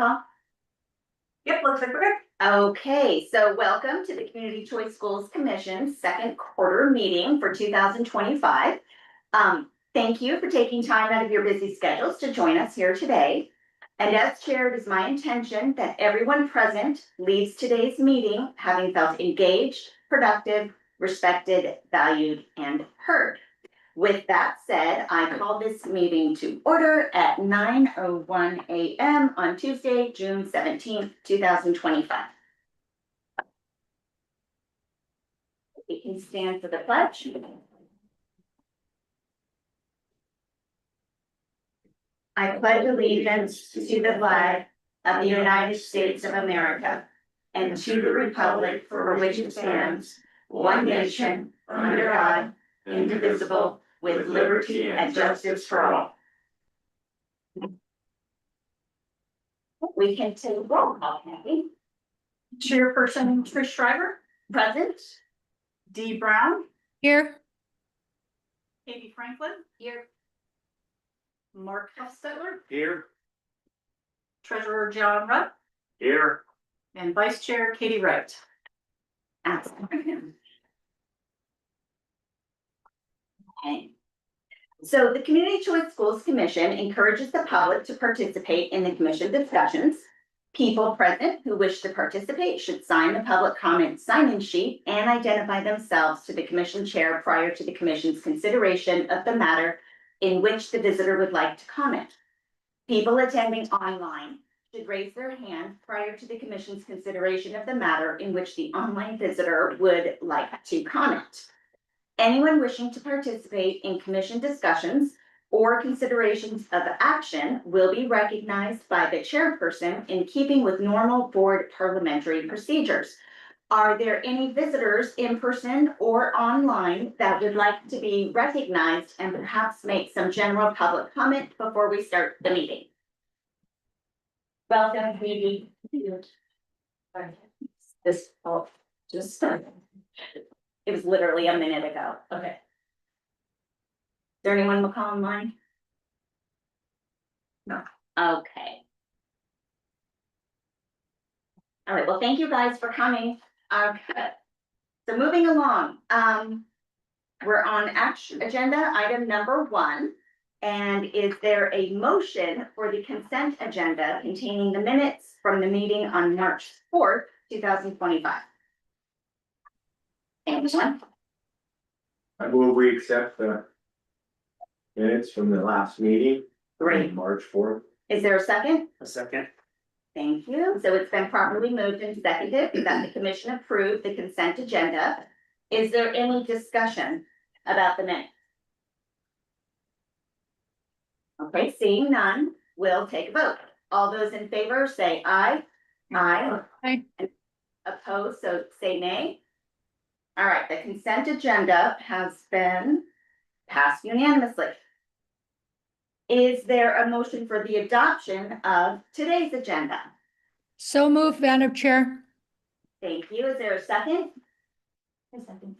call? Yep, looks like we're good. Okay, so welcome to the Community Choice Schools Commission second quarter meeting for 2025. Thank you for taking time out of your busy schedules to join us here today. And as chair, it is my intention that everyone present leaves today's meeting having felt engaged, productive, respected, valued, and heard. With that said, I call this meeting to order at 9:01 a.m. on Tuesday, June 17th, 2025. We can stand for the pledge. I pledge allegiance to the flag of the United States of America and to the republic for which it stands, one nation, under God, indivisible, with liberty and justice for all. We can take roll call, Kathy. Chairperson Trish Schreiber, Present. Dee Brown, Here. Katie Franklin, Here. Mark Hofstetler, Here. Treasurer John Rupp, Here. and Vice Chair Katie Wright. Excellent. Okay. So the Community Choice Schools Commission encourages the public to participate in the commission discussions. People present who wish to participate should sign the public comment sign-in sheet and identify themselves to the commission chair prior to the commission's consideration of the matter in which the visitor would like to comment. People attending online should raise their hand prior to the commission's consideration of the matter in which the online visitor would like to comment. Anyone wishing to participate in commission discussions or considerations of action will be recognized by the chairperson in keeping with normal board parliamentary procedures. Are there any visitors in person or online that would like to be recognized and perhaps make some general public comment before we start the meeting? Welcome, Katie. This, just started. It was literally a minute ago. Okay. Is there anyone McCall online? No. Okay. All right, well, thank you guys for coming. So moving along, we're on action agenda item number 1. And is there a motion for the consent agenda containing the minutes from the meeting on March 4th, 2025? Anyone? I move we accept the minutes from the last meeting. Great. March 4th. Is there a second? A second. Thank you. So it's been properly moved and seconded that the commission approve the consent agenda. Is there any discussion about the minutes? Okay, seeing none, we'll take a vote. All those in favor say aye. Aye. Aye. Opposed, so say nay. All right, the consent agenda has been passed unanimously. Is there a motion for the adoption of today's agenda? So moved, Madam Chair. Thank you. Is there a second? A second.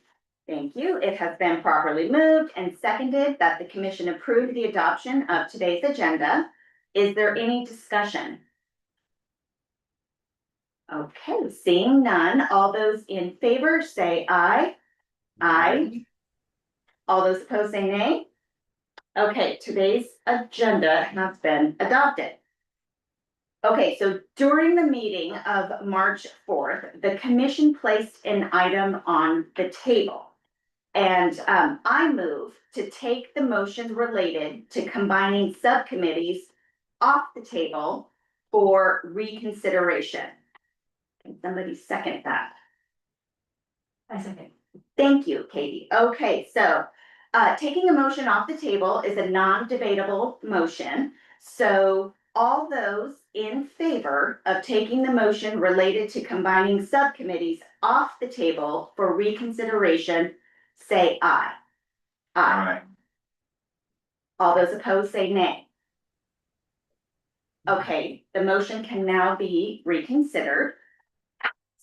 Thank you. It has been properly moved and seconded that the commission approve the adoption of today's agenda. Is there any discussion? Okay, seeing none, all those in favor say aye. Aye. All those opposed say nay. Okay, today's agenda has been adopted. Okay, so during the meeting of March 4th, the commission placed an item on the table. And I move to take the motion related to combining subcommittees off the table for reconsideration. Can somebody second that? I second. Thank you, Katie. Okay, so taking a motion off the table is a non-debatable motion. So all those in favor of taking the motion related to combining subcommittees off the table for reconsideration, say aye. Aye. All those opposed say nay. Okay, the motion can now be reconsidered.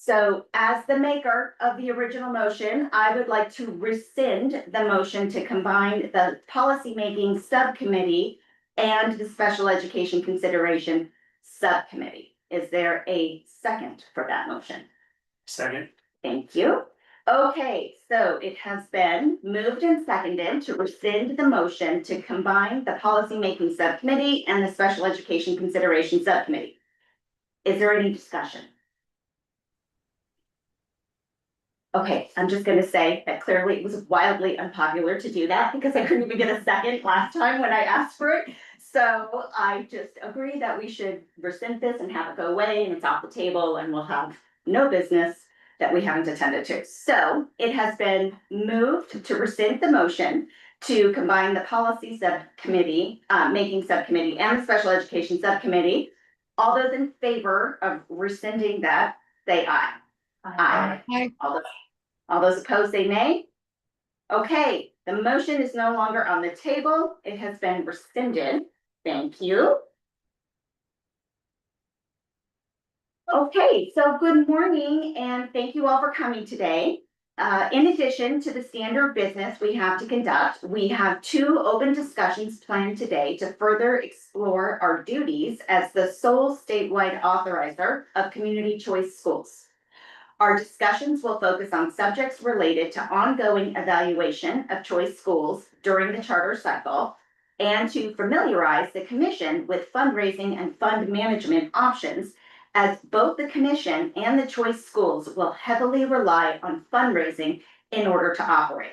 So as the maker of the original motion, I would like to rescind the motion to combine the policymaking subcommittee and the special education consideration Subcommittee. Is there a second for that motion? Second. Thank you. Okay, so it has been moved and seconded to rescind the motion to combine the policymaking subcommittee and the special education consideration subcommittee. Is there any discussion? Okay, I'm just gonna say that clearly it was wildly unpopular to do that because I couldn't even get a second last time when I asked for it. So I just agree that we should rescind this and have it go away and it's off the table and we'll have no business that we haven't attended to. So it has been moved to rescind the motion to combine the policy subcommittee, making subcommittee and the special education subcommittee. All those in favor of rescinding that, say aye. Aye. Aye. All those opposed, say nay. Okay, the motion is no longer on the table. It has been rescinded. Thank you. Okay, so good morning and thank you all for coming today. In addition to the standard business we have to conduct, we have 2 open discussions planned today to further explore our duties as the sole statewide authorizer of community choice schools. Our discussions will focus on subjects related to ongoing evaluation of choice schools during the charter cycle and to familiarize the commission with fundraising and fund management options, as both the commission and the choice schools will heavily rely on fundraising in order to operate.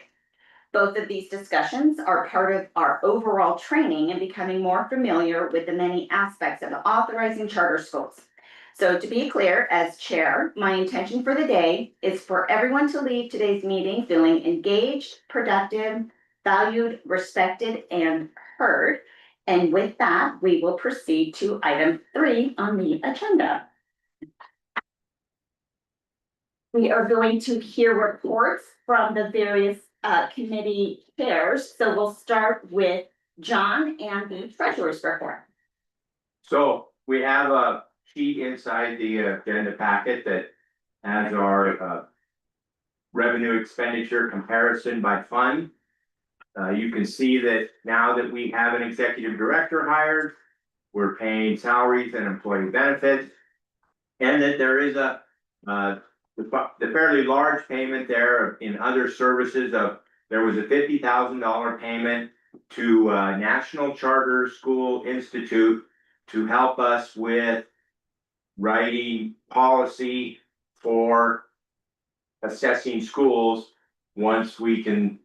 Both of these discussions are part of our overall training in becoming more familiar with the many aspects of authorizing charter schools. So to be clear, as chair, my intention for the day is for everyone to leave today's meeting feeling engaged, productive, valued, respected, and heard. And with that, we will proceed to item 3 on the agenda. We are going to hear reports from the various committee chairs. So we'll start with John and the treasurer's report. So we have a sheet inside the agenda packet that has our revenue expenditure comparison by fund. You can see that now that we have an executive director hired, we're paying salaries and employee benefits. And that there is a the fairly large payment there in other services there was a $50,000 payment to National Charter School Institute to help us with writing policy for assessing schools once we can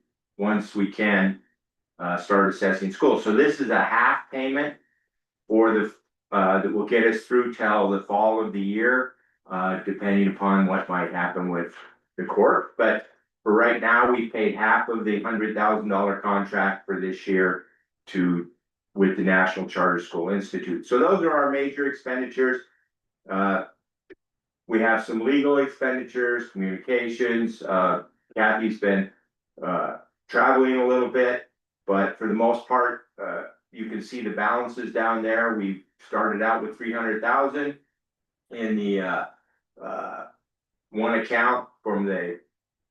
start assessing schools. So this is a half payment for the that will get us through till the fall of the year, depending upon what might happen with the court. But for right now, we paid half of the $100,000 contract for this year with the National Charter School Institute. So those are our major expenditures. We have some legal expenditures, communications. Kathy's been traveling a little bit, but for the most part, you can see the balances down there. We started out with 300,000 in the one account from the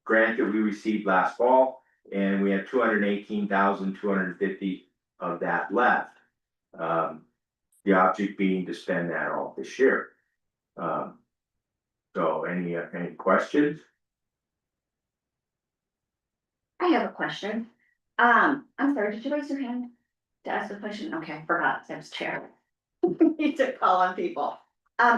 grant that we received last fall, and we had 218,250 of that left. The object being to spend that all this year. So any questions? I have a question. I'm sorry, did you raise your hand to ask a question? Okay, I forgot, I was chair. Need to call on people.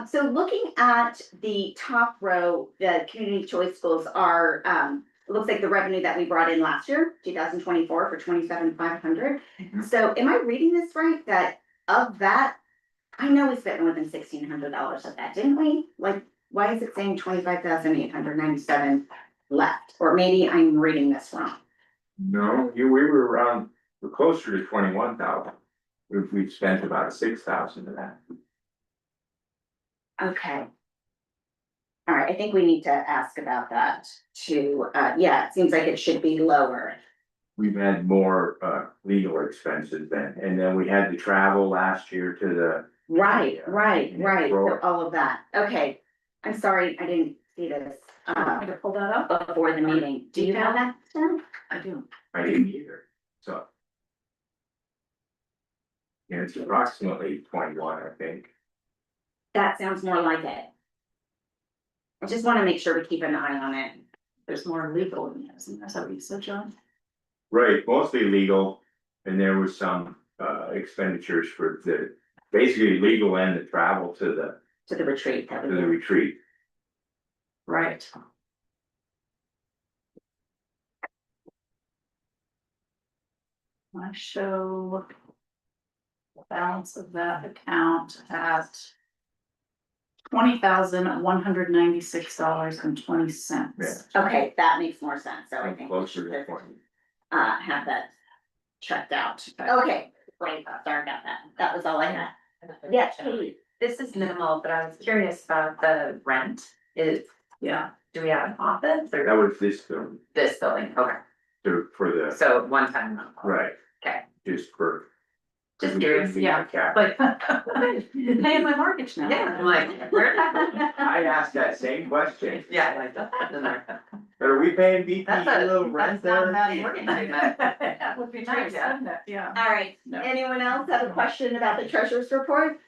So looking at the top row, the community choice schools are, it looks like the revenue that we brought in last year, 2024 for 27,500. So am I reading this right? That of that, I know we spent more than $1,600 of that, didn't we? Like, why is it saying 25,897 left? Or maybe I'm reading this wrong. No, we were closer to 21,000. We've spent about 6,000 of that. Okay. All right, I think we need to ask about that too. Yeah, it seems like it should be lower. We've had more legal expenses then, and then we had to travel last year to the. Right. Right. So all of that. Okay. I'm sorry, I didn't see this I can pull that up. before the meeting. Do you have that? Jen? I do. I didn't either, so. Yeah, it's approximately 21, I think. That sounds more like it. I just wanna make sure we keep an eye on it. There's more legal in this, and that's what you said, John. Right, mostly legal, and there was some expenditures for the, basically legal and the travel to To the retreat. that we the did. retreat. Right. I show the balance of that account at $20,196.20. Okay, that makes more sense, so I think we Closer to the should point. have that checked out. Okay, great, sorry about that. That was all I had. Yeah, Katie. This is minimal, but I was curious about the rent. Yeah, Do we have an office That or was this film, this building? Okay, for the, so one time. right, Okay, just for. just curious. yeah, but you're paying my mortgage now. Yeah, I'm like, where? I asked that same question, Yeah, like that's in there. but are we paying BP That's a a little rent that's not there? bad mortgage payment. That would be nice, Yeah. wouldn't it? Yeah. All right, No. anyone else have a question about the treasurer's report?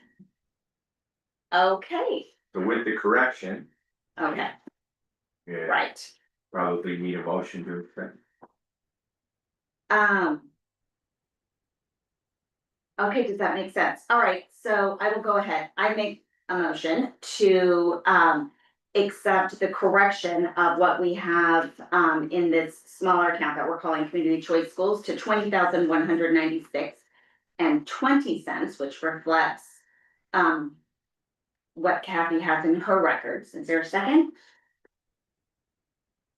Okay, So with the correction, okay, yeah, right. probably need a motion to accept. Okay, does that make sense? All right, so I will go ahead. I make a motion to accept the correction of what we have in this smaller account that we're calling Community Choice Schools to $20,196.20, which reflects what Kathy has in her records. Is there a second?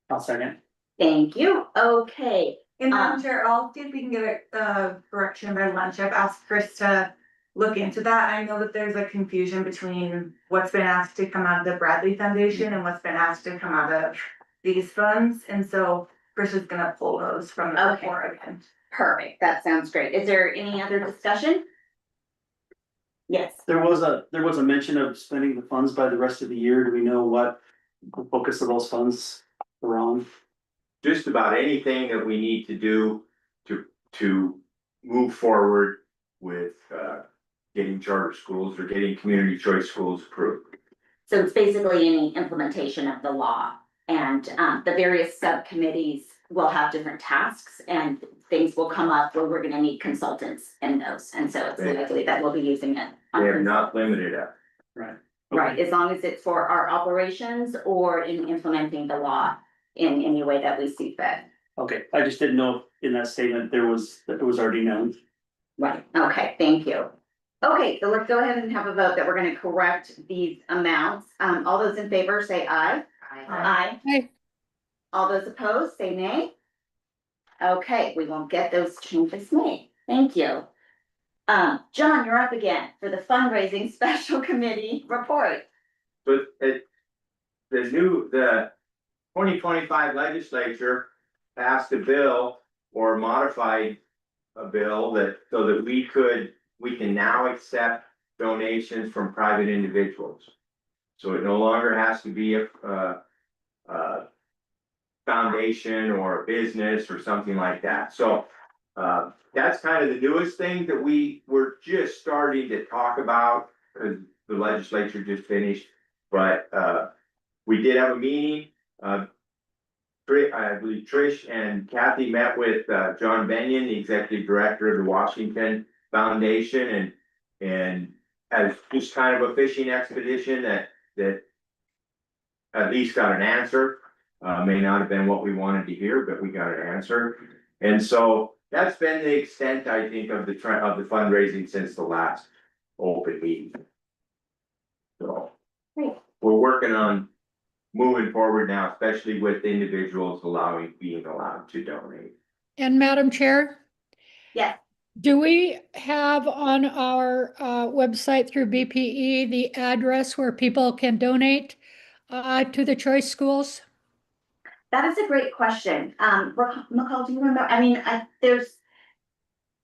I'll second. Thank you. Okay, And Madam Chair, I'll see if we can get a correction by lunch. I've asked Chris to look into that. I know that there's a confusion between what's been asked to come out of the Bradley Foundation and what's been asked to come out of these funds. And so Chris is gonna pull those from the Okay. report again. perfect. That sounds great. Is there any other discussion? Yes. There was a mention of spending the funds by the rest of the year. Do we know what the focus of those funds are on? Just about anything that we need to do to move forward with getting charter schools or getting community choice schools approved. So it's basically any implementation of the law, and the various subcommittees will have different tasks and things will come up where we're gonna need consultants in those, and so it's likely that we'll be using it. They have not limited it. Right. Right, as long as it's for our operations or in implementing the law in any way that we see fit. Okay, I just didn't know if in that statement that it was already known. Right, okay, thank you. Okay, so let's go ahead and have a vote that we're gonna correct these amounts. All those in favor say aye. Aye. Aye. All those opposed, say nay. Okay, we won't get those changes made. Thank you. John, you're up again for the fundraising special committee report. But the 2025 legislature passed a bill or modified a bill so that we can now accept donations from private individuals. So it no longer has to be a foundation or a business or something like that. So that's kind of the newest thing that we were just starting to talk about, because the legislature just finished. But we did have a meeting. I believe Trish and Kathy met with John Benyon, the executive director of the Washington Foundation, and as just kind of a fishing expedition that at least got an answer. May not have been what we wanted to hear, but we got an answer. And so that's been the extent, I think, of the fundraising since the last open meeting. So Great. we're working on moving forward now, especially with individuals being allowed to donate. And Madam Chair, Yes, do we have on our website through BPE the address where people can donate to the choice schools? that is a great question. McCall, do you remember? I mean, there's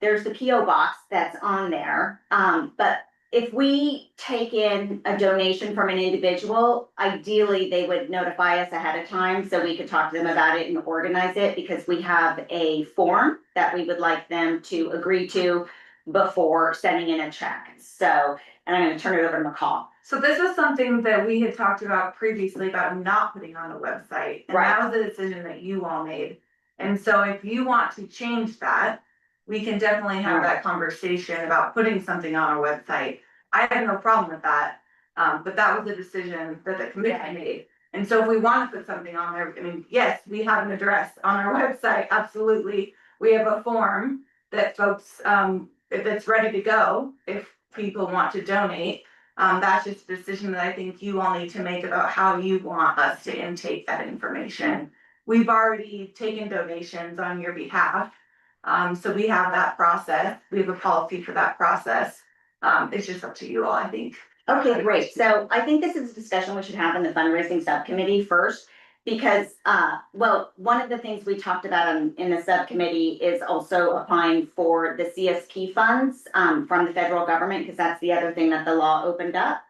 the PO box that's on there. But if we take in a donation from an individual, ideally they would notify us ahead of time so we could talk to them about it and organize it, because we have a form that we would like them to agree to before sending in a check. So and I'm gonna turn it over to McCall. So this was something that we had talked about previously about not putting on a website, and that was a decision that you all made. And so if you want to change that, we can definitely have that conversation about putting something on our website. I have no problem with that, but that was a decision that the committee made. And so if we want to put something on there, I mean, yes, we have an address on our website, absolutely. We have a form that folks, if it's ready to go, if people want to donate. That's just a decision that I think you all need to make about how you want us to intake that information. We've already taken donations on your behalf. So we have that process. We have a policy for that process. It's just up to you all, I think. Okay, great. So I think this is a discussion we should have in the fundraising subcommittee first. Because, well, one of the things we talked about in the subcommittee is also applying for the CSP funds, from the federal government, because that's the other thing that the law opened up.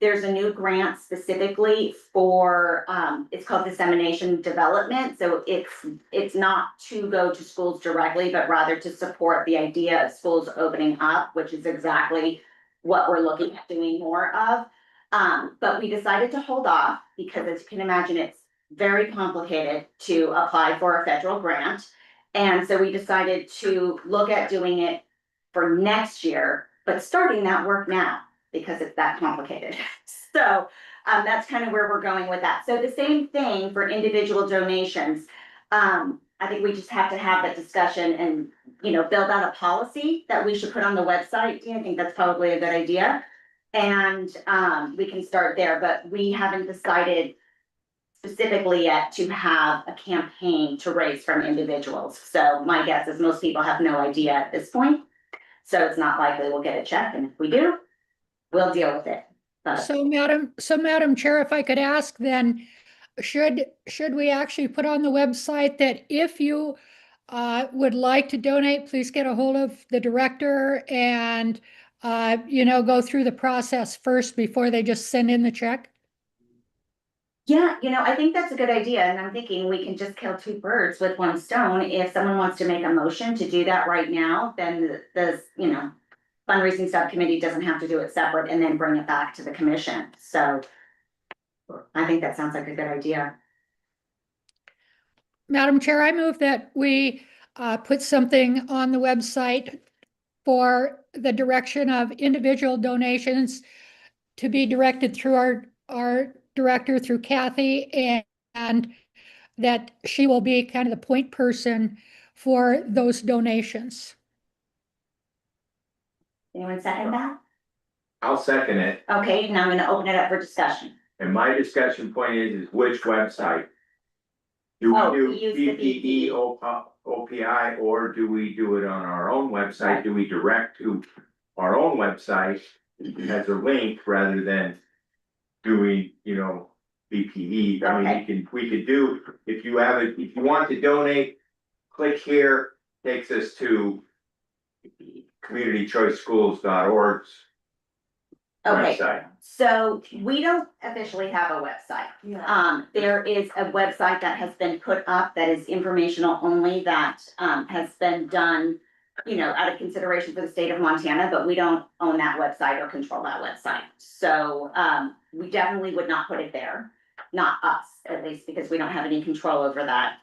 There's a new grant specifically for, it's called dissemination development, so it's not to go to schools directly, but rather to support the idea of schools opening up, which is exactly what we're looking at doing more of. But we decided to hold off, because as you can imagine, it's very complicated to apply for a federal grant. And so we decided to look at doing it for next year, but starting that work now, because it's that complicated. So that's kind of where we're going with that. So the same thing for individual donations. I think we just have to have that discussion and, you know, build out a policy that we should put on the website. I think that's probably a good idea. And we can start there, but we haven't decided specifically yet to have a campaign to raise from individuals. So my guess is most people have no idea at this point. So it's not likely we'll get a check, and if we do, we'll deal with it. But So Madam Chair, if I could ask then, should we actually put on the website that if you would like to donate, please get a hold of the director and you know, go through the process first before they just send in the check? yeah, you know, I think that's a good idea, and I'm thinking we can just kill two birds with one stone. If someone wants to make a motion to do that right now, then the you know, fundraising subcommittee doesn't have to do it separate and then bring it back to the commission. So I think that sounds like a good idea. Madam Chair, I move that we put something on the website for the direction of individual donations to be directed through our director, through Kathy, and that she will be kind of the point person for those donations. Anyone second that? I'll second it. Okay, now I'm gonna open it up for discussion. And my discussion point is which website? Do Oh, we do we use the BPE, OPI, or do we do it on our own website? Right. Do we direct to our own website as a link rather than doing, you know, BPE? I mean, we could do, if you want to donate, click here, takes us to communitychoiceschools.org's Okay, website. so we don't officially have a website. Yeah. There is a website that has been put up that is informational only, that has been done, you know, out of consideration for the state of Montana, but we don't own that website or control that website. So we definitely would not put it there, not us, at least, because we don't have any control over that.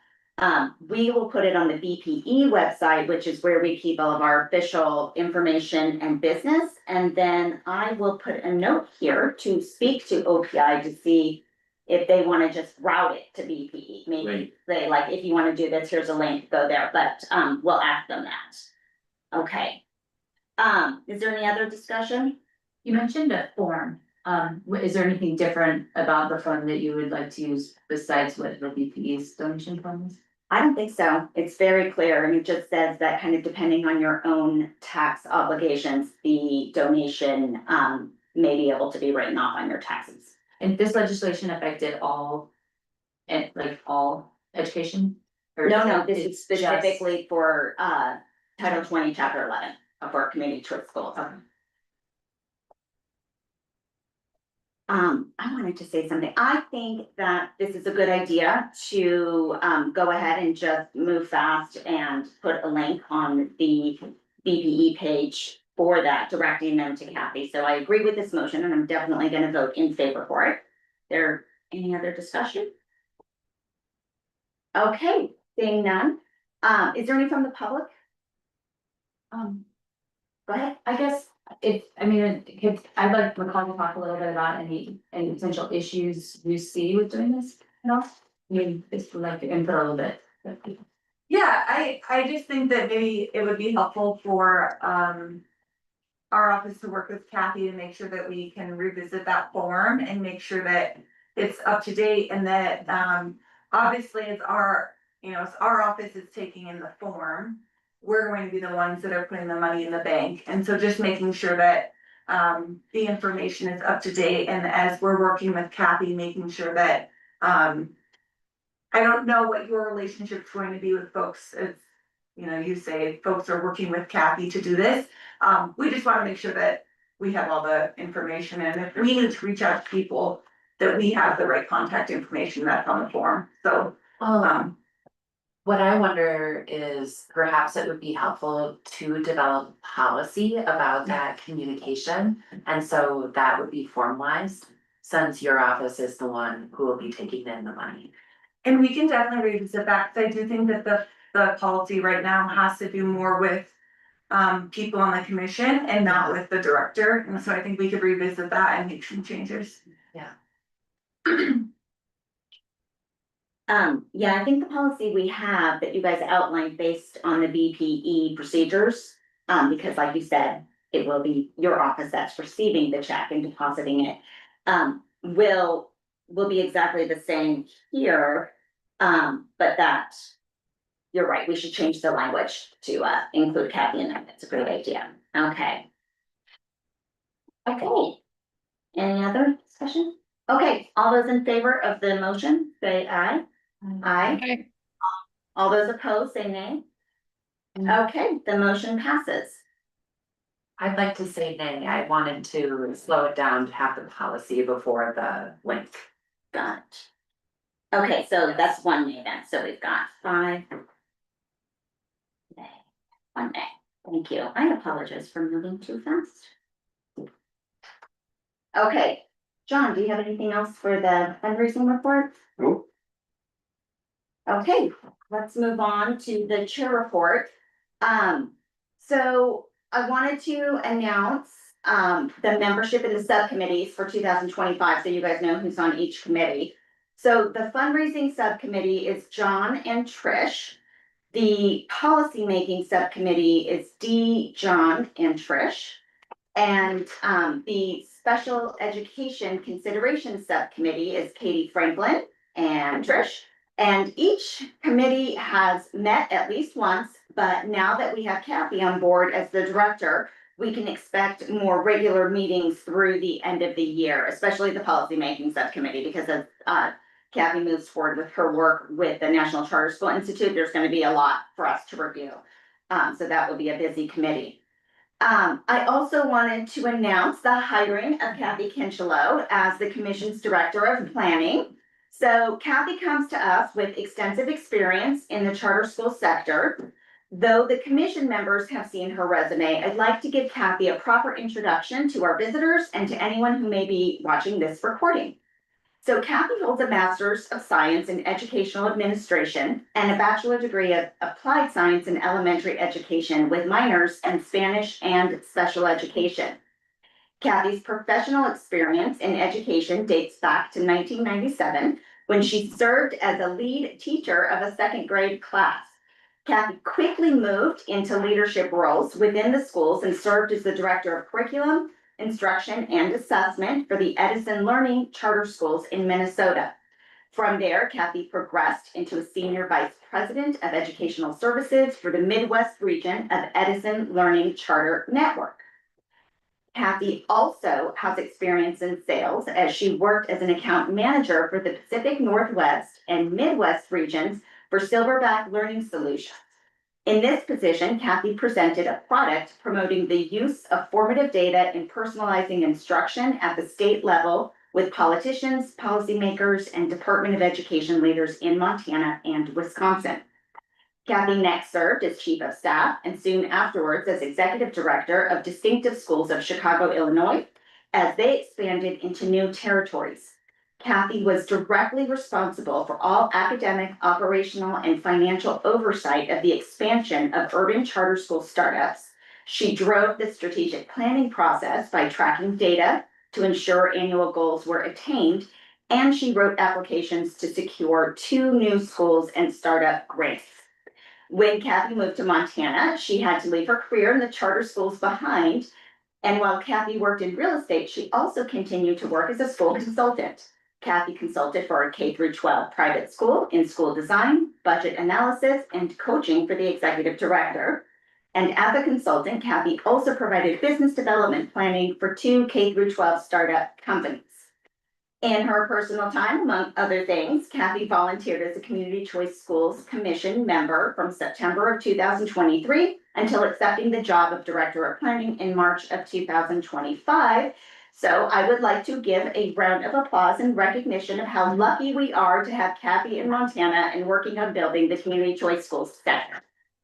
We will put it on the BPE website, which is where we keep all of our official information and business. And then I will put a note here to speak to OPI to see if they want to just route it to BPE. Maybe Link. they like, if you want to do this, here's a link, go there, but we'll ask them that. Okay. Is there any other discussion? You mentioned a form. Is there anything different about the fund that you would like to use besides what the BPE's donation fund is? I don't think so. It's very clear, and it just says that kind of depending on your own tax obligations, the donation may be able to be written off on your taxes. And this legislation affected all, and like all education? Or No, this it's is specifically for Title 20, Chapter 11 of our community choice schools. Okay. I wanted to say something. I think that this is a good idea to go ahead and just move fast and put a link on the BPE page for that, directing them to Kathy. So I agree with this motion and I'm definitely gonna vote in favor for it. There, any other discussion? Okay, seeing none. Is there any from the public? Go ahead. I guess I'd like McCall to talk a little bit about any potential issues you see with doing this, you know? I mean, just like input a little bit. Yeah, I just think that maybe it would be helpful for, our office to work with Kathy to make sure that we can revisit that form and make sure that it's up to date and that, obviously it's our, it's our office is taking in the form. We're going to be the ones that are putting the money in the bank, and so just making sure that, the information is up to date, and as we're working with Kathy, making sure that, I don't know what your relationship's going to be with folks, as, you say folks are working with Kathy to do this. We just wanna make sure that we have all the information, and if we need to reach out to people, that we have the right contact information that's on the form, so, What I wonder is perhaps it would be helpful to develop policy about that communication. And so that would be formalized, since your office is the one who will be taking in the money. and we can definitely revisit that, 'cause I do think that the policy right now has to do more with people on the commission and not with the director, and so I think we could revisit that and make some changes. Yeah, I think the policy we have that you guys outlined based on the BPE procedures, because like you said, it will be your office that's receiving the check and depositing it. Will be exactly the same here, but that. You're right, we should change the language to include Kathy in that, it's a great idea, okay. Okay. Any other discussion? Okay, all those in favor of the motion, say aye. Aye. Okay. All those opposed, say nay. Okay, the motion passes. I'd like to say nay, I wanted to slow it down to have the policy before the link. Got it. Okay, so that's one nay then, so we've got 5. Nay, 1 nay, thank you, I apologize for moving too fast. Okay, John, do you have anything else for the fundraising report? Nope. Okay, let's move on to the chair report. So I wanted to announce the membership in the subcommittees for 2025, so you guys know who's on each committee. So the fundraising subcommittee is John and Trish. The policymaking subcommittee is Dee, John, and Trish. And the special education consideration subcommittee is Katie Franklin and Trish. And each committee has met at least once, but now that we have Kathy on board as the director, we can expect more regular meetings through the end of the year, especially the policymaking subcommittee, because of Kathy moves forward with her work with the National Charter School Institute. There's going to be a lot for us to review. So that will be a busy committee. I also wanted to announce the hiring of Kathy Kinchelow as the commission's director of planning. So Kathy comes to us with extensive experience in the charter school sector. Though the commission members have seen her resume, I'd like to give Kathy a proper introduction to our visitors and to anyone who may be watching this recording. So Kathy holds a master's of science in educational administration and a bachelor degree of applied science in elementary education with minors in Spanish and special education. Kathy's professional experience in education dates back to 1997, when she served as a lead teacher of a second grade class. Kathy quickly moved into leadership roles within the schools and served as the director of curriculum, instruction, and assessment for the Edison Learning Charter Schools in Minnesota. From there, Kathy progressed into a senior vice president of educational services for the Midwest region of Edison Learning Charter Network. Kathy also has experience in sales, as she worked as an account manager for the Pacific Northwest and Midwest regions for Silverback Learning Solutions. In this position, Kathy presented a product promoting the use of formative data in personalizing instruction at the state level with politicians, policymakers, and Department of Education leaders in Montana and Wisconsin. Kathy next served as Chief of Staff and soon afterwards as Executive Director of Distinctive Schools of Chicago, Illinois, as they expanded into new territories. Kathy was directly responsible for all academic, operational, and financial oversight of the expansion of urban charter school startups. She drove the strategic planning process by tracking data to ensure annual goals were attained, and she wrote applications to secure 2 new schools and startup grants. When Kathy moved to Montana, she had to leave her career in the charter schools behind. And while Kathy worked in real estate, she also continued to work as a school consultant. Kathy consulted for a K-12 private school in school design, budget analysis, and coaching for the executive director. And as a consultant, Kathy also provided business development planning for 2 K-12 startup companies. In her personal time, among other things, Kathy volunteered as a Community Choice Schools Commission member from September of 2023 until accepting the job of Director of Planning in March of 2025. So I would like to give a round of applause in recognition of how lucky we are to have Kathy in Montana and working on building the Community Choice Schools Center.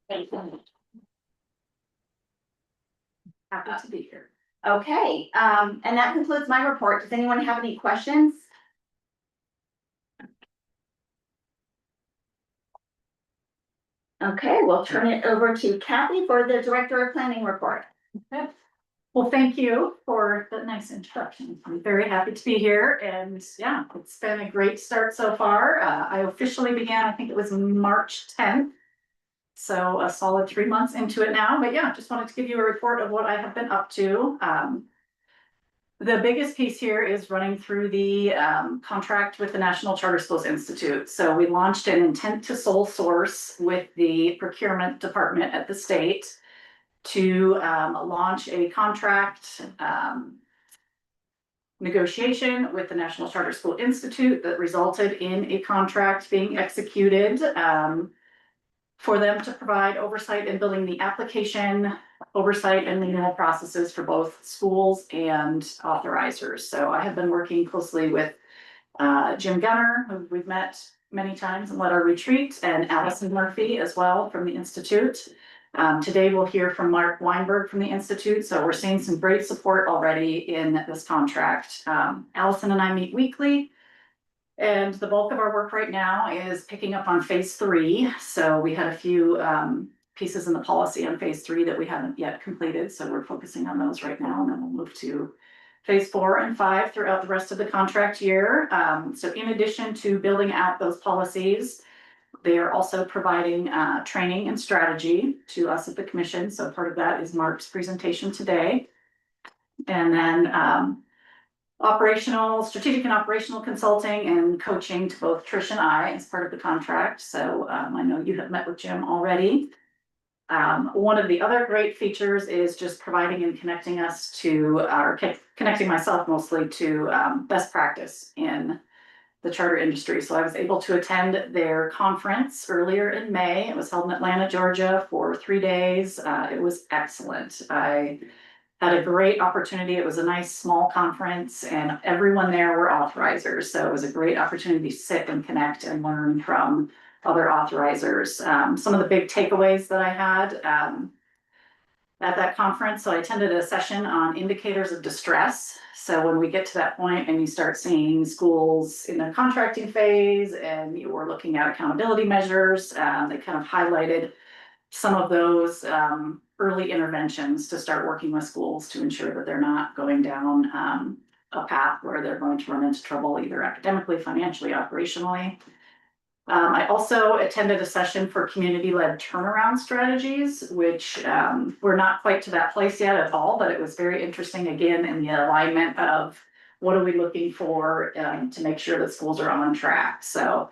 Thank you. Happy to be here. Okay, and that concludes my report. Does anyone have any questions? Okay, we'll turn it over to Kathy for the Director of Planning report. Well, thank you for the nice introduction. I'm very happy to be here and yeah, it's been a great start so far. I officially began, I think it was March 10th. So a solid 3 months into it now, but yeah, just wanted to give you a report of what I have been up to. The biggest piece here is running through the contract with the National Charter Schools Institute. So we launched an intent to sole source with the procurement department at the state to launch a contract negotiation with the National Charter School Institute that resulted in a contract being executed for them to provide oversight in building the application, oversight and renewal processes for both schools and authorizers. So I have been working closely with Jim Gunner, who we've met many times and led our retreat, and Allison Murphy as well from the Institute. Today we'll hear from Mark Weinberg from the Institute. So we're seeing some great support already in this contract. Allison and I meet weekly. And the bulk of our work right now is picking up on phase 3. So we had a few pieces in the policy on phase 3 that we haven't yet completed. So we're focusing on those right now, and then we'll move to phase 4 and 5 throughout the rest of the contract year. So in addition to building out those policies, they are also providing training and strategy to us at the commission. So part of that is Mark's presentation today. And then strategic and operational consulting and coaching to both Trish and I as part of the contract. So I know you have met with Jim already. One of the other great features is just providing and connecting us to, connecting myself mostly to best practice in the charter industry. So I was able to attend their conference earlier in May. It was held in Atlanta, Georgia for 3 days. It was excellent. I had a great opportunity. It was a nice small conference and everyone there were authorizers. So it was a great opportunity to sit and connect and learn from other authorizers. Some of the big takeaways that I had at that conference. So I attended a session on indicators of distress. So when we get to that point and you start seeing schools in their contracting phase and you were looking at accountability measures, they kind of highlighted some of those early interventions to start working with schools to ensure that they're not going down a path where they're going to run into trouble either academically, financially, operationally. I also attended a session for community-led turnaround strategies, which we're not quite to that place yet at all, but it was very interesting again in the alignment of what are we looking for to make sure that schools are on track. So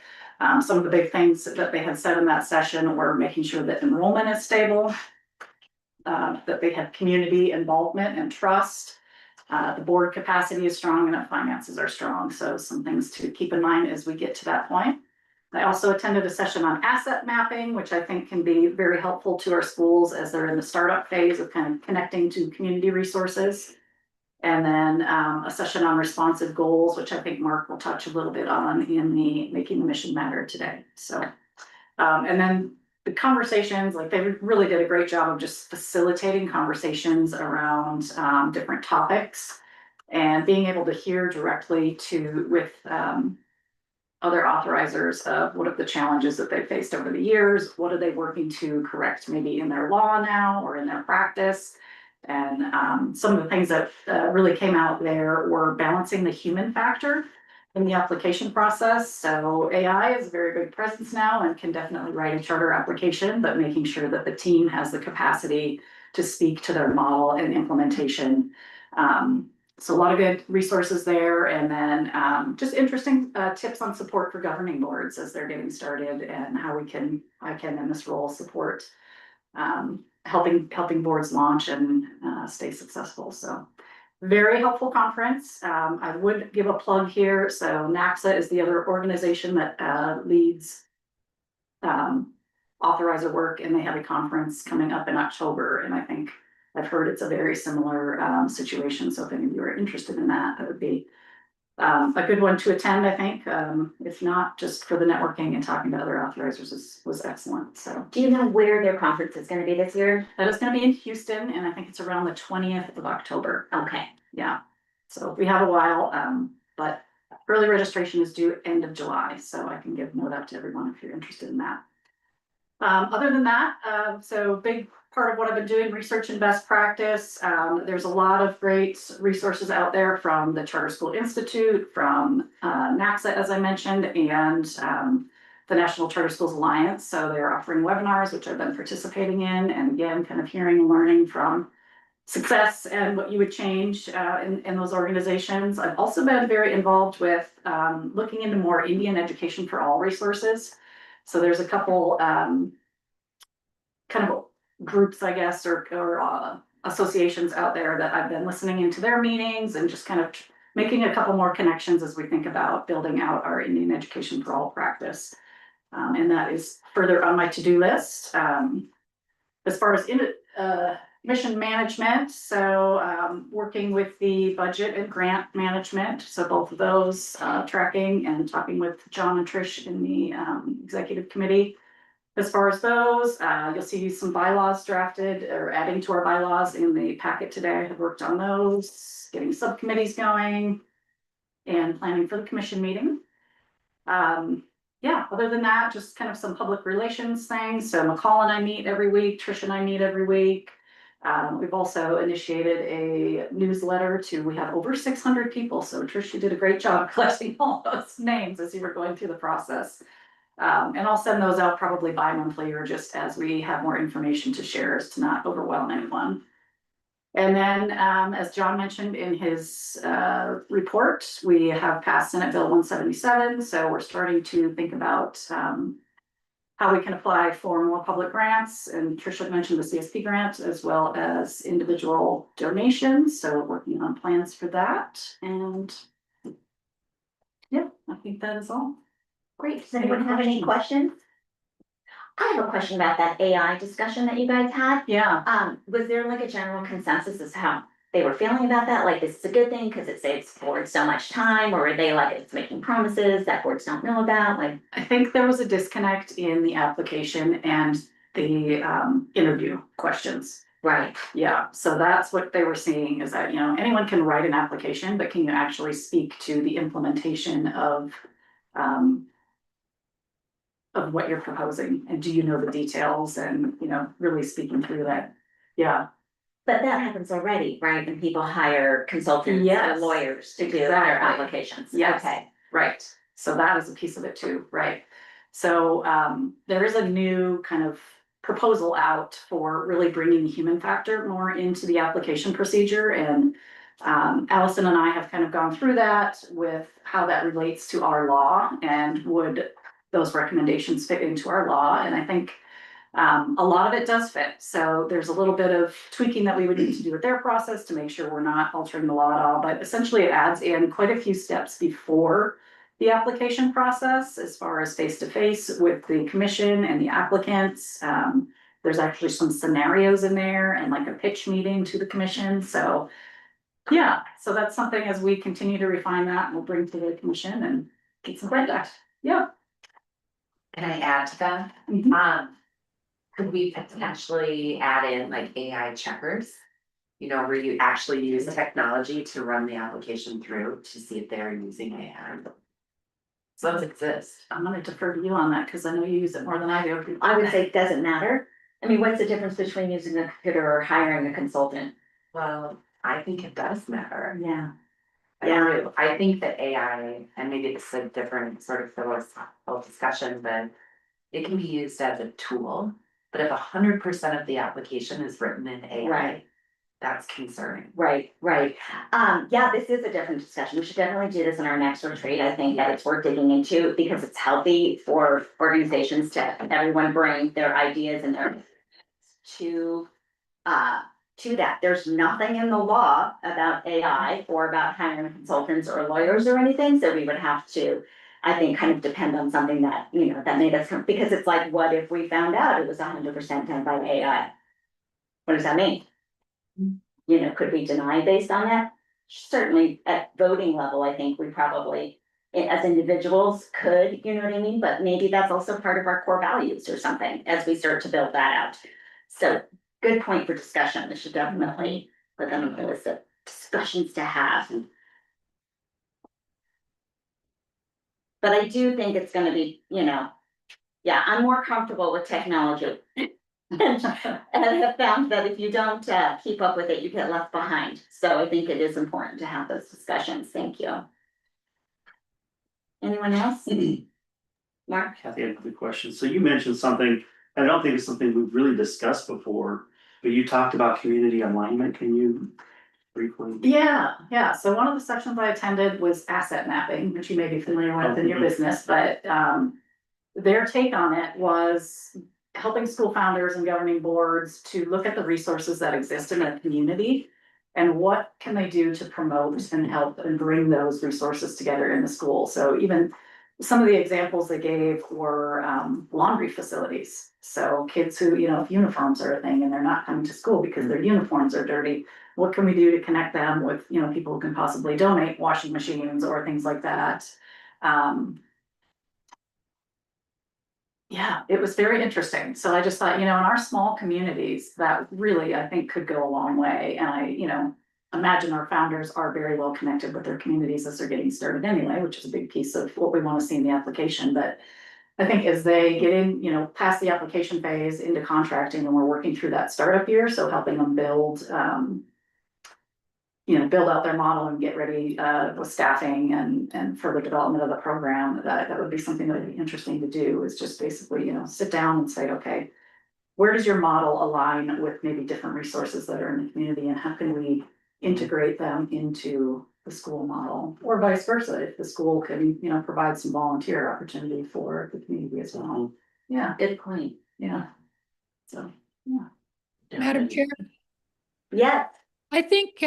some of the big things that they had said in that session were making sure that enrollment is stable, that they have community involvement and trust, the board capacity is strong and the finances are strong. So some things to keep in mind as we get to that point. I also attended a session on asset mapping, which I think can be very helpful to our schools as they're in the startup phase of kind of connecting to community resources. And then a session on responsive goals, which I think Mark will touch a little bit on in the Making the Mission Matter today. So, and then the conversations, like they really did a great job of just facilitating conversations around different topics. And being able to hear directly with other authorizers of what are the challenges that they've faced over the years, what are they working to correct maybe in their law now or in their practice. And some of the things that really came out there were balancing the human factor in the application process. So AI is a very big presence now and can definitely write a charter application, but making sure that the team has the capacity to speak to their model and implementation. So a lot of good resources there, and then just interesting tips on support for governing boards as they're getting started, and how I can in this role support helping boards launch and stay successful. So very helpful conference. I would give a plug here. So NACSA is the other organization that leads authorizer work, and they have a conference coming up in October, and I think I've heard it's a very similar situation. So if any of you are interested in that, that would be a good one to attend, I think. If not, just for the networking and talking to other authorizers was excellent. So Do you know where their conference is gonna be this year? that is gonna be in Houston, and I think it's around the 20th of October. Okay, Yeah, so we have a while, but early registration is due end of July, so I can give note out to everyone if you're interested in that. Other than that, so big part of what I've been doing, research and best practice. There's a lot of great resources out there from the Charter School Institute, from NACSA, as I mentioned, and the National Charter Schools Alliance. So they're offering webinars, which I've been participating in, and again, kind of hearing and learning from success and what you would change in those organizations. I've also been very involved with looking into more Indian Education for All resources. So there's a couple kind of groups, I guess, or associations out there that I've been listening into their meetings and just kind of making a couple more connections as we think about building out our Indian Education for All practice. And that is further on my to-do list. As far as mission management, so working with the budget and grant management, so both of those tracking and talking with John and Trish in the executive committee. As far as those, you'll see some bylaws drafted or adding to our bylaws in the packet today. I have worked on those, getting subcommittees going and planning for the commission meeting. Yeah, other than that, just kind of some public relations things. So McCall and I meet every week, Trish and I meet every week. We've also initiated a newsletter we have over 600 people. So Trish, you did a great job collecting all those names as you were going through the process. And I'll send those out probably bi-monthly or just as we have more information to share, as to not overwhelm anyone. And then, as John mentioned in his report, we have passed Senate Bill 177. So we're starting to think about how we can apply for more public grants. And Tricia mentioned the CSP grant as well as individual donations. So we're working on plans for that. And yeah, I think that is all. great. Does anyone have any questions? I have a question about that AI discussion that you guys had. Yeah. Was there like a general consensus as to how they were feeling about that? Like, this is a good thing because it saves boards so much time, or are they like, it's making promises that boards don't know about? Like, I think there was a disconnect in the application and the interview questions. right, Yeah, so that's what they were seeing, is that, anyone can write an application, but can you actually speak to the implementation of what you're proposing, and do you know the details, and, really speaking through that. Yeah, but that happens already, right? When people hire consultants Yes, and lawyers to do their exactly. applications. Yes. Okay, right, so that is a piece of it too, right? So there is a new kind of proposal out for really bringing human factor more into the application procedure, and Allison and I have kind of gone through that with how that relates to our law, and would those recommendations fit into our law. And I think a lot of it does fit. So there's a little bit of tweaking that we would need to do with their process to make sure we're not altering the law at all. But essentially it adds in quite a few steps before the application process, as far as face-to-face with the commission and the applicants. There's actually some scenarios in there and like a pitch meeting to the commission. So yeah, so that's something as we continue to refine that, we'll bring to the commission and get some feedback. Yeah. Can I add to that? Mhm. Could we potentially add in like AI checkers? You know, where you actually use technology to run the application through to see if they're using AI. So those exist. I'm gonna defer to you on that, cause I know you use it more than I do. I would say it doesn't matter. I mean, what's the difference between using a computer or hiring a consultant? Well, I think it does matter. Yeah. I do. I think that AI, and maybe it's a different sort of philosophical discussion, but it can be used as a tool. But if 100% of the application is written in AI, Right. that's concerning. Right, right. Yeah, this is a different discussion. We should definitely do this in our next retreat. I think that it's worth digging into because it's healthy for organizations to everyone bring their ideas and their to to that. There's nothing in the law about AI or about hiring consultants or lawyers or anything, so we would have to, I think, kind of depend on something that, you know, that made us, because it's like, what if we found out it was 100% done by AI? What does that mean? You know, could we deny based on that? Certainly at voting level, I think we probably, as individuals, could, you know what I mean? But maybe that's also part of our core values or something as we start to build that out. So good point for discussion. We should definitely put them on the list of discussions to have. But I do think it's gonna be, you know, yeah, I'm more comfortable with technology. And have found that if you don't keep up with it, you get left behind. So I think it is important to have those discussions. Thank you. Anyone else? Mark? Kathy, I have a quick question. So you mentioned something, I don't think it's something we've really discussed before, but you talked about community alignment. Can you briefly? Yeah, so one of the sessions I attended was asset mapping, which you may be familiar with in your business, but their take on it was helping school founders and governing boards to look at the resources that exist in their community and what can they do to promote and help and bring those resources together in the school. So even some of the examples they gave were laundry facilities. So kids who, you know, if uniforms are a thing and they're not coming to school because their uniforms are dirty, what can we do to connect them with, you know, people who can possibly donate washing machines or things like that? Yeah, it was very interesting. So I just thought, you know, in our small communities, that really, I think, could go a long way. And I, you know, imagine our founders are very well connected with their communities as they're getting started anyway, which is a big piece of what we want to see in the application. But I think as they get in, you know, past the application phase into contracting, and we're working through that startup year, so helping them build, you know, build out their model and get ready with staffing and further development of the program, that would be something that would be interesting to do, is just basically, you know, sit down and say, okay, where does your model align with maybe different resources that are in the community, and how can we integrate them into the school model, or vice versa, if the school can, you know, provide some volunteer opportunity for the community as well. Yeah, Good point. yeah. So, yeah. Madam Chair, Yes, I think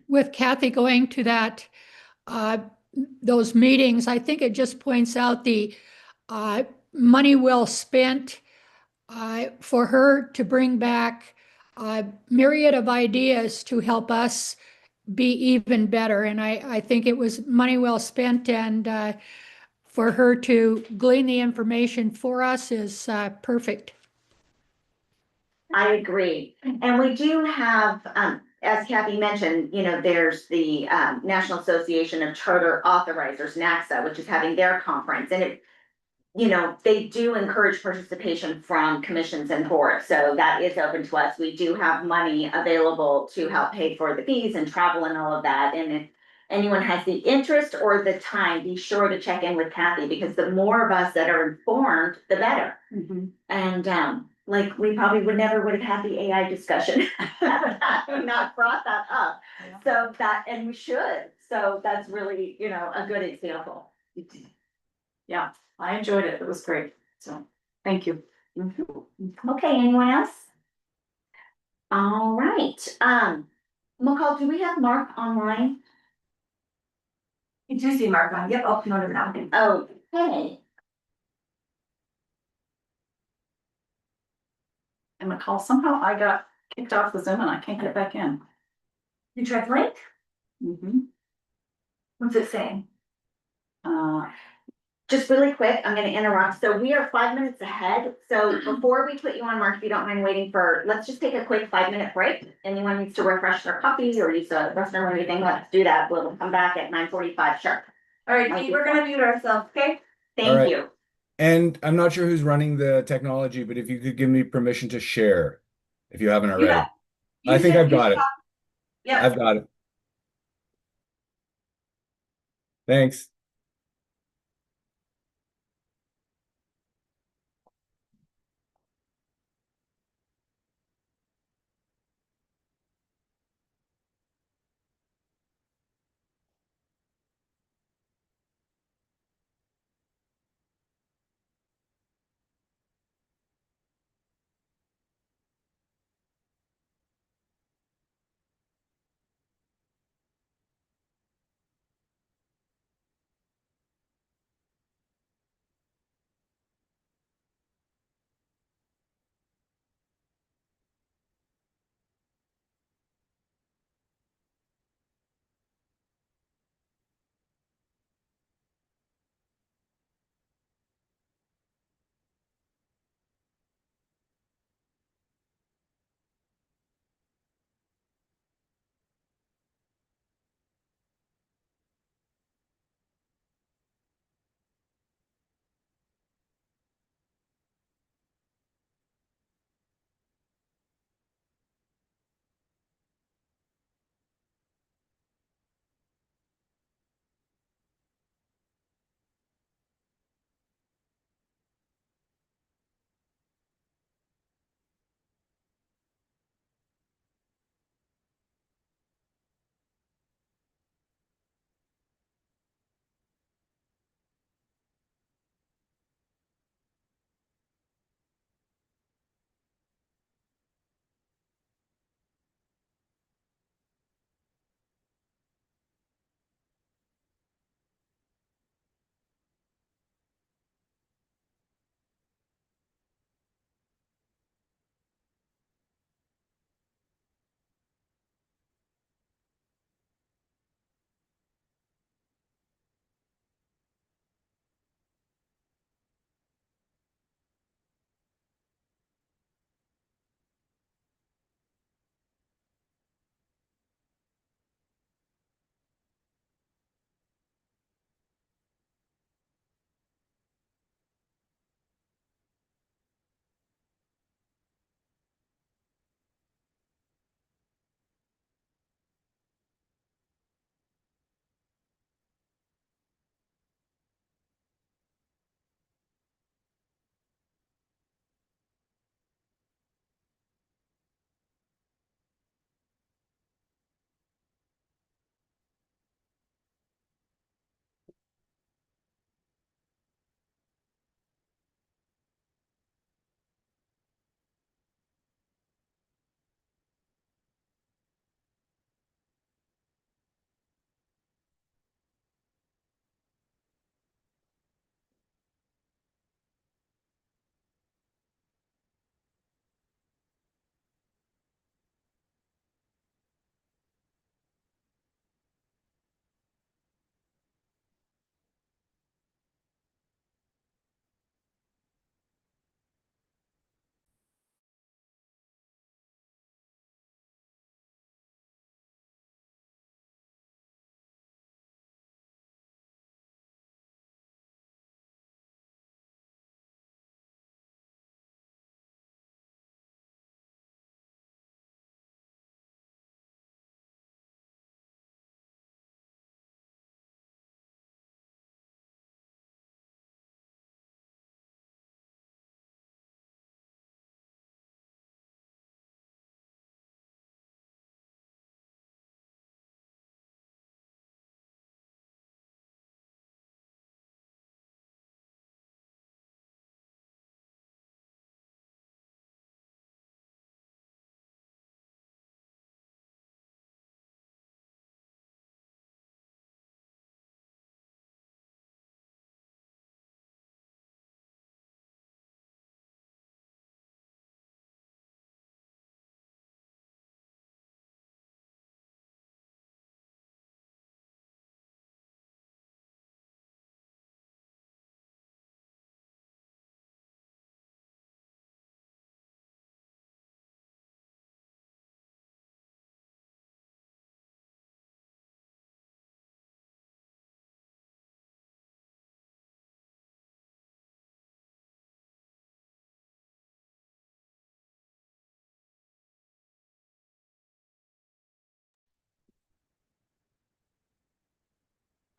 with Kathy going to that, those meetings, I think it just points out the money well spent for her to bring back a myriad of ideas to help us be even better. And I think it was money well spent, and for her to glean the information for us is perfect. I agree. And we do have, as Kathy mentioned, you know, there's the National Association of Charter Authorizers, NACSA, which is having their conference, and it, you know, they do encourage participation from commissions and boards, so that is open to us. We do have money available to help pay for the fees and travel and all of that, and if anyone has the interest or the time, be sure to check in with Kathy, because the more of us that are informed, the better. And like, we probably would have had the AI discussion, not brought that up. So that, and we should, so that's really, you know, a good example. Yeah, I enjoyed it. It was great. So, thank you. Okay, anyone else? All right, McCall, do we have Mark online? You do see Mark on, yep, I'll promote him now. Okay, And McCall, somehow I got kicked off the Zoom and I can't get back in. You tried the link? Mm-hmm. What's it saying? just really quick, I'm gonna interrupt. So we are 5 minutes ahead. So before we put you on, Mark, if you don't mind waiting for, let's just take a quick 5 minute break. Anyone needs to refresh their coffee or use a restroom or anything, let's do that. We'll come back at 9:45 sharp. All right, Pete, we're gonna mute ourselves, okay? All Thank right. you. And I'm not sure who's running the technology, but if you could give me permission to share, if you haven't You already. got- I think I've got it. Yeah. I've got it. Thanks.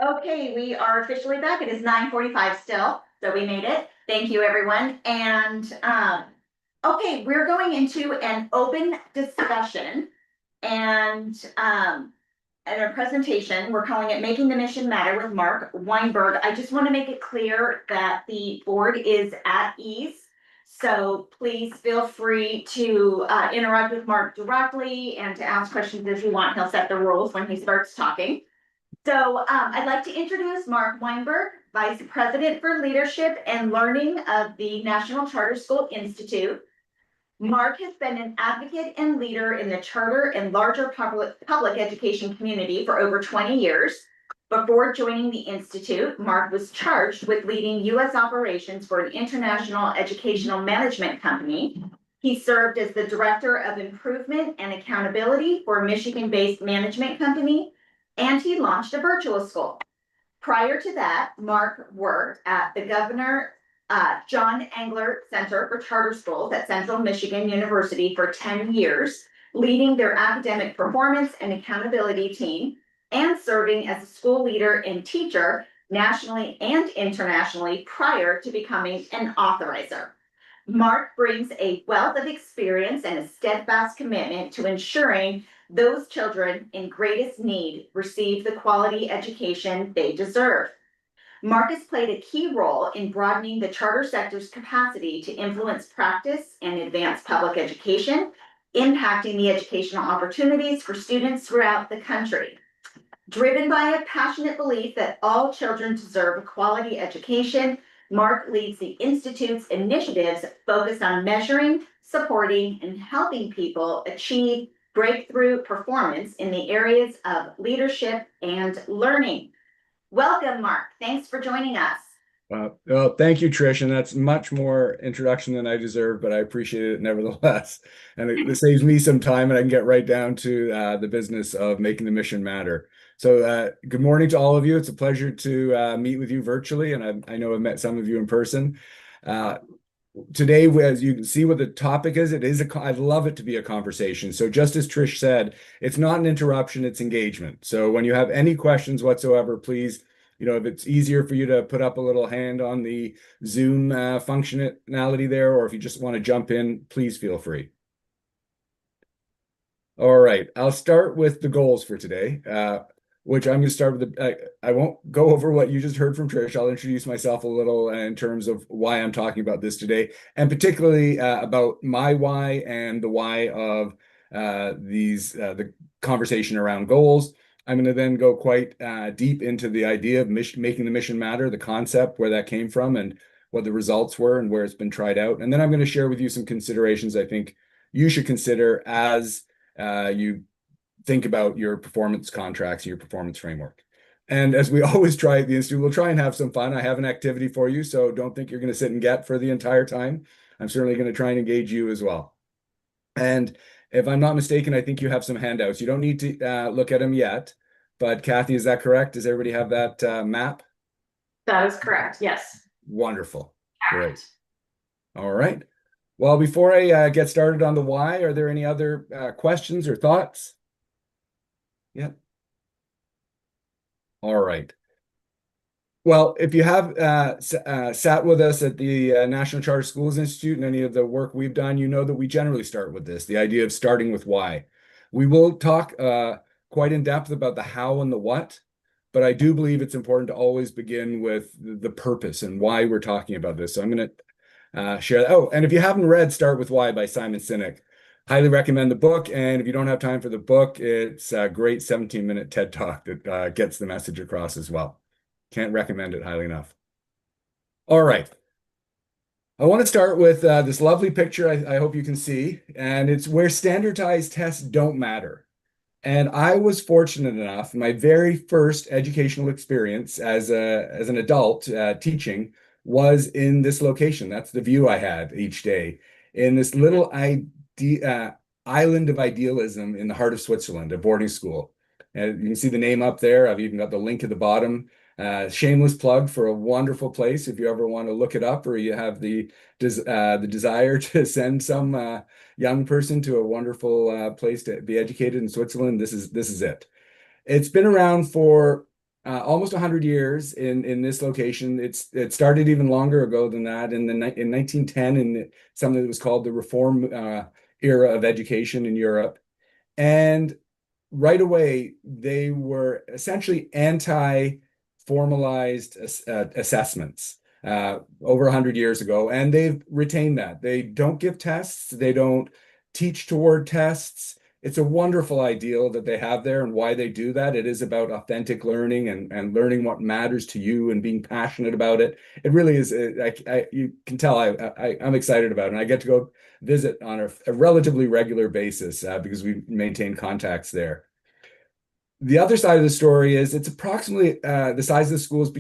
Okay, we are officially back. It is 9:45 still, so we made it. Thank you, everyone. And okay, we're going into an open discussion. And at our presentation, we're calling it Making the Mission Matter with Mark Weinberg. I just want to make it clear that the board is at ease. So please feel free to interact with Mark directly and to ask questions if you want. He'll set the rules when he starts talking. So I'd like to introduce Mark Weinberg, Vice President for Leadership and Learning of the National Charter School Institute. Mark has been an advocate and leader in the charter and larger public education community for over 20 years. Before joining the Institute, Mark was charged with leading U.S. operations for an international educational management company. He served as the Director of Improvement and Accountability for a Michigan-based management company, and he launched a virtual school. Prior to that, Mark worked at the Governor John Engler Center for Charter Schools at Central Michigan University for 10 years, leading their academic performance and accountability team, and serving as a school leader and teacher nationally and internationally prior to becoming an authorizer. Mark brings a wealth of experience and a steadfast commitment to ensuring those children in greatest need receive the quality education they deserve. Mark has played a key role in broadening the charter sector's capacity to influence practice and advance public education, impacting the educational opportunities for students throughout the country. Driven by a passionate belief that all children deserve a quality education, Mark leads the Institute's initiatives focused on measuring, supporting, and helping people achieve breakthrough performance in the areas of leadership and learning. Welcome, Mark. Thanks for joining us. Well, thank you, Trish, and that's much more introduction than I deserve, but I appreciate it nevertheless. And it saves me some time, and I can get right down to the business of making the mission matter. So good morning to all of you. It's a pleasure to meet with you virtually, and I know I've met some of you in person. Today, as you can see what the topic is, I'd love it to be a conversation. So just as Trish said, it's not an interruption, it's engagement. So when you have any questions whatsoever, please, if it's easier for you to put up a little hand on the Zoom functionality there, or if you just want to jump in, please feel free. All right, I'll start with the goals for today, which I'm going to start with. I won't go over what you just heard from Trish. I'll introduce myself a little in terms of why I'm talking about this today, and particularly about my why and the why of the conversation around goals. I'm going to then go quite deep into the idea of making the mission matter, the concept, where that came from, and what the results were, and where it's been tried out. And then I'm going to share with you some considerations I think you should consider as you think about your performance contracts, your performance framework. And as we always try at the Institute, we'll try and have some fun. I have an activity for you, so don't think you're going to sit and get for the entire time. I'm certainly going to try and engage you as well. And if I'm not mistaken, I think you have some handouts. You don't need to look at them yet, but Kathy, is that correct? Does everybody have that map? That is correct, yes. Wonderful, great. All right. Well, before I get started on the why, are there any other questions or thoughts? Yep. All right. Well, if you have sat with us at the National Charter Schools Institute and any of the work we've done, you know that we generally start with this, the idea of starting with why. We will talk quite in depth about the how and the what, but I do believe it's important to always begin with the purpose and why we're talking about this. So I'm going to share that. Oh, and if you haven't read Start With Why by Simon Sinek, highly recommend the book. And if you don't have time for the book, it's a great 17-minute TED Talk that gets the message across as well. Can't recommend it highly enough. All right. I want to start with this lovely picture I hope you can see, and it's where standardized tests don't matter. And I was fortunate enough, my very first educational experience as an adult teaching was in this location. That's the view I had each day in this little island of idealism in the heart of Switzerland, a boarding school. And you can see the name up there. I've even got the link at the bottom. Shameless plug for a wonderful place if you ever want to look it up, or you have the desire to send some young person to a wonderful place to be educated in Switzerland. This is it. It's been around for almost 100 years in this location. It started even longer ago than that in 1910 in something that was called the Reform era of education in Europe. And right away, they were essentially anti-formalized assessments over 100 years ago, and they've retained that. They don't give tests, they don't teach toward tests. It's a wonderful ideal that they have there, and why they do that. It is about authentic learning and learning what matters to you and being passionate about it. It really is. You can tell I'm excited about it, and I get to go visit on a relatively regular basis because we maintain contacts there. The other side of the story is it's approximately the size of the schools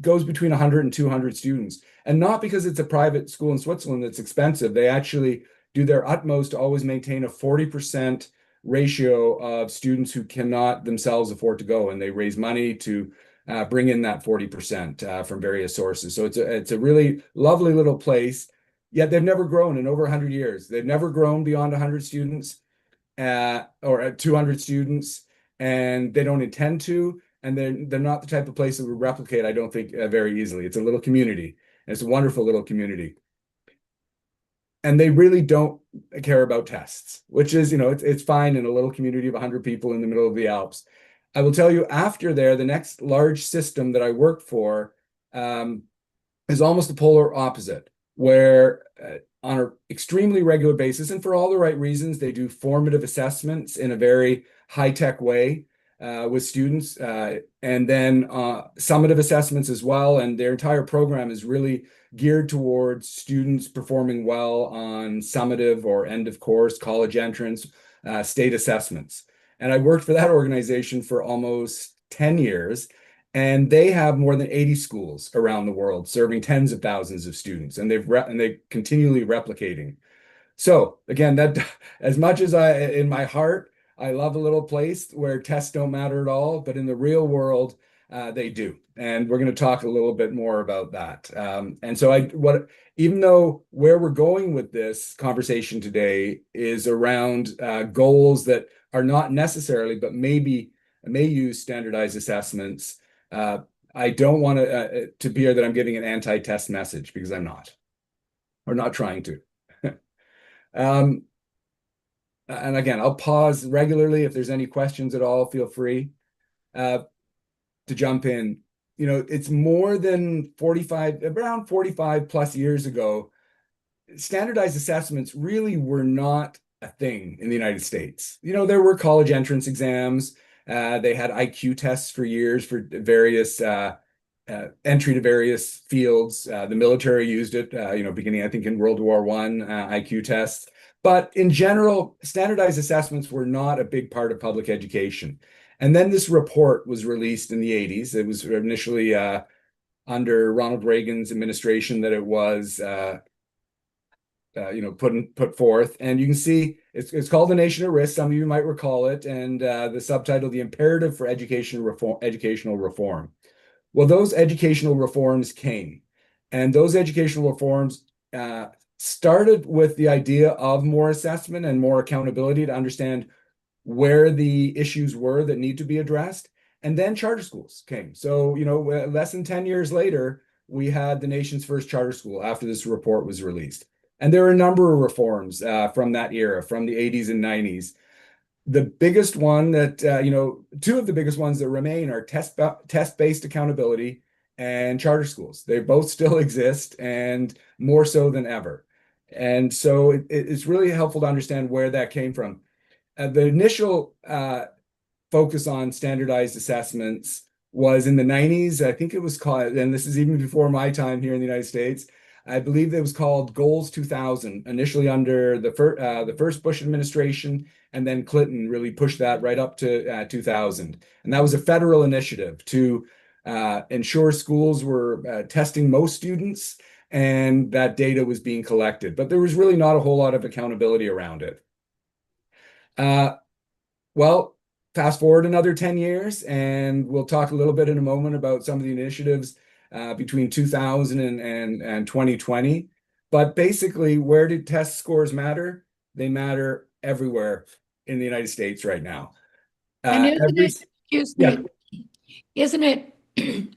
goes between 100 and 200 students, and not because it's a private school in Switzerland that's expensive. They actually do their utmost to always maintain a 40% ratio of students who cannot themselves afford to go, and they raise money to bring in that 40% from various sources. So it's a really lovely little place. Yet they've never grown in over 100 years. They've never grown beyond 100 students or 200 students, and they don't intend to. And they're not the type of place that would replicate, I don't think, very easily. It's a little community, and it's a wonderful little community. And they really don't care about tests, which is, it's fine in a little community of 100 people in the middle of the Alps. I will tell you, after there, the next large system that I worked for is almost the polar opposite, where on an extremely regular basis, and for all the right reasons, they do formative assessments in a very high-tech way with students, and then summative assessments as well. And their entire program is really geared towards students performing well on summative or end of course, college entrance, state assessments. And I worked for that organization for almost 10 years. And they have more than 80 schools around the world, serving tens of thousands of students, and they're continually replicating. So again, that as much as in my heart, I love a little place where tests don't matter at all, but in the real world, they do. And we're going to talk a little bit more about that. And so even though where we're going with this conversation today is around goals that are not necessarily, but may use standardized assessments. I don't want to appear that I'm giving an anti-test message, because I'm not, or not trying to. And again, I'll pause regularly. If there's any questions at all, feel free to jump in. It's more than around 45 plus years ago, standardized assessments really were not a thing in the United States. There were college entrance exams. They had IQ tests for years for various entry to various fields. The military used it, beginning, I think, in World War I, IQ tests. But in general, standardized assessments were not a big part of public education. And then this report was released in the 80s. It was initially under Ronald Reagan's administration that it was put forth. And you can see it's called The Nation at Risk. Some of you might recall it. And the subtitle, The Imperative for Educational Reform. Well, those educational reforms came. And those educational reforms started with the idea of more assessment and more accountability to understand where the issues were that need to be addressed. And then charter schools came. So, less than 10 years later, we had the nation's first charter school after this report was released. And there are a number of reforms from that era, from the 80s and 90s. The biggest one that, two of the biggest ones that remain are test-based accountability and charter schools. They both still exist, and more so than ever. And so it's really helpful to understand where that came from. The initial focus on standardized assessments was in the 90s. I think it was called, and this is even before my time here in the United States, I believe it was called Goals 2000, initially under the first Bush administration, and then Clinton really pushed that right up to 2000. And that was a federal initiative to ensure schools were testing most students, and that data was being collected. But there was really not a whole lot of accountability around it. Well, fast forward another 10 years, and we'll talk a little bit in a moment about some of the initiatives between 2000 and 2020. But basically, where did test scores matter? They matter everywhere in the United States right now. And isn't it, excuse me, Isn't it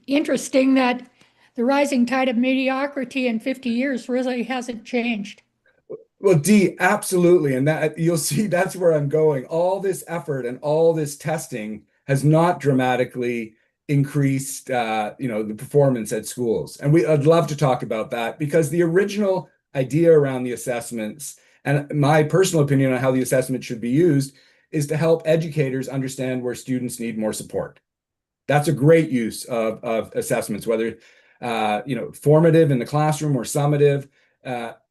interesting that the rising tide of mediocrity in 50 years really hasn't changed? Well, Dee, absolutely. And that you'll see that's where I'm going. All this effort and all this testing has not dramatically increased the performance at schools. And I'd love to talk about that because the original idea around the assessments and my personal opinion on how the assessment should be used is to help educators understand where students need more support. That's a great use of assessments, whether formative in the classroom or summative,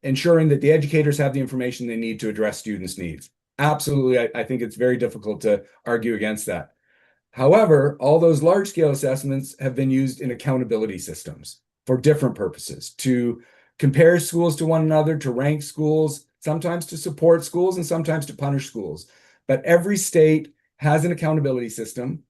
ensuring that the educators have the information they need to address students' needs. Absolutely, I think it's very difficult to argue against that. However, all those large-scale assessments have been used in accountability systems for different purposes, to compare schools to one another, to rank schools, sometimes to support schools and sometimes to punish schools. But every state has an accountability system,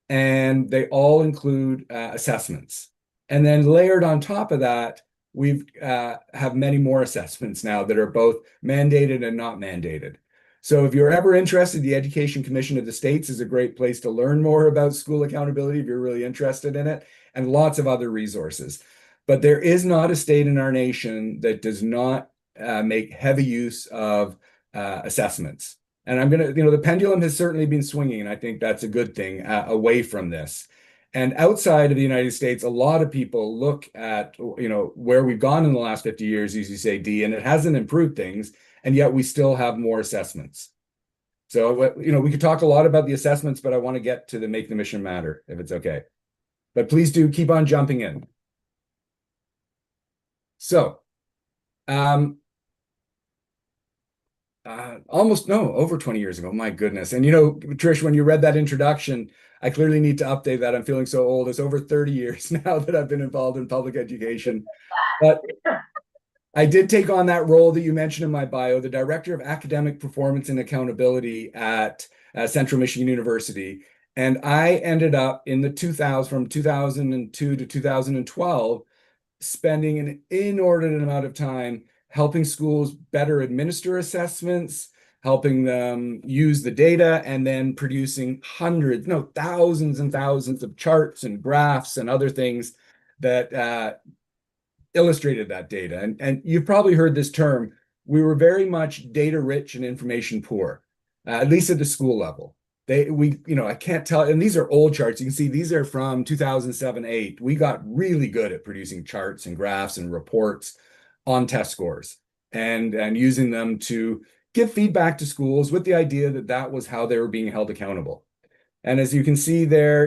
and they all include assessments. And then layered on top of that, we've have many more assessments now that are both mandated and not mandated. So if you're ever interested, the Education Commission of the States is a great place to learn more about school accountability if you're really interested in it, and lots of other resources. But there is not a state in our nation that does not make heavy use of assessments. And I'm going to, the pendulum has certainly been swinging, and I think that's a good thing away from this. And outside of the United States, a lot of people look at, where we've gone in the last 50 years, as you say, Dee, and it hasn't improved things, and yet we still have more assessments. So, we could talk a lot about the assessments, but I want to get to the Make the Mission Matter, if it's okay. But please do keep on jumping in. So, over 20 years ago, my goodness. And Trish, when you read that introduction, I clearly need to update that. I'm feeling so old. It's over 30 years now that I've been involved in public education. But I did take on that role that you mentioned in my bio, the Director of Academic Performance and Accountability at Central Michigan University. And I ended up in the from 2002 to 2012, spending an inordinate amount of time helping schools better administer assessments, helping them use the data, and then producing thousands and thousands of charts and graphs and other things that illustrated that data. And you've probably heard this term. We were very much data rich and information poor, at least at the school level. I can't tell, and these are old charts. You can see these are from 2007-8. We got really good at producing charts and graphs and reports on test scores and using them to give feedback to schools with the idea that that was how they were being held accountable. And as you can see there,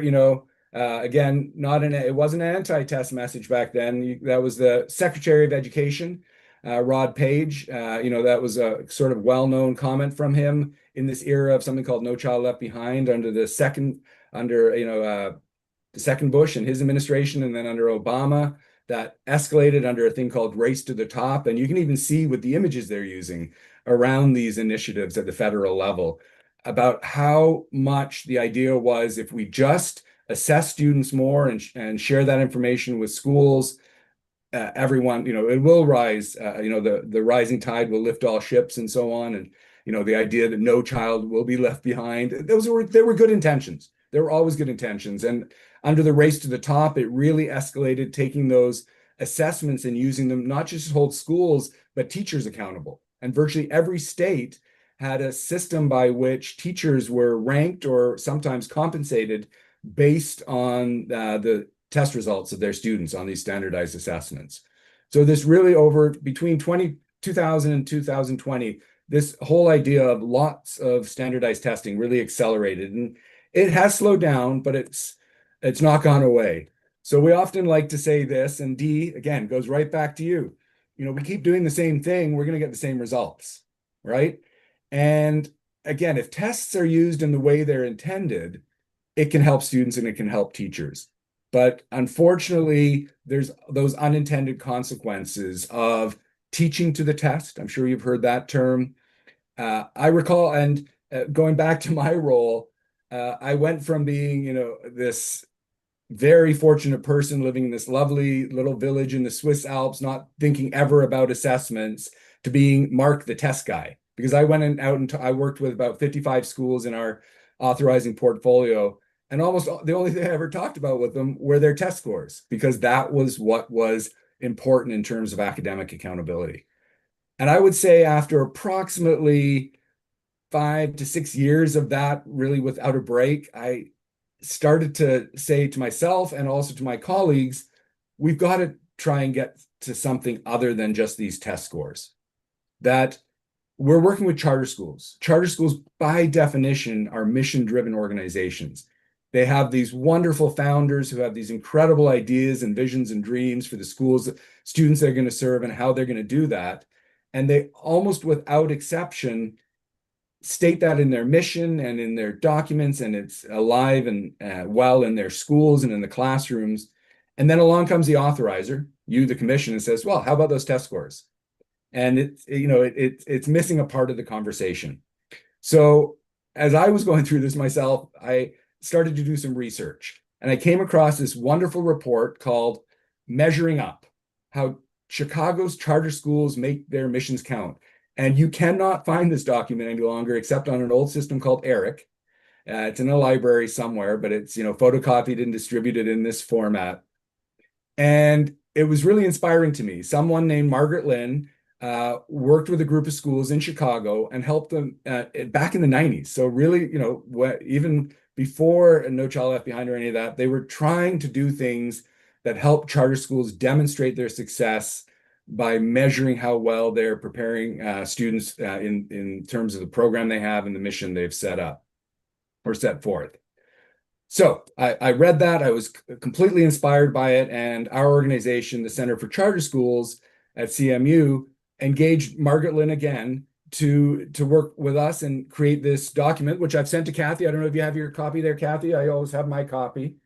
again, it wasn't an anti-test message back then. That was the Secretary of Education, Rod Page. That was a sort of well-known comment from him in this era of something called No Child Left Behind under the second Bush and his administration, and then under Obama. That escalated under a thing called Race to the Top. And you can even see with the images they're using around these initiatives at the federal level about how much the idea was if we just assess students more and share that information with schools, everyone, it will rise, the rising tide will lift all ships and so on. And, the idea that no child will be left behind, there were good intentions. There were always good intentions. And under the Race to the Top, it really escalated, taking those assessments and using them not just to hold schools, but teachers accountable. And virtually every state had a system by which teachers were ranked or sometimes compensated based on the test results of their students on these standardized assessments. So this really between 2000 and 2020, this whole idea of lots of standardized testing really accelerated. And it has slowed down, but it's not gone away. So we often like to say this, and Dee, again, goes right back to you. We keep doing the same thing, we're going to get the same results, right? And again, if tests are used in the way they're intended, it can help students and it can help teachers. But unfortunately, there's those unintended consequences of teaching to the test. I'm sure you've heard that term. I recall, and going back to my role, I went from being, this very fortunate person living in this lovely little village in the Swiss Alps, not thinking ever about assessments, to being Mark the test guy. Because I went out and I worked with about 55 schools in our authorizing portfolio. And the only thing I ever talked about with them were their test scores, because that was what was important in terms of academic accountability. And I would say after approximately 5 to 6 years of that, really without a break, I started to say to myself and also to my colleagues, we've got to try and get to something other than just these test scores. That we're working with charter schools. Charter schools, by definition, are mission-driven organizations. They have these wonderful founders who have these incredible ideas and visions and dreams for the schools, students they're going to serve, and how they're going to do that. And they almost without exception state that in their mission and in their documents, and it's alive and well in their schools and in the classrooms. And then along comes the authorizer, you, the commission, and says, well, how about those test scores? And it's missing a part of the conversation. So as I was going through this myself, I started to do some research, and I came across this wonderful report called Measuring Up: How Chicago's Charter Schools Make Their Missions Count. And you cannot find this document any longer except on an old system called ERIC. It's in a library somewhere, but it's photocopied and distributed in this format. And it was really inspiring to me. Someone named Margaret Lynn worked with a group of schools in Chicago and helped them back in the 90s. So really, even before No Child Left Behind or any of that, they were trying to do things that help charter schools demonstrate their success by measuring how well they're preparing students in terms of the program they have and the mission they've set up or set forth. So I read that. I was completely inspired by it. And our organization, the Center for Charter Schools at CMU, engaged Margaret Lynn again to work with us and create this document, which I've sent to Kathy. I don't know if you have your copy there, Kathy. I always have my copy.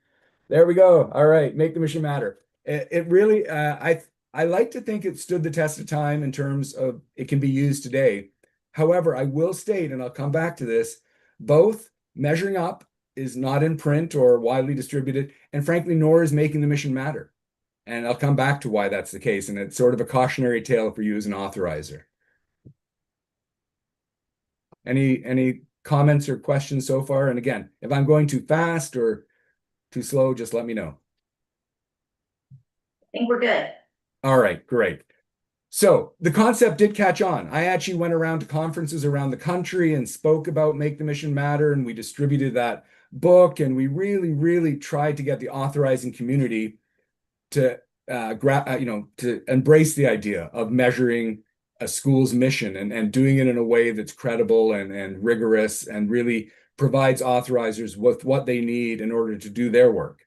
There we go. All right. Make the mission matter. It really, I like to think it stood the test of time in terms of it can be used today. However, I will state, and I'll come back to this, both Measuring Up is not in print or widely distributed, and frankly, nor is Making the Mission Matter. And I'll come back to why that's the case, and it's sort of a cautionary tale for you as an authorizer. Any comments or questions so far? And again, if I'm going too fast or too slow, just let me know. I think we're good. All right, great. So the concept did catch on. I actually went around to conferences around the country and spoke about Make the Mission Matter, and we distributed that book, and we really, really tried to get the authorizing community to to embrace the idea of measuring a school's mission and doing it in a way that's credible and rigorous and really provides authorizers with what they need in order to do their work.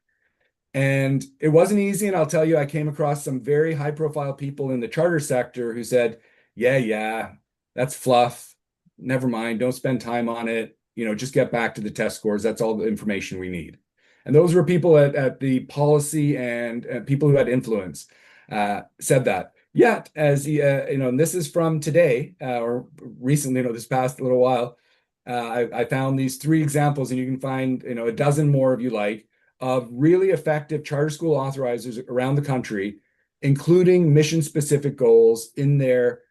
And it wasn't easy. And I'll tell you, I came across some very high profile people in the charter sector who said, yeah, that's fluff. Never mind. Don't spend time on it. Just get back to the test scores. That's all the information we need. And those were people at the policy and people who had influence said that. Yet, as and this is from today or recently, this past little while, I found these 3 examples, and you can find a dozen more if you like, of really effective charter school authorizers around the country, including mission-specific goals in their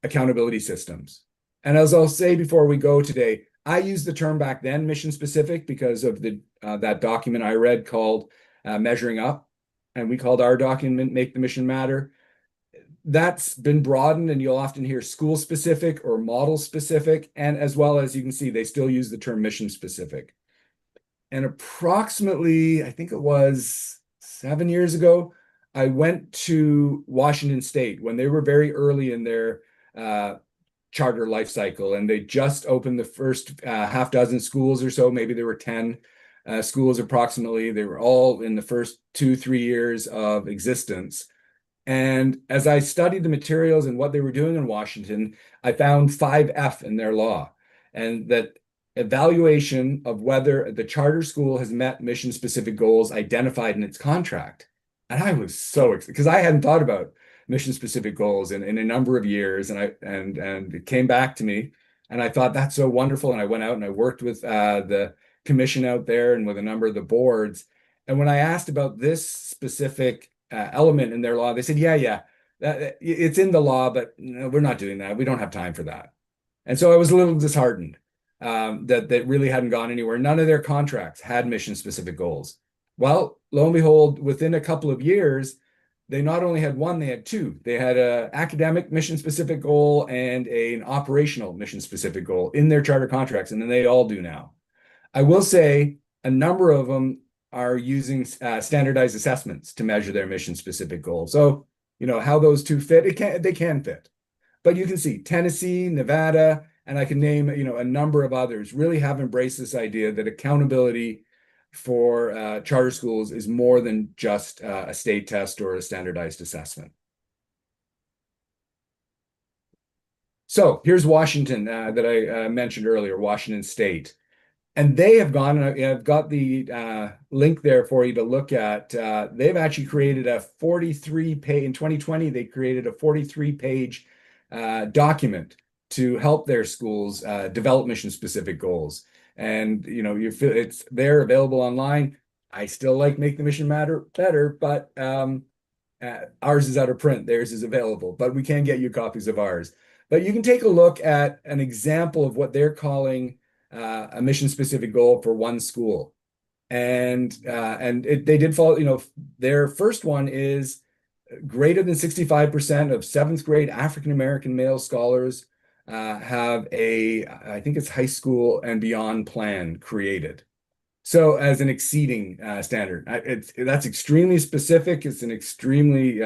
accountability systems. And as I'll say before we go today, I used the term back then, mission-specific, because of that document I read called Measuring Up, and we called our document Make the Mission Matter. That's been broadened, and you'll often hear school-specific or model-specific, and as well as you can see, they still use the term mission-specific. And approximately, I think it was 7 years ago, I went to Washington State when they were very early in their charter life cycle, and they just opened the first half dozen schools or so. Maybe there were 10 schools approximately. They were all in the first 2-3 years of existence. And as I studied the materials and what they were doing in Washington, I found 5F in their law, and that evaluation of whether the charter school has met mission-specific goals identified in its contract. And I was so excited because I hadn't thought about mission-specific goals in a number of years, and it came back to me, and I thought that's so wonderful. And I went out and I worked with the commission out there and with a number of the boards. And when I asked about this specific element in their law, they said, yeah, it's in the law, but we're not doing that. We don't have time for that. And so I was a little disheartened. that really hadn't gone anywhere. None of their contracts had mission-specific goals. Well, lo and behold, within a couple of years, they not only had one, they had two. They had an academic mission-specific goal and an operational mission-specific goal in their charter contracts, and then they all do now. I will say a number of them are using standardized assessments to measure their mission-specific goals. So, how those two fit, they can fit. But you can see Tennessee, Nevada, and I can name, a number of others really have embraced this idea that accountability for charter schools is more than just a state test or a standardized assessment. So here's Washington that I mentioned earlier, Washington State. And they have gone, and I've got the link there for you to look at. They've actually created a 43-page, in 2020, they created a 43-page document to help their schools develop mission-specific goals. And you feel it's there available online. I still like Make the Mission Matter better, but ours is out of print. Theirs is available, but we can get you copies of ours. But you can take a look at an example of what they're calling a mission-specific goal for one school, and they did follow. Their first one is greater than 65% of 7th grade African American male scholars have I think it's high school and beyond plan created. So as an exceeding standard, that's extremely specific. It's an extremely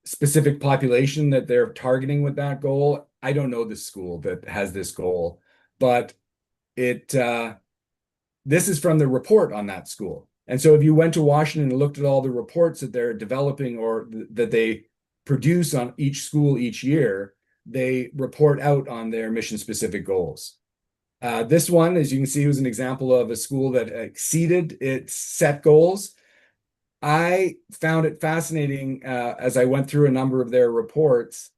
specific population that they're targeting with that goal. I don't know the school that has this goal, but this is from the report on that school. And so if you went to Washington and looked at all the reports that they're developing or that they produce on each school each year, they report out on their mission-specific goals. This one, as you can see, was an example of a school that exceeded its set goals. I found it fascinating as I went through a number of their reports.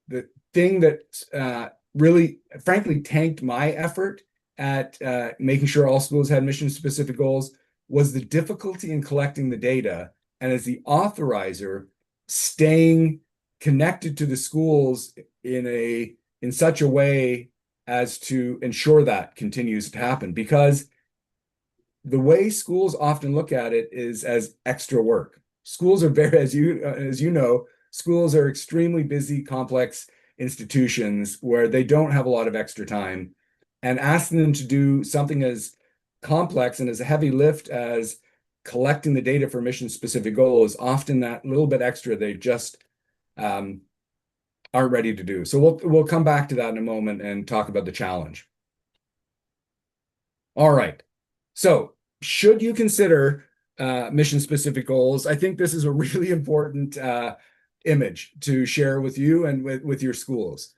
The thing that really, frankly, tanked my effort at making sure all schools had mission-specific goals was the difficulty in collecting the data, and as the authorizer, staying connected to the schools in such a way as to ensure that continues to happen. Because the way schools often look at it is as extra work. Schools are very, as you know, schools are extremely busy, complex institutions where they don't have a lot of extra time, and asking them to do something as complex and as a heavy lift as collecting the data for mission-specific goals, often that little bit extra they just aren't ready to do. So we'll come back to that in a moment and talk about the challenge. All right. So should you consider mission-specific goals? I think this is a really important image to share with you and with your schools.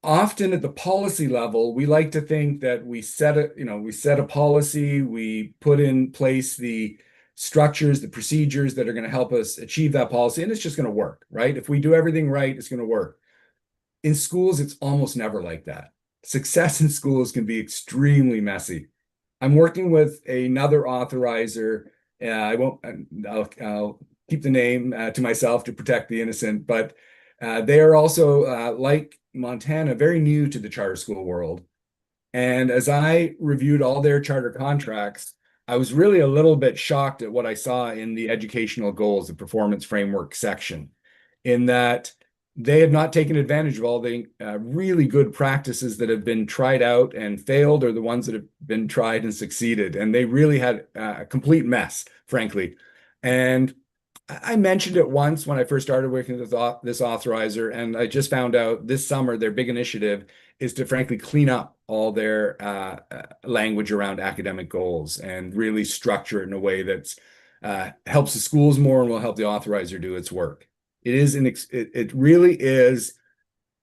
Often at the policy level, we like to think that we set a policy, we put in place the structures, the procedures that are going to help us achieve that policy, and it's just going to work, right? If we do everything right, it's going to work. In schools, it's almost never like that. Success in schools can be extremely messy. I'm working with another authorizer. I'll keep the name to myself to protect the innocent, but they are also, like Montana, very new to the charter school world. And as I reviewed all their charter contracts, I was really a little bit shocked at what I saw in the educational goals, the performance framework section, in that they have not taken advantage of all the really good practices that have been tried out and failed, or the ones that have been tried and succeeded. And they really had a complete mess, frankly. And I mentioned it once when I first started working with this authorizer, and I just found out this summer their big initiative is to frankly clean up all their language around academic goals and really structure it in a way that helps the schools more and will help the authorizer do its work. It really is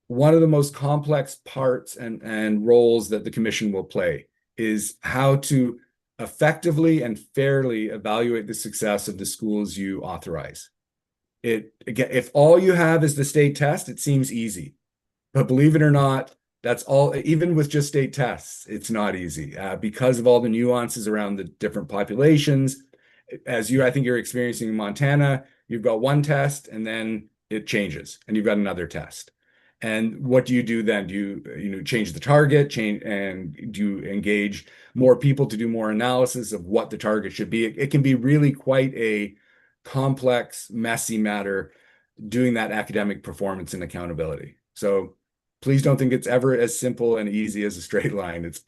one of the most complex parts and roles that the commission will play, is how to effectively and fairly evaluate the success of the schools you authorize. Again, if all you have is the state test, it seems easy, but believe it or not, that's all. Even with just state tests, it's not easy because of all the nuances around the different populations. I think you're experiencing in Montana, you've got one test and then it changes and you've got another test. And what do you do then? Do you change the target, and do you engage more people to do more analysis of what the target should be? It can be really quite a complex, messy matter doing that academic performance and accountability. So please don't think it's ever as simple and easy as a straight line. It's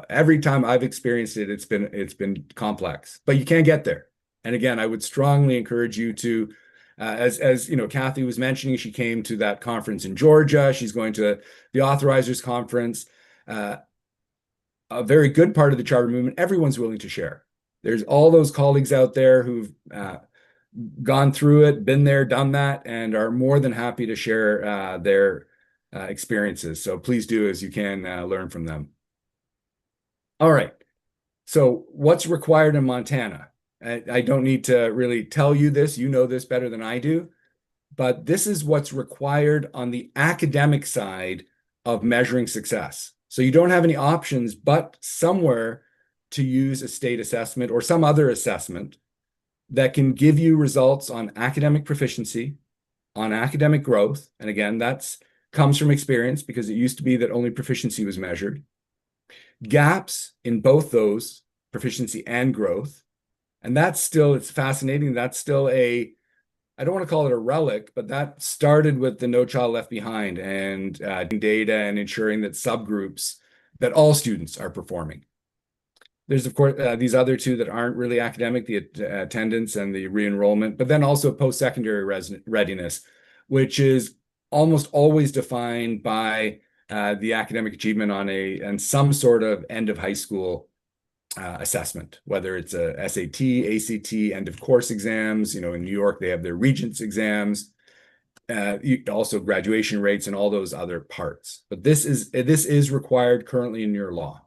every time I've experienced it, it's been complex, but you can get there. And again, I would strongly encourage you to, as you know, Kathy was mentioning, she came to that conference in Georgia. She's going to the Authorizers Conference. A very good part of the charter movement, everyone's willing to share. There's all those colleagues out there who've gone through it, been there, done that, and are more than happy to share their experiences. So please do, as you can, learn from them. All right. So what's required in Montana? I don't need to really tell you this. You know this better than I do. But this is what's required on the academic side of measuring success. So you don't have any options but somewhere to use a state assessment or some other assessment that can give you results on academic proficiency, on academic growth. And again, that's comes from experience, because it used to be that only proficiency was measured. Gaps in both those, proficiency and growth. And that's still, it's fascinating. That's still I don't want to call it a relic, but that started with the No Child Left Behind and data and ensuring that subgroups, that all students are performing. There's, of course, these other two that aren't really academic, the attendance and the re-enrollment, but then also post-secondary readiness, which is almost always defined by the academic achievement and some sort of end of high school assessment, whether it's a SAT, ACT, end of course exams. You know, in New York, they have their Regents exams, also graduation rates and all those other parts. But this is required currently in your law.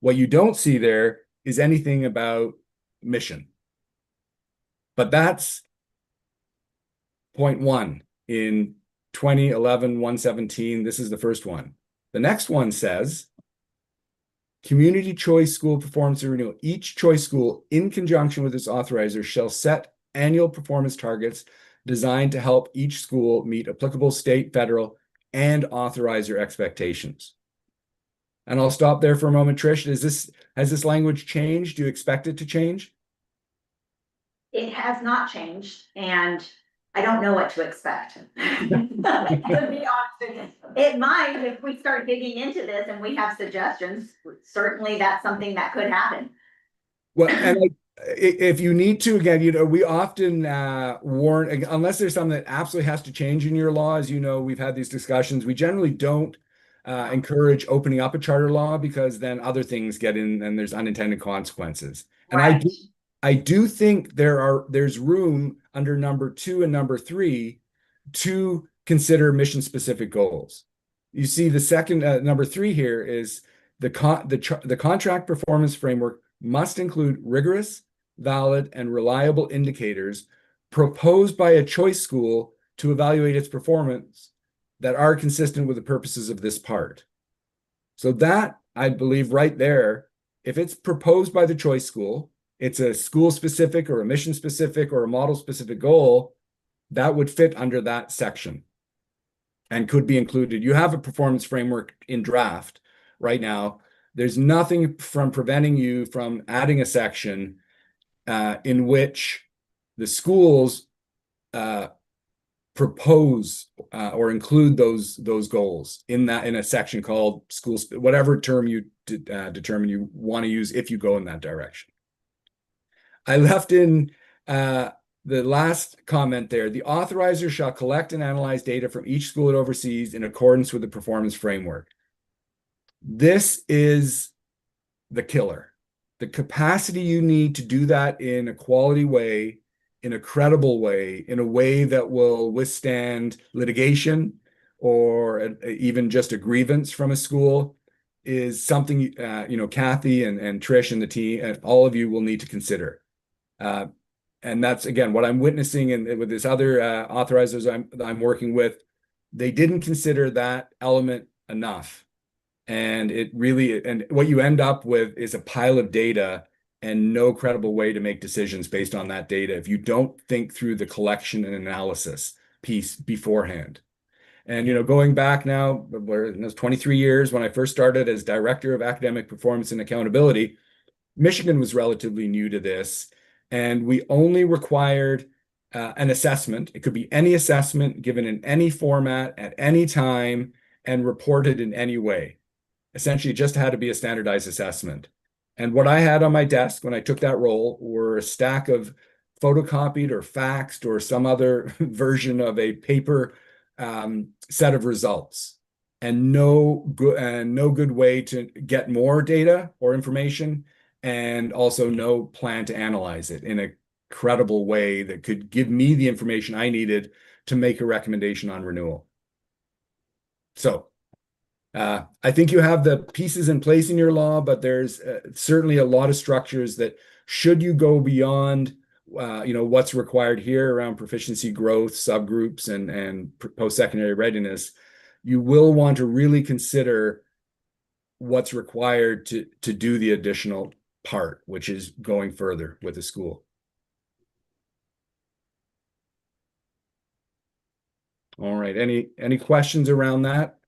What you don't see there is anything about mission. But that's point 1 in 2011-117. This is the first one. The next one says, community choice school performance and renewal. Each choice school, in conjunction with its authorizer, shall set annual performance targets designed to help each school meet applicable state, federal, and authorizer expectations. And I'll stop there for a moment. Trish, has this language changed? Do you expect it to change? It has not changed, and I don't know what to expect. To be honest with you. It might, if we start digging into this and we have suggestions, certainly that's something that could happen. Well, and if you need to, again, you know, we often warn, unless there's something that absolutely has to change in your law. As you know, we've had these discussions. We generally don't encourage opening up a charter law, because then other things get in and there's unintended consequences. And Right. I do think there's room under number 2 and number 3 to consider mission specific goals. You see the second number 3 here is the contract performance framework must include rigorous, valid, and reliable indicators proposed by a choice school to evaluate its performance that are consistent with the purposes of this part. So that, I believe, right there, if it's proposed by the choice school, it's a school specific or a mission specific or a model specific goal, that would fit under that section and could be included. You have a performance framework in draft right now. There's nothing from preventing you from adding a section in which the schools propose or include those goals in a section called schools, whatever term you determine you want to use if you go in that direction. I left in the last comment there. The authorizer shall collect and analyze data from each school it oversees in accordance with the performance framework. This is the killer. The capacity you need to do that in a quality way, in a credible way, in a way that will withstand litigation or even just a grievance from a school is something, you know, Kathy and Trish and the team and all of you will need to consider. And that's, again, what I'm witnessing and with this other authorizers I'm working with, they didn't consider that element enough. And it really, and what you end up with is a pile of data and no credible way to make decisions based on that data if you don't think through the collection and analysis piece beforehand. And, going back now, where it was 23 years when I first started as Director of Academic Performance and Accountability, Michigan was relatively new to this, and we only required an assessment. It could be any assessment given in any format at any time and reported in any way. Essentially, it just had to be a standardized assessment. And what I had on my desk when I took that role were a stack of photocopied or faxed or some other version of a paper set of results, and no good way to get more data or information, and also no plan to analyze it in a credible way that could give me the information I needed to make a recommendation on renewal. So I think you have the pieces in place in your law, but there's certainly a lot of structures that, should you go beyond what's required here around proficiency growth, subgroups, and post-secondary readiness, you will want to really consider what's required to do the additional part, which is going further with the school. All right, any questions around that?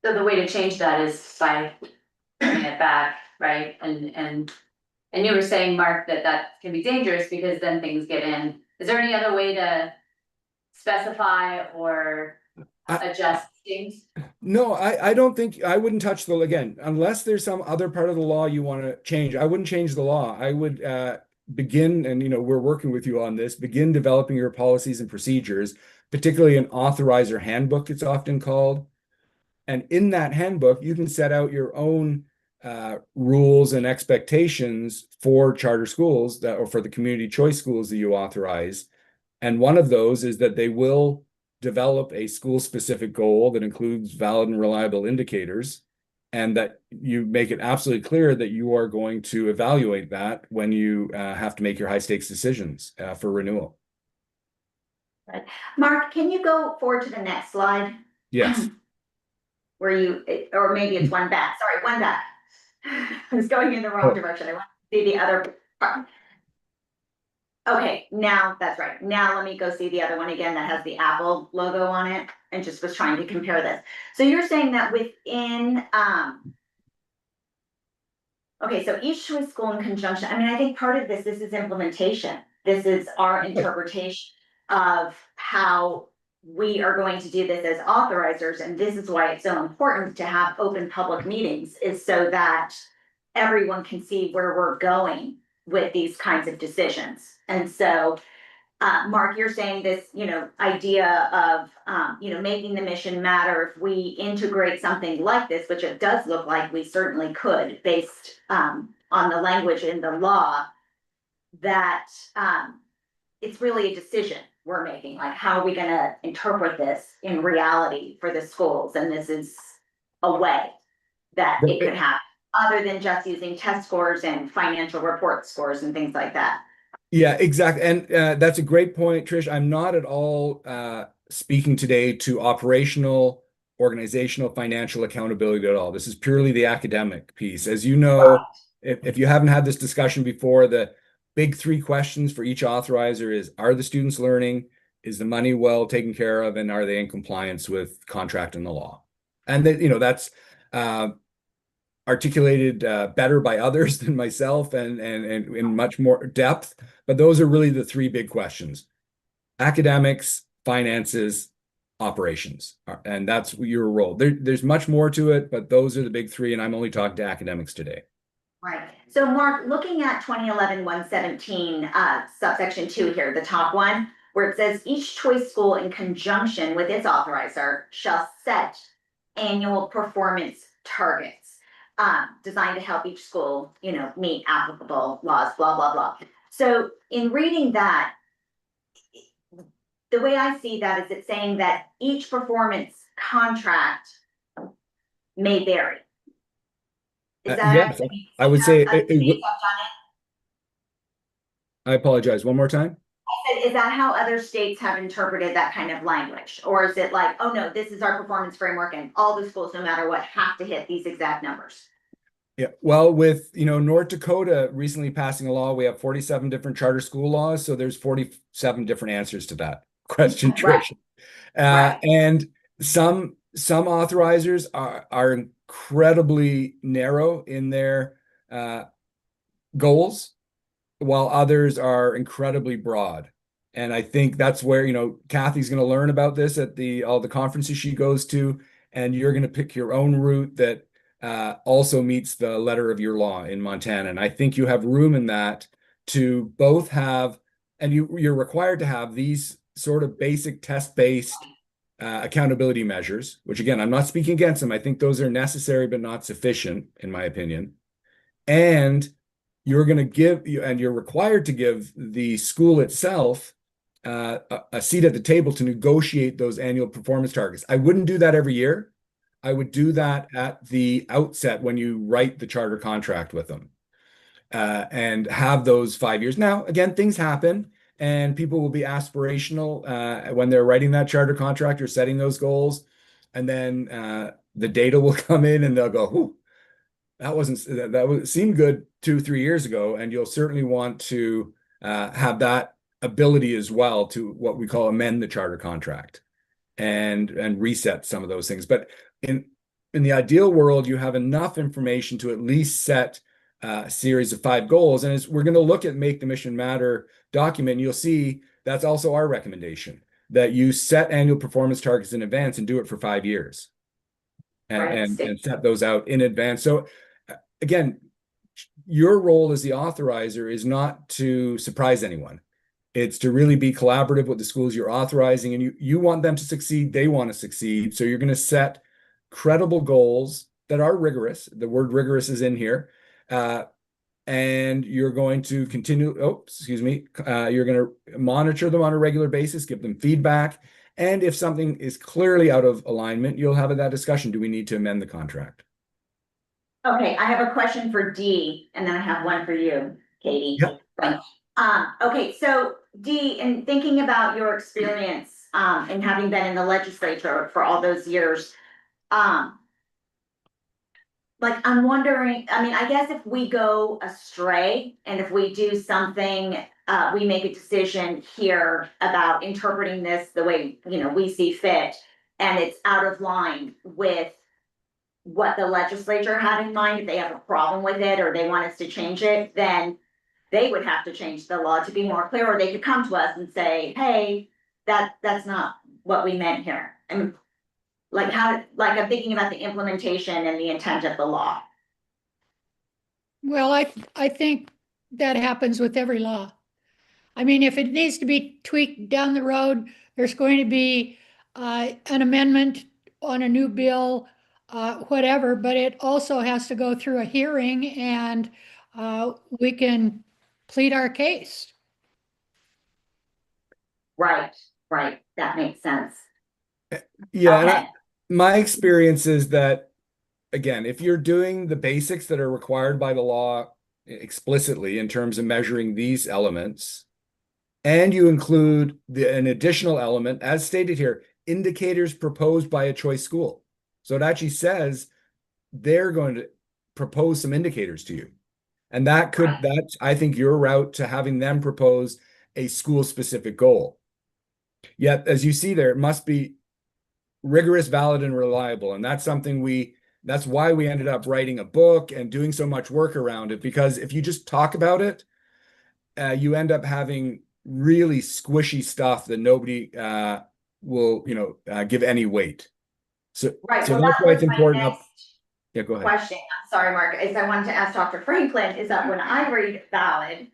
So the way to change that is by bringing it back, right? And you were saying, Mark, that can be dangerous because then things get in. Is there any other way to specify or adjust things? No, I don't think, I wouldn't touch again, unless there's some other part of the law you want to change. I wouldn't change the law. I would begin, and we're working with you on this, begin developing your policies and procedures, particularly an authorizer handbook, it's often called. And in that handbook, you can set out your own rules and expectations for charter schools or for the community choice schools that you authorize. And one of those is that they will develop a school-specific goal that includes valid and reliable indicators, and that you make it absolutely clear that you are going to evaluate that when you have to make your high-stakes decisions for renewal. Right. Mark, can you go forward to the next slide? Yes. Or maybe it's one back, sorry, one back. I was going in the wrong direction, I want to see the other part. Okay, now, that's right, now let me go see the other one again that has the Apple logo on it, and just was trying to compare this. So you're saying that within, okay, so each choice school in conjunction, I think part of this is implementation. This is our interpretation of how we are going to do this as authorizers, and this is why it's so important to have open public meetings, is so that everyone can see where we're going with these kinds of decisions. And so, Mark, you're saying this, idea of, making the mission matter. If we integrate something like this, which it does look like we certainly could, based on the language in the law, that it's really a decision we're making, like, how are we gonna interpret this in reality for the schools? And this is a way that it could happen, other than just using test scores and financial report scores and things like that. Yeah, exactly. And that's a great point, Trish. I'm not at all speaking today to operational, organizational, financial accountability at all. This is purely the academic piece. As you know, if you haven't had this discussion before, the big three questions for each authorizer is, are the students learning? Is the money well taken care of? And are they in compliance with contract and the law? And that's articulated better by others than myself, and in much more depth. But those are really the three big questions: academics, finances, operations. And that's your role. There's much more to it, but those are the big three. And I'm only talking to academics today. Right. So Mark, looking at 2011-117, subsection 2 here, the top one, where it says each choice school in conjunction with its authorizer shall set annual performance targets, designed to help each school, meet applicable laws, blah, blah, blah. So in reading that, the way I see that is it's saying that each performance contract may vary. Is that? Yes, I would say I I apologize. One more time. said, is that how other states have interpreted that kind of language? Or is it like, oh no, this is our performance framework and all the schools, no matter what, have to hit these exact numbers? Yeah, well, with North Dakota recently passing a law, we have 47 different charter school laws, so there's 47 different answers to that. question, Right. Trish. Right. And some authorizers are incredibly narrow in their goals, while others are incredibly broad. And I think that's where, Kathy's going to learn about this at all the conferences she goes to, and you're going to pick your own route that also meets the letter of your law in Montana. And I think you have room in that to both have, and you're required to have these sort of basic test-based accountability measures, which again, I'm not speaking against them. I think those are necessary but not sufficient, in my opinion. And you're going to give you, and you're required to give the school itself a seat at the table to negotiate those annual performance targets. I wouldn't do that every year. I would do that at the outset when you write the charter contract with them, and have those 5 years. Now, again, things happen, and people will be aspirational when they're writing that charter contract or setting those goals, and then the data will come in, and they'll go, "Ooh, that seemed good 2-3 years ago," and you'll certainly want to have that ability as well to what we call amend the charter contract and reset some of those things. But in the ideal world, you have enough information to at least set a series of 5 goals. And as we're going to look at Make the Mission Matter document, you'll see that's also our recommendation, that you set annual performance targets in advance and do it for 5 years. And set those out in advance. So again, your role as the authorizer is not to surprise anyone. It's to really be collaborative with the schools you're authorizing, and you want them to succeed, they want to succeed. So you're going to set credible goals that are rigorous. The word rigorous is in here. And you're going to continue, you're going to monitor them on a regular basis, give them feedback. And if something is clearly out of alignment, you'll have that discussion. Do we need to amend the contract? Okay, I have a question for Dee, and then I have one for you, Katie. Yep. Okay, so Dee, in thinking about your experience, and having been in the legislature for all those years, like, I'm wondering, I mean, I guess if we go astray and if we do something, we make a decision here about interpreting this the way, we see fit, and it's out of line with what the legislature had in mind, if they have a problem with it or they want us to change it, then they would have to change the law to be more clear, or they could come to us and say, hey, that's not what we meant here. And I'm thinking about the implementation and the intent of the law. Well, I think that happens with every law. I mean, if it needs to be tweaked down the road, there's going to be an amendment on a new bill, whatever, but it also has to go through a hearing, and we can plead our case. Right, that makes sense. Yeah, Okay. and my experience is that, again, if you're doing the basics that are required by the law explicitly in terms of measuring these elements, and you include an additional element, as stated here, indicators proposed by a choice school. So it actually says they're going to propose some indicators to you. And that's, I think, your route to having them propose a school-specific goal. Yet, as you see there, it must be rigorous, valid, and reliable. And that's something that's why we ended up writing a book and doing so much work around it, because if you just talk about it, you end up having really squishy stuff that nobody will, give any weight. So, Right, so well, that's that why was it's my important. next Yeah, go ahead. question. I'm sorry, Mark, is I wanted to ask Dr. Franklin, is that when I read valid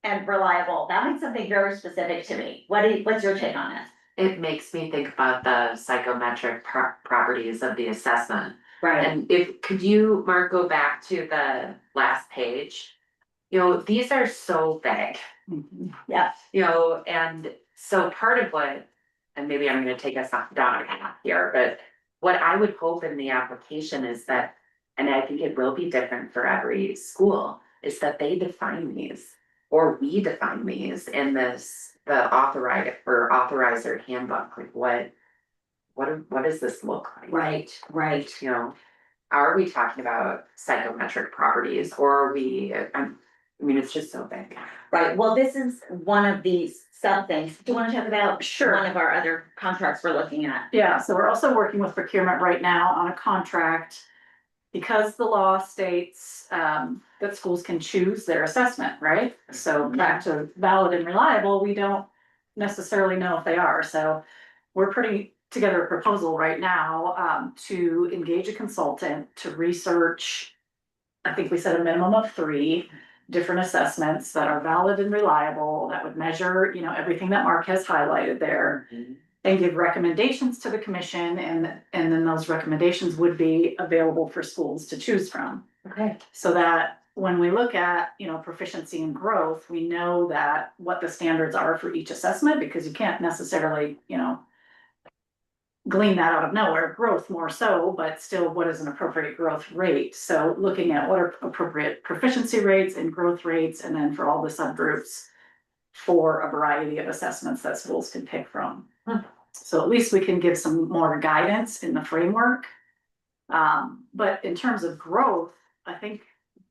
and reliable, that means something very specific to me. What's your take on this? It makes me think about the psychometric properties of the assessment. Right, And could you, Mark, go back to the last page? These are so vague. yeah, And so part of what, and maybe I'm gonna take us down a path here, but what I would hope in the application is that, and I think it will be different for every school, is that they define these, or we define these in the authorizer handbook, like what does this look like? right. Are we talking about psychometric properties, or are we, it's just so big. Right, well, this is one of these some things. Do you want to talk about Sure. one of our other contracts we're looking at? Yeah, so we're also working with procurement right now on a contract. Because the law states that schools can choose their assessment, right? So back to valid and reliable, we don't necessarily know if they are, so. We're putting together a proposal right now to engage a consultant to research. I think we said a minimum of 3 different assessments that are valid and reliable, that would measure, you know, everything that Mark has highlighted there. And give recommendations to the commission, and then those recommendations would be available for schools to choose from. Okay. So that when we look at, you know, proficiency and growth, we know that what the standards are for each assessment, because you can't necessarily, you know, glean that out of nowhere, growth more so, but still, what is an appropriate growth rate? So looking at what are appropriate proficiency rates and growth rates, and then for all the subgroups for a variety of assessments that schools can pick from. So at least we can give some more guidance in the framework. But in terms of growth, I think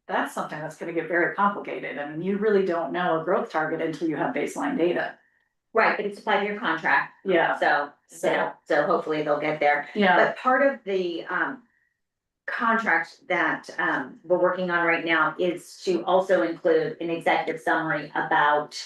that's something that's gonna get very complicated. I mean, you really don't know a growth target until you have baseline data. Right, but it's a 5-year contract, Yeah, so hopefully they'll get there. yeah, But part of the contract that we're working on right now is to also include an executive summary about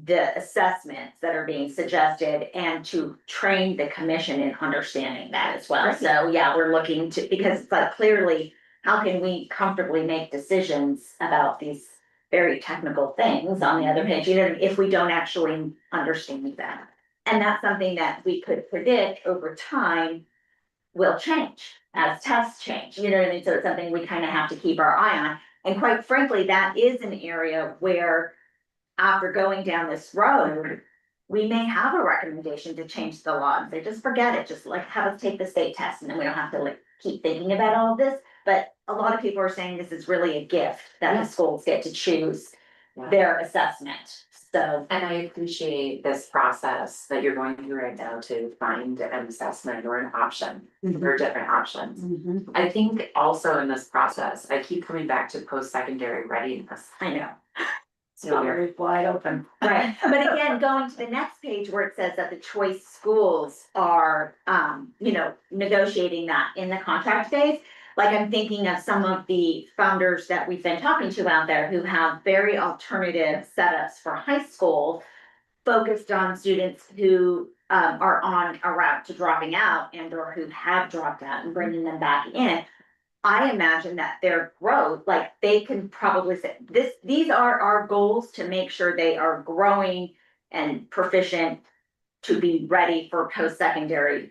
the assessments that are being suggested and to train the commission in understanding that as well. So yeah, we're looking to, because it's like clearly, how can we comfortably make decisions about these very technical things on the other hand, you know, if we don't actually understand that? And that's something that we could predict over time will change as tests change, you know what I mean? So it's something we kind of have to keep our eye on. And quite frankly, that is an area where after going down this road, we may have a recommendation to change the law and say, just forget it, just like have us take the state test and then we don't have to like keep thinking about all of this. But a lot of people are saying this is really a gift that the schools get to choose their assessment, so. And I appreciate this process that you're going through right now to find an assessment or an option or different options. I think also in this process, I keep coming back to post-secondary readiness. I know. so very wide open. Right, but again, going to the next page where it says that the choice schools are, you know, negotiating that in the contract phase. Like I'm thinking of some of the founders that we've been talking to out there who have very alternative setups for high school. Focused on students who are on a route to dropping out and or who have dropped out and bringing them back in. I imagine that their growth, like they can probably say these are our goals to make sure they are growing and proficient to be ready for post-secondary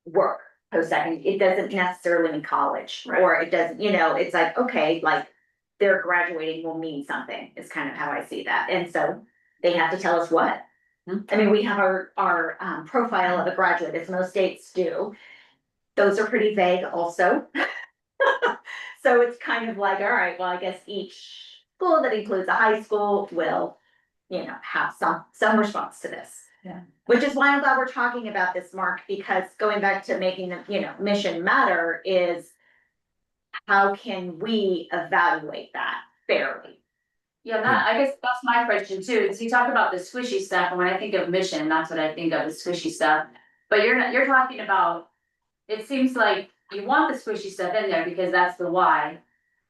work. Post-secondary, it doesn't necessarily mean college, or it doesn't, you know, it's like, okay, like their graduating will mean something, is kind of how I see that. And so they have to tell us what. I mean, we have our profile of a graduate, as most states do. Those are pretty vague also. So it's kind of like, all right, well, I guess each school that includes a high school will, you know, have some response to this. Yeah. Which is why I'm glad we're talking about this, Mark, because going back to making the, you know, mission matter is how can we evaluate that fairly? Yeah, that, I guess that's my question too, is you talk about the squishy stuff, and when I think of mission, that's what I think of, the squishy stuff. But you're talking about, it seems like you want the squishy stuff in there because that's the why,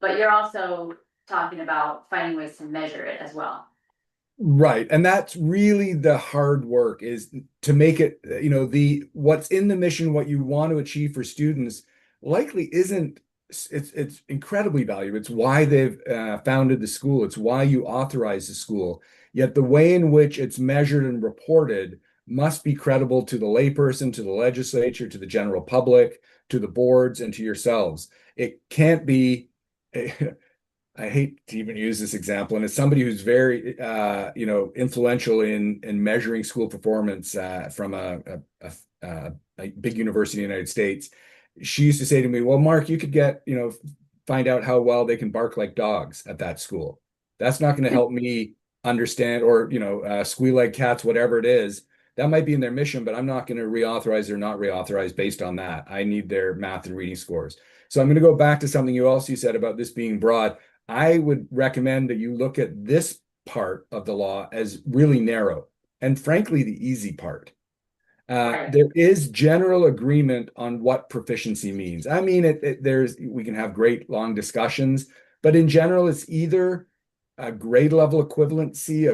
but you're also talking about finding ways to measure it as well. Right. And that's really the hard work, is to make it, you know, what's in the mission, what you want to achieve for students likely isn't, it's incredibly valuable. It's why they've founded the school. It's why you authorize the school. Yet the way in which it's measured and reported must be credible to the layperson, to the legislature, to the general public, to the boards, and to yourselves. It can't be I hate to even use this example, and it's somebody who's very, you know, influential in measuring school performance from a big university in the United States. She used to say to me, "Well, Mark, you could get, you know, find out how well they can bark like dogs at that school. That's not going to help me understand, or you know, squeal like cats, whatever it is. That might be in their mission, but I'm not going to reauthorize or not reauthorize based on that. I need their math and reading scores." So I'm going to go back to something you also said about this being broad. I would recommend that you look at this part of the law as really narrow and frankly the easy part. Right. There is general agreement on what proficiency means. I mean, we can have great long discussions, but in general, it's either a grade level equivalency,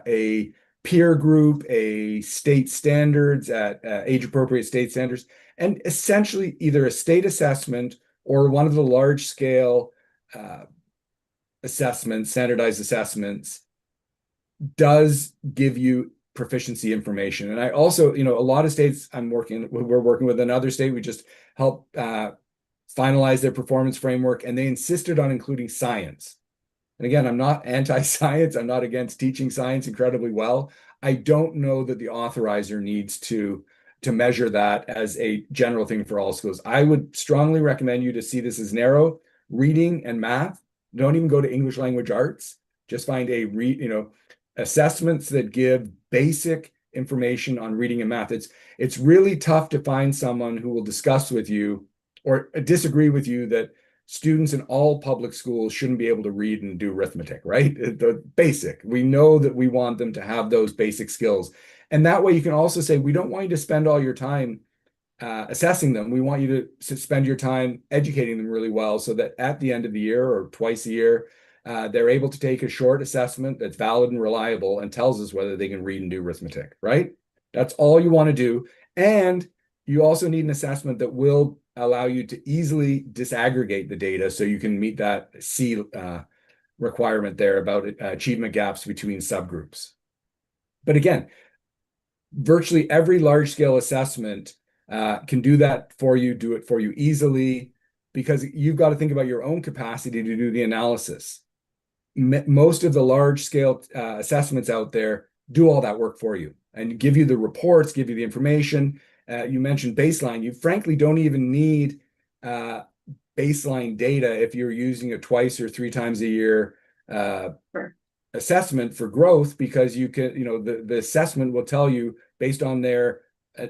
a peer group, a state standards at age appropriate state standards, and essentially either a state assessment or one of the large scale assessments, standardized assessments, does give you proficiency information. And I also, a lot of states we're working with another state, we just helped finalize their performance framework, and they insisted on including science. And again, I'm not anti-science, I'm not against teaching science incredibly well. I don't know that the authorizer needs to measure that as a general thing for all schools. I would strongly recommend you to see this as narrow. Reading and math, don't even go to English language arts, just find assessments that give basic information on reading and math. It's really tough to find someone who will discuss with you or disagree with you that students in all public schools shouldn't be able to read and do arithmetic, right? The basic. We know that we want them to have those basic skills. And that way you can also say, we don't want you to spend all your time assessing them. We want you to spend your time educating them really well so that at the end of the year or twice a year, they're able to take a short assessment that's valid and reliable and tells us whether they can read and do arithmetic, right? That's all you want to do. And you also need an assessment that will allow you to easily disaggregate the data so you can meet that C requirement there about achievement gaps between subgroups. But again, virtually every large-scale assessment can do that for you, do it for you easily, because you've got to think about your own capacity to do the analysis. Most of the large-scale assessments out there do all that work for you and give you the reports, give you the information. You mentioned baseline. You frankly don't even need baseline data if you're using a twice or three times a year assessment for growth, because you can, the assessment will tell you based on their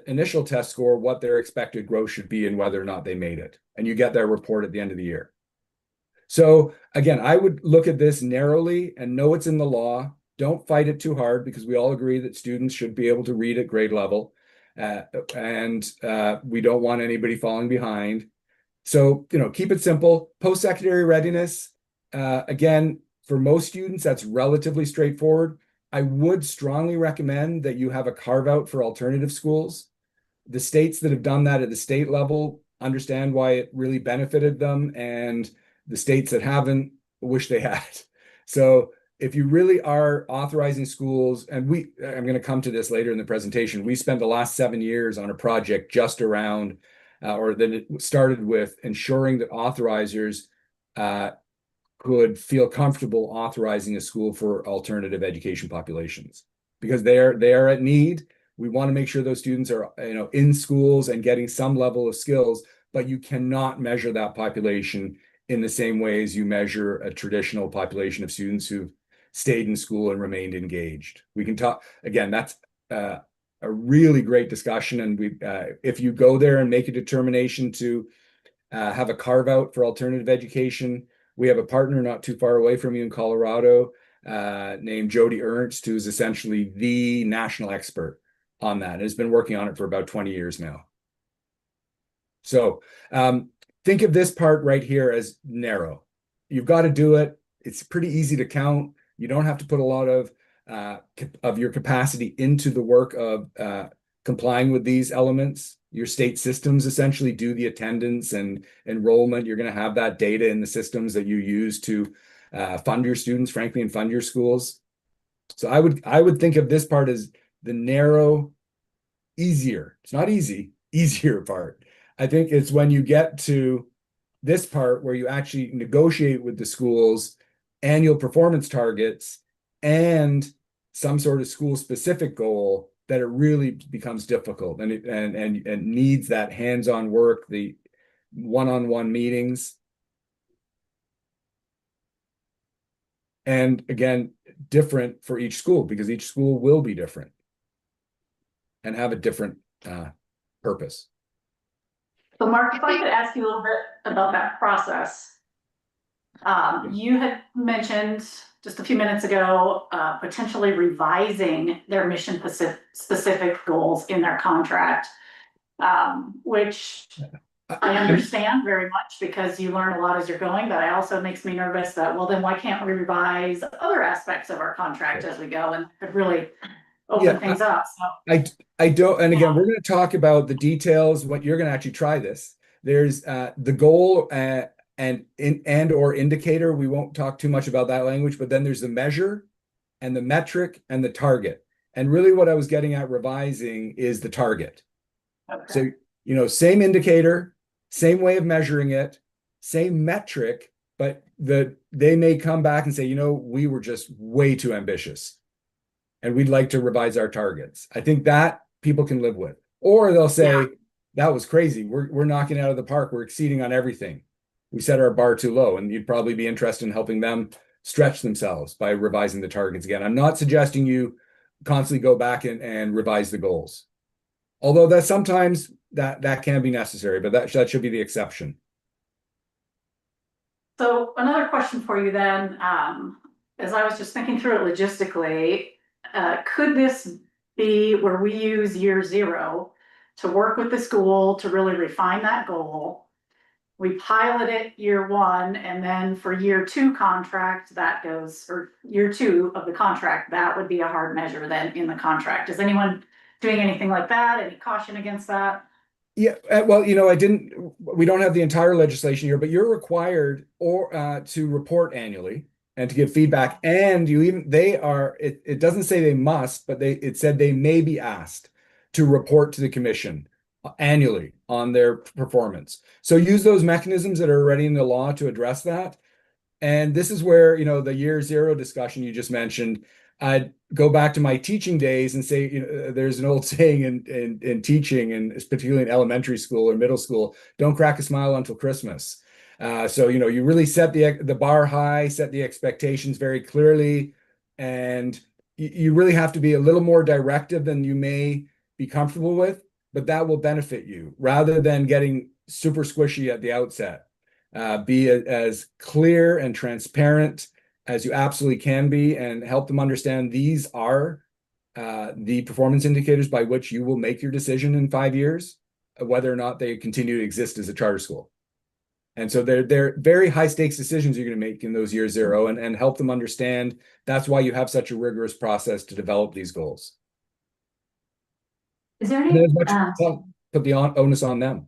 initial test score what their expected growth should be and whether or not they made it. And you get their report at the end of the year. So again, I would look at this narrowly and know it's in the law. Don't fight it too hard, because we all agree that students should be able to read at grade level. And we don't want anybody falling behind. So, keep it simple. Post-secondary readiness, again, for most students, that's relatively straightforward. I would strongly recommend that you have a carve-out for alternative schools. The states that have done that at the state level understand why it really benefited them, and the states that haven't wish they had. So if you really are authorizing schools, and I'm going to come to this later in the presentation, we spent the last 7 years on a project just around, or then it started with ensuring that authorizers could feel comfortable authorizing a school for alternative education populations, because they are at need. We want to make sure those students are, in schools and getting some level of skills, but you cannot measure that population in the same way as you measure a traditional population of students who've stayed in school and remained engaged. We can talk again. That's a really great discussion, and if you go there and make a determination to have a carve out for alternative education, we have a partner not too far away from you in Colorado named Jody Ernst, who's essentially the national expert on that and has been working on it for about 20 years now. So think of this part right here as narrow. You've got to do it. It's pretty easy to count. You don't have to put a lot of your capacity into the work of complying with these elements. Your state systems essentially do the attendance and enrollment. You're going to have that data in the systems that you use to fund your students, frankly, and fund your schools. So I would think of this part as the narrow, easier. It's not easy, easier part. I think it's when you get to this part where you actually negotiate with the schools annual performance targets and some sort of school specific goal that it really becomes difficult, and needs that hands-on work, the one-on-one meetings. And again, different for each school, because each school will be different and have a different purpose. So Mark, if I could ask you a little bit about that process. You had mentioned just a few minutes ago, potentially revising their mission specific goals in their contract. Which I understand very much because you learn a lot as you're going, but it also makes me nervous that, well, then why can't we revise other aspects of our contract as we go, and could really open things up, so. I don't, and again, we're going to talk about the details, what you're going to actually try this. There's the goal and or indicator. We won't talk too much about that language, but then there's the measure and the metric and the target. And really what I was getting at revising is the target. Okay. So, you know, same indicator, same way of measuring it, same metric, but they may come back and say, you know, we were just way too ambitious and we'd like to revise our targets. I think that people can live with. Or they'll say, that was crazy. We're knocking it out of the park. We're exceeding on everything. We set our bar too low, and you'd probably be interested in helping them stretch themselves by revising the targets again. I'm not suggesting you constantly go back and revise the goals. Although that sometimes that can be necessary, but that should be the exception. So another question for you then, as I was just thinking through it logistically, could this be where we use year 0 to work with the school to really refine that goal? We pilot it year 1, and then for year 2 contract that goes, or year 2 of the contract, that would be a hard measure then in the contract. Is anyone doing anything like that? Any caution against that? Yeah, well, you know, we don't have the entire legislation here, but you're required to report annually and to give feedback. And it doesn't say they must, but it said they may be asked to report to the commission annually on their performance. So use those mechanisms that are already in the law to address that. And this is where, you know, the year 0 discussion you just mentioned, I'd go back to my teaching days and say, you know, there's an old saying in teaching, and particularly in elementary school or middle school, don't crack a smile until Christmas. So, you know, you really set the bar high, set the expectations very clearly, and you really have to be a little more directive than you may be comfortable with, but that will benefit you rather than getting super squishy at the outset. Be as clear and transparent as you absolutely can be, and help them understand these are the performance indicators by which you will make your decision in 5 years, whether or not they continue to exist as a charter school. And so they're very high stakes decisions you're going to make in those year 0, and help them understand that's why you have such a rigorous process to develop these goals. Is there And any, then as much put the onus on them.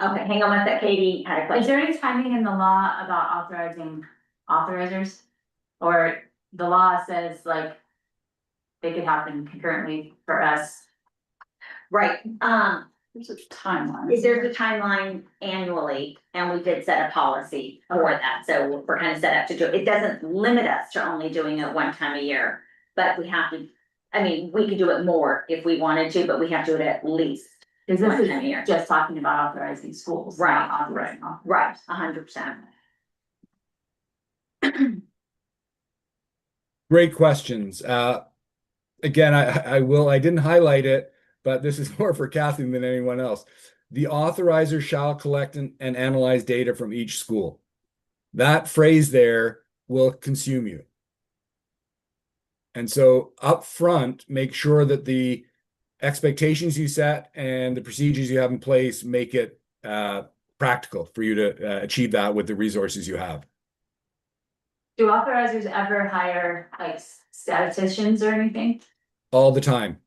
Okay, hang on one sec, Katie had a is question. there any timing in the law about authorizing authorizers? Or the law says like they could happen concurrently for us? Right, There's a timeline. there's a timeline annually, and we did set a policy for that, so we're kind of set up to do, it doesn't limit us to only doing it 1 time a year. But we have to, I mean, we could do it more if we wanted to, but we have to do it at least Because 1 this time a year. is just talking about authorizing schools. Right. Not authorizing. Right, 100%. Great questions. Again, I didn't highlight it, but this is more for Kathleen than anyone else. The authorizer shall collect and analyze data from each school. That phrase there will consume you. And so up front, make sure that the expectations you set and the procedures you have in place make it practical for you to achieve that with the resources you have. Do authorizers ever hire like statisticians or anything? All the time.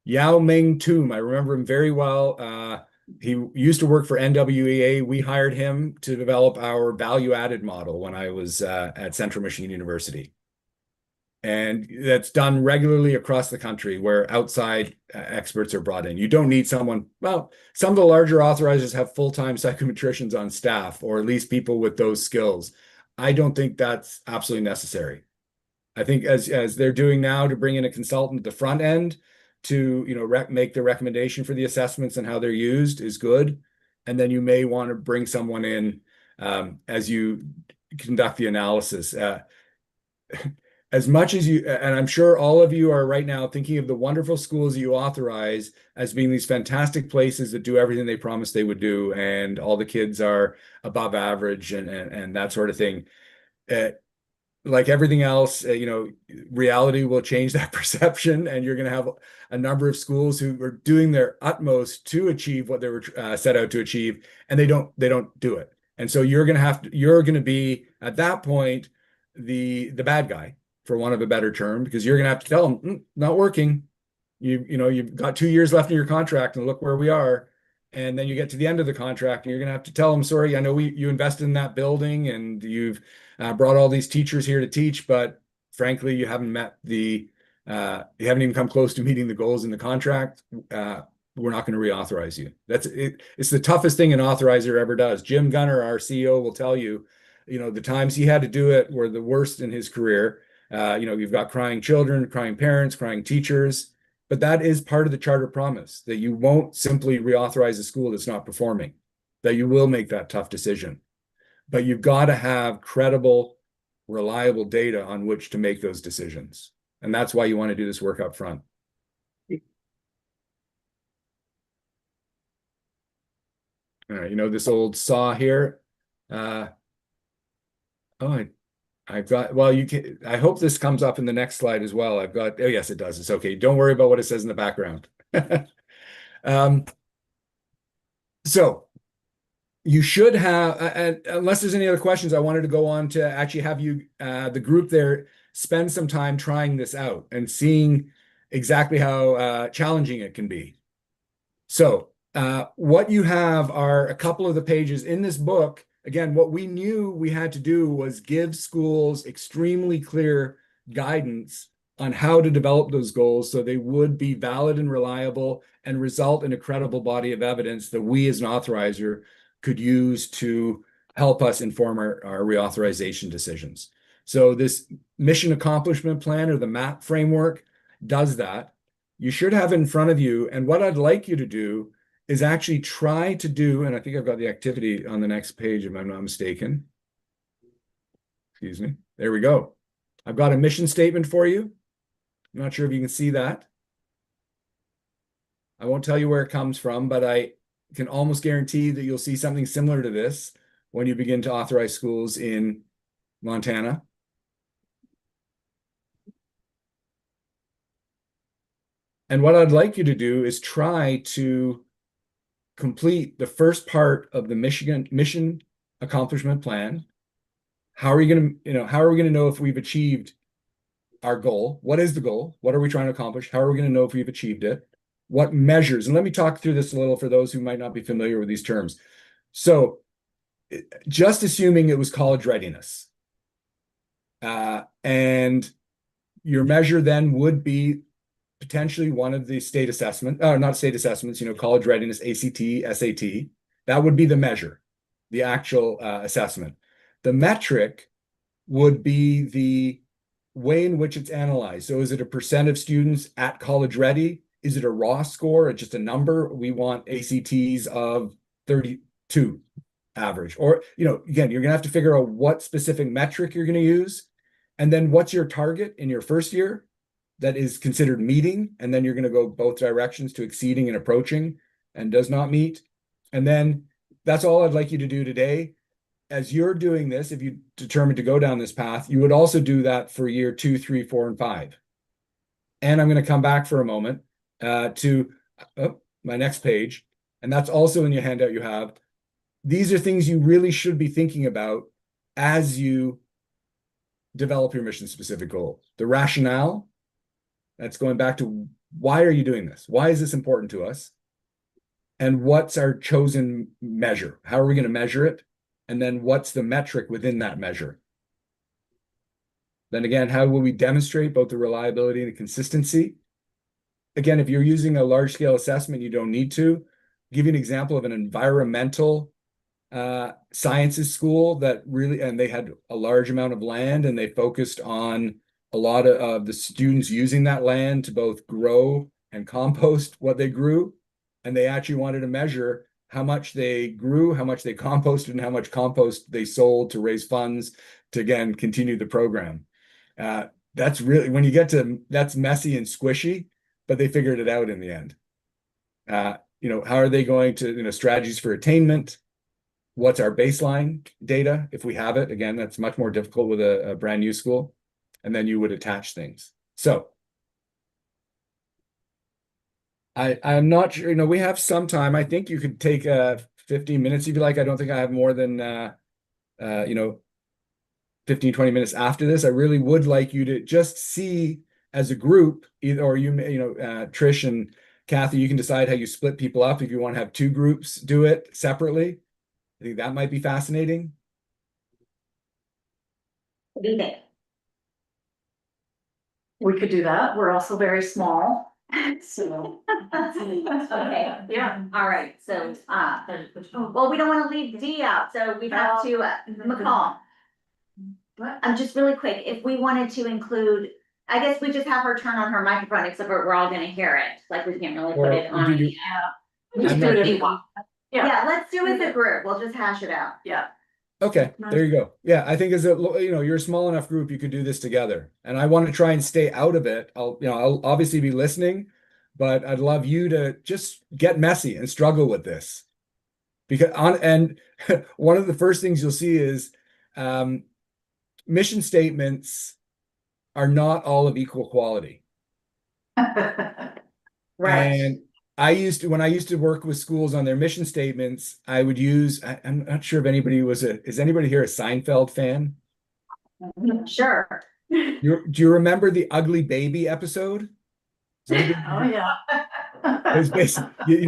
Yao Ming Toom, I remember him very well. He used to work for NWEA. We hired him to develop our value-added model when I was at Central Michigan University. And that's done regularly across the country where outside experts are brought in. You don't need someone, well, some of the larger authorizers have full-time psychometricians on staff, or at least people with those skills. I don't think that's absolutely necessary. I think as they're doing now, to bring in a consultant at the front end to, you know, make the recommendation for the assessments and how they're used is good. And then you may want to bring someone in as you conduct the analysis. As much as you, and I'm sure all of you are right now thinking of the wonderful schools you authorize as being these fantastic places that do everything they promised they would do, and all the kids are above average and that sort of thing. like everything else, reality will change that perception, and you're going to have a number of schools who are doing their utmost to achieve what they were set out to achieve, and they don't do it. And so you're going to be at that point the bad guy, for want of a better term, because you're going to have to tell them, not working. You've got 2 years left in your contract, and look where we are. And then you get to the end of the contract, and you're going to have to tell them, sorry, I know you invested in that building, and you've brought all these teachers here to teach, but frankly, you haven't you haven't even come close to meeting the goals in the contract. We're not going to reauthorize you. That's it. It's the toughest thing an authorizer ever does. Jim Gunner, our CEO, will tell you, the times he had to do it were the worst in his career. You've got crying children, crying parents, crying teachers, but that is part of the charter promise, that you won't simply reauthorize a school that's not performing, that you will make that tough decision. But you've got to have credible, reliable data on which to make those decisions. And that's why you want to do this work up front. All right, this old saw here. I've got, well, I hope this comes up in the next slide as well. Oh, yes, it does. It's okay. Don't worry about what it says in the background. So you should have, unless there's any other questions, I wanted to go on to actually have you, the group there, spend some time trying this out and seeing exactly how challenging it can be. So what you have are a couple of the pages in this book. Again, what we knew we had to do was give schools extremely clear guidance on how to develop those goals so they would be valid and reliable and result in a credible body of evidence that we as an authorizer could use to help us inform our reauthorization decisions. So this mission accomplishment plan, or the MAP framework, does that. You should have it in front of you. And what I'd like you to do is actually try to do, and I think I've got the activity on the next page if I'm not mistaken. Excuse me. There we go. I've got a mission statement for you. I'm not sure if you can see that. I won't tell you where it comes from, but I can almost guarantee that you'll see something similar to this when you begin to authorize schools in Montana. And what I'd like you to do is try to complete the first part of the mission accomplishment plan. How are we going to know if we've achieved our goal? What is the goal? What are we trying to accomplish? How are we going to know if we've achieved it? What measures? And let me talk through this a little for those who might not be familiar with these terms. So just assuming it was college readiness, and your measure then would be potentially one of the state assessment, not state assessments, college readiness, ACT, SAT. That would be the measure, the actual assessment. The metric would be the way in which it's analyzed. So is it a percent of students at college ready? Is it a raw score or just a number? We want ACTs of 32 average. Or, again, you're going to have to figure out what specific metric you're going to use. And then what's your target in your first year that is considered meeting? And then you're going to go both directions to exceeding and approaching and does not meet. And then that's all I'd like you to do today. As you're doing this, if you determine to go down this path, you would also do that for year 2, 3, 4, and 5. And I'm going to come back for a moment to my next page. And that's also in your handout you have. These are things you really should be thinking about as you develop your mission specific goal. The rationale, that's going back to why are you doing this? Why is this important to us? And what's our chosen measure? How are we going to measure it? And then what's the metric within that measure? Then again, how will we demonstrate both the reliability and the consistency? Again, if you're using a large scale assessment, you don't need to. I'll give you an example of an environmental sciences school that really, and they had a large amount of land and they focused on a lot of the students using that land to both grow and compost what they grew. And they actually wanted to measure how much they grew, how much they composted, and how much compost they sold to raise funds to, again, continue the program. That's really, when you get to, that's messy and squishy, but they figured it out in the end. How are they going to, strategies for attainment? what's our baseline data, if we have it. Again, that's much more difficult with a brand new school. And then you would attach things. So I'm not sure, we have some time. I think you could take 15 minutes if you like. I don't think I have more than 15, 20 minutes after this. I really would like you to just see as a group, either, or Trish and Kathy, you can decide how you split people up. If you want to have two groups do it separately, I think that might be fascinating. What do you think? We could do that. We're also very small, so. Okay, Yeah. all right, so, well, we don't wanna leave D out, so we have to, McCall. I'm just really quick, if we wanted to include, I guess we just have her turn on her microphone, except we're all gonna hear it, like we can't really put it Or on. do you- Just do it if you want. Yeah, let's do it as a group, we'll just hash it out. Yeah. Okay, there you go. Yeah, I think you're a small enough group, you could do this together. And I want to try and stay out of it. I'll obviously be listening, but I'd love you to just get messy and struggle with this. Because one of the first things you'll see is mission statements are not all of equal quality. And when I used to work with schools on their mission statements, I would use, I'm not sure if anybody is anybody here a Seinfeld fan? Sure. Do you remember the Ugly Baby episode? Oh, yeah. It was basically,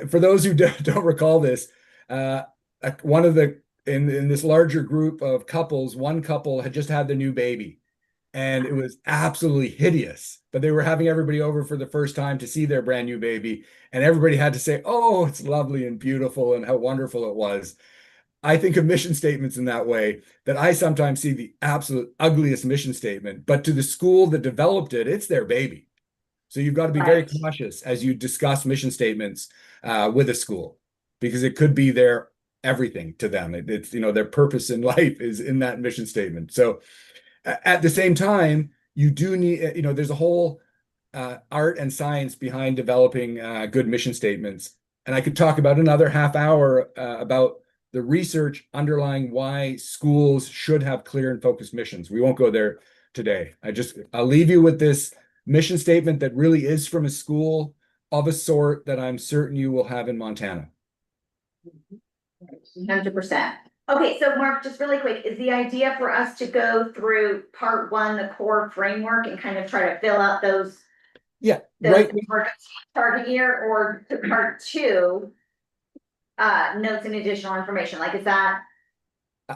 for those who don't recall this, one of in this larger group of couples, one couple had just had their new baby. And it was absolutely hideous, but they were having everybody over for the first time to see their brand new baby. And everybody had to say, oh, it's lovely and beautiful and how wonderful it was. I think of mission statements in that way, that I sometimes see the absolute ugliest mission statement, but to the school that developed it, it's their baby. So you've got to be very cautious as you discuss mission statements with a school, because it could be their everything to them. It's their purpose in life is in that mission statement. So at the same time, you do need, there's a whole art and science behind developing good mission statements. And I could talk about another half hour about the research underlying why schools should have clear and focused missions. We won't go there today. I'll leave you with this mission statement that really is from a school of a sort that I'm certain you will have in Montana. 100%. Okay, so Mark, just really quick, is the idea for us to go through part one, the core framework, and kind of try to fill out those Right. target year, or to part two, notes and additional information? Like, is that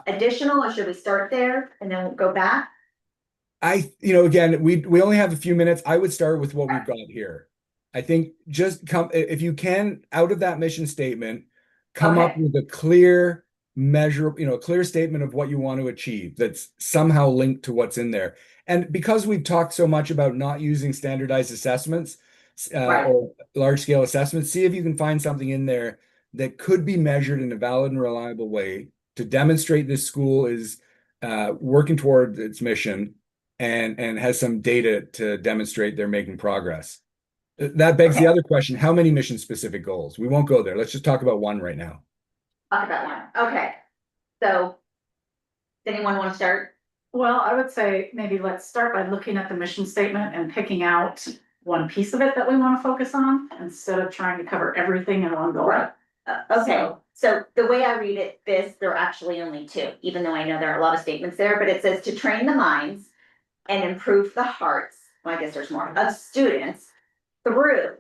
additional, or should we start there and then we'll go back? Again, we only have a few minutes. I would start with what we've got here. I think just if you can, out of that mission statement, come up with a clear measure, clear statement of what you want to achieve that's somehow linked to what's in there. And because we've talked so much about not using standardized assessments or large scale assessments, see if you can find something in there that could be measured in a valid and reliable way to demonstrate this school is working toward its mission and has some data to demonstrate they're making progress. That begs the other question: how many mission specific goals? We won't go there. Let's just talk about one right now. Talk about one. Okay. So, does anyone want to start? Well, I would say maybe let's start by looking at the mission statement and picking out one piece of it that we want to focus on instead of trying to cover everything in one go. Okay, so the way I read it, there are actually only two, even though I know there are a lot of statements there, but it says to train the minds and improve the hearts, well, I guess there's more, of students through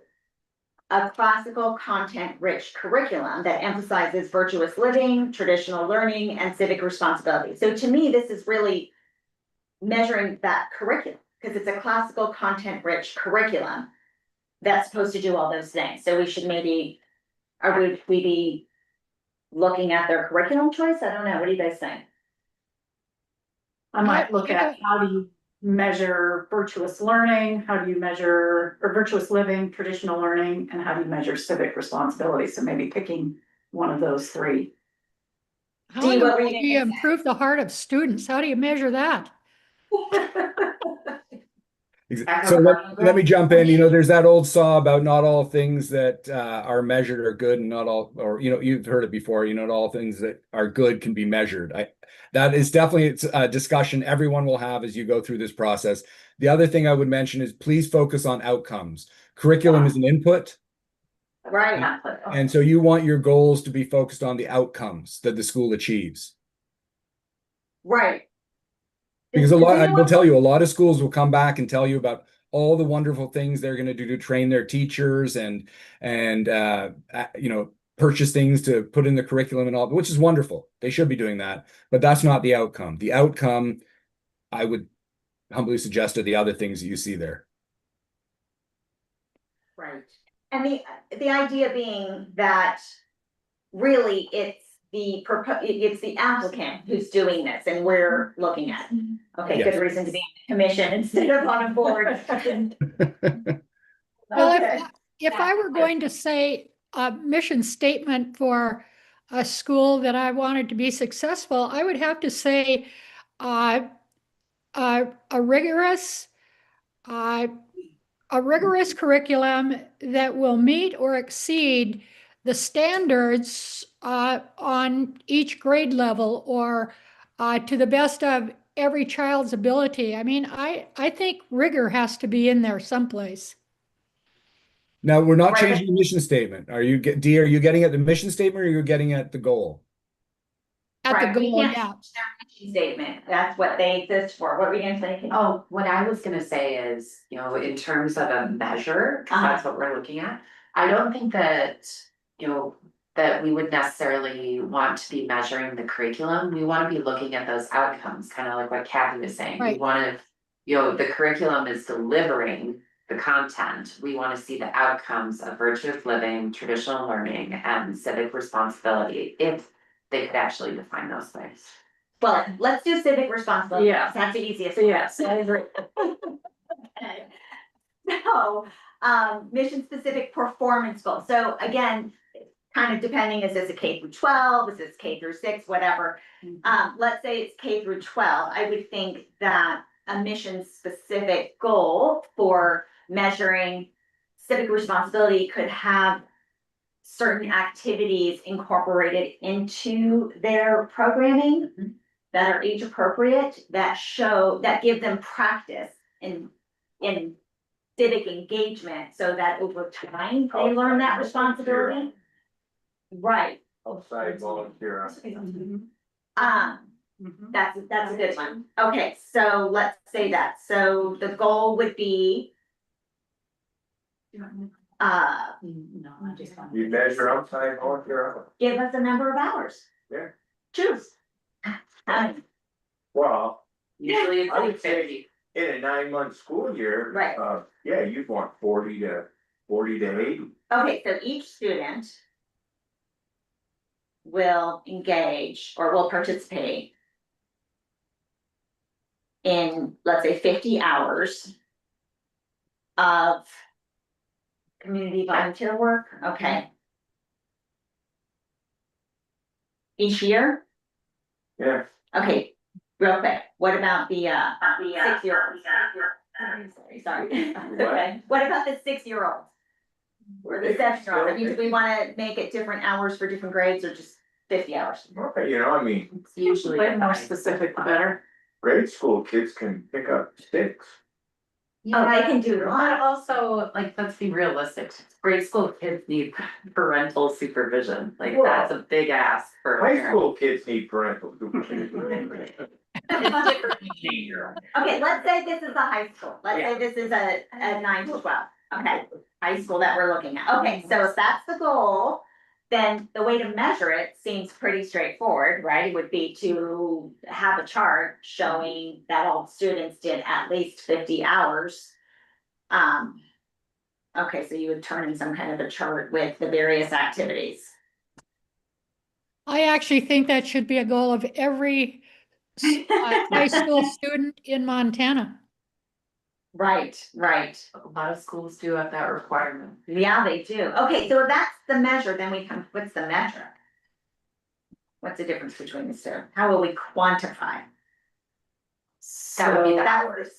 a classical content-rich curriculum that emphasizes virtuous living, traditional learning, and civic responsibility. So to me, this is really measuring that curriculum, because it's a classical content-rich curriculum that's supposed to do all those things. So we should maybe, or would we be looking at their curriculum choice? I don't know. What do you guys think? I might look at how do you measure virtuous learning, how do you measure or virtuous living, traditional learning, and how do you measure civic responsibility? So maybe picking one of those three. How Dee, do what were you you gonna say? improve the heart of students? How do you measure that? So let me jump in. You know, there's that old saw about not all things that are measured are good, and not all, or you know, you've heard it before. You know, not all things that are good can be measured. That is definitely a discussion everyone will have as you go through this process. The other thing I would mention is please focus on outcomes. Curriculum is an input, Right. and so you want your goals to be focused on the outcomes that the school achieves. Right. Because Does I will anyone- tell you, a lot of schools will come back and tell you about all the wonderful things they're going to do to train their teachers and you know, purchase things to put in the curriculum and all, which is wonderful. They should be doing that, but that's not the outcome. The outcome, I would humbly suggest, are the other things that you see there. Right. And the idea being that really it's the applicant who's doing this and we're looking at it. Okay, Yes. good reason to be in the commission instead of on a board. Well, Okay. if I were going to say a mission statement for a school that I wanted to be successful, I would have to say a rigorous curriculum that will meet or exceed the standards on each grade level, or to the best of every child's ability. I mean, I think rigor has to be in there someplace. Now, we're not Right. changing the mission statement. Are you getting at the mission statement, or you're getting at the goal? At the Right, we goal, can't yeah. change their mission statement. That's what they exist for. What were you gonna say? Oh, what I was gonna say is, you know, in terms of a measure, 'cause that's what we're looking at. I don't think that, you know, that we would necessarily want to be measuring the curriculum. We wanna be looking at those outcomes, kind of like what Kathy was saying. We Right. wanna, you know, the curriculum is delivering the content. We wanna see the outcomes of virtuous living, traditional learning, and civic responsibility, if they could actually define those things. Well, let's do civic responsibility. Yeah. That's the easiest. Yes, I agree. Okay. So, mission specific performance goals. So again, kind of depending, is this a K through 12, is this K through 6, whatever. Let's say it's K through 12, I would think that a mission specific goal for measuring civic responsibility could have certain activities incorporated into their programming that are age appropriate, that give them practice in civic engagement, so that over time they learn that responsibility. Right, Outside volunteer. that's a good one. Okay, so let's say that. So the goal would be, No, I just. You measure outside volunteer. give us a number of hours. Yeah. Choose. Well, Usually it's I would like say 50. in a 9-month school year. Right. Yeah, you'd want 40 to 80. Okay, so each student will engage or will participate in, let's say, 50 hours of community volunteer work, okay. Each year? Yeah. Okay, real quick, what about the 6-year-olds? Sorry, okay, what about the 6-year-olds? Or the 7-year-olds, I mean, do we wanna make it different hours for different grades or just 50 hours? Okay, you know, I mean, It's usually. Way more specific, the better. grade school kids can pick up sticks. Oh, they can do But that. also, like, let's be realistic, grade school kids need parental supervision, like, Well- that's a big ask for a High parent. school kids need parental supervision. Okay, let's say this is a high school, let's say this is a 9 to 12, okay, high school that we're looking at, okay, so if that's the goal. Then the way to measure it seems pretty straightforward, right, it would be to have a chart showing that all students did at least 50 hours. Okay, so you would turn in some kind of a chart with the various activities. I actually think that should be a goal of every high school student in Montana. Right, right. A lot of schools do have that requirement. Yeah, they do. Okay, so if that's the measure, then what's the metric? What's the difference between the two? How will we quantify? That would be the That hours.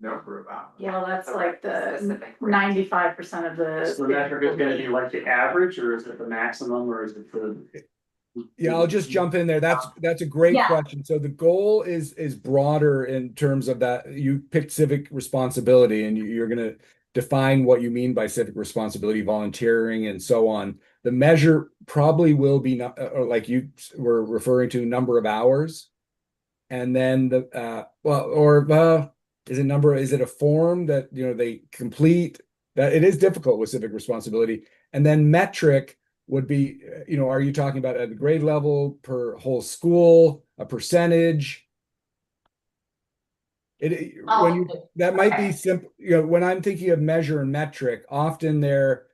number of hours. Well, that's like the Specific rate. 95% of the. So the metric is gonna be like the average, or is it the maximum, or is it the? Yeah, I'll just jump in there. That's a great Yeah. question. So the goal is broader in terms of that. You picked civic responsibility, and you're going to define what you mean by civic responsibility, volunteering, and so on. The measure probably will be or like you were referring to, number of hours, and then is it a form that they complete? That it is difficult with civic responsibility, and then metric would be, are you talking about at the grade level, per whole school, a percentage? That might be simple. When I'm thinking of measure and metric, often they're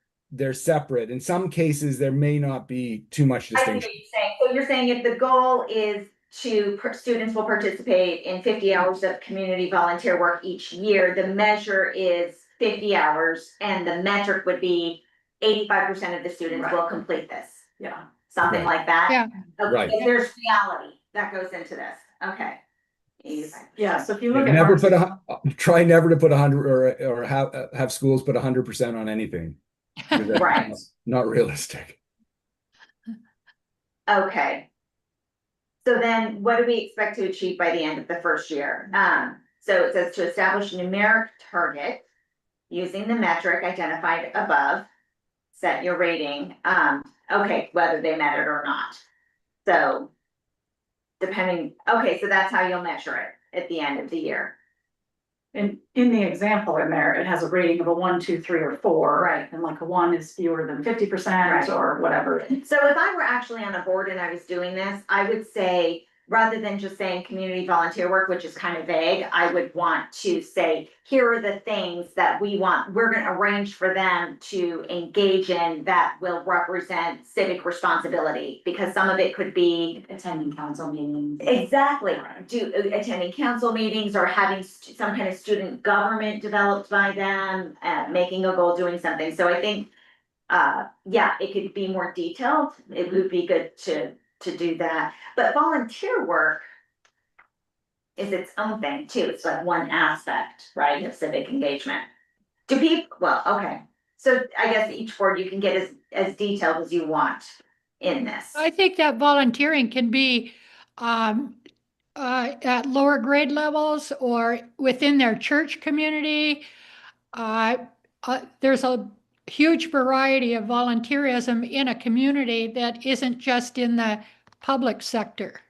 separate. In some cases, there may not be too much I see what distinction. you're saying. So you're saying if the goal is students will participate in 50 hours of community volunteer work each year, the measure is 50 hours, and the metric would be 85% of the students will complete this. Yeah. Something like that? Yeah. Okay, Right. so there's reality that goes into this. Okay. 85%. Yeah, so if you look at. Never Mark's- try never to put 100 or have schools put 100% on anything. Because that's Right. Not realistic. Okay. So then what do we expect to achieve by the end of the first year? So it says to establish a numeric target using the metric identified above, set your rating, okay, whether they met it or not. So okay, so that's how you'll measure it at the end of the year. In the example in there, it has a rating of a 1, 2, 3, or 4. Right. And like a 1 is fewer than 50% Right. or whatever. So if I were actually on a board and I was doing this, I would say, rather than just saying community volunteer work, which is kind of vague, I would want to say, here are the things that we're gonna arrange for them to engage in that will represent civic responsibility, because some of it could be Attending council meetings. exactly Right. attending council meetings or having some kind of student government developed by them, making a goal, doing something. So I think, yeah, it could be more detailed. It would be good to do that. But volunteer work is its own thing too. It's like one aspect, right, of civic engagement. Okay. So I guess each board you can get as detailed as you want in this. I think that volunteering can be at lower grade levels or within their church community. There's a huge variety of volunteerism in a community that isn't just in the public sector.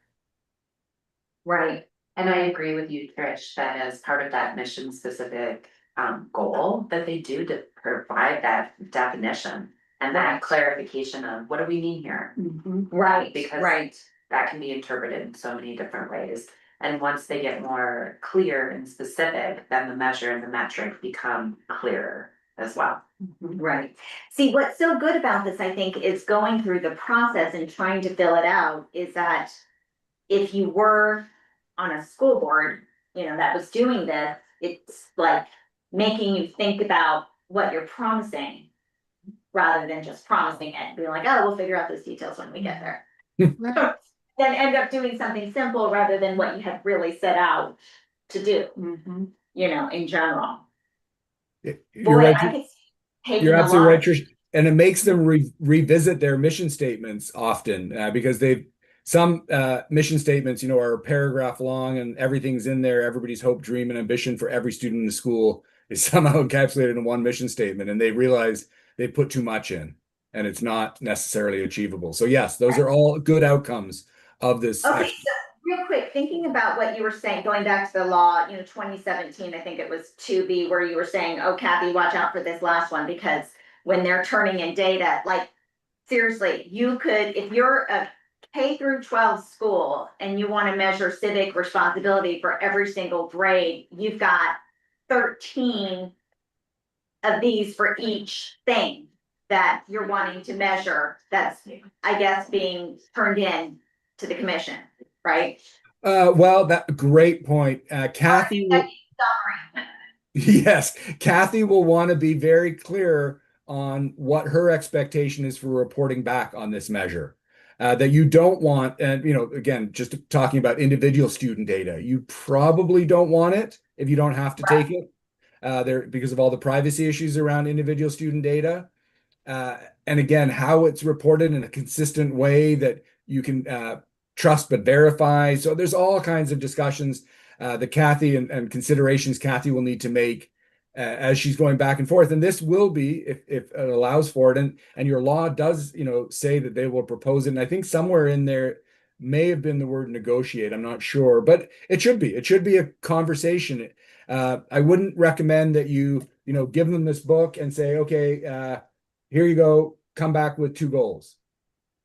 Right. And I agree with you, Trish, that as part of that mission specific goal, that they do to provide that definition and that clarification of what do we mean here? Right. Because Right. that can be interpreted in so many different ways. And once they get more clear and specific, then the measure and the metric become clearer as well. Right. See, what's so good about this, I think, is going through the process and trying to fill it out is that if you were on a school board, that was doing this, it's like making you think about what you're promising rather than just promising it and being like, oh, we'll figure out those details when we get there. Right. Then end up doing something simple rather than what you had really set out to do, in general. You're Boy, right. I could see taking You're a absolutely lot. right, Trish. And it makes them revisit their mission statements often because some mission statements, are a paragraph long and everything's in there. Everybody's hope, dream, and ambition for every student in the school is somehow encapsulated in one mission statement. And they realize they put too much in and it's not necessarily achievable. So yes, those are all good outcomes of this. Okay, so real quick, thinking about what you were saying, going back to the law, 2017, I think it was 2B, where you were saying, oh, Kathy, watch out for this last one, because when they're turning in data, like, seriously, you could, if you're a K through 12 school and you want to measure civic responsibility for every single grade, you've got 13 of these for each thing that you're wanting to measure that's, I guess, being turned in to the commission, right? Well, that great point. Kathy will, yes, Kathy will want to be very clear on what her expectation is for reporting back on this measure. That you don't want, and again, just talking about individual student data, you probably don't want it if you don't have to take it. There, because of all the privacy issues around individual student data. And again, how it's reported in a consistent way that you can trust but verify. So there's all kinds of discussions that Kathy and considerations Kathy will need to make as she's going back and forth. And this will be, if it allows for it, and your law does, say that they will propose it. And I think somewhere in there may have been the word negotiate. I'm not sure, but it should be. It should be a conversation. I wouldn't recommend that you give them this book and say, okay, here you go, come back with 2 goals.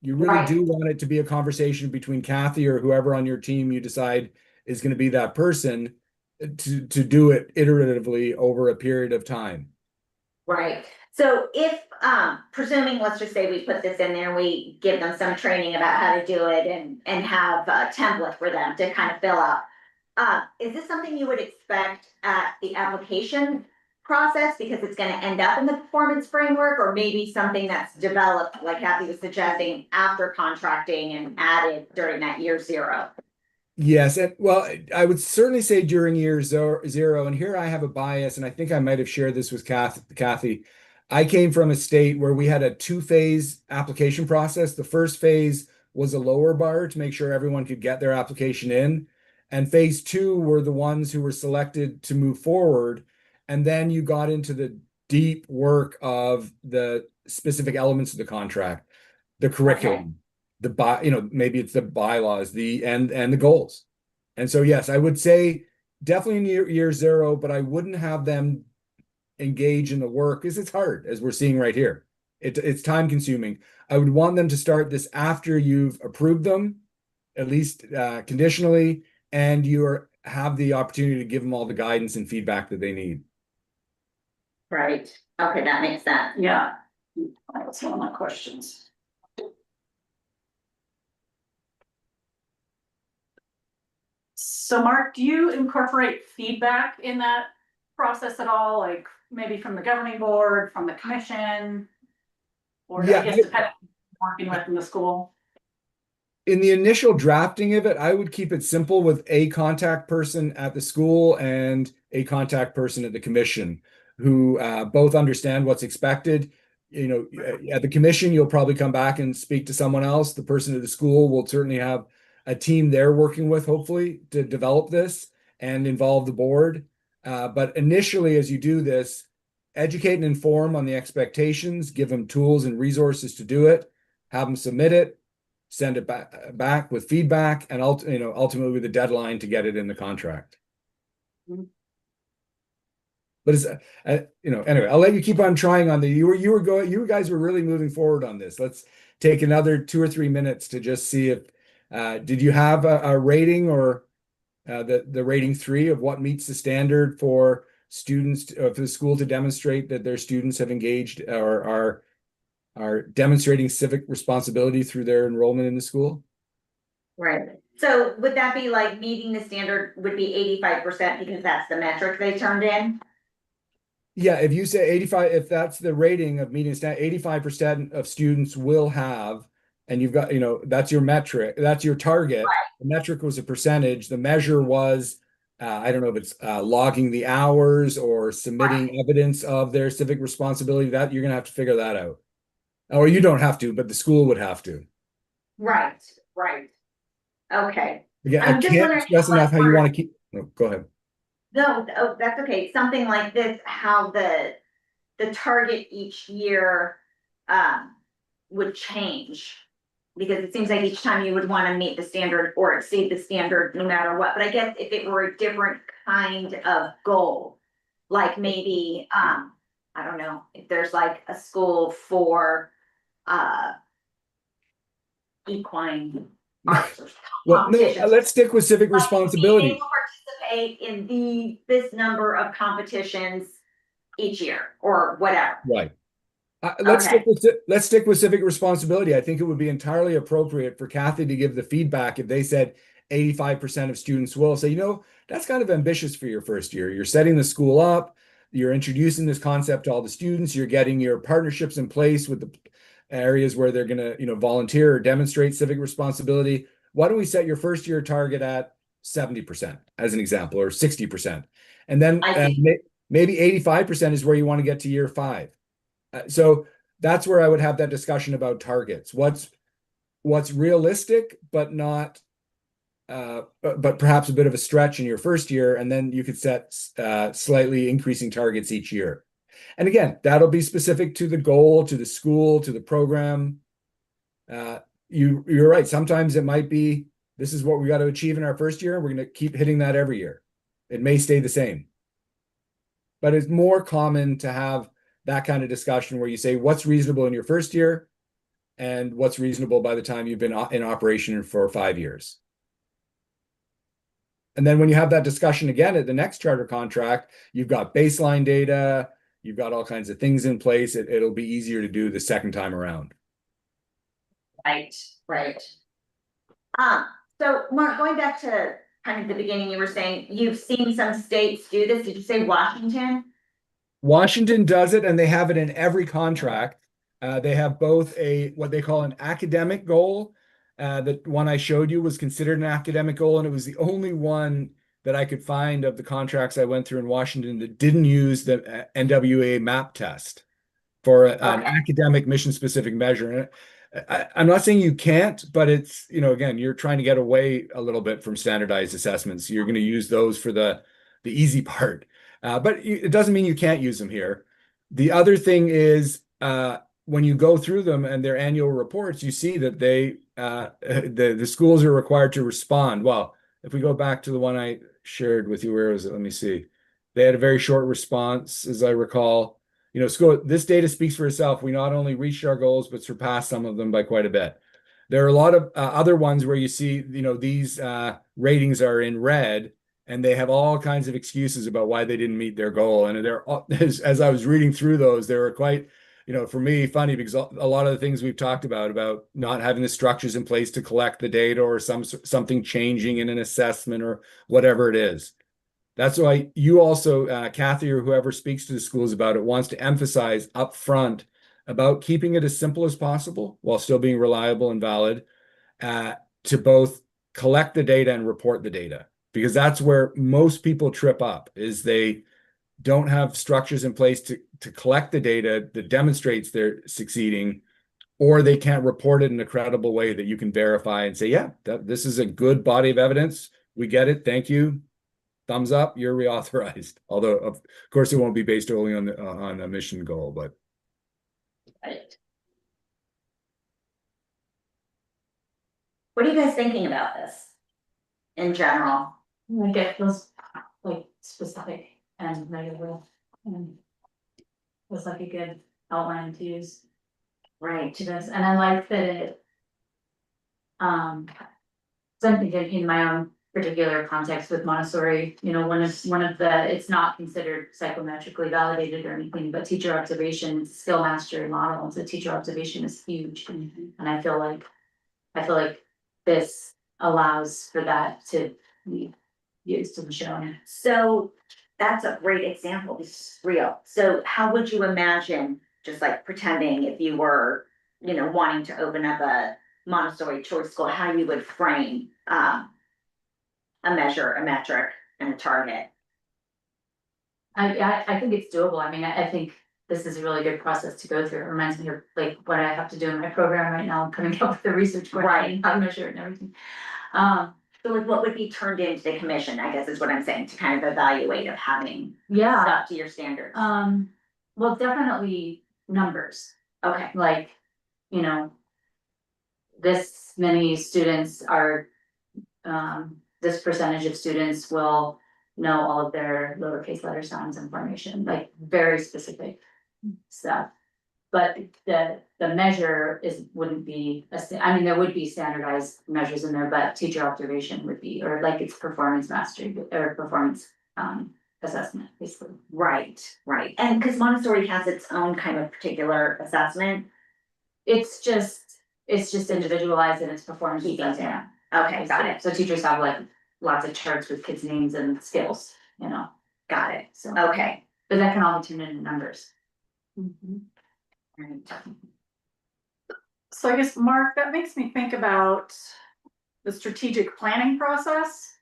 You really Right. do want it to be a conversation between Kathy or whoever on your team you decide is going to be that person to do it iteratively over a period of time. Right. So if, presuming, let's just say we put this in there, we give them some training about how to do it and have a template for them to kind of fill out. Is this something you would expect at the application process because it's gonna end up in the performance framework, or maybe something that's developed, like Kathy was suggesting, after contracting and added during that year 0? Yes, and well, I would certainly say during year 0, and here I have a bias, and I think I might have shared this with Kathy. I came from a state where we had a 2-phase application process. The first phase was a lower bar to make sure everyone could get their application in, and phase 2 were the ones who were selected to move forward, and then you got into the deep work of the specific elements of the contract, the curriculum. Maybe it's the bylaws, and the goals. And so, yes, I would say definitely in year 0, but I wouldn't have them engage in the work because it's hard, as we're seeing right here. It's time consuming. I would want them to start this after you've approved them, at least conditionally, and you have the opportunity to give them all the guidance and feedback that they need. Right. Okay, that makes sense. Yeah, that's one of my questions. So Mark, do you incorporate feedback in that process at all, like maybe from the governing board, from the commission? Or I Yeah, guess depending on working with in the school? In the initial drafting of it, I would keep it simple with a contact person at the school and a contact person at the commission who both understand what's expected. At the commission, you'll probably come back and speak to someone else. The person at the school will certainly have a team they're working with, hopefully, to develop this and involve the board. But initially, as you do this, educate and inform on the expectations, give them tools and resources to do it, have them submit it, send it back with feedback, and ultimately with a deadline to get it in the contract. But it's anyway, I'll let you keep on trying on the you guys were really moving forward on this. Let's take another 2 or 3 minutes to just see if did you have a rating or the rating 3 of what meets the standard for students for the school to demonstrate that their students have engaged or are demonstrating civic responsibility through their enrollment in the school? Right. So would that be like meeting the standard would be 85% because that's the metric they turned in? Yeah, if you say 85, if that's the rating of meeting standard, 85% of students will have, and you've got, that's your metric, that's your target. Right. The metric was a percentage. The measure was, I don't know if it's logging the hours or submitting evidence of their civic responsibility. That you're going to have to figure that out. Or you don't have to, but the school would have to. Right. Okay. Again, I can't stress enough how you want to keep. Oh, go ahead. No, that's okay. Something like this, how the target each year would change. Because it seems like each time you would want to meet the standard or exceed the standard no matter what. But I guess if it were a different kind of goal, like maybe, I don't know, if there's like a school for equine arts or well, no, let's stick with civic responsibility. Being able to participate in this number of competitions each year or whatever. Right. Let's stick with civic responsibility. I think it would be entirely appropriate for Kathy to give the feedback if they said 85% of students will say, that's kind of ambitious for your first year. You're setting the school up, you're introducing this concept to all the students, you're getting your partnerships in place with the areas where they're going to, volunteer or demonstrate civic responsibility. Why don't we set your first year target at 70% as an example, or 60%? And then I see. maybe 85% is where you want to get to year 5. So that's where I would have that discussion about targets. What's realistic, but not but perhaps a bit of a stretch in your first year, and then you could set slightly increasing targets each year. And again, that'll be specific to the goal, to the school, to the program. You're right. Sometimes it might be, this is what we got to achieve in our first year. We're going to keep hitting that every year. It may stay the same. But it's more common to have that kind of discussion where you say what's reasonable in your first year and what's reasonable by the time you've been in operation for 5 years. And then when you have that discussion again at the next charter contract, you've got baseline data, you've got all kinds of things in place. It'll be easier to do the second time around. Right, right. So Mark, going back to kind of the beginning, you were saying you've seen some states do this. Did you say Washington? Washington does it, and they have it in every contract. They have both what they call an academic goal. The one I showed you was considered an academic goal, and it was the only one that I could find of the contracts I went through in Washington that didn't use the NWA MAP test for an academic mission-specific measure. And I'm not saying you can't, but it's, again, you're trying to get away a little bit from standardized assessments. You're going to use those for the easy part. But it doesn't mean you can't use them here. The other thing is, when you go through them and their annual reports, you see that the schools are required to respond. Well, if we go back to the one I shared with you, where was it? Let me see. They had a very short response, as I recall. This data speaks for itself. We not only reached our goals, but surpassed some of them by quite a bit. There are a lot of other ones where you see, these ratings are in red, and they have all kinds of excuses about why they didn't meet their goal. And as I was reading through those, they were quite, for me, funny, because a lot of the things we've talked about not having the structures in place to collect the data, or something changing in an assessment, or whatever it is. That's why you also, Kathy, or whoever speaks to the schools about it, wants to emphasize up front about keeping it as simple as possible while still being reliable and valid, to both collect the data and report the data. Because that's where most people trip up, is they don't have structures in place to collect the data that demonstrates they're succeeding, or they can't report it in a credible way that you can verify and say, yeah, this is a good body of evidence. We get it. Thank you. Thumbs up. You're reauthorized. Although, of course, it won't be based only on a mission goal, but. Right. What are you guys thinking about this in general? I get those like specific and measurable, and it's like a good outline to use Right. to this, and I like that it. Something in my own particular context with Montessori, one of the, it's not considered psychometrically validated or anything, but teacher observation, skill mastery model, and so teacher observation is huge. And I feel like this allows for that to be used and shown. So that's a great example. This is real. So how would you imagine, just like pretending if you were, wanting to open up a Montessori choice school, how you would frame a measure, a metric, and a target? I think it's doable. I mean, I think this is a really good process to go through. It reminds me of like what I have to do in my program right now, coming up with the research question, Right. how to measure it and everything. So like what would be turned into the commission, I guess is what I'm saying, to kind of evaluate of having Yeah, stuff to your standards. well, definitely numbers, Okay, like, this many students are, this percentage of students will know all of their lowercase letter sounds and formation, like very specific stuff. But the measure wouldn't be, I mean, there would be standardized measures in there, but teacher observation would be, or like it's performance mastery or performance assessment, basically. right. And because Montessori has its own kind of particular assessment. It's just individualized in its performance assessment. Okay, got it, So teachers have like lots of charts with kids' names and skills, got it. so, Okay. but that can all be turned into numbers. Right. So I guess, Mark, that makes me think about the strategic planning process.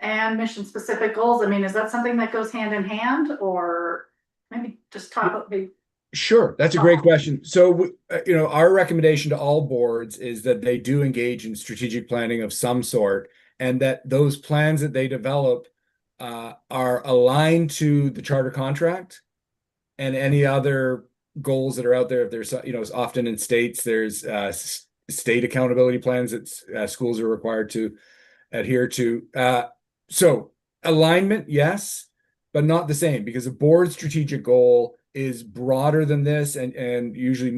and mission specific goals? I mean, is that something that goes hand in hand, or maybe just talk, maybe Sure, that's a great question. So, our recommendation to all boards is that they do engage in strategic planning of some sort, and that those plans that they develop are aligned to the charter contract and any other goals that are out there. If there's, often in states, there's state accountability plans that schools are required to adhere to. So alignment, yes, but not the same, because a board strategic goal is broader than this and usually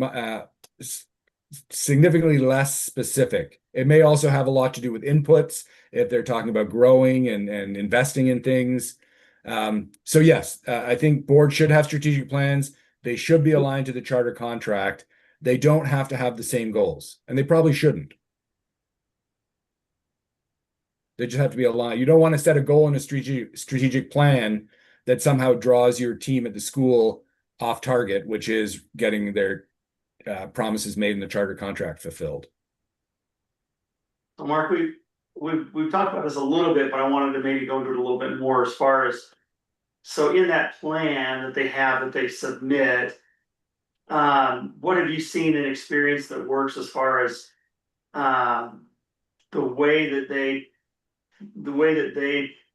significantly less specific. It may also have a lot to do with inputs if they're talking about growing and investing in things. So yes, I think boards should have strategic plans. They should be aligned to the charter contract. They don't have to have the same goals, and they probably shouldn't. They just have to be aligned. You don't want to set a goal in a strategic plan that somehow draws your team at the school off target, which is getting their promises made in the charter contract fulfilled. So Mark, we've talked about this a little bit, but I wanted to maybe go into it a little bit more as far as, so in that plan that they have, that they submit, what have you seen and experienced that works as far as the way that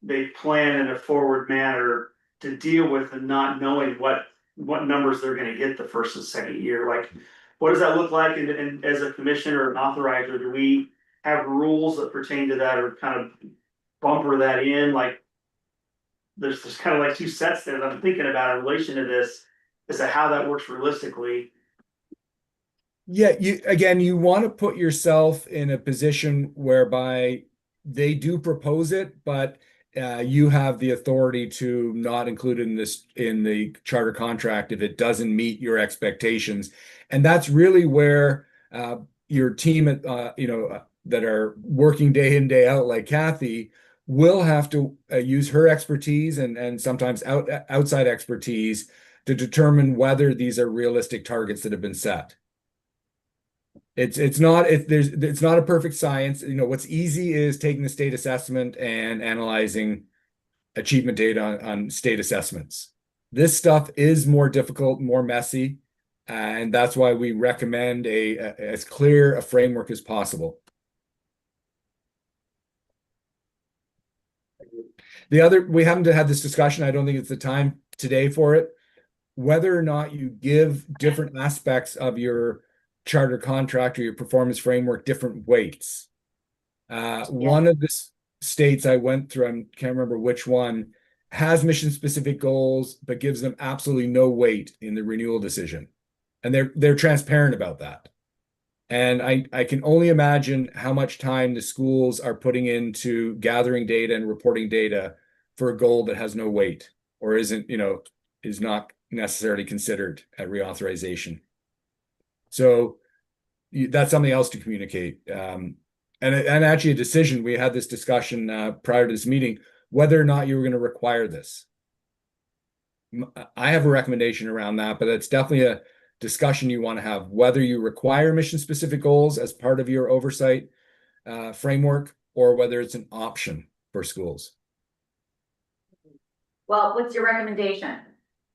they plan in a forward manner to deal with and not knowing what numbers they're gonna hit the first and second year? Like, what does that look like? And as a commissioner or an authorizer, do we have rules that pertain to that, or kind of bumper that in? Like, there's kind of like two sets there that I'm thinking about in relation to this, as to how that works realistically. Yeah, you want to put yourself in a position whereby they do propose it, but you have the authority to not include in the charter contract if it doesn't meet your expectations. And that's really where your team that are working day in, day out, like Kathy, will have to use her expertise and sometimes outside expertise to determine whether these are realistic targets that have been set. It's not a perfect science. What's easy is taking the state assessment and analyzing achievement data on state assessments. This stuff is more difficult, more messy, and that's why we recommend as clear a framework as possible. We haven't had this discussion. I don't think it's the time today for it. Whether or not you give different aspects of your charter contract or your performance framework different weights. One of the states I went through, I can't remember which one, has mission specific goals, but gives them absolutely no weight in the renewal decision. And they're transparent about that. And I can only imagine how much time the schools are putting into gathering data and reporting data for a goal that has no weight or is not necessarily considered at reauthorization. So that's something else to communicate. And actually a decision, we had this discussion prior to this meeting, whether or not you were going to require this. I have a recommendation around that, but that's definitely a discussion you want to have, whether you require mission specific goals as part of your oversight framework, or whether it's an option for schools. Well, what's your recommendation?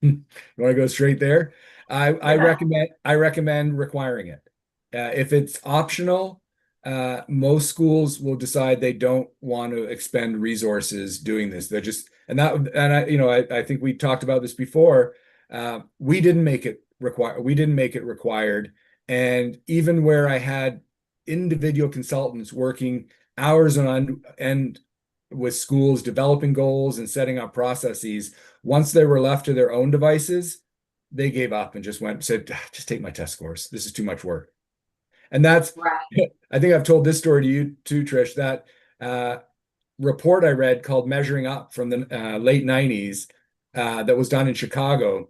You want to go straight there? I recommend requiring it. If it's optional, most schools will decide they don't want to expend resources doing this. They're just, I think we talked about this before. We didn't make it required. And even where I had individual consultants working hours on end with schools, developing goals and setting up processes, once they were left to their own devices, they gave up and said, just take my test scores. This is too much work. And that's, right. I think I've told this story to you too, Trish, that report I read called Measuring Up from the late 90s that was done in Chicago.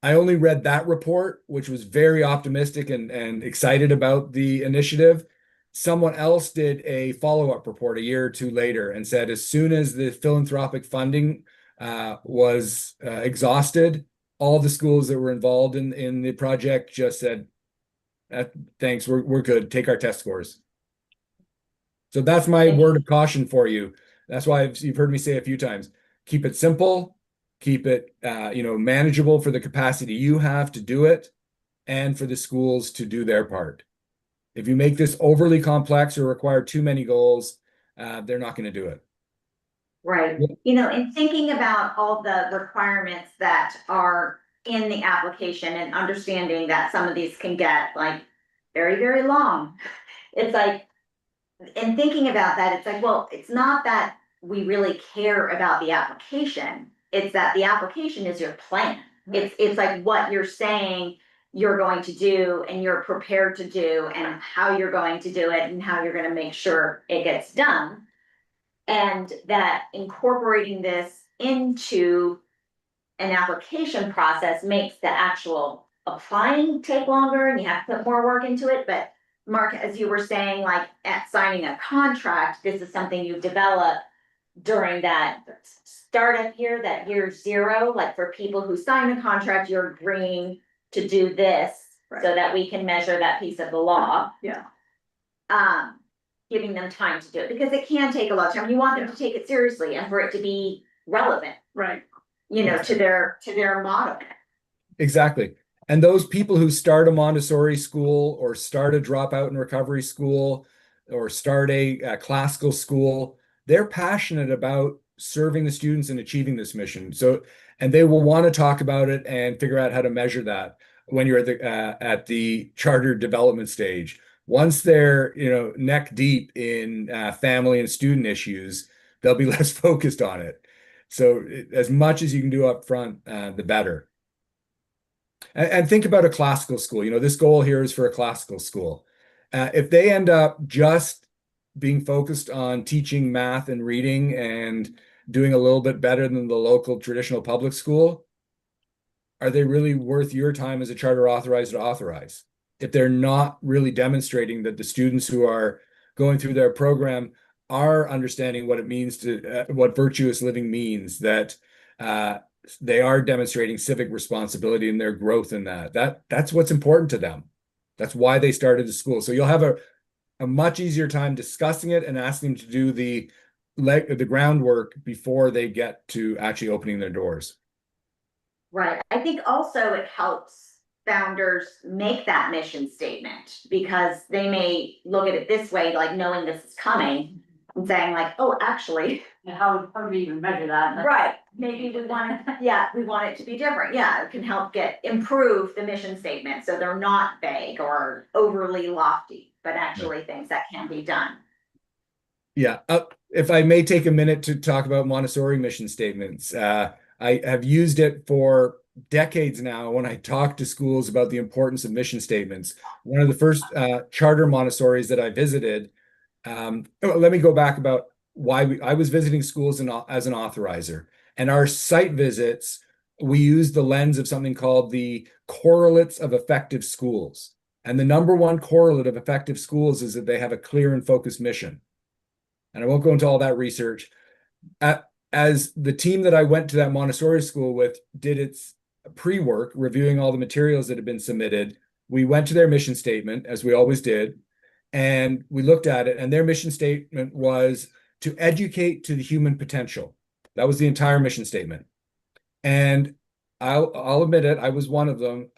I only read that report, which was very optimistic and excited about the initiative. Someone else did a follow-up report a year or two later and said, as soon as the philanthropic funding was exhausted, all the schools that were involved in the project just said, thanks, we're good. Take our test scores. So that's my word of caution for you. That's why you've heard me say a few times, keep it simple, keep it, manageable for the capacity you have to do it and for the schools to do their part. If you make this overly complex or require too many goals, they're not going to do it. Right, in thinking about all the requirements that are in the application and understanding that some of these can get like very, very long. It's like, in thinking about that, it's like, well, it's not that we really care about the application. It's that the application is your plan. It's like what you're saying you're going to do and you're prepared to do and how you're going to do it and how you're gonna make sure it gets done. And that incorporating this into an application process makes the actual applying take longer and you have to put more work into it. But Mark, as you were saying, like at signing a contract, this is something you develop during that startup year, that year 0, like for people who sign a contract, you're agreeing to do this so that we can measure that piece of the law. Yeah. Giving them time to do it because it can take a lot of time. You want them to take it seriously and for it to be relevant, Right. to their model. Exactly. And those people who start a Montessori school or start a dropout and recovery school or start a classical school, they're passionate about serving the students and achieving this mission. So, and they will want to talk about it and figure out how to measure that when you're at the charter development stage. Once they're, neck deep in family and student issues, they'll be less focused on it. So as much as you can do up front, the better. And think about a classical school. This goal here is for a classical school. If they end up just being focused on teaching math and reading and doing a little bit better than the local traditional public school, are they really worth your time as a charter authorized to authorize? If they're not really demonstrating that the students who are going through their program are understanding what it means to what virtuous living means, that they are demonstrating civic responsibility and their growth in that's what's important to them. That's why they started the school. So you'll have a much easier time discussing it and asking them to do the groundwork before they get to actually opening their doors. Right. I think also it helps founders make that mission statement because they may look at it this way, like knowing this is coming and saying like, oh, actually. And how do we even measure that? Right, maybe we want it to be different. Yeah, it can help improve the mission statement. So they're not vague or overly lofty, but actually things that can be done. Yeah. If I may take a minute to talk about Montessori mission statements, I have used it for decades now when I talk to schools about the importance of mission statements. One of the first charter Montessoris that I visited, let me go back about why I was visiting schools as an authorizer. And our site visits, we use the lens of something called the correlates of effective schools. And the number one correlate of effective schools is that they have a clear and focused mission. And I won't go into all that research. As the team that I went to that Montessori school with did its pre-work, reviewing all the materials that had been submitted, we went to their mission statement, as we always did, and we looked at it, and their mission statement was to educate to the human potential. That was the entire mission statement. And I'll admit it, I was one of them.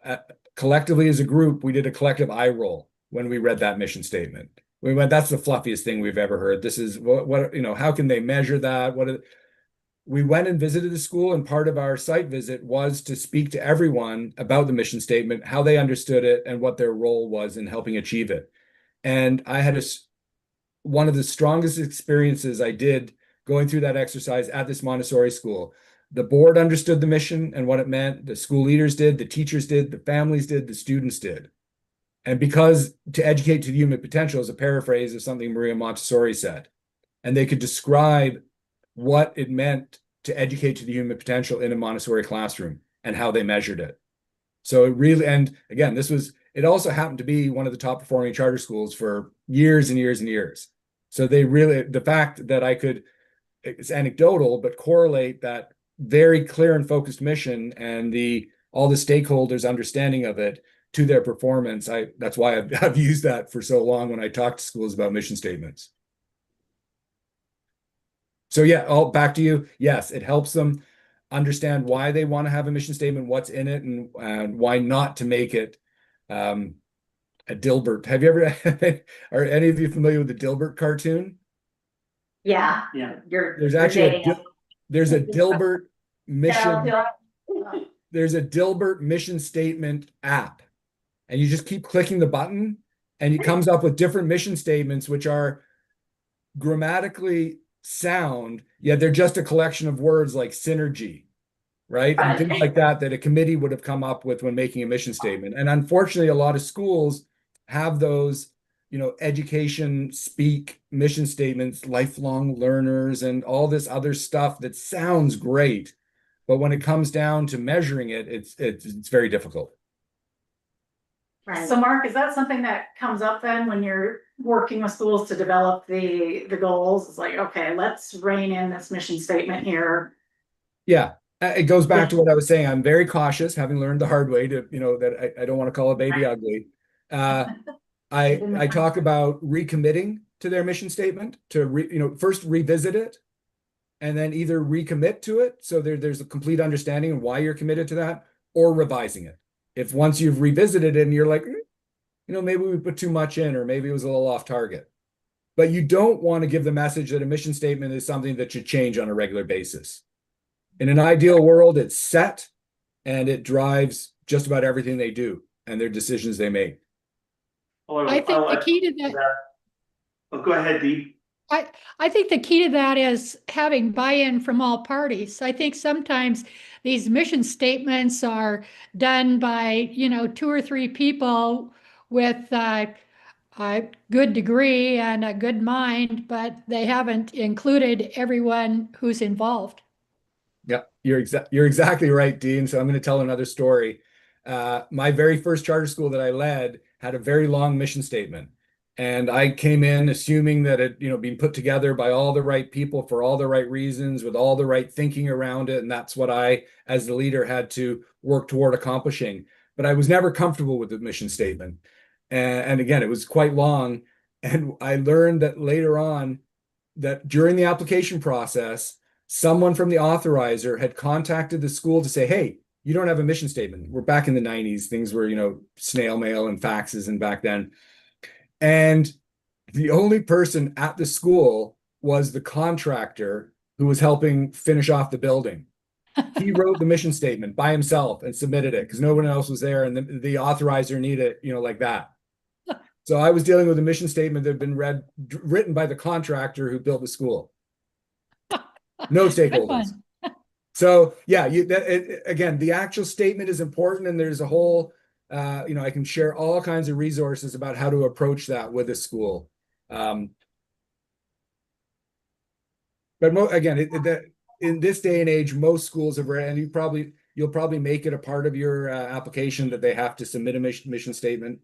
Collectively as a group, we did a collective eye roll when we read that mission statement. We went, that's the fluffiest thing we've ever heard. This is what how can they measure that? We went and visited the school, and part of our site visit was to speak to everyone about the mission statement, how they understood it, and what their role was in helping achieve it. And I had one of the strongest experiences I did going through that exercise at this Montessori school. The board understood the mission and what it meant. The school leaders did, the teachers did, the families did, the students did. And because to educate to the human potential is a paraphrase of something Maria Montessori said. And they could describe what it meant to educate to the human potential in a Montessori classroom and how they measured it. So it really, and again, it also happened to be one of the top performing charter schools for years and years and years. So the fact that I could, it's anecdotal, but correlate that very clear and focused mission and all the stakeholders' understanding of it to their performance. That's why I've used that for so long when I talk to schools about mission statements. So yeah, all back to you. Yes, it helps them understand why they want to have a mission statement, what's in it, and why not to make it a Dilbert. Have you ever are any of you familiar with the Dilbert cartoon? Yeah, Yeah. There's you're actually dating us. there's a Dilbert mission. Tell- There's a Dilbert mission statement app, and you just keep clicking the button, and it comes up with different mission statements, which are grammatically sound, yet they're just a collection of words like synergy, right? And things like that a committee would have come up with when making a mission statement. And unfortunately, a lot of schools have those, education speak mission statements, lifelong learners, and all this other stuff that sounds great. But when it comes down to measuring it, it's very difficult. Right. So Mark, is that something that comes up then when you're working with schools to develop the goals? It's like, okay, let's rein in this mission statement here. Yeah, it goes back to what I was saying. I'm very cautious, having learned the hard way to, that I don't want to call a baby ugly. I talk about recommitting to their mission statement, to first revisit it, and then either recommit to it, so there's a complete understanding of why you're committed to that, or revising it. If once you've revisited it and you're like, maybe we put too much in, or maybe it was a little off target. But you don't want to give the message that a mission statement is something that should change on a regular basis. In an ideal world, it's set and it drives just about everything they do and their decisions they make. I think the key to that, Oh, go ahead, Dee. I think the key to that is having buy-in from all parties. I think sometimes these mission statements are done by, 2 or 3 people with a good degree and a good mind, but they haven't included everyone who's involved. Yeah, you're exactly right, Dean. So I'm going to tell another story. My very first charter school that I led had a very long mission statement. And I came in assuming that it, being put together by all the right people for all the right reasons, with all the right thinking around it. And that's what I, as the leader, had to work toward accomplishing. But I was never comfortable with the mission statement. And again, it was quite long. And I learned that later on, that during the application process, someone from the authorizer had contacted the school to say, hey, you don't have a mission statement. We're back in the 90s. Things were, snail mail and faxes and back then. And the only person at the school was the contractor who was helping finish off the building. He wrote the mission statement by himself and submitted it because no one else was there, and the authorizer needed it, like that. So I was dealing with a mission statement that had been written by the contractor who built the school. No stakeholders. So yeah, again, the actual statement is important, and there's a whole I can share all kinds of resources about how to approach that with a school. But again, in this day and age, most schools have, and you'll probably make it a part of your application that they have to submit a mission statement.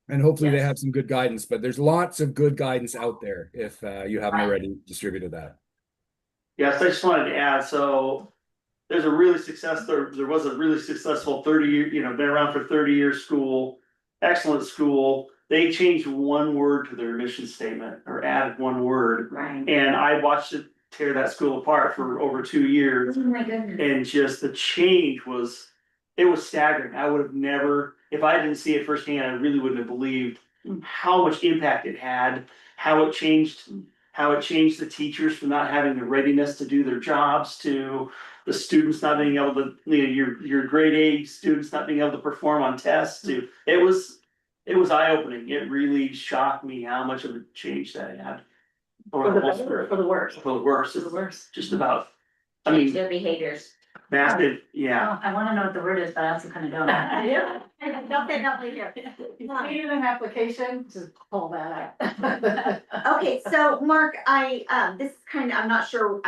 And hopefully they have some good guidance, but there's lots of good guidance out there if you haven't already distributed that. Yes, I just wanted to add, so there was a really successful 30-year, been around for 30 years school, excellent school. They changed one word to their mission statement, or added one word. Right. And I watched it tear that school apart for over 2 years. Oh my goodness. And just the change was staggering. I would have never, if I didn't see it firsthand, I really wouldn't have believed how much impact it had, how it changed the teachers from not having the readiness to do their jobs, to the students not being able to, your grade A students not being able to perform on tests. To it was eye-opening. It really shocked me how much of a change that had. For the better or for the worse? For the worse. For the worse. Just about. I Change mean, their behaviors. massive, yeah. I wanna know what the word is, but I also kinda don't. Yeah. Don't here. Need an application, just pull that out. Okay, so Mark, this is I'm not sure,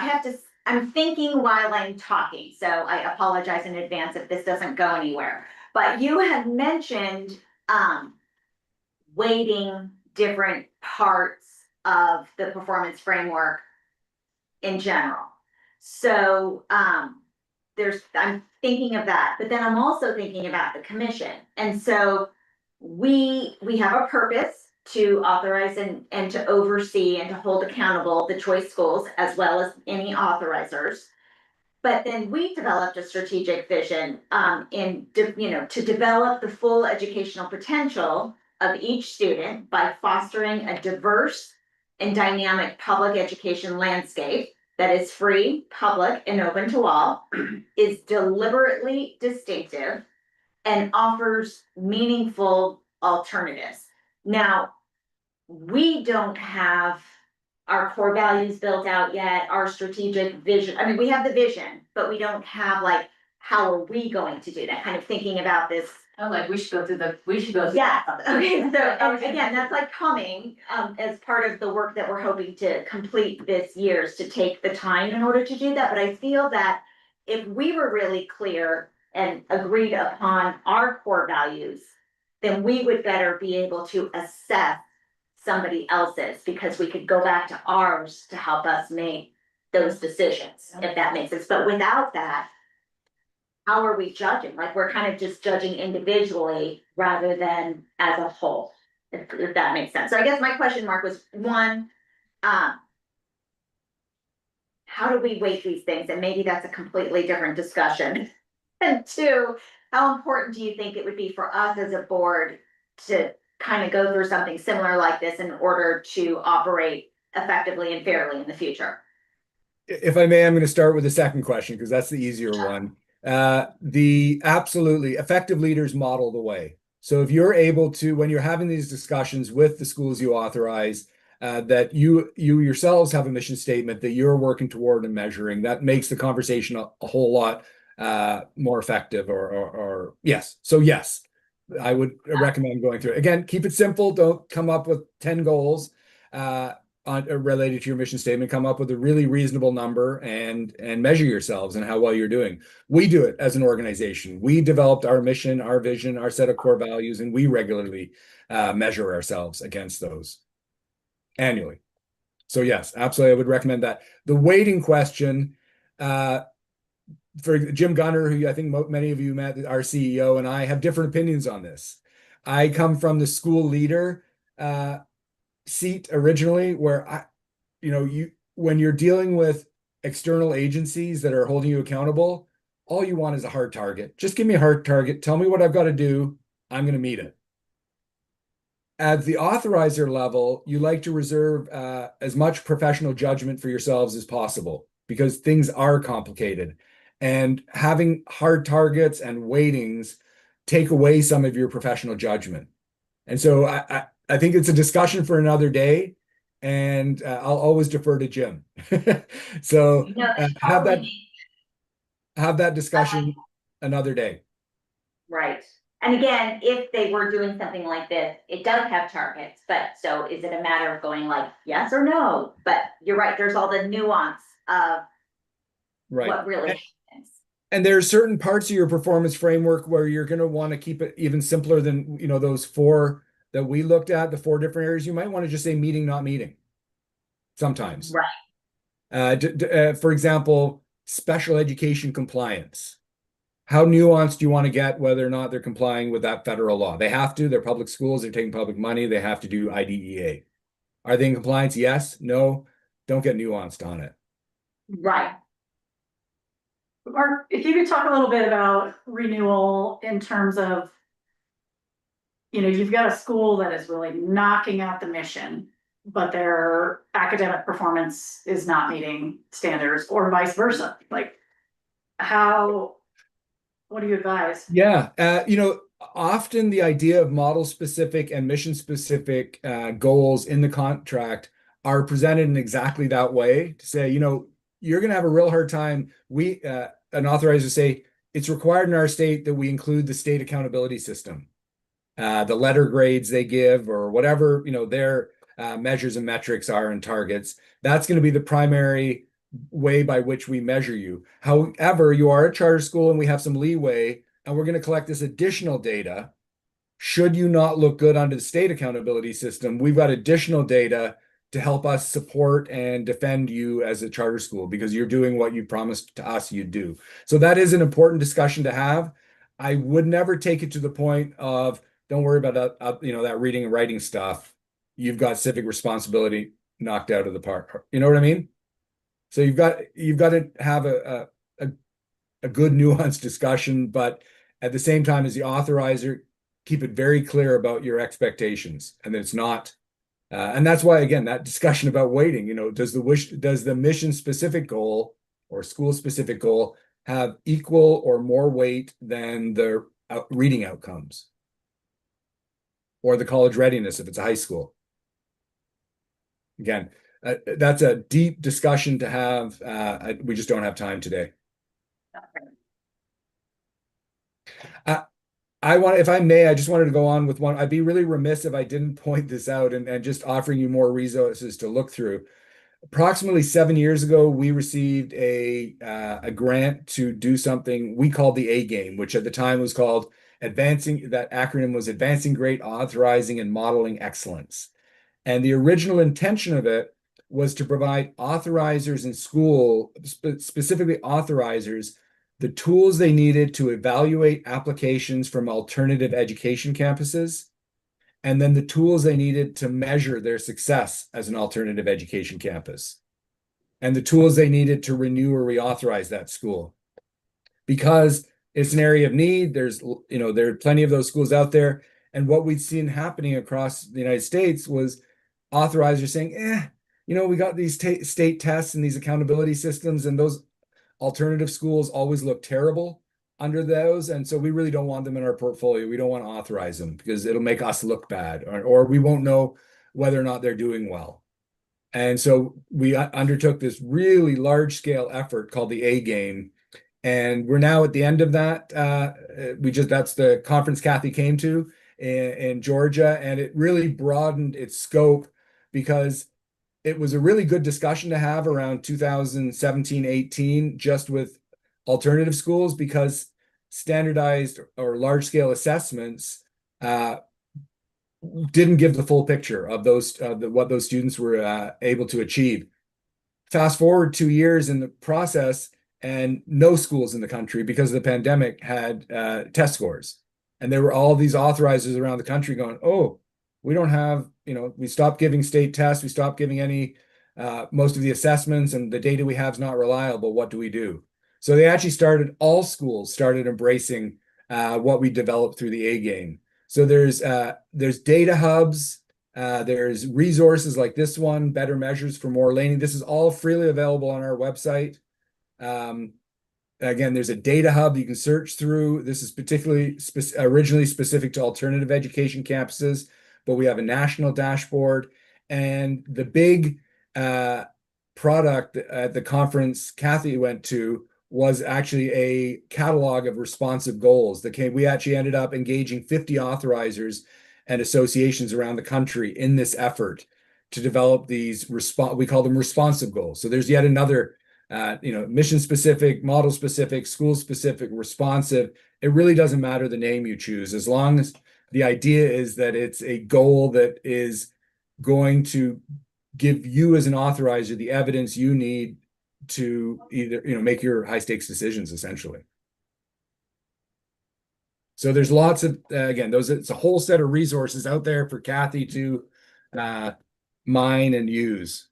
I'm thinking while I'm talking, so I apologize in advance if this doesn't go anywhere. But you had mentioned, weighting different parts of the performance framework in general. So, I'm thinking of that, but then I'm also thinking about the commission. And so we have a purpose to authorize and to oversee and to hold accountable the choice schools as well as any authorizers. But then we developed a strategic vision, to develop the full educational potential of each student by fostering a diverse and dynamic public education landscape that is free, public, and open to all, is deliberately distinctive, and offers meaningful alternatives. Now, we don't have our core values built out yet, our strategic vision. I mean, we have the vision, but we don't have like, how are we going to do that? Kind of thinking about this. Oh, like we should go through. Yeah, okay, so, and again, that's like coming, as part of the work that we're hoping to complete this year, is to take the time in order to do that, but I feel that if we were really clear and agreed upon our core values, then we would better be able to assess somebody else's, because we could go back to ours to help us make those decisions, if that makes sense, but without that, how are we judging? Like, we're kind of just judging individually rather than as a whole, if that makes sense. So I guess my question, Mark, was one, how do we weight these things? And maybe that's a completely different discussion. And two, how important do you think it would be for us as a board to kind of go through something similar like this in order to operate effectively and fairly in the future? If I may, I'm going to start with the second question because that's the easier one. The absolutely effective leaders model the way. So if you're able to, when you're having these discussions with the schools you authorize, that you yourselves have a mission statement that you're working toward and measuring, that makes the conversation a whole lot more effective, or yes. So yes, I would recommend going through it. Again, keep it simple. Don't come up with 10 goals related to your mission statement. Come up with a really reasonable number and measure yourselves and how well you're doing. We do it as an organization. We developed our mission, our vision, our set of core values, and we regularly measure ourselves against those annually. So yes, absolutely, I would recommend that. The weighting question, for Jim Gunner, who I think many of you met, our CEO, and I have different opinions on this. I come from the school leader seat originally, where when you're dealing with external agencies that are holding you accountable, all you want is a hard target. Just give me a hard target. Tell me what I've got to do. I'm going to meet it. At the authorizer level, you like to reserve as much professional judgment for yourselves as possible, because things are complicated. And having hard targets and weightings take away some of your professional judgment. And so I think it's a discussion for another day, and I'll always defer to Jim. So have that discussion another day. Right. And again, if they were doing something like this, it does have targets, but so is it a matter of going like yes or no? But you're right, there's all the nuance of what really happens. And there are certain parts of your performance framework where you're going to want to keep it even simpler than, those 4 that we looked at, the 4 different areas. You might want to just say meeting, not meeting sometimes. Right. For example, special education compliance. How nuanced do you want to get whether or not they're complying with that federal law? They have to. They're public schools. They're taking public money. They have to do IDEA. Are they in compliance? Yes. No. Don't get nuanced on it. Right. Mark, if you could talk a little bit about renewal in terms of, you've got a school that is really knocking out the mission, but their academic performance is not meeting standards, or vice versa. Like, what do you advise? Yeah. Often the idea of model specific and mission specific goals in the contract are presented in exactly that way, to say, you're going to have a real hard time. An authorizer say it's required in our state that we include the state accountability system, the letter grades they give, or whatever, their measures and metrics are and targets. That's going to be the primary way by which we measure you. However, you are a charter school and we have some leeway, and we're going to collect this additional data. Should you not look good under the state accountability system, we've got additional data to help us support and defend you as a charter school, because you're doing what you promised to us you'd do. So that is an important discussion to have. I would never take it to the point of, don't worry about that, that reading and writing stuff. you've got civic responsibility knocked out of the park. You know what I mean? So you've got to have a good nuanced discussion, but at the same time as the authorizer, keep it very clear about your expectations, and that it's not. And that's why, again, that discussion about weighting, you know, does the mission specific goal or school specific goal have equal or more weight than the reading outcomes or the college readiness if it's a high school? Again, that's a deep discussion to have. We just don't have time today. If I may, I just wanted to go on with one. I'd be really remiss if I didn't point this out and just offering you more resources to look through. Approximately 7 years ago, we received a grant to do something we called the A Game, which at the time was called Advancing, that acronym was Advancing Great Authorizing and Modeling Excellence. And the original intention of it was to provide authorizers in school, specifically authorizers, the tools they needed to evaluate applications from alternative education campuses, and then the tools they needed to measure their success as an alternative education campus, and the tools they needed to renew or reauthorize that school. Because it's an area of need, there are plenty of those schools out there. And what we'd seen happening across the United States was authorizers saying, we got these state tests and these accountability systems, and those alternative schools always look terrible under those, and so we really don't want them in our portfolio. We don't want to authorize them because it'll make us look bad, or we won't know whether or not they're doing well. And so we undertook this really large-scale effort called the A Game, and we're now at the end of that. That's the conference Kathy came to in Georgia, and it really broadened its scope because it was a really good discussion to have around 2017-18, just with alternative schools, because standardized or large scale assessments didn't give the full picture of what those students were able to achieve. Fast forward 2 years in the process, and no schools in the country, because of the pandemic, had test scores. And there were all these authorizers around the country going, oh, we don't have, we stopped giving state tests, we stopped giving any, most of the assessments, and the data we have is not reliable. What do we do? So they actually all schools started embracing what we developed through the A Game. So there's data hubs, there's resources like this one, Better Measures for More Learning. This is all freely available on our website. Again, there's a data hub you can search through. This is particularly originally specific to alternative education campuses, but we have a national dashboard. And the big product at the conference Kathy went to was actually a catalog of responsive goals we actually ended up engaging 50 authorizers and associations around the country in this effort to develop these we call them responsive goals. So there's yet another mission specific, model specific, school specific, responsive. It really doesn't matter the name you choose, as long as the idea is that it's a goal that is going to give you as an authorizer the evidence you need to either, make your high stakes decisions, essentially. So there's lots of, again, it's a whole set of resources out there for Kathy to mine and use,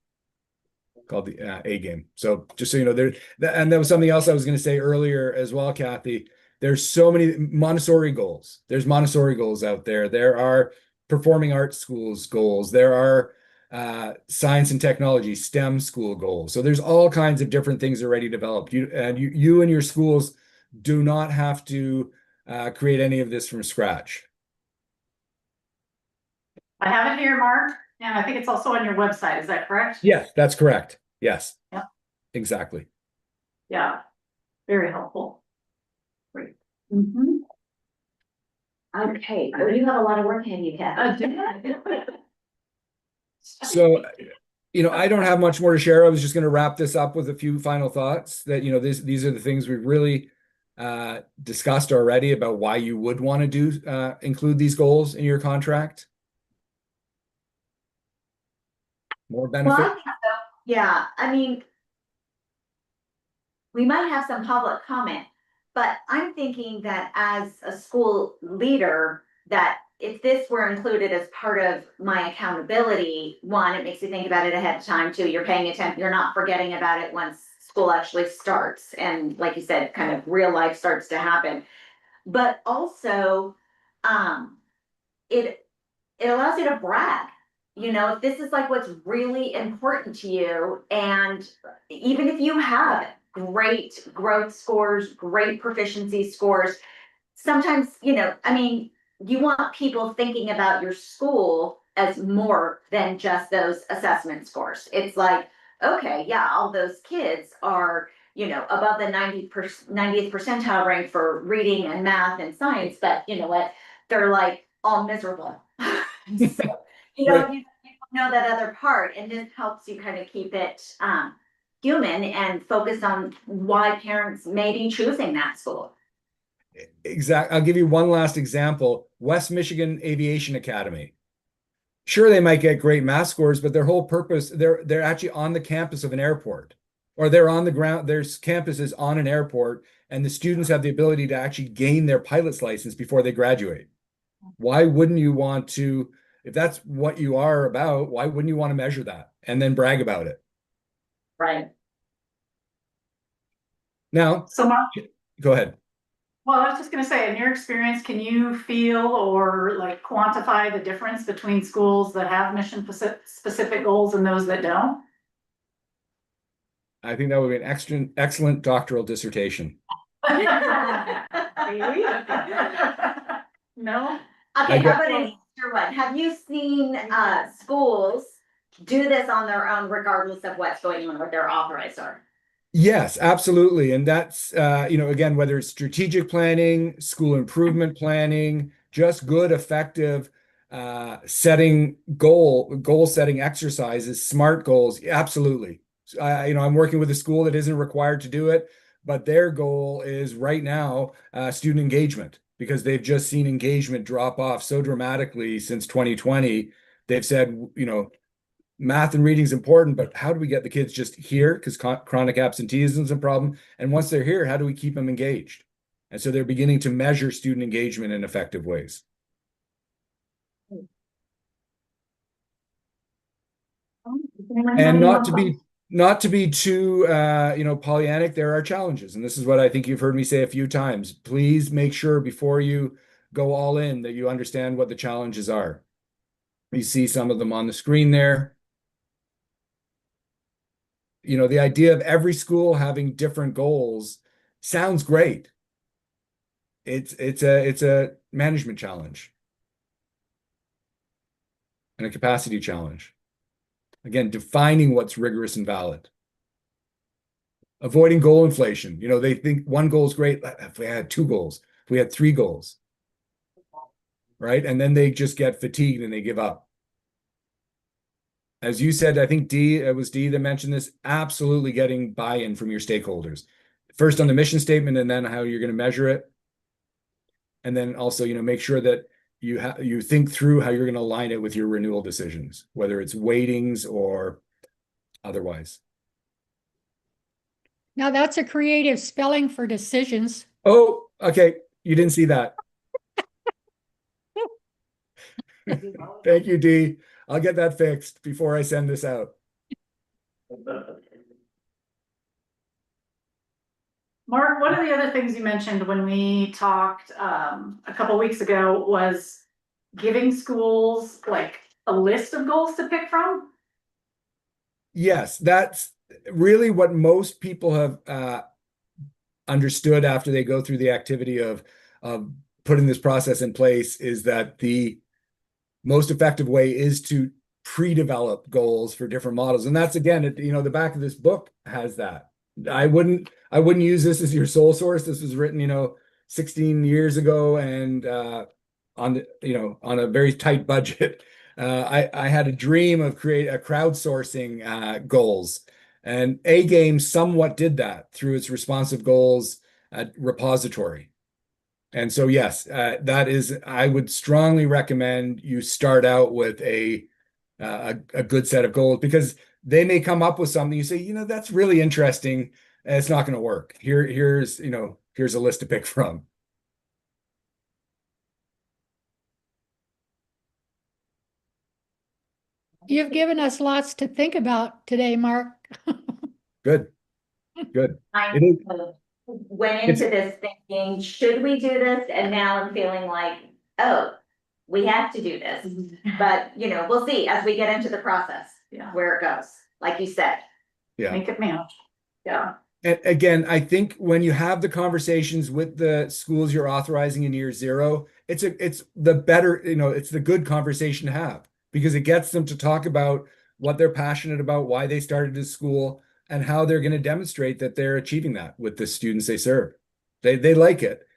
called the A Game. So just so you know, and there was something else I was going to say earlier as well, Kathy. There's so many Montessori goals. There's Montessori goals out there. There are performing arts schools goals. There are science and technology, STEM school goals. So there's all kinds of different things already developed. You and your schools do not have to create any of this from scratch. I have it here, Mark, and I think it's also on your website. Is that correct? Yes, that's correct. Yes. Yeah. Exactly. Yeah. Very helpful. Great. Okay, you have a lot of work ahead of you, Kathy. So, I don't have much more to share. I was just going to wrap this up with a few final thoughts that, these are the things we've really discussed already about why you would want to include these goals in your contract. More benefit? Well, I think so. Yeah, I mean, we might have some public comment, but I'm thinking that as a school leader, that if this were included as part of my accountability, one, it makes you think about it ahead of time. Two, you're paying attention, you're not forgetting about it once school actually starts. And like you said, kind of real life starts to happen. But also, it allows you to brag. You know, if this is like what's really important to you, and even if you have great growth scores, great proficiency scores, sometimes, you know, I mean, you want people thinking about your school as more than just those assessment scores. It's like, okay, yeah, all those kids are, you know, above the 90th percentile rank for reading and math and science, but you know what? They're like all miserable. So, you know, Right. you know that other part, and this helps you kind of keep it human and focus on why parents may be choosing that school. Exact. I'll give you one last example. West Michigan Aviation Academy. Sure, they might get great math scores, but their whole purpose, they're actually on the campus of an airport, or they're on the ground. Their campus is on an airport, and the students have the ability to actually gain their pilot's license before they graduate. Why wouldn't you want to, if that's what you are about, why wouldn't you want to measure that and then brag about it? Right. Now, So Mark, go ahead. well, I was just gonna say, in your experience, can you feel or like quantify the difference between schools that have mission specific goals and those that don't? I think that would be an excellent doctoral dissertation. No? Okay, I how get- about an easier one? Have you seen schools do this on their own regardless of what's going on with their authorized are? Yes, absolutely. And that's, you know, again, whether it's strategic planning, school improvement planning, just good, effective goal setting exercises, SMART goals. Absolutely. You know, I'm working with a school that isn't required to do it, but their goal is right now student engagement, because they've just seen engagement drop off so dramatically since 2020. They've said, you know, math and reading is important, but how do we get the kids just here? Because chronic absenteeism is a problem. And once they're here, how do we keep them engaged? And so they're beginning to measure student engagement in effective ways. And not to be too you know, Pollyannic, there are challenges. And this is what I think you've heard me say a few times. Please make sure before you go all in that you understand what the challenges are. You see some of them on the screen there. You know, the idea of every school having different goals sounds great. It's a management challenge and a capacity challenge. Again, defining what's rigorous and valid. Avoiding goal inflation. You know, they think one goal is great. If we had 2 goals, if we had 3 goals, right? And then they just get fatigued and they give up. As you said, I think it was Dee that mentioned this, absolutely getting buy-in from your stakeholders. First on the mission statement, and then how you're going to measure it. And then also, you know, make sure that you think through how you're going to align it with your renewal decisions, whether it's weightings or otherwise. Now that's a creative spelling for decisions. Oh, okay. You didn't see that. Thank you, Dee. I'll get that fixed before I send this out. Mark, one of the other things you mentioned when we talked a couple weeks ago was giving schools like a list of goals to pick from. Yes, that's really what most people have understood after they go through the activity of putting this process in place, is that the most effective way is to pre-develop goals for different models. And that's, again, you know, the back of this book has that. I wouldn't use this as your sole source. This was written, you know, 16 years ago, and on a very tight budget. I had a dream of crowdsourcing goals, and A Game somewhat did that through its responsive goals repository. And so, yes, that is, I would strongly recommend you start out with a good set of goals, because they may come up with something you say, you know, that's really interesting, and it's not going to work. Here's a list to pick from. You've given us lots to think about today, Mark. Good, good. I It is, went into this thinking, should we do this? And now I'm feeling like, oh, we have to do this. But, you know, we'll see as we get into the process Yeah, where it goes, like you said. yeah. make it managed. Yeah. And again, I think when you have the conversations with the schools you're authorizing in year zero, it's the better, it's the good conversation to have because it gets them to talk about what they're passionate about, why they started this school, and how they're going to demonstrate that they're achieving that with the students they serve. They like it.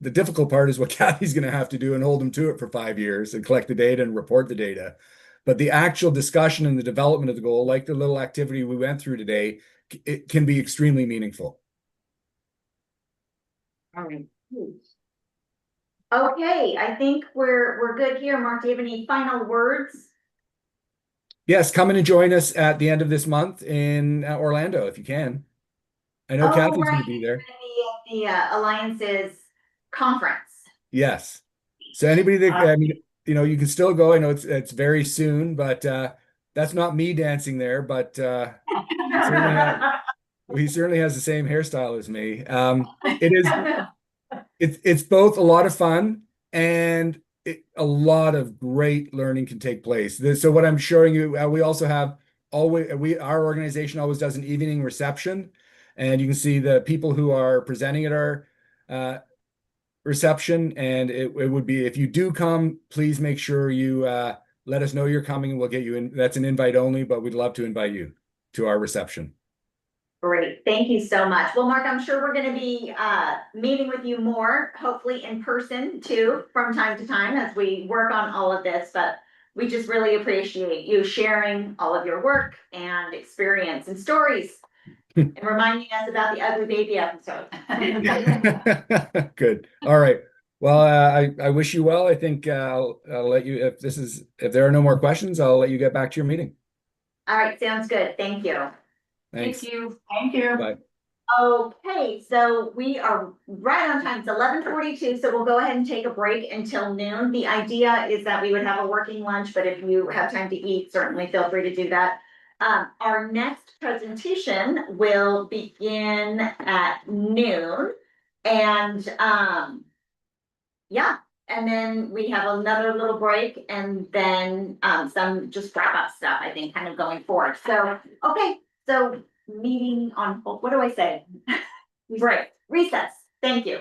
The difficult part is what Kathy's going to have to do and hold them to it for 5 years and collect the data and report the data. But the actual discussion and the development of the goal, like the little activity we went through today, it can be extremely meaningful. Okay, I think we're good here. Mark, do you have any final words? Yes, come in and join us at the end of this month in Orlando if you can. I know Oh, Kathy's going right, to be there. it's gonna be at the Alliance's conference. Yes. So anybody that I mean, you can still go. I know it's very soon, but that's not me dancing there, but he certainly has the same hairstyle as me. It's both a lot of fun and a lot of great learning can take place. So what I'm showing you, we also have our organization always does an evening reception, and you can see the people who are presenting at our reception. And it would be, if you do come, please make sure you let us know you're coming, and we'll get you in. That's an invite only, but we'd love to invite you to our reception. Great, thank you so much. Well, Mark, I'm sure we're gonna be meeting with you more, hopefully in person too, from time to time as we work on all of this, but we just really appreciate you sharing all of your work and experience and stories and reminding us about the ugly baby episode. Yeah. Good. All right. Well, I wish you well. I think I'll let you, if there are no more questions, I'll let you get back to your meeting. All right, sounds good. Thank you. Thanks. Thank you. Thank you. Bye. Okay, so we are right on time. It's 11:42, so we'll go ahead and take a break until noon. The idea is that we would have a working lunch, but if you have time to eat, certainly feel free to do that. Our next presentation will begin at noon. And yeah, and then we have another little break and then some just wrap up stuff, I think, kind of going forward. So, okay, so meeting on, what do I say? Break, recess, thank you.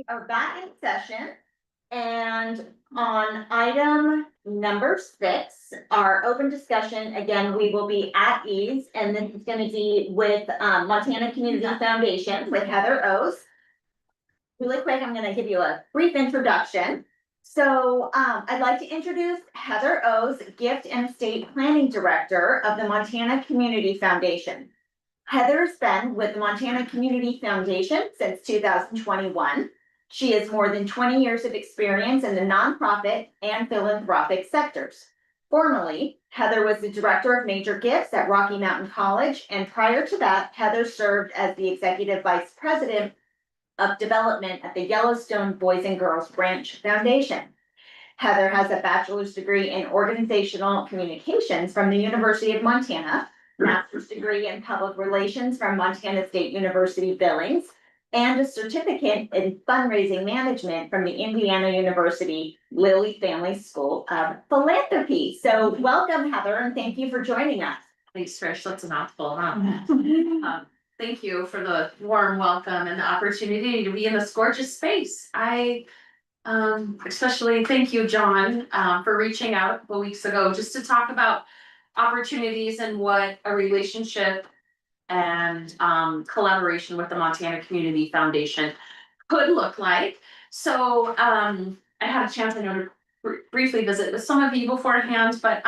are back in session. And on item number 6, our open discussion, again, we will be at ease, and this is gonna be with Montana Community Foundation with Heather O's. Really quick, I'm gonna give you a brief introduction. So I'd like to introduce Heather O's, Gift and Estate Planning Director of the Montana Community Foundation. Heather's been with the Montana Community Foundation since 2021. She has more than 20 years of experience in the nonprofit and philanthropic sectors. Formerly, Heather was the Director of Major Gifts at Rocky Mountain College, and prior to that, Heather served as the Executive Vice President of Development at the Yellowstone Boys and Girls Branch Foundation. Heather has a bachelor's degree in organizational communications from the University of Montana, master's degree in public relations from Montana State University Billings, and a certificate in fundraising management from the Indiana University Lilly Family School of Philanthropy. So welcome, Heather, and thank you for joining us. Thanks, Trish, that's a mouthful, huh? Thank you for the warm welcome and the opportunity to be in this gorgeous space. I especially thank you, John, for reaching out a couple weeks ago just to talk about opportunities and what a relationship and collaboration with the Montana Community Foundation could look like. So I had a chance, I know, to briefly visit with some of you beforehand, but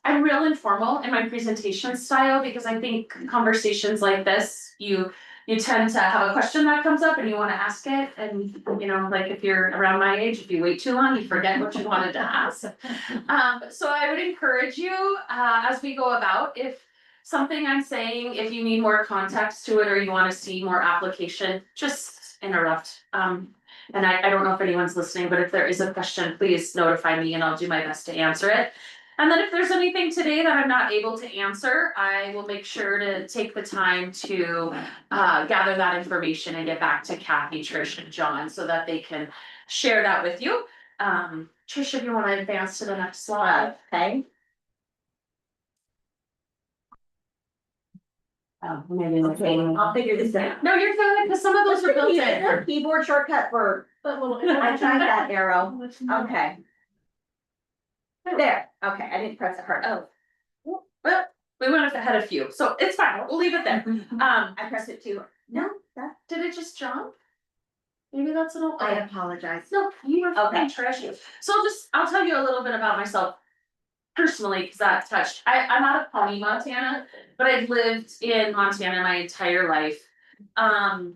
I'm real informal in my presentation style because I think conversations like this, you tend to have a question that comes up and you want to ask it. And, you know, like if you're around my age, if you wait too long, you forget what you wanted to ask. So I would encourage you as we go about, if something I'm saying, if you need more context to it or you want to see more application, just interrupt. And I don't know if anyone's listening, but if there is a question, please notify me and I'll do my best to answer it. And then if there's anything today that I'm not able to answer, I will make sure to take the time to gather that information and get back to Kathy, Trish, and John so that they can share that with you. Trish, if you want to advance to the next slide. Okay. Oh, maybe Okay, I'll figure this out. No, you're good, because some of those are built in. Keyboard shortcut for, I tried that arrow. Okay. There, okay, I didn't press it hard. Oh. Well, we went ahead a few, so it's fine, we'll leave it there. I pressed it too. No, that, Did it just jump? Maybe that's an old. I apologize. No, you were Okay. fine, Trish. So I'll tell you a little bit about myself personally, because that touched. I'm out of Pawnee, Montana, but I've lived in Montana my entire life. I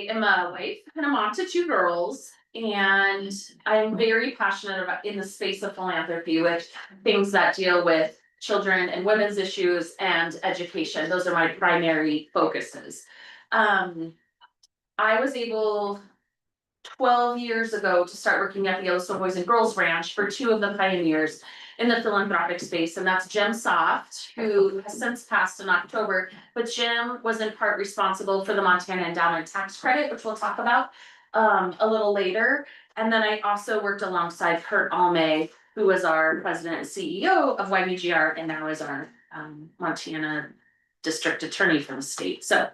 am a wife and a mom to 2 girls, and I'm very passionate about in the space of philanthropy with things that deal with children and women's issues and education. Those are my primary focuses. I was able 12 years ago to start working at the Yellowstone Boys and Girls Ranch for 2 of the pioneers in the philanthropic space, and that's Jim Soft, who has since passed in October, but Jim was in part responsible for the Montana Endowment Tax Credit, which we'll talk about a little later. And then I also worked alongside Kurt Alme, who was our president and CEO of YBGR and now is our Montana district attorney for the state. So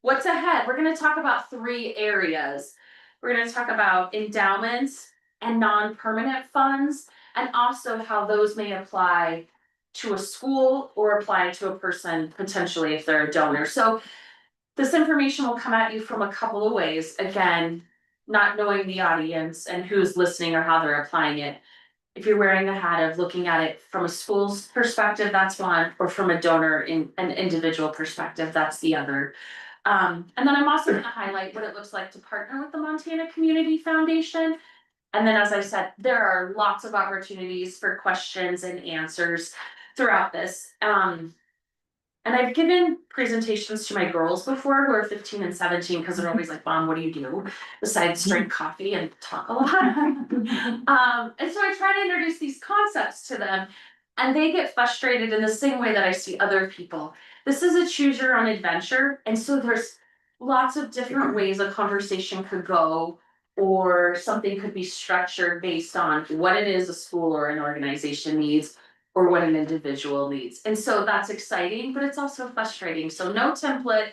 what's ahead? We're going to talk about 3 areas. We're going to talk about endowments and non-permanent funds, and also how those may apply to a school or apply to a person potentially if they're a donor. So this information will come at you from a couple of ways. Again, not knowing the audience and who's listening or how they're applying it. If you're wearing the hat of looking at it from a school's perspective, that's one, or from a donor in an individual perspective, that's the other. And then I'm also going to highlight what it looks like to partner with the Montana Community Foundation. And then, as I said, there are lots of opportunities for questions and answers throughout this. And I've given presentations to my girls before who are 15 and 17 because they're always like, Mom, what do you do besides drink coffee and talk a lot? And so I try to introduce these concepts to them, and they get frustrated in the same way that I see other people. This is a choose your own adventure. And so there's lots of different ways a conversation could go, or something could be structured based on what it is a school or an organization needs, or what an individual needs. And so that's exciting, but it's also frustrating. So no template.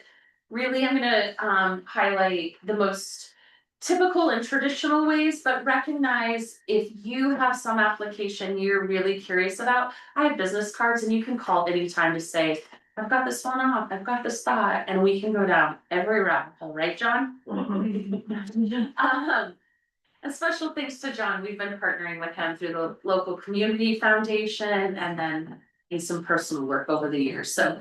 Really, I'm gonna highlight the most typical and traditional ways, but recognize if you have some application you're really curious about. I have business cards and you can call anytime to say, I've got this one off, I've got this thought, and we can go down every rabbit hole, right, John? And special thanks to John, we've been partnering with him through the local community foundation and then in some personal work over the years, so.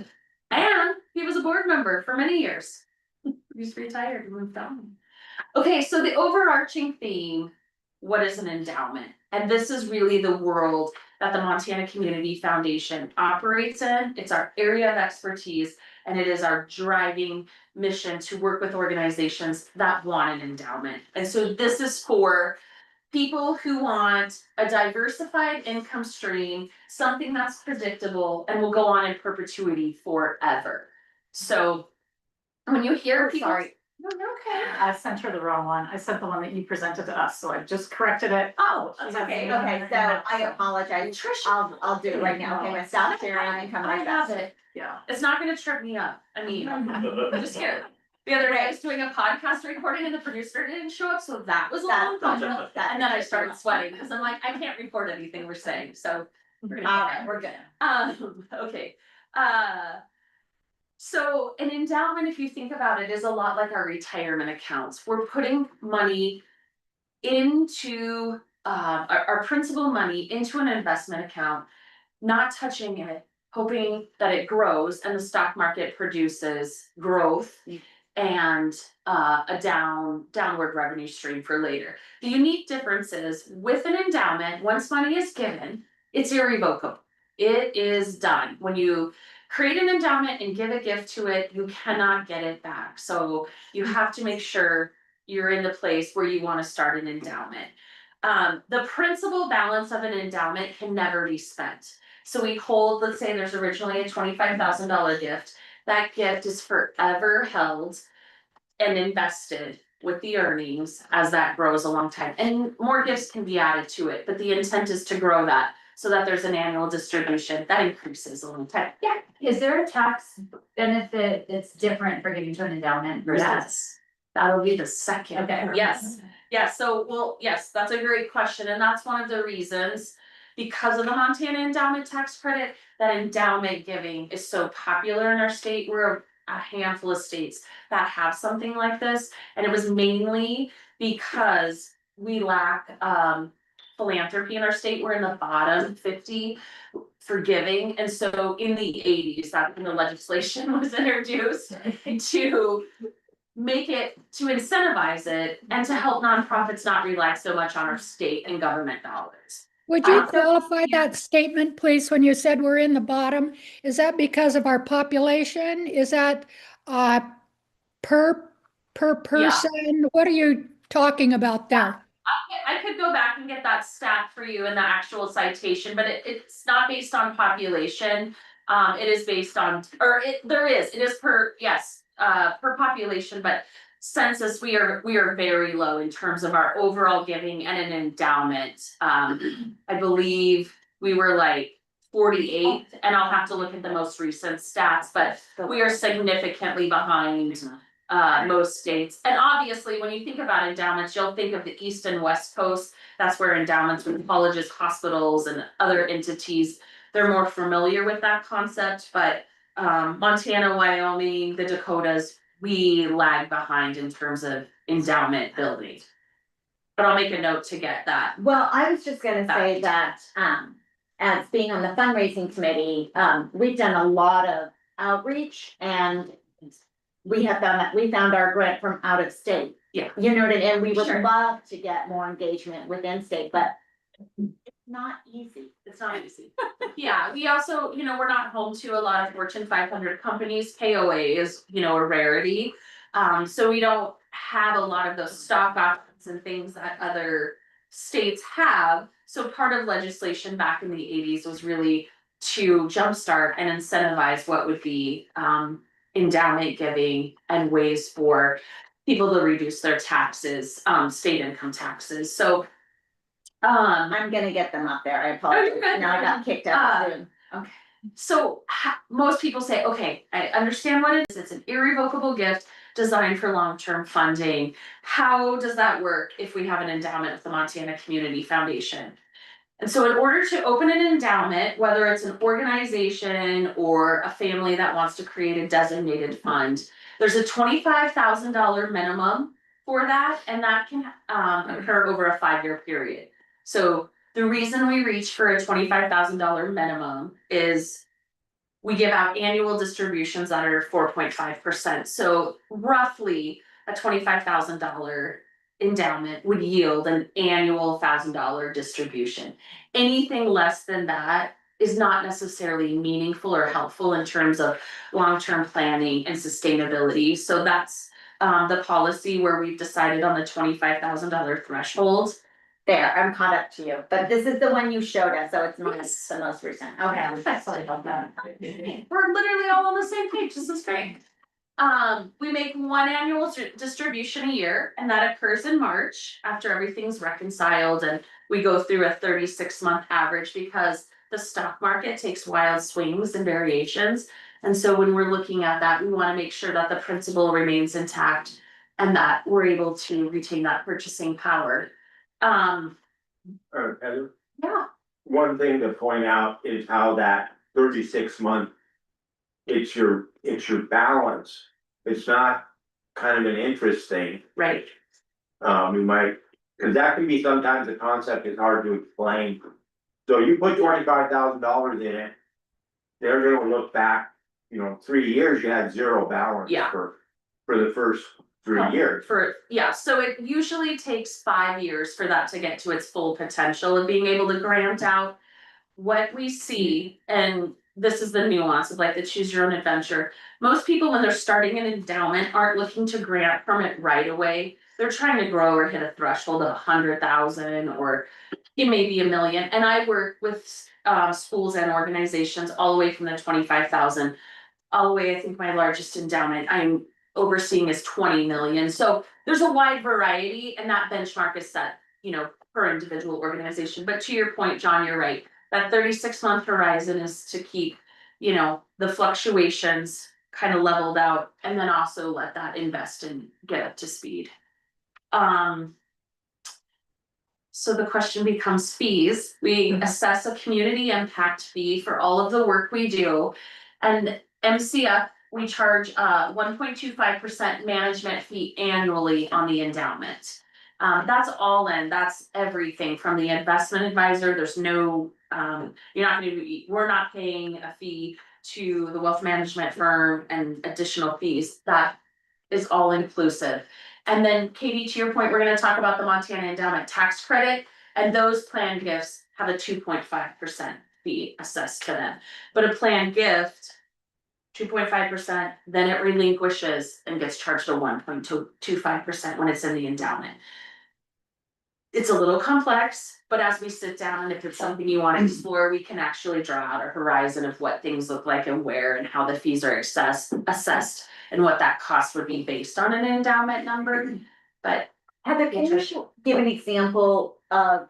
And he was a board member for many years. He's retired and moved on. Okay, so the overarching theme, what is an endowment? And this is really the world that the Montana Community Foundation operates in. It's our area of expertise, and it is our driving mission to work with organizations that want an endowment. And so this is for people who want a diversified income stream, something that's predictable and will go on in perpetuity forever. So when you hear people. Sorry. No, you're okay. I sent her the wrong one. I sent the one that you presented to us, so I just corrected it. Oh, She Okay, has- okay, so I apologize. I'll do it right now. Okay, I'm gonna stop sharing and come I right have back. it. Yeah. It's not gonna trip me up. I mean, I'm just scared. The other day I was doing a podcast recording and the producer didn't show up, so that was a little uncomfortable. And then I started sweating because I'm like, I can't record anything we're saying, so. We're gonna. All right, we're good. Okay, so an endowment, if you think about it, is a lot like our retirement accounts. We're putting money into, our principal money into an investment account, not touching it, hoping that it grows and the stock market produces growth and a downward revenue stream for later. The unique difference is with an endowment, once money is given, it's irrevocable. It is done. When you create an endowment and give a gift to it, you cannot get it back. So you have to make sure you're in the place where you want to start an endowment. The principal balance of an endowment can never be spent. So we hold, let's say there's originally a $25,000 gift. That gift is forever held and invested with the earnings as that grows a long time. And more gifts can be added to it, but the intent is to grow that so that there's an annual distribution that increases a long time. Yeah. Is there a tax benefit that's different for giving to an endowment versus? Yes, that'll be the second. Okay. Yes, yes, so, well, yes, that's a great question, and that's one of the reasons. Because of the Montana Endowment Tax Credit, that endowment giving is so popular in our state. We're a handful of states that have something like this. And it was mainly because we lack philanthropy in our state. We're in the bottom 50 for giving. And so in the 80s, that's when the legislation was introduced to make it, to incentivize it and to help nonprofits not rely so much on our state and government dollars. Would you qualify that statement, please, when you said we're in the bottom? Is that because of our population? Is that per person? What are you talking about there? I could go back and get that stat for you in the actual citation, but it's not based on population. It is based on, it is per, yes, per population, but census, we are very low in terms of our overall giving and an endowment. I believe we were like 48th, and I'll have to look at the most recent stats, but we are significantly behind most states. And obviously, when you think about endowments, you'll think of the East and West Coast. That's where endowments with colleges, hospitals, and other entities, they're more familiar with that concept, but Montana, Wyoming, the Dakotas, we lag behind in terms of endowment building. But I'll make a note to get that. Well, I was just gonna say that, as being on the fundraising committee, we've done a lot of outreach and we have found that, we found our grant from out of state. Yeah. You know, and we would Sure. love to get more engagement within state, but it's not easy. It's not easy. Yeah, we also, we're not home to a lot of Fortune 500 companies. KOA is, a rarity. So we don't have a lot of those stock options and things that other states have. So part of legislation back in the 80s was really to jumpstart and incentivize what would be endowment giving and ways for people to reduce their taxes, state income taxes. So I'm gonna get them up there, I apologize, you're good. now I got kicked out of Zoom. So most people say, okay, I understand what it is. It's an irrevocable gift designed for long-term funding. How does that work if we have an endowment with the Montana Community Foundation? And so in order to open an endowment, whether it's an organization or a family that wants to create a designated fund, there's a $25,000 minimum for that, and that can occur over a 5-year period. So the reason we reach for a $25,000 minimum is we give out annual distributions that are 4.5%. So roughly a $25,000 endowment would yield an annual $1,000 distribution. Anything less than that is not necessarily meaningful or helpful in terms of long-term planning and sustainability. So that's the policy where we've decided on the $25,000 threshold. There, I'm caught up to you, but this is the one you showed us, so it's not Yes. the most recent, Okay, okay. sorry about that. We're literally all on the same page, this is great. We make one annual distribution a year, and that occurs in March after everything's reconciled, and we go through a 36-month average because the stock market takes wild swings and variations. And so when we're looking at that, we wanna make sure that the principal remains intact and that we're able to retain that purchasing power. Heather, Yeah, one thing to point out is how that 36-month. It's your balance, it's not kind of an interest thing, right, you might, cause that can be sometimes the concept is hard to explain. So you put $25,000 in it. They're gonna look back, 3 years, you had zero balance Yeah. for the first 3 years. So it usually takes 5 years for that to get to its full potential of being able to grant out. What we see, and this is the nuance of like the choose your own adventure. Most people, when they're starting an endowment, aren't looking to grant from it right away. They're trying to grow or hit a threshold of 100,000 or it may be 1 million. And I work with schools and organizations all the way from the 25,000. All the way, I think my largest endowment I'm overseeing is 20 million. So there's a wide variety and that benchmark is set, per individual organization. But to your point, John, you're right. That 36-month horizon is to keep, the fluctuations kind of leveled out and then also let that invest and get up to speed. So the question becomes fees. We assess a community impact fee for all of the work we do. And MCF, we charge 1.25% management fee annually on the endowment. That's all in, that's everything from the investment advisor, there's no, we're not paying a fee to the wealth management firm and additional fees, that is all inclusive. And then Katie, to your point, we're gonna talk about the Montana Endowment Tax Credit, and those planned gifts have a 2.5% fee assessed to them. But a planned gift, 2.5%, then it relinquishes and gets charged a 1.25% when it's in the endowment. It's a little complex, but as we sit down and if it's something you want to explore, we can actually draw out a horizon of what things look like and where and how the fees are assessed and what that cost would be based on an endowment number. But Heather, can you give an example of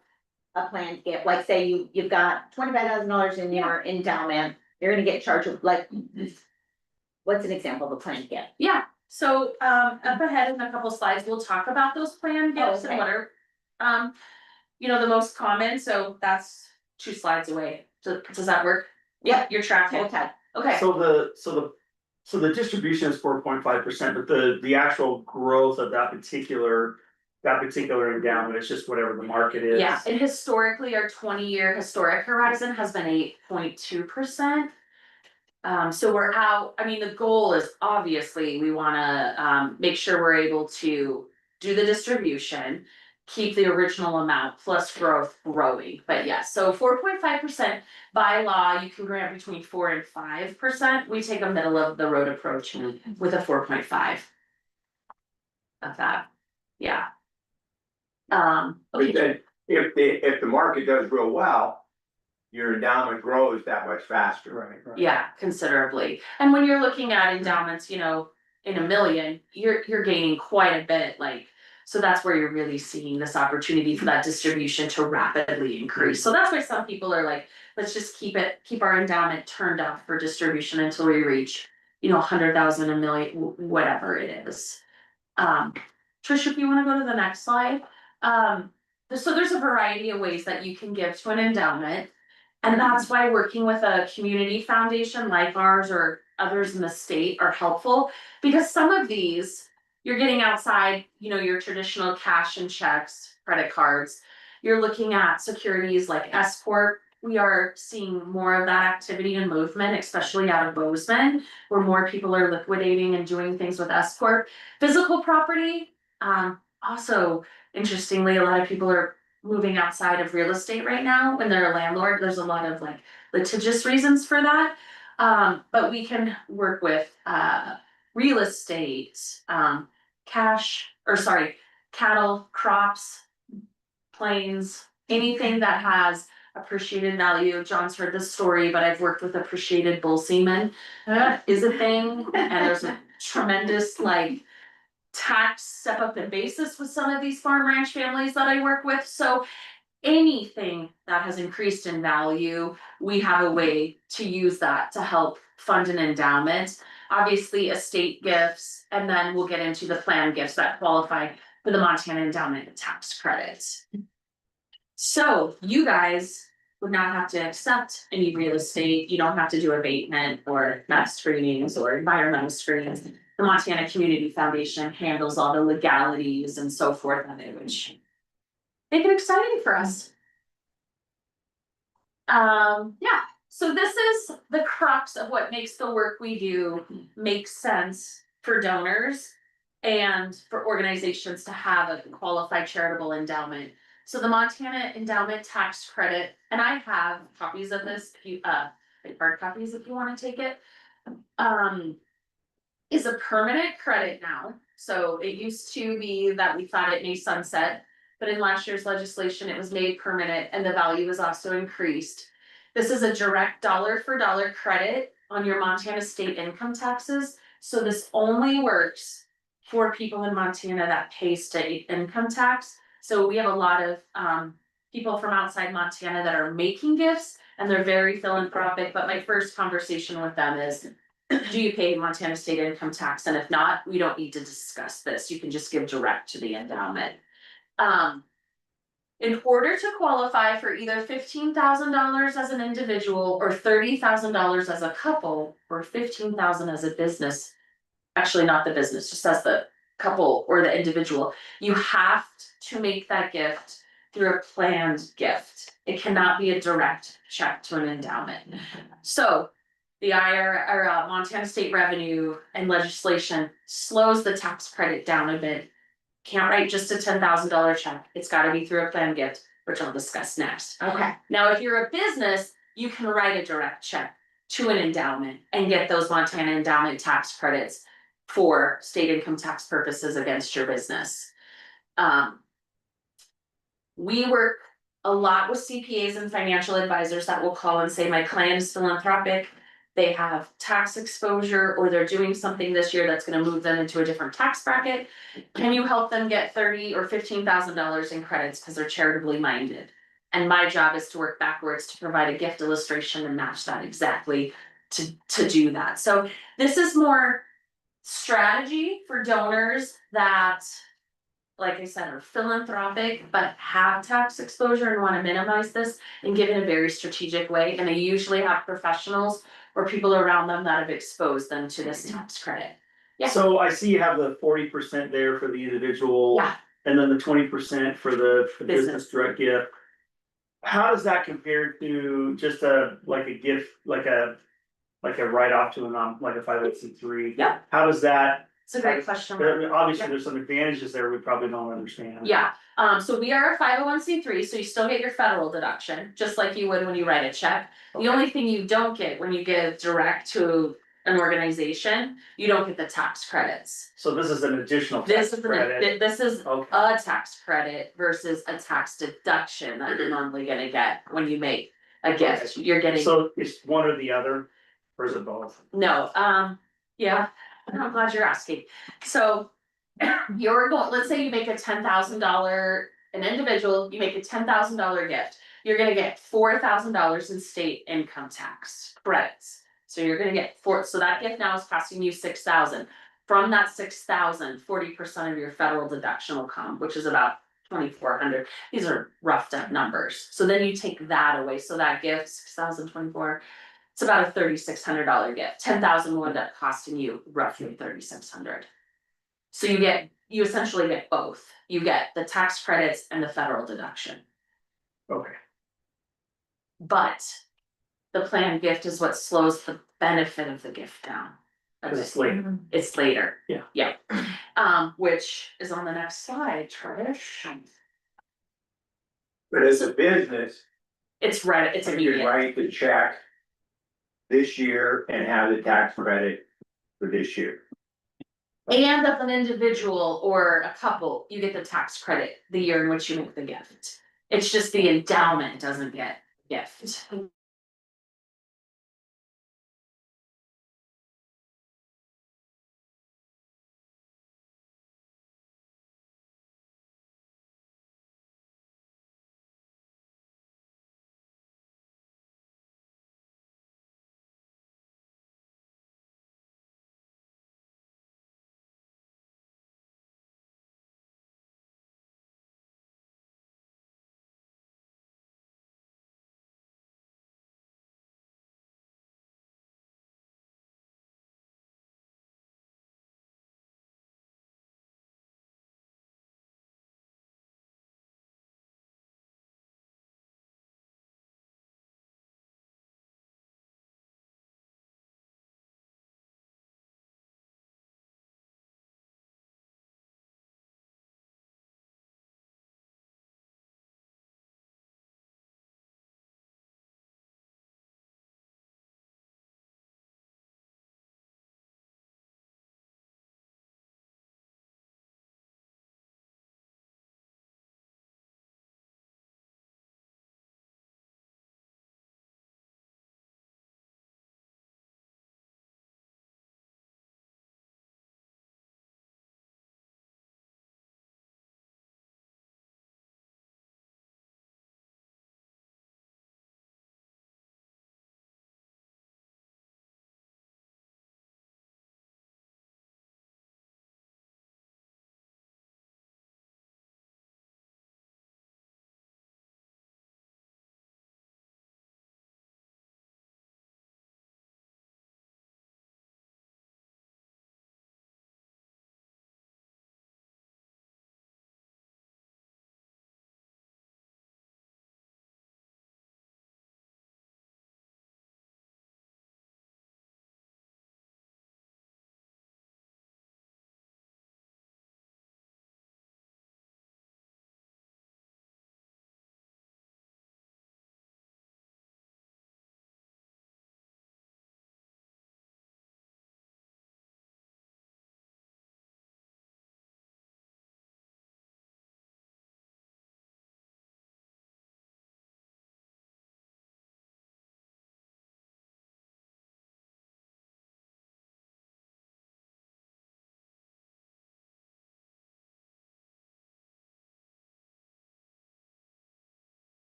a planned gift, like say you've got $25,000 in your endowment, you're gonna get charged with what's an example of a planned gift? yeah, so up ahead in a couple slides, we'll talk about those planned gifts and okay. what are the most common, so that's 2 slides away. Does that work? Yeah, you're tracking. Okay. So the distribution is 4.5%, but the actual growth of that particular endowment is just whatever the market is. Yeah, and historically, our 20-year historic horizon has been 8.2%. So we're out, the goal is obviously we wanna make sure we're able to do the distribution, keep the original amount plus growing, but yes, so 4.5% by law, you can grant between 4 and 5%. We take a middle of the road approach with a 4.5 of that, yeah. But Okay, then, if the market does real well, your endowment grows that much faster. Right. yeah, considerably, and when you're looking at endowments, in $1 million, you're gaining quite a bit, like So that's where you're really seeing this opportunity for that distribution to rapidly increase. So that's why some people are like, let's just keep our endowment turned off for distribution until we reach, 100,000, a million, whatever it is. Trish, if you wanna go to the next slide, so there's a variety of ways that you can give to an endowment. And that's why working with a community foundation like ours or others in the state are helpful, because some of these, you're getting outside, your traditional cash and checks, credit cards. You're looking at securities like S Corp. We are seeing more of that activity and movement, especially out of Bozeman, where more people are liquidating and doing things with S Corp. Physical property, also interestingly, a lot of people are moving outside of real estate right now when they're a landlord. There's a lot of like litigious reasons for that. But we can work with real estate, cattle, crops, planes, anything that has appreciated value. John's heard this story, but I've worked with appreciated bull semen. That is a thing, and there's a tremendous tax step up in basis with some of these farm ranch families that I work with. So anything that has increased in value, we have a way to use that to help fund an endowment. Obviously, estate gifts, and then we'll get into the plan gifts that qualify for the Montana Endowment Tax Credit. So you guys would not have to accept any real estate. You don't have to do abatement or map screenings or environmental screenings. The Montana Community Foundation handles all the legalities and so forth of it, which make it exciting for us. Yeah, so this is the crux of what makes the work we do make sense for donors and for organizations to have a qualified charitable endowment. So the Montana Endowment Tax Credit, and I have copies of this, if you, hard copies if you wanna take it. Is a permanent credit now. So it used to be that we thought it may sunset, but in last year's legislation, it was made permanent and the value was also increased. This is a direct dollar for dollar credit on your Montana state income taxes. So this only works for people in Montana that pay state income tax. So we have a lot of people from outside Montana that are making gifts and they're very philanthropic, but my first conversation with them is, do you pay Montana state income tax? And if not, we don't need to discuss this. You can just give direct to the endowment. In order to qualify for either $15,000 as an individual or $30,000 as a couple or $15,000 as a business, actually not the business, just as the couple or the individual, you have to make that gift through a planned gift. It cannot be a direct check to an endowment. So the Montana State Revenue and legislation slows the tax credit down a bit. Can't write just a $10,000 check. It's gotta be through a planned gift, which I'll discuss next. Okay. Now, if you're a business, you can write a direct check to an endowment and get those Montana endowment tax credits for state income tax purposes against your business. We work a lot with CPAs and financial advisors that will call and say, my client is philanthropic. They have tax exposure or they're doing something this year that's gonna move them into a different tax bracket. Can you help them get $30,000 or $15,000 in credits because they're charitably minded? And my job is to work backwards to provide a gift illustration and match that exactly to do that. So this is more strategy for donors that, like I said, are philanthropic, but have tax exposure and wanna minimize this and give in a very strategic way. And they usually have professionals or people around them that have exposed them to this tax credit. Yeah. So I see you have the 40% there for the individual. Yeah. And then the 20% for the business Business. direct gift. How does that compare to just a gift, like a write-off to a like a 501c3? Yeah. How does that, It's a great question. obviously there's some advantages there we probably don't understand. Yeah, so we are a 501c3, so you still get your federal deduction, just like you would when you write a check. The only thing you don't get when you give direct to an organization, you don't get the tax credits. So this is an additional This tax is credit. this is Okay. a tax credit versus a tax deduction that you're normally gonna get when you make a gift. You're getting, So it's one or the other, or is it both? no, yeah, I'm glad you're asking. So You're going, let's say you make a $10,000, an individual, you make a $10,000 gift. You're gonna get $4,000 in state income tax credits. So you're gonna get so that gift now is costing you 6,000. From that 6,000, 40% of your federal deduction will come, which is about 2,400. These are roughed up numbers. So then you take that away. So that gift, 6,024, it's about a $3,600 gift. 10,000 will end up costing you roughly 3,600. So you essentially get both. You get the tax credits and the federal deduction. Okay. But the planned gift is what slows the benefit of the gift down. Cause it's late. It's later. Yeah. Yeah. Which is on the next slide, Trish. But as a business, It's right, it's you could immediate. write the check this year and have the tax credit for this year. And as an individual or a couple, you get the tax credit the year in which you make the gift. It's just the endowment doesn't get gift.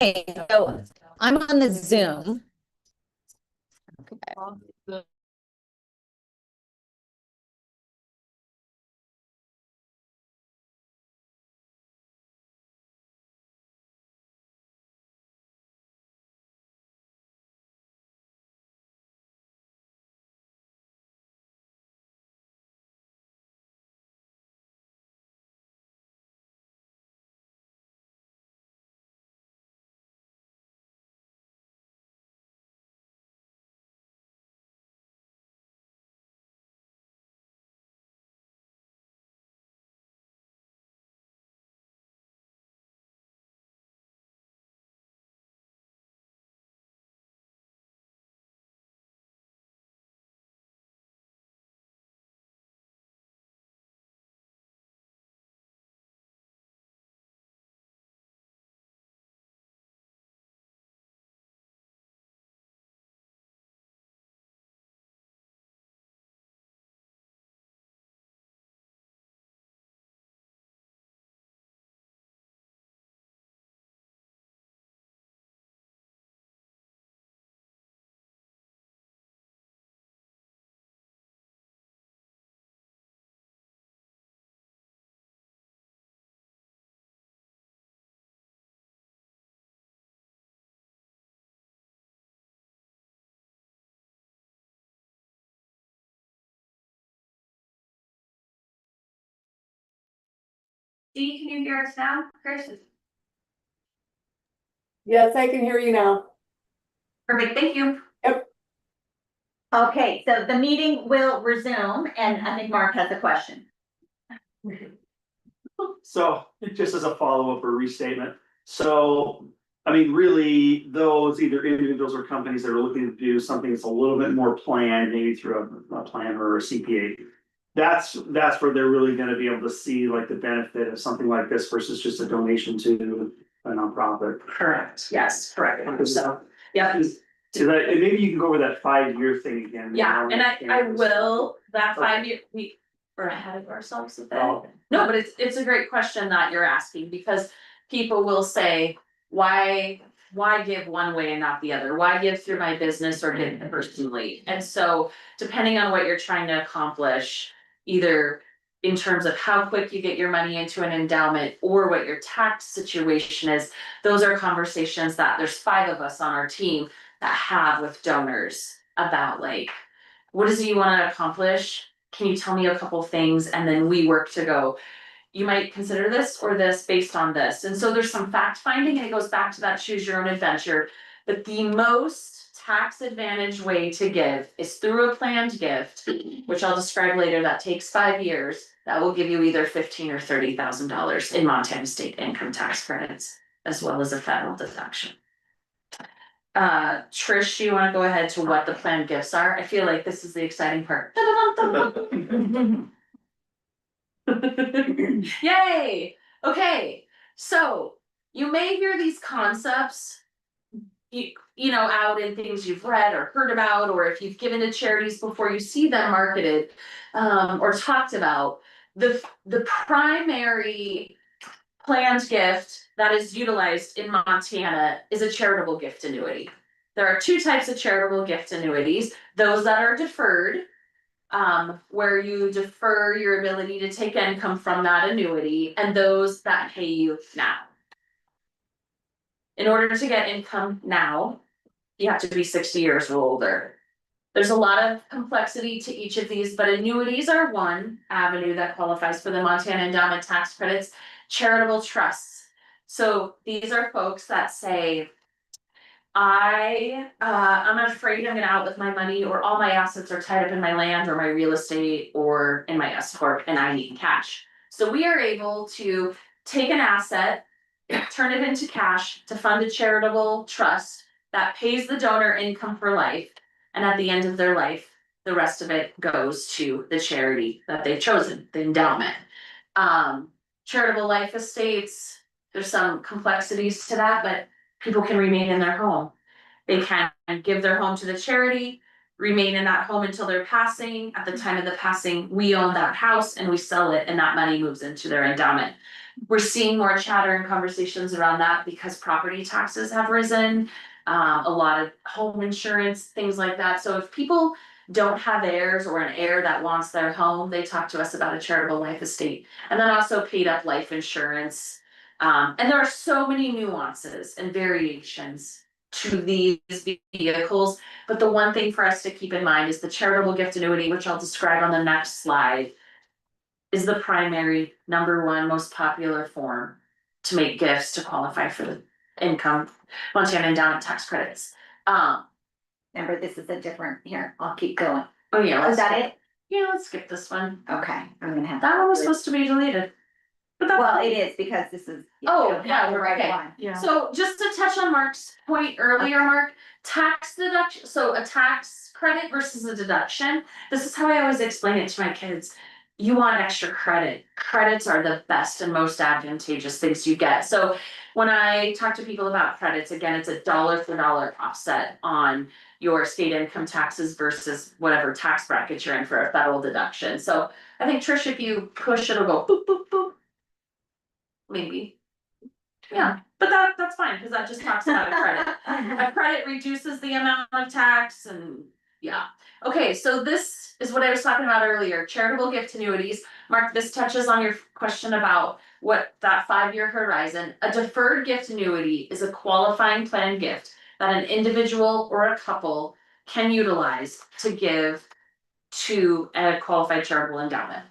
So I'm on the Zoom. Dee, can you hear us now? Chris? Yes, I can hear you now. Perfect, thank you. Okay, so the meeting will resume, and I think Mark has a question. So just as a follow-up or restatement, so, I mean, really, those either individuals or companies that are looking to do something that's a little bit more planned, maybe through a plan or a CPA. That's where they're really gonna be able to see like the benefit of something like this versus just a donation to a nonprofit. Correct, yes, correct, so, yeah. So that, and maybe you can go over that 5-year thing again. Yeah, and I will, that 5 year, we're ahead of ourselves with that. Oh. No, but it's a great question that you're asking, because people will say, why give one way and not the other? Why give through my business or give personally? And so, depending on what you're trying to accomplish, either in terms of how quick you get your money into an endowment or what your tax situation is, those are conversations that there's 5 of us on our team that have with donors about like, what is it you wanna accomplish? Can you tell me a couple things? And then we work to go, you might consider this or this based on this. And so there's some fact finding, and it goes back to that choose your own adventure. But the most tax advantage way to give is through a planned gift, which I'll describe later, that takes 5 years. That will give you either $15,000 or $30,000 in Montana state income tax credits, as well as a federal deduction. Trish, you wanna go ahead to what the planned gifts are? I feel like this is the exciting part. Yay, okay, so you may hear these concepts. You know, out in things you've read or heard about, or if you've given to charities before, you see them marketed. Or talked about, the primary planned gift that is utilized in Montana is a charitable gift annuity. There are 2 types of charitable gift annuities, those that are deferred. Where you defer your ability to take income from that annuity, and those that pay you now. In order to get income now, you have to be 60 years or older. There's a lot of complexity to each of these, but annuities are one avenue that qualifies for the Montana Endowment tax credits. Charitable trusts. So these are folks that say, I'm afraid I'm gonna outlive my money, or all my assets are tied up in my land or my real estate or in my S corp, and I need cash. So we are able to take an asset, turn it into cash to fund a charitable trust that pays the donor income for life. And at the end of their life, the rest of it goes to the charity that they've chosen, the endowment. Charitable life estates, there's some complexities to that, but people can remain in their home. They can give their home to the charity, remain in that home until they're passing. At the time of the passing, we own that house and we sell it and that money moves into their endowment. We're seeing more chatter and conversations around that because property taxes have risen. A lot of home insurance, things like that. So if people don't have heirs or an heir that wants their home, they talk to us about a charitable life estate. And then also paid up life insurance. And there are so many nuances and variations to these vehicles. But the one thing for us to keep in mind is the charitable gift annuity, which I'll describe on the next slide, is the primary number one most popular form to make gifts to qualify for the income Montana endowment tax credits. Remember, this is a different, here, I'll keep going. Oh yeah, Is that it? Yeah, let's skip this one. Okay, I'm gonna have. That one was supposed to be deleted. But that's. Well, it is because this is. Oh, you don't yeah, have the right okay. one. Yeah. So just to touch on Mark's point earlier, Mark, tax deduction, so a tax credit versus a deduction. This is how I always explain it to my kids. You want extra credit. Credits are the best and most advantageous things you get. So when I talk to people about credits, again, it's a dollar for dollar offset on your state income taxes versus whatever tax bracket you're in for a federal deduction. So I think Trish, if you push, it'll go boop, boop, boop. Maybe. Yeah, but that's fine, because that just talks about a credit. A credit reduces the amount of tax and, yeah. Okay, so this is what I was talking about earlier, charitable gift annuities. Mark, this touches on your question about what that 5-year horizon. A deferred gift annuity is a qualifying planned gift that an individual or a couple can utilize to give to a qualified charitable endowment.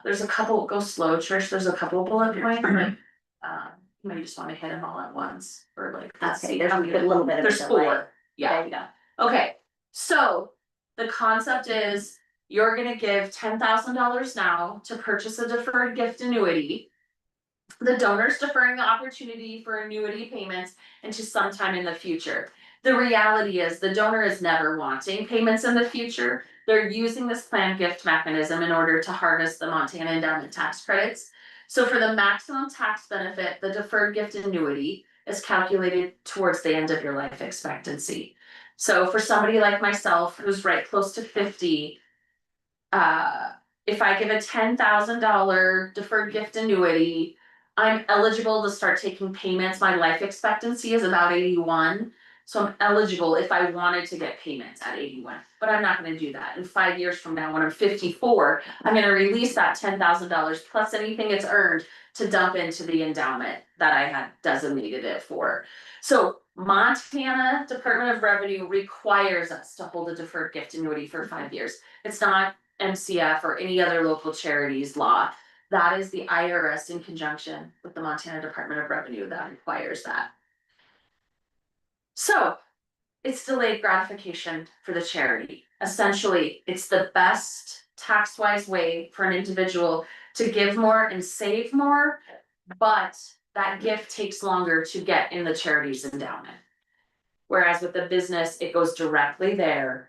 There's a couple, go slow, Trish, there's a couple bullet points. You may just wanna hit them all at once, or like, let's Okay, see. there's how a many- little bit of a There's delay. 4, yeah. There you go. Okay, so the concept is you're gonna give $10,000 now to purchase a deferred gift annuity. The donor's deferring the opportunity for annuity payments into sometime in the future. The reality is the donor is never wanting payments in the future. They're using this planned gift mechanism in order to harvest the Montana endowment tax credits. So for the maximum tax benefit, the deferred gift annuity is calculated towards the end of your life expectancy. So for somebody like myself, who's right close to 50, if I give a $10,000 deferred gift annuity, I'm eligible to start taking payments. My life expectancy is about 81. So I'm eligible if I wanted to get payments at 81, but I'm not gonna do that. In 5 years from now, when I'm 54, I'm gonna release that $10,000 plus anything it's earned to dump into the endowment that I had designated it for. So Montana Department of Revenue requires us to hold a deferred gift annuity for 5 years. It's not MCF or any other local charities law. That is the IRS in conjunction with the Montana Department of Revenue that requires that. So it's delayed gratification for the charity. Essentially, it's the best tax-wise way for an individual to give more and save more, but that gift takes longer to get in the charity's endowment. Whereas with the business, it goes directly there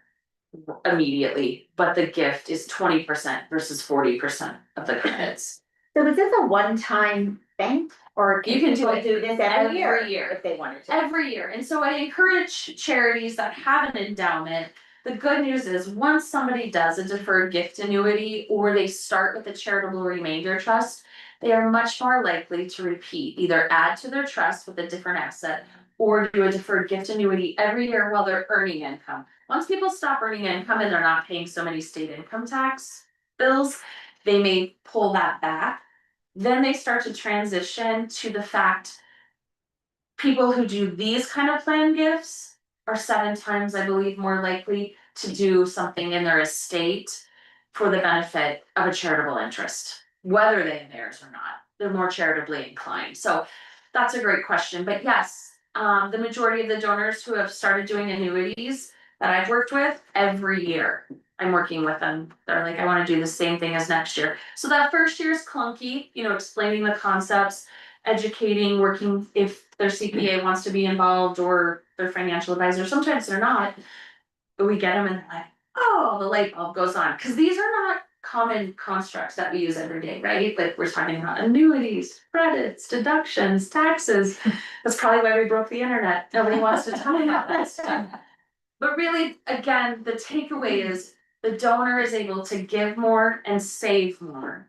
immediately, but the gift is 20% versus 40% of the credits. So is this a one-time thing, or You can do people it do this every year? every year. If they wanted to. Every year, and so I encourage charities that have an endowment. The good news is, once somebody does a deferred gift annuity, or they start with a charitable remainder trust, they are much more likely to repeat, either add to their trust with a different asset, or do a deferred gift annuity every year while they're earning income. Once people stop earning income and they're not paying so many state income tax bills, they may pull that back. Then they start to transition to the fact people who do these kind of planned gifts are 7 times, I believe, more likely to do something in their estate for the benefit of a charitable interest, whether they have theirs or not. They're more charitably inclined. So that's a great question. But yes, the majority of the donors who have started doing annuities that I've worked with, every year I'm working with them. They're like, I want to do the same thing as next year. So that first year is clunky, explaining the concepts, educating, working if their CPA wants to be involved or their financial advisor. Sometimes they're not, but we get them and they're like, oh, the light bulb goes on. Because these are not common constructs that we use every day, right? Like we're talking about annuities, credits, deductions, taxes. That's probably why we broke the internet. Nobody wants to talk about that stuff. But really, again, the takeaway is the donor is able to give more and save more.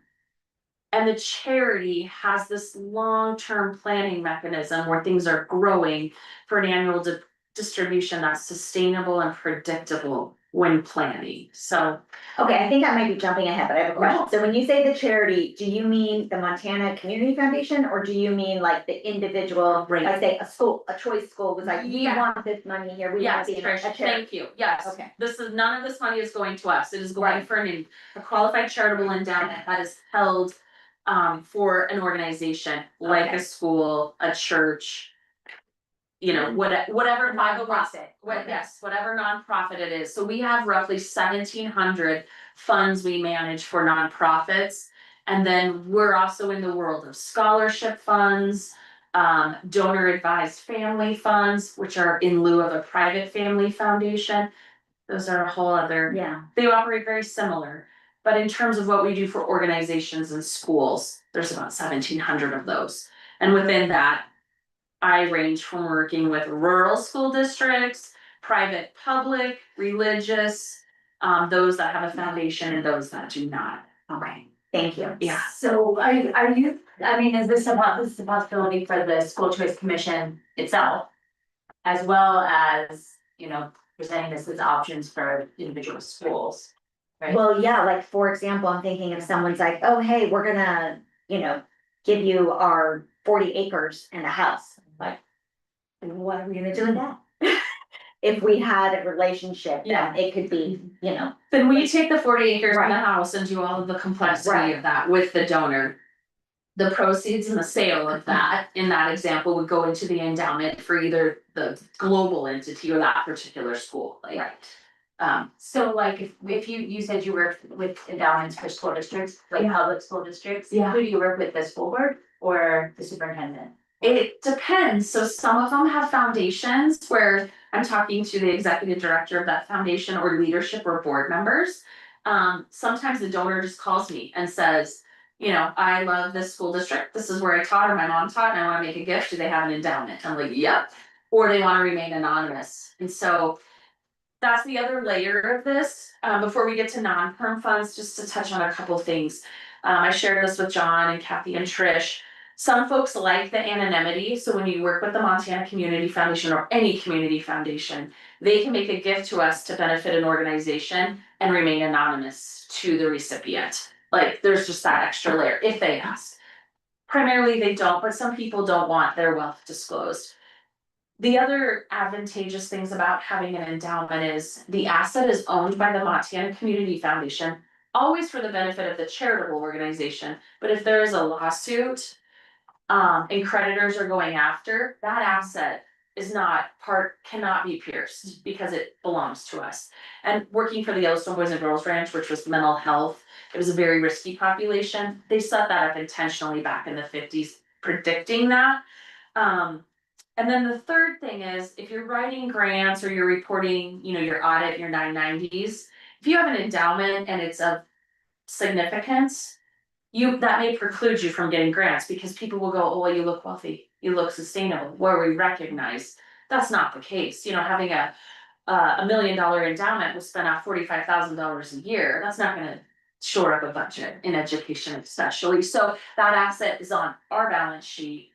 And the charity has this long-term planning mechanism where things are growing for an annual distribution that's sustainable and predictable when planning, so. Okay, I think I might be jumping ahead, but I have a question. So when you say the charity, do you mean the Montana Community Foundation, or do you mean like the individual? Right. Like say a school, a choice school was like, we Yeah. want this money here, we want Yes, to be a Trish, charity. thank you, yes. Okay. This is, none of this money is going to us, it is going Right. for a qualified charitable endowment that is held. For an organization, like Okay. a school, a church. You know, whatever Nonprofit. yes, whatever nonprofit it is, so we have roughly 1,700 funds we manage for nonprofits. And then we're also in the world of scholarship funds, donor advised family funds, which are in lieu of a private family foundation. Those are a whole other. Yeah. They operate very similar, but in terms of what we do for organizations and schools, there's about 1,700 of those. And within that, I range from working with rural school districts, private, public, religious, those that have a foundation and those that do not. Okay, thank you. Yeah. So are you, I mean, is this a possibility for the school choice commission itself? As well as, you know, presenting this as options for individual schools, right? Well, yeah, like for example, I'm thinking if someone's like, oh, hey, we're gonna, give you our 40 acres and a house, like. What are we gonna do with that? If we had a relationship, Yeah. then it could be, Then we take the 40 acres in the Right. house and do all of the complexity Right. of that with the donor. The proceeds and the sale of that, in that example, would go into the endowment for either the global entity or that particular school, like. Right. So like if you said you work with endowments for school districts, like public school districts. Yeah. Who do you work with, the school board or the superintendent? It depends, so some of them have foundations where I'm talking to the executive director of that foundation or leadership or board members. Sometimes the donor just calls me and says, I love this school district, this is where I taught or my mom taught, and I wanna make a gift, do they have an endowment? I'm like, yep. Or they wanna remain anonymous, and so. That's the other layer of this, before we get to non-perm funds, just to touch on a couple things. I shared this with John and Kathy and Trish. Some folks like the anonymity, so when you work with the Montana Community Foundation or any community foundation, they can make a gift to us to benefit an organization and remain anonymous to the recipient. Like, there's just that extra layer if they ask. Primarily they don't, but some people don't want their wealth disclosed. The other advantageous things about having an endowment is the asset is owned by the Montana Community Foundation, always for the benefit of the charitable organization, but if there is a lawsuit. And creditors are going after, that asset cannot be pierced because it belongs to us. And working for the Yellowstone Boys and Girls Ranch, which was mental health, it was a very risky population, they set that up intentionally back in the 50s, predicting that. And then the third thing is, if you're writing grants or you're reporting, your audit, your 990s, if you have an endowment and it's of significance. That may preclude you from getting grants because people will go, oh, well, you look wealthy, you look sustainable, where we recognize. That's not the case, having a $1 million endowment will spend out $45,000 a year, that's not gonna shore up a budget in education especially, so that asset is on our balance sheet.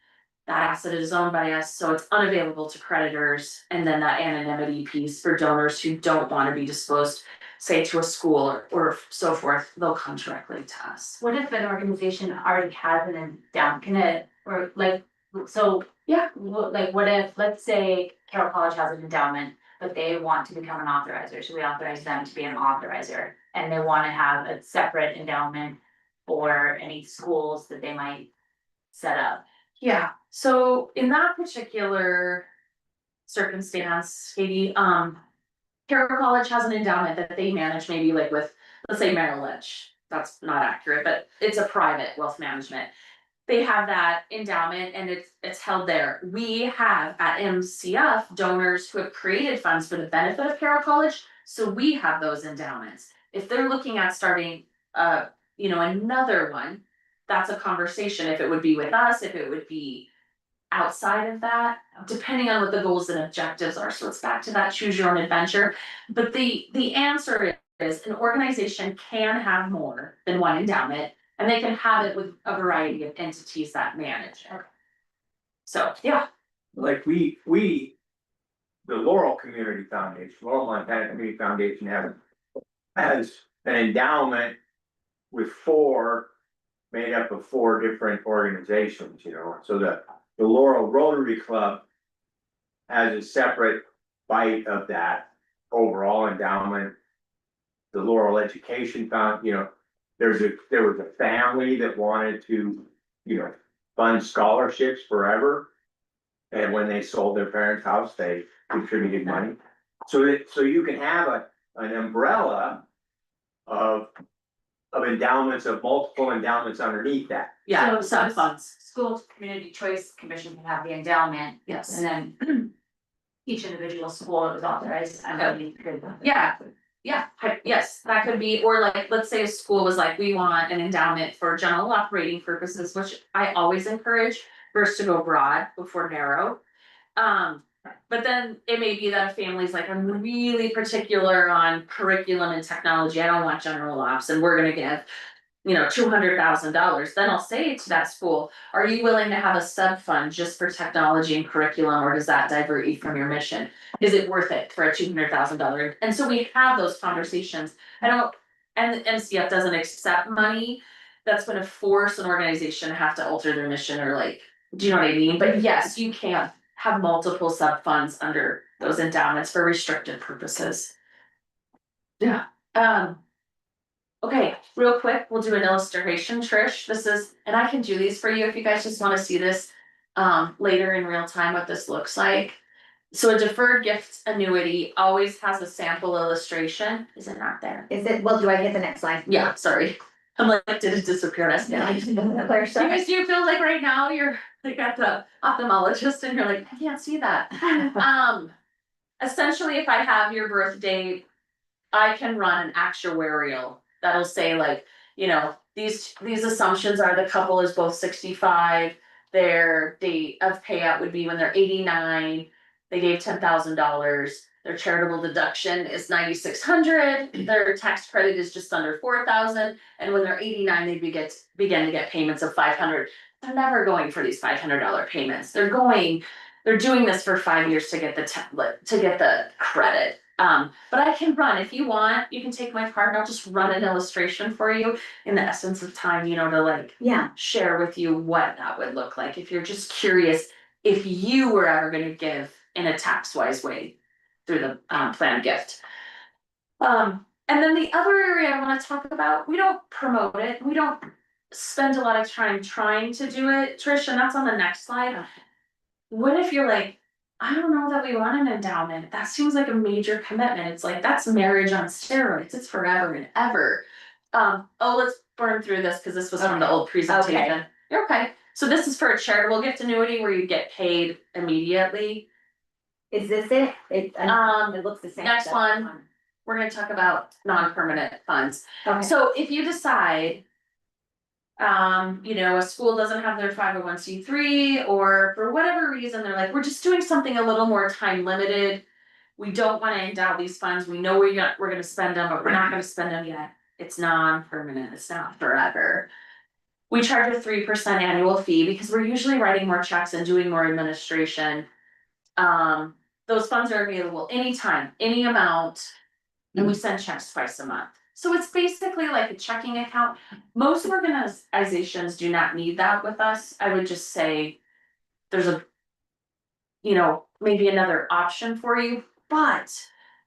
That asset is owned by us, so it's unavailable to creditors, and then that anonymity piece for donors who don't wanna be disclosed. Say to a school or so forth, they'll come directly to us. What if an organization already has an endowment, can it, or like, so, Yeah. like, what if, let's say Carroll College has an endowment, but they want to become an authorizer, so we authorize them to be an authorizer, and they wanna have a separate endowment for any schools that they might set up. Yeah, so in that particular circumstance, Katie, Carroll College has an endowment that they manage maybe like with, let's say Merrill Lynch. That's not accurate, but it's a private wealth management. They have that endowment and it's held there. We have at MCF donors who have created funds for the benefit of Carroll College, so we have those endowments. If they're looking at starting another one, that's a conversation, if it would be with us, if it would be outside of that, depending on what the goals and objectives are, so it's back to that choose your own adventure. But the answer is an organization can have more than one endowment, and they can have it with a variety of entities that manage it. So, yeah, Like the Laurel Community Foundation, Laurel Montana Community Foundation has an endowment with made up of 4 different organizations, you know, so the Laurel Rotary Club has a separate bite of that overall endowment. The Laurel Education Found, you know, there was a family that wanted to, you know, fund scholarships forever. And when they sold their parents' house, they contributed money. So you can have an umbrella of endowments, of multiple endowments underneath that. yeah, So sub funds, School Community Choice Commission can have the endowment, yes. and then each individual school is authorized, Yeah. Yes, that could be, or like, let's say a school was like, we want an endowment for general operating purposes, which I always encourage first to go broad before narrow. But then it may be that a family's like, I'm really particular on curriculum and technology, I don't want general ops, and we're gonna give, you know, $200,000, then I'll say to that school, are you willing to have a sub fund just for technology and curriculum, or does that divert you from your mission? Is it worth it for a $200,000? And so we have those conversations. And the MCF doesn't accept money that's gonna force an organization to have to alter their mission, or like, do you know what I mean? But yes, you can have multiple sub funds under those endowments for restricted purposes. Yeah, okay, real quick, we'll do an illustration, Trish. This is, and I can do these for you if you guys just wanna see this later in real time, what this looks like. So a deferred gift annuity always has a sample illustration. Is it not there? Is it, well, do I hit the next slide? Yeah, sorry. I'm like, did it disappear? That's No, Do you guys do feel like right now you're like at the ophthalmologist and you're like, I can't see that? Essentially, if I have your birth date, I can run an actuarial that'll say like, you know, these assumptions are the couple is both 65, their date of payout would be when they're 89, they gave $10,000, their charitable deduction is 9,600, their tax credit is just under 4,000, and when they're 89, they begin to get payments of 500. They're never going for these $500 payments. They're doing this for 5 years to get the credit. But I can run, if you want, you can take my card and I'll just run an illustration for you in the essence of time, you know, to like Yeah, share with you what that would look like if you're just curious if you were ever gonna give in a tax wise way through the planned gift. And then the other area I wanna talk about, we don't promote it, we don't spend a lot of time trying to do it, Trish, and that's on the next slide. What if you're like, I don't know that we want an endowment, that seems like a major commitment, it's like, that's marriage on steroids, it's forever and ever. Let's burn through this, cause this was from the old presentation. Okay. You're okay, so this is for a charitable gift annuity where you get paid immediately. is this it? It looks the same. Next one, we're gonna talk about non-permanent funds. Okay, So if you decide, you know, a school doesn't have their 501c3, or for whatever reason, they're like, we're just doing something a little more time limited. We don't wanna endow these funds, we know we're gonna spend them, but we're not gonna spend them yet. It's non-permanent, it's not forever. We charge a 3% annual fee because we're usually writing more checks and doing more administration. Those funds are available anytime, any amount, and we send checks twice a month. So it's basically like a checking account. Most organizations do not need that with us. I would just say there's you know, maybe another option for you, but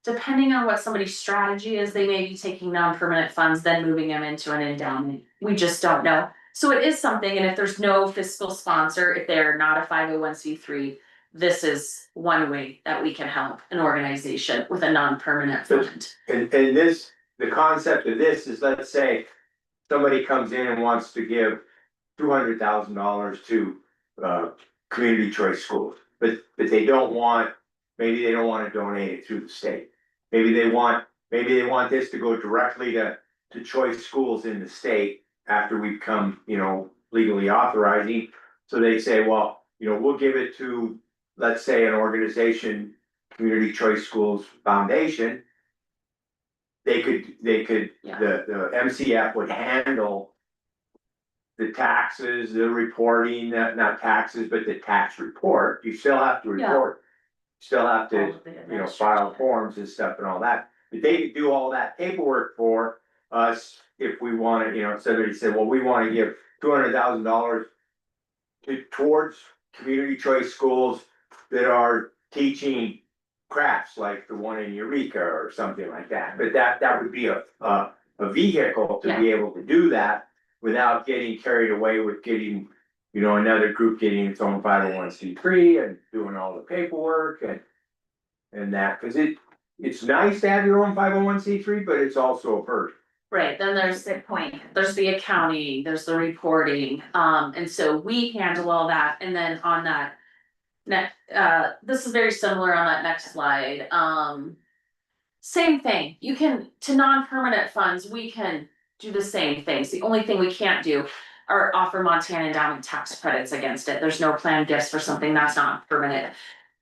depending on what somebody's strategy is, they may be taking non-permanent funds, then moving them into an endowment. We just don't know. So it is something, and if there's no fiscal sponsor, if they're not a 501c3, this is one way that we can help an organization with a non-permanent fund. And this, the concept of this is, let's say somebody comes in and wants to give $200,000 to community choice schools, but they don't want, maybe they don't want to donate it through the state. Maybe they want this to go directly to choice schools in the state after we become, you know, legally authorizing. So they say, well, you know, we'll give it to, let's say, an organization, Community Choice Schools Foundation. They could, Yeah. the MCF would handle the taxes, the reporting, not taxes, but the tax report. You still have to Yeah. report. Still have All to, of the file administration. forms and stuff and all that. But they could do all that paperwork for us if we wanna, you know, somebody said, well, we wanna give $200,000 towards community choice schools that are teaching crafts like the one in Eureka or something like that. But that would be a vehicle to be able to do that without getting carried away with getting, you know, another group getting its own 501c3 and doing all the paperwork and that, cause it's nice to have your own 501c3, but it's also a burden. Right, then there's Good point. there's the accounting, there's the reporting, and so we handle all that, and then on that. This is very similar on that next slide, same thing, you can, to non-permanent funds, we can do the same things, the only thing we can't do. Are offer Montana endowment tax credits against it, there's no planned gifts for something that's not permanent.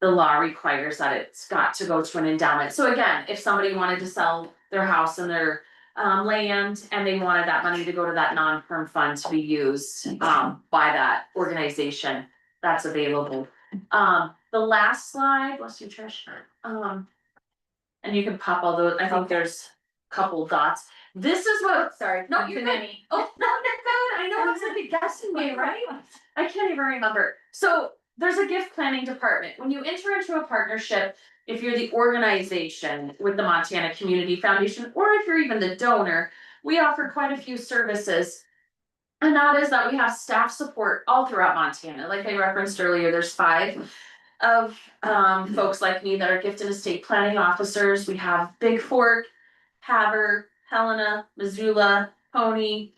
The law requires that it's got to go to an endowment, so again, if somebody wanted to sell their house and their land, and they wanted that money to go to that non-perm fund to be used, by that organization, that's available. The last slide, bless you, Trish, and you can pop all those, I think there's a couple dots. This is what, Sorry. no, you're good. Oh, no, you're good, I know it's like a guessing game, right? I can't even remember, so there's a gift planning department, when you enter into a partnership. If you're the organization with the Montana Community Foundation, or if you're even the donor, we offer quite a few services. And that is that we have staff support all throughout Montana, like I referenced earlier, there's 5 of folks like me that are gift and estate planning officers, we have Big Fork, Haver, Helena, Missoula, Pony,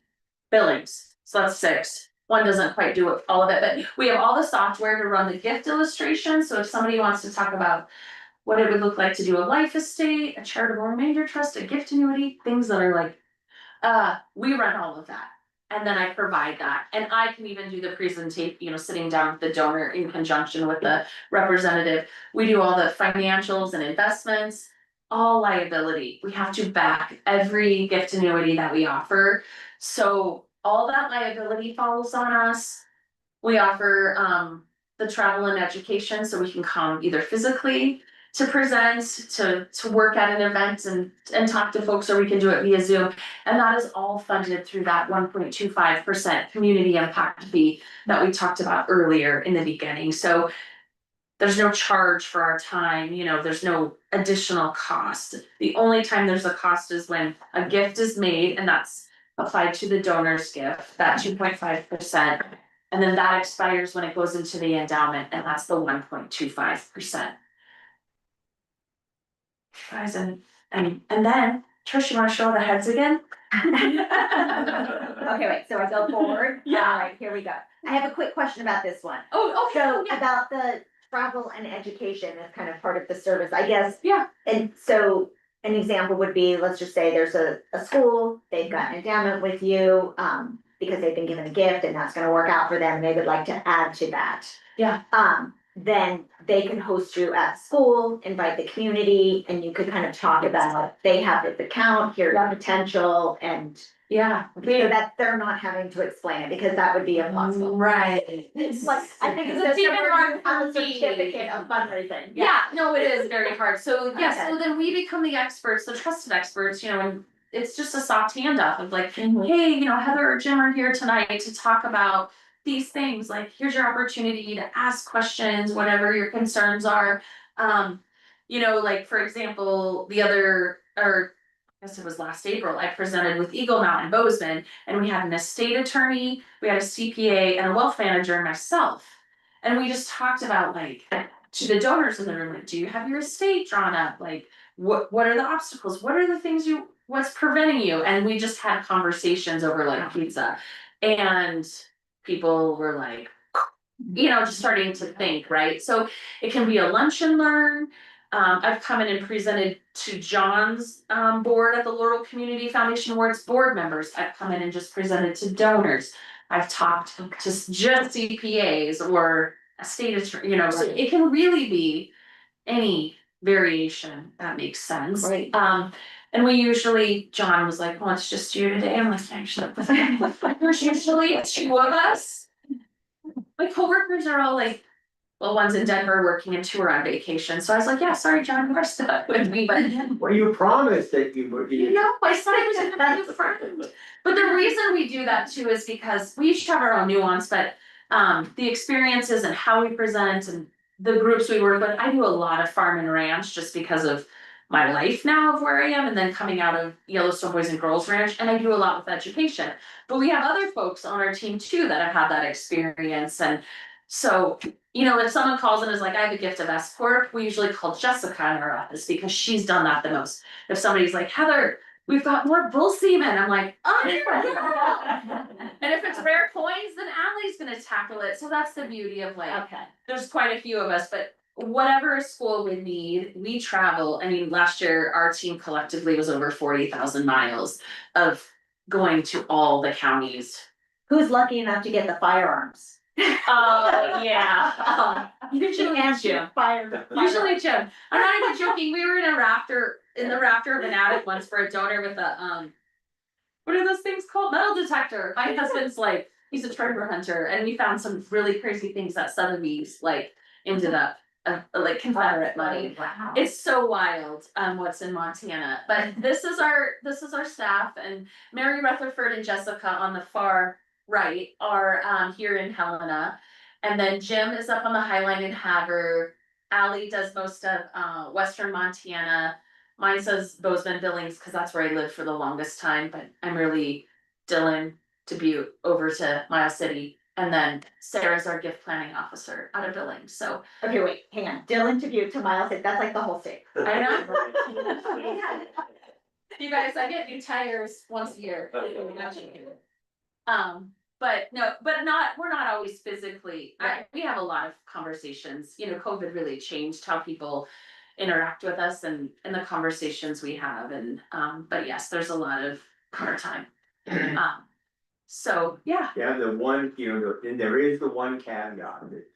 Billings, so that's 6. One doesn't quite do it, all of it, but we have all the software to run the gift illustration, so if somebody wants to talk about what it would look like to do a life estate, a charitable remainder trust, a gift annuity, things that are like, we run all of that. And then I provide that, and I can even do the presentation, you know, sitting down with the donor in conjunction with the representative. We do all the financials and investments, all liability. We have to back every gift annuity that we offer. So all that liability falls on us. We offer, the travel and education, so we can come either physically to present, to work at an event and talk to folks, or we can do it via Zoom. And that is all funded through that 1.25% community impact fee that we talked about earlier in the beginning, so. There's no charge for our time, you know, there's no additional cost. The only time there's a cost is when a gift is made, and that's applied to the donor's gift, that 2.5%. And then that expires when it goes into the endowment, and that's the 1.25%. Guys, and then, Trish, you wanna show the heads again? Okay, wait, so I go forward? Yeah. Alright, here we go. I have a quick question about this one. Oh, okay, So yeah. about the travel and education as kind of part of the service, I guess. Yeah. And so an example would be, let's just say there's a school, they've got an endowment with you, because they've been given a gift and that's gonna work out for them, they would like to add to that. Yeah. Then they can host you at school, invite the community, and you could kind of talk about, they have this account, here's the potential, and Yeah. so that they're not having to explain it, because that would be impossible. Right. It's like, I think it's It's even somewhere hard you have a for me. certificate of fundraising. Yeah, no, it is very hard, so, yeah, Okay. so then we become the experts, the trusted experts, you know, and it's just a soft handoff of like, Mhm. hey, you know, Heather or Jim are here tonight to talk about these things, like, here's your opportunity to ask questions, whatever your concerns are. You know, like, for example, I guess it was last April, I presented with Eagle Mountain Bozeman, and we had an estate attorney, we had a CPA and a wealth manager and myself. And we just talked about, like, to the donors in the room, like, do you have your estate drawn up? Like, what are the obstacles? What are the things what's preventing you? And we just had conversations over like pizza. And people were like, you know, just starting to think, right? So it can be a lunch and learn. I've come in and presented to John's board at the Laurel Community Foundation Awards board members. I've come in and just presented to donors. I've talked to just CPAs or a state attorney, you know, so it can really be any variation that makes sense. Right. And we usually, John was like, well, it's just you today. I'm like, actually, there's usually two of us. My coworkers are all like, well, one's in Denver working and two are on vacation. So I was like, yeah, sorry, John, you're stuck with me, but Well, you promised that you would. you know, I said I was a new friend. But the reason we do that too is because we each have our own nuance, but the experiences and how we present and the groups we work with, I do a lot of farm and ranch just because of my life now of where I am and then coming out of Yellowstone Boys and Girls Ranch, and I do a lot with education. But we have other folks on our team too that have had that experience, and so, you know, if someone calls and is like, I have a gift of S Corp, we usually call Jessica in our office because she's done that the most. If somebody's like, Heather, we've got more bull semen, I'm like, oh yeah. And if it's rare coins, then Allie's gonna tackle it. So that's the beauty of like, Okay. there's quite a few of us, but whatever a school would need, we travel. I mean, last year, our team collectively was over 40,000 miles of going to all the counties. Who's lucky enough to get the firearms? Oh, yeah. Usually Jim. Usually Jim. I'm not even joking. We were in the rafter of an attic once for a donor with a, what are those things called? Metal detector. My husband's like, he's a treasure hunter, and we found some really crazy things that Sotheby's like ended up, like Confederate money. Wow. It's so wild, what's in Montana, but this is our staff, and Mary Rutherford and Jessica on the far right are, here in Helena. And then Jim is up on the Highline in Havre. Allie does most of, western Montana. Mine says Bozeman Billings, cause that's where I lived for the longest time, but I'm really Dylan, Dubuque, over to Miles City. And then Sarah's our gift planning officer out of Billings, so. Okay, wait, hang on. Dylan to Butte to Miles, that's like the whole state. I know. You guys, I get new tires once a year. But no, we're not always physically, we have a lot of conversations, you know, COVID really changed how people interact with us and the conversations we have, and, but yes, there's a lot of car time. So, yeah. Yeah, the one, you know, and there is the one caveat that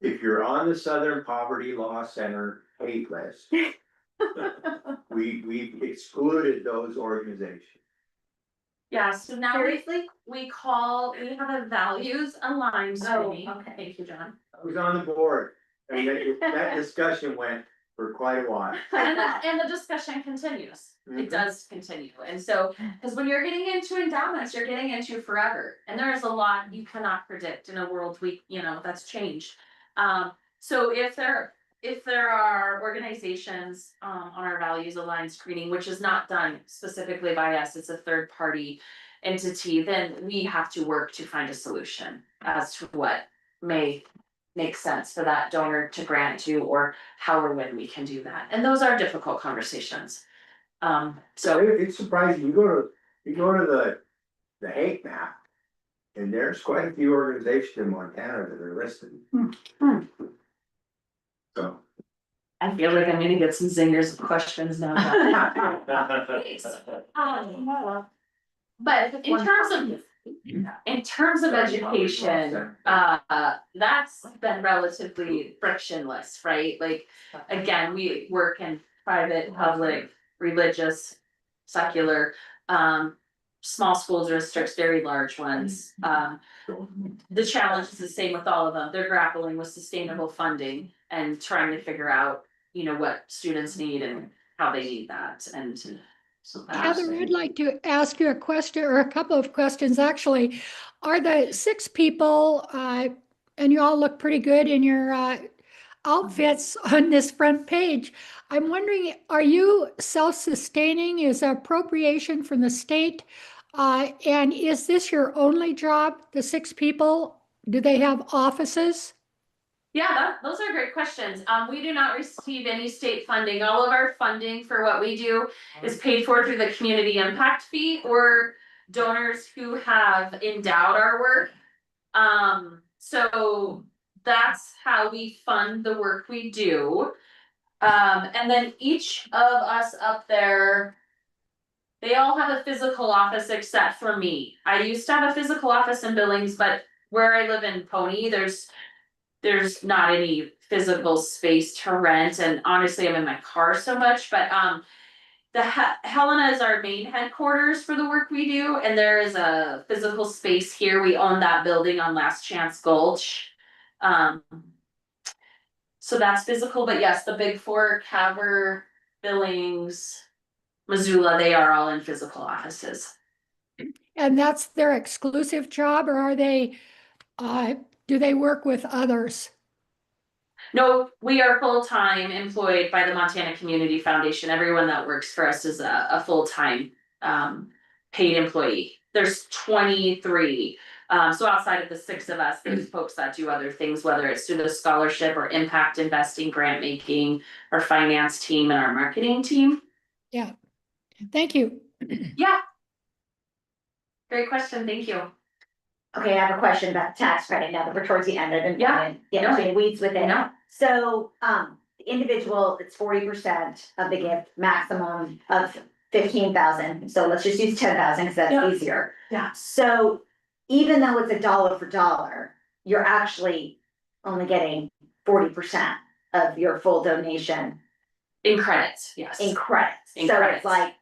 if you're on the Southern Poverty Law Center hate list, we've excluded those organizations. Yeah, so now Seriously? we have a values aligned committee. Oh, okay. Thank you, John. I was on the board, and that discussion went for quite a while. And the discussion continues. It Mhm. does continue. And so, because when you're getting into endowments, you're getting into forever. And there is a lot you cannot predict in a world that's changed. So if there are organizations on our values aligned screening, which is not done specifically by us, it's a third party entity, then we have to work to find a solution as to what may make sense for that donor to grant to, or how or when we can do that. And those are difficult conversations. So It's surprising, you go to the hate map, and there's quite a few organizations in Montana that are listed. So. I feel like I'm gonna get some zingers of questions now. But in terms of education, that's been relatively frictionless, right? Like, again, we work in private, public, religious, secular, small school districts, very large ones. The challenge is the same with all of them. They're grappling with sustainable funding and trying to figure out, what students need and how they need that, and so. Heather, I'd like to ask you a question or a couple of questions, actually. Are the 6 people, and you all look pretty good in your outfits on this front page. I'm wondering, are you self-sustaining? Is appropriation from the state? And is this your only job, the 6 people? Do they have offices? Yeah, those are great questions. We do not receive any state funding. All of our funding for what we do is paid for through the community impact fee or donors who have endowed our work. So that's how we fund the work we do. And then each of us up there, they all have a physical office except for me. I used to have a physical office in Billings, but where I live in Pony, there's there's not any physical space to rent, and honestly, I'm in my car so much, but Helena is our main headquarters for the work we do, and there is a physical space here. We own that building on Last Chance Gulch. So that's physical, but yes, the big four, Caver, Billings, Missoula, they are all in physical offices. And that's their exclusive job, or are they, do they work with others? No, we are full-time employed by the Montana Community Foundation. Everyone that works for us is a full-time paid employee. There's 23. So outside of the 6 of us, there's folks that do other things, whether it's through the scholarship or impact investing, grant making, our finance team and our marketing team. Yeah, thank you. Yeah. Great question, thank you. Okay, I have a question about the tax credit now that we're towards the end. I didn't Yeah, want to get into the weeds with it. No. So, the individual, it's 40% of the gift, maximum of 15,000. So let's just use 10,000 because Yeah. that's easier. Yeah. So even though it's a dollar for dollar, you're actually only getting 40% of your full donation In credits, yes. in credits. In So credits. it's like,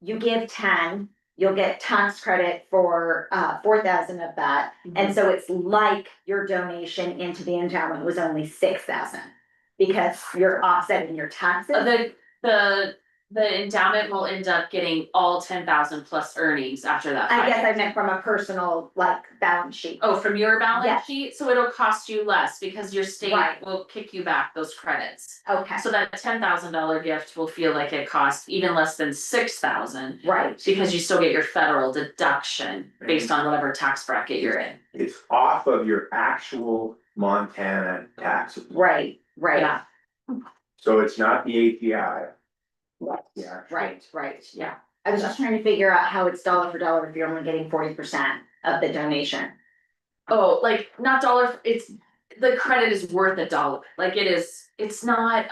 you give 10, you'll get tax credit for 4,000 of that. And so it's like your donation into the endowment was only 6,000. Because you're offsetting your taxes. The endowment will end up getting all 10,000 plus earnings after that. I guess I 5 years. meant from a personal, like, balance sheet. Oh, from your balance Yes. sheet, so it'll cost you less because your state Right. will kick you back those credits. Okay, So that $10,000 gift will feel like it costs even less than 6,000. right, Because you still get your federal deduction based on whatever tax bracket you're in. It's off of your actual Montana taxes. right, right. Yeah. So it's not the API. Yeah. Right, yeah. I was just trying to figure out how it's dollar for dollar if you're only getting 40% of the donation. Oh, like not dollar, it's, the credit is worth $1. Like it is, it's not,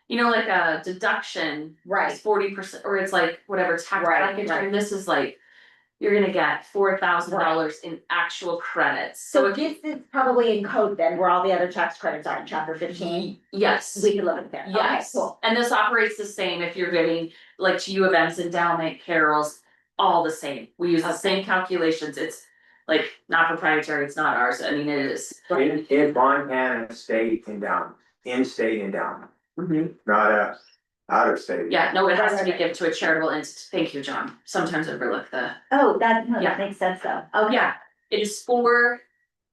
you know, like a deduction is Right, 40%, or it's like whatever tax Right, bracket, right. and this is like. You're gonna get $4,000 in actual credits, so so if you, this is probably in code then, where all the other tax credits are in chapter 15. yes. We can look at that. Okay, Yes, cool. and this operates the same if you're giving, like to U of M's endowment, Carol's, all the same. We use the same calculations, it's like not proprietary, it's not ours, I mean, it is. In Montana state endowment, in-state endowment, Mhm. not a out of state. Yeah, no, it has to be Right. given to a charitable entity, thank you, John, sometimes overlook the, Oh, no, Yeah. that makes sense though. Okay. yeah, it is for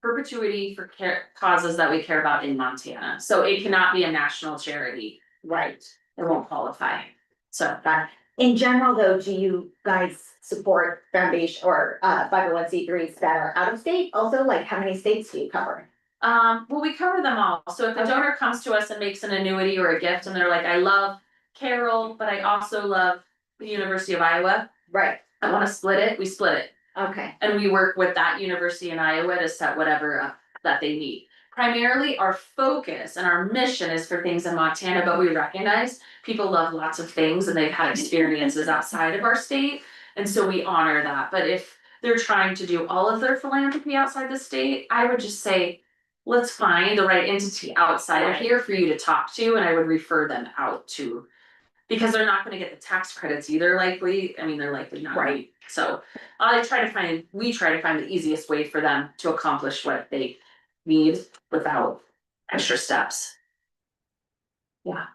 perpetuity for causes that we care about in Montana, so it cannot be a national charity. Right. It won't qualify, so. Got it. In general, though, do you guys support foundation or 501(c)(3)s that are out of state? Also, like, how many states do you cover? Well, we cover them all, so if a donor comes to us and makes an annuity or a gift and they're like, I love Carroll, but I also love the University of Iowa. Right, I wanna split it, we split it, okay, and we work with that university in Iowa to set whatever up that they need. Primarily, our focus and our mission is for things in Montana, but we recognize people love lots of things and they've had experiences outside of our state. And so we honor that, but if they're trying to do all of their philanthropy outside the state, I would just say. Let's find the right entity outside of here for you to talk to, and I would refer them out to. Because they're not gonna get the tax credits either likely, I mean, they're likely not, Right. so. We try to find the easiest way for them to accomplish what they need without extra steps. Yeah.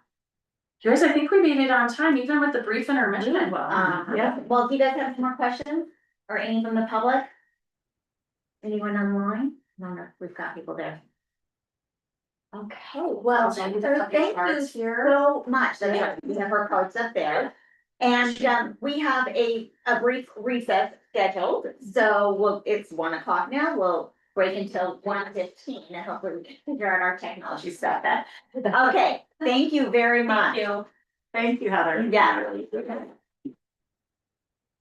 Guys, I think we made it on time, even with the brief intermission. yeah, well, do you guys have any more questions? Or any from the public? Anyone online? No, we've got people there. Okay, well, So thank we have you cards here. so much, that's right, we have our cards up there. And we have a brief recess scheduled, so it's 1 o'clock now, we'll break until 1:15, and hopefully we can figure out our technology stuff then. Okay, thank you very much. Thank you, Heather. Yeah.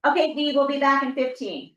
Okay, Dee, we'll be back in 15.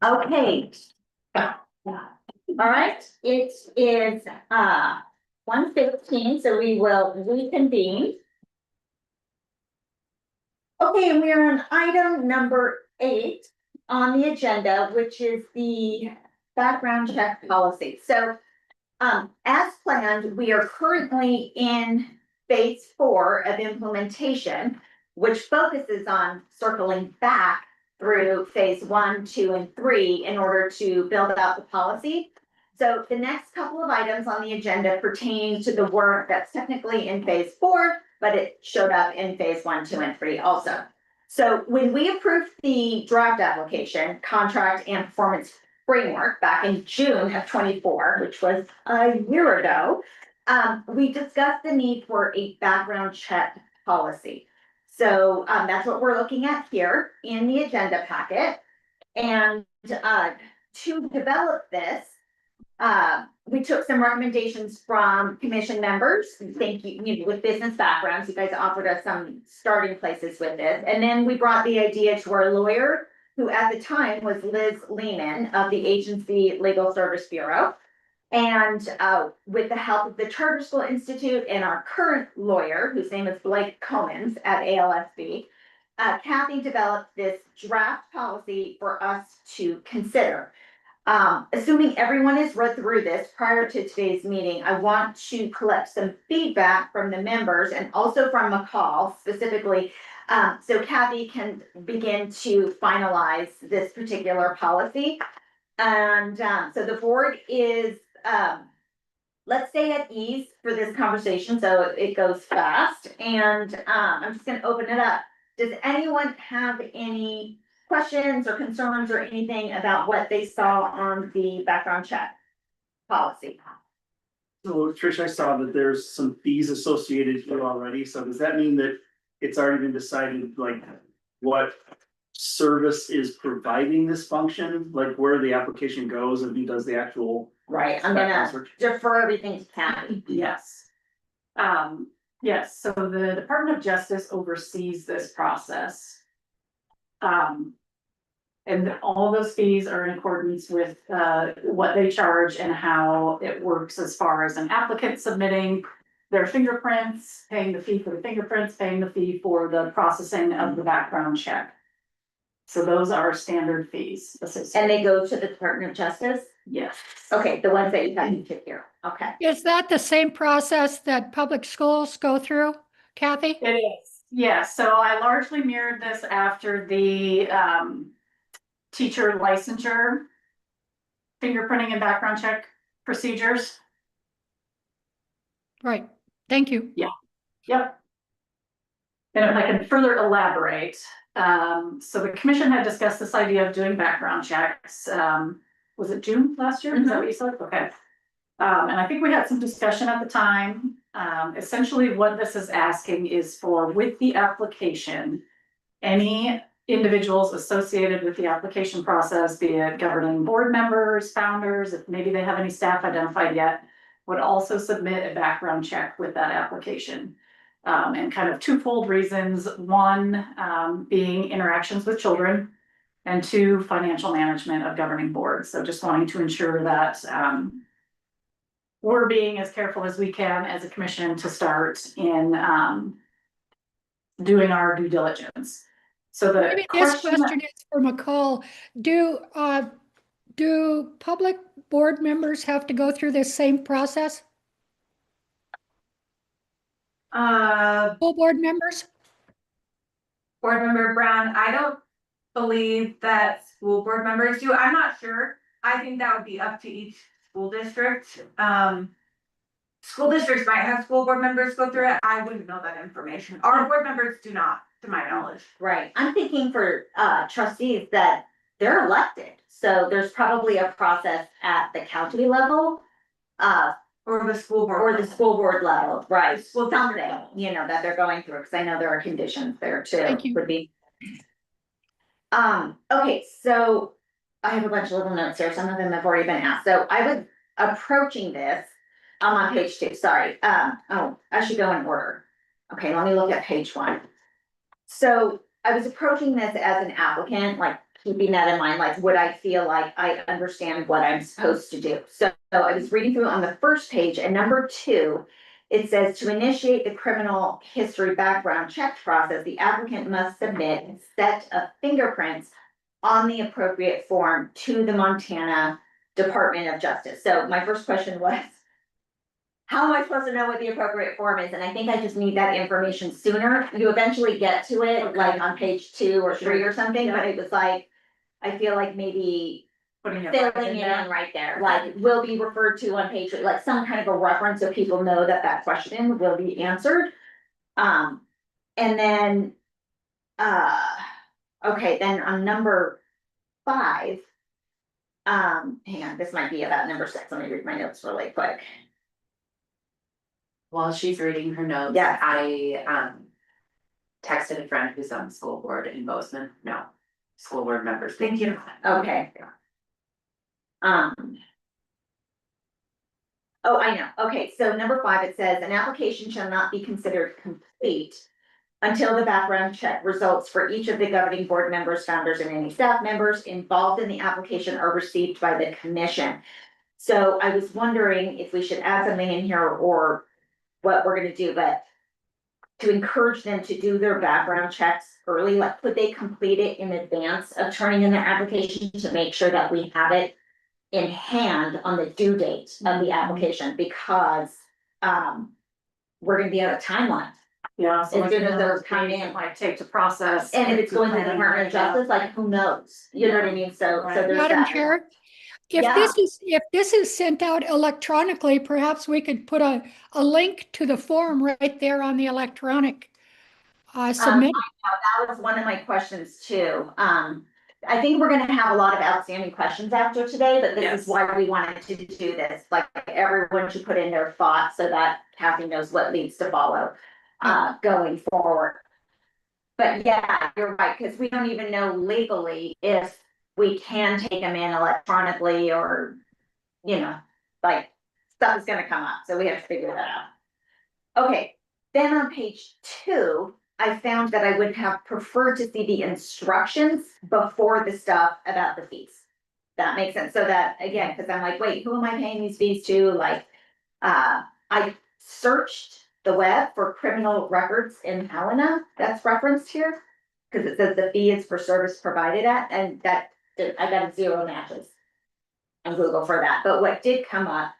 Okay. All right, it is 1:15, so we will reconvene. Okay, and we are on item number 8 on the agenda, which is the background check policy. So as planned, we are currently in phase 4 of implementation, which focuses on circling back through phase 1, 2, and 3 in order to build out the policy. So the next couple of items on the agenda pertain to the work that's technically in phase 4, but it showed up in phase 1, 2, and 3 also. So when we approved the draft application, contract and performance framework back in June of 24, which was a year ago, we discussed the need for a background check policy. So that's what we're looking at here in the agenda packet. And to develop this, we took some recommendations from commission members. Thank you, with business backgrounds, you guys offered us some starting places with this. And then we brought the idea to our lawyer, who at the time was Liz Lehman of the Agency Legal Service Bureau. And with the help of the Charter School Institute and our current lawyer, whose name is Blake Comins at ALSB, Kathy developed this draft policy for us to consider. Assuming everyone has read through this prior to today's meeting, I want to collect some feedback from the members and also from McCall specifically. So Kathy can begin to finalize this particular policy. And so the board is, let's say, at ease for this conversation so it goes fast. And I'm just gonna open it up. Does anyone have any questions or concerns or anything about what they saw on the background check policy? So Trish, I saw that there's some fees associated here already, so does that mean that it's already been decided, like, what service is providing this function, like where the application goes and who does the actual? Right, I'm background gonna search? defer everything to Kathy. Yes. Yes, so the Department of Justice oversees this process. And all those fees are in accordance with what they charge and how it works as far as an applicant submitting their fingerprints, paying the fee for the fingerprints, paying the fee for the processing of the background check. So those are standard fees. And they go to the Department of Justice? Yes. Okay, the ones that you have to here, okay. Is that the same process that public schools go through, Kathy? It is, yes. So I largely mirrored this after the teacher licensure, fingerprinting and background check procedures. Right, thank you. Yep. And if I can further elaborate, so the commission had discussed this idea of doing background checks. Was it June last year? Is that what you said? Okay. And I think we had some discussion at the time. Essentially what this is asking is for, with the application, any individuals associated with the application process, be it governing board members, founders, if maybe they have any staff identified yet, would also submit a background check with that application. And kind of twofold reasons. One, being interactions with children, and 2, financial management of governing boards. So just wanting to ensure that we're being as careful as we can as a commission to start in doing our due diligence. So the Maybe this question is for McCall. Do public board members have to go through this same process? Full board members? Board Member Brown, I don't believe that school board members do. I'm not sure. I think that would be up to each school district. School districts might have school board members go through it. I wouldn't know that information. Our board members do not, to my knowledge. Right, I'm thinking for trustees that they're elected, so there's probably a process at the county level. Or the school board. Or the school board level, right, School something, district level. you know, that they're going through, because I know there are conditions there too. Thank you. Would be. Okay, so I have a bunch of little notes here, some of them have already been asked, so I was approaching this. I'm on page 2, sorry, oh, I should go in order. Okay, let me look at page 1. So I was approaching this as an applicant, like keeping that in mind, like, would I feel like I understand what I'm supposed to do? So I was reading through on the first page, and number 2, it says to initiate the criminal history background check process, the applicant must submit a set of fingerprints on the appropriate form to the Montana Department of Justice. So my first question was, how am I supposed to know what the appropriate form is? And I think I just need that information sooner. You eventually get to it, like on page 2 or 3 or something, but it was like, I feel like maybe Putting it right filling in it there. in right there, like will be referred to on page, like some kind of a reference so people know that that question will be answered. And then, okay, then on number 5. Hang on, this might be about number 6. Let me read my notes really quick. While she's reading her notes, Yeah. I texted a friend who's on the school board in Bozeman, no, school board members. Thank you. Okay. Oh, I know. Okay, so number 5, it says an application shall not be considered complete until the background check results for each of the governing board members, founders, and any staff members involved in the application are received by the commission. So I was wondering if we should add something in here or what we're gonna do, but to encourage them to do their background checks early, like could they complete it in advance of turning in their application to make sure that we have it in hand on the due date of the application, because we're gonna be out of timeline. Yeah. So As soon as like, those come in. it might take to process. And if it's going to the Department of Justice, like who knows, you know what I mean, so there's Madam that. Chair, if Yeah. this is sent out electronically, perhaps we could put a link to the form right there on the electronic submit. That was one of my questions too. I think we're gonna have a lot of outstanding questions after today, but this Yes. is why we wanted to do this. Like, everyone should put in their thoughts so that Kathy knows what needs to follow, going forward. But yeah, you're right, because we don't even know legally if we can take them in electronically or, you know, like, stuff is gonna come up, so we have to figure that out. Okay, then on page 2, I found that I would have preferred to see the instructions before the stuff about the fees. That makes sense, so that, again, because I'm like, wait, who am I paying these fees to? Like, I searched the web for criminal records in Helena, that's referenced here. Cause it says the fee is for service provided at, and that, I got 0 matches on Google for that, but what did come up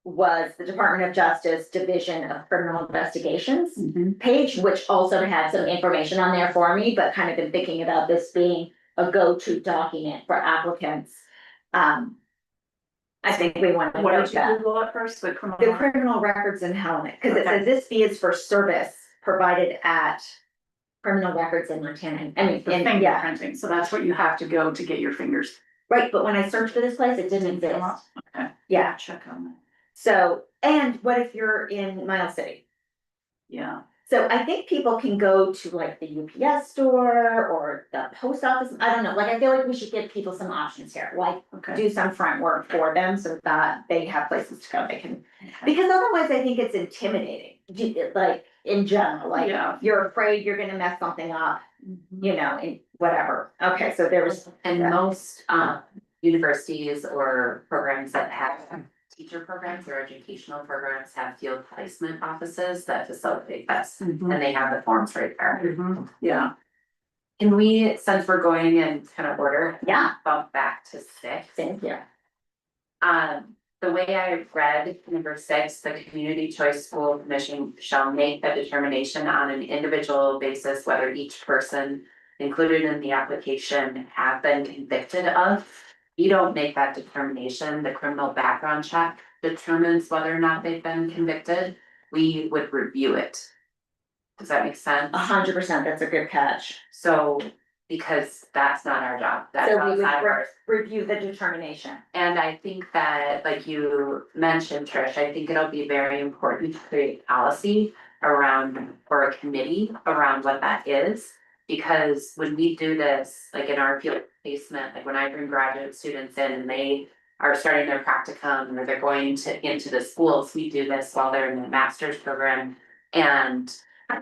was the Department of Justice Division of Criminal Investigations page, which also had some information on there for me, but kind of been thinking about this being a go-to document for applicants. I think we want to What note did you that. Google at first? The criminal. The criminal records in Helena, because it Okay. says this fee is for service provided at criminal records in Montana. I mean, The yeah, fingerprinting, so that's what you have to go to get your fingers. right, but when I searched for this place, it didn't Come exist. up. Okay. Yeah, Check on that. so, and what if you're in Miles City? Yeah. So I think people can go to like the UPS store or the post office, I don't know, like I feel like we should give people some options here, like Okay. do some front work for them so that they have places to go, they can. Because otherwise I think it's intimidating, like in general, like Yeah. you're afraid you're gonna mess something up, you know, and whatever. Okay, so there was, And Yeah. most universities or programs that have teacher programs or educational programs have field placement offices that facilitate this. Mhm. And they have the forms right there. Mhm. Yeah. Can we, since we're going in kind of order, yeah, bump back to 6? thank you. The way I read number 6, the Community Choice School Commission shall make a determination on an individual basis whether each person included in the application have been convicted of. You don't make that determination. The criminal background check determines whether or not they've been convicted. We would review it. Does that make sense? 100%, that's a good catch. So, because that's not our job, that's So we outside of would our. review the determination. And I think that, like you mentioned, Trish, I think it'll be very important to create policy around, or a committee around what that is. Because when we do this, like in our field placement, like when I bring graduate students in and they are starting their practicum or they're going into the schools, we do this while they're in the master's program. And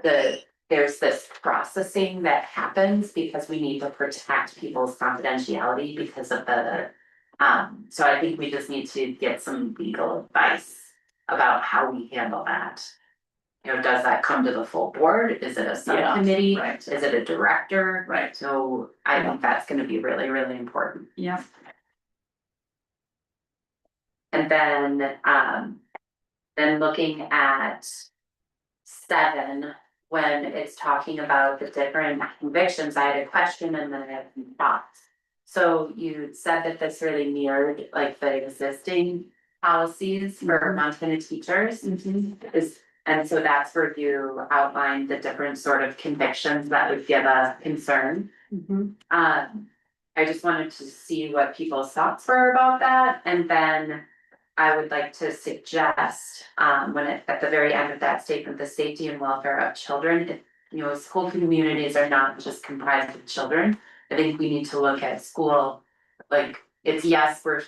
the there's this processing that happens because we need to protect people's confidentiality because of the. So I think we just need to get some legal advice about how we handle that. You know, does that come to the full board? Is it a subcommittee? right. Is it a director? Right. So I think that's gonna be really, really important. Yeah. And then looking at 7, when it's talking about the different convictions, I had a question and then I had some thoughts. So you said that this really mirrored like the existing policies for Montana teachers. And so that's where you outlined the different sort of convictions that would give us concern. I just wanted to see what people's thoughts were about that, and then I would like to suggest, at the very end of that statement, the safety and welfare of children. You know, school communities are not just comprised of children. I think we need to look at school, like, it's yes, we're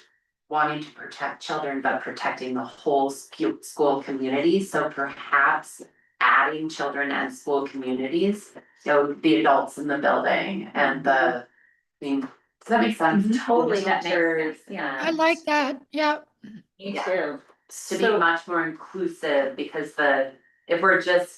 wanting to protect children, but protecting the whole school community, so perhaps adding children and school communities. So the adults in the building and the, does that make sense? Totally, that makes Teachers sense, yeah. I like that, yeah. Me too. to be much more inclusive, because if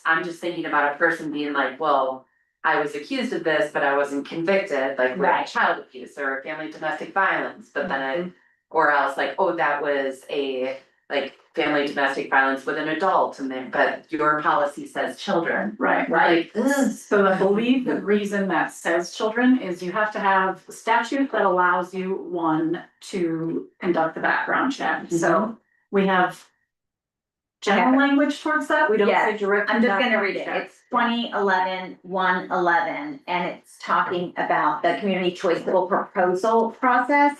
I'm just thinking about a person being like, well, I was accused of this, but I wasn't convicted, like with Right. child abuse or family domestic violence, but then or else like, oh, that was a like family domestic violence with an adult, and then, but your policy says children. Right. Like, ugh. So I believe the reason that says children is you have to have a statute that allows you, one, to conduct the background check. So we have general language towards that, we don't say Yes, direct. I'm just gonna background read it. check. It's 2011-111, and it's talking about the community choice school proposal process.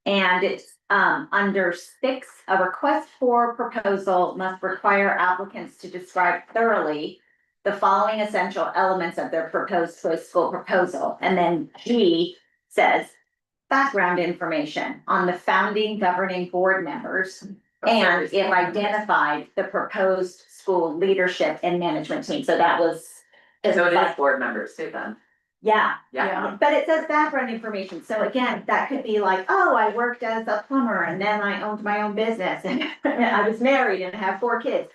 And it's under 6, a request for proposal must require applicants to describe thoroughly the following essential elements of their proposed choice school proposal. And then G says background information on the founding governing board members. And it identified the proposed school leadership and management team, so that was. So it is board members too then, Yeah, yeah. but it says background information, so again, that could be like, oh, I worked as a plumber and then I owned my own business and I was married and have 4 kids.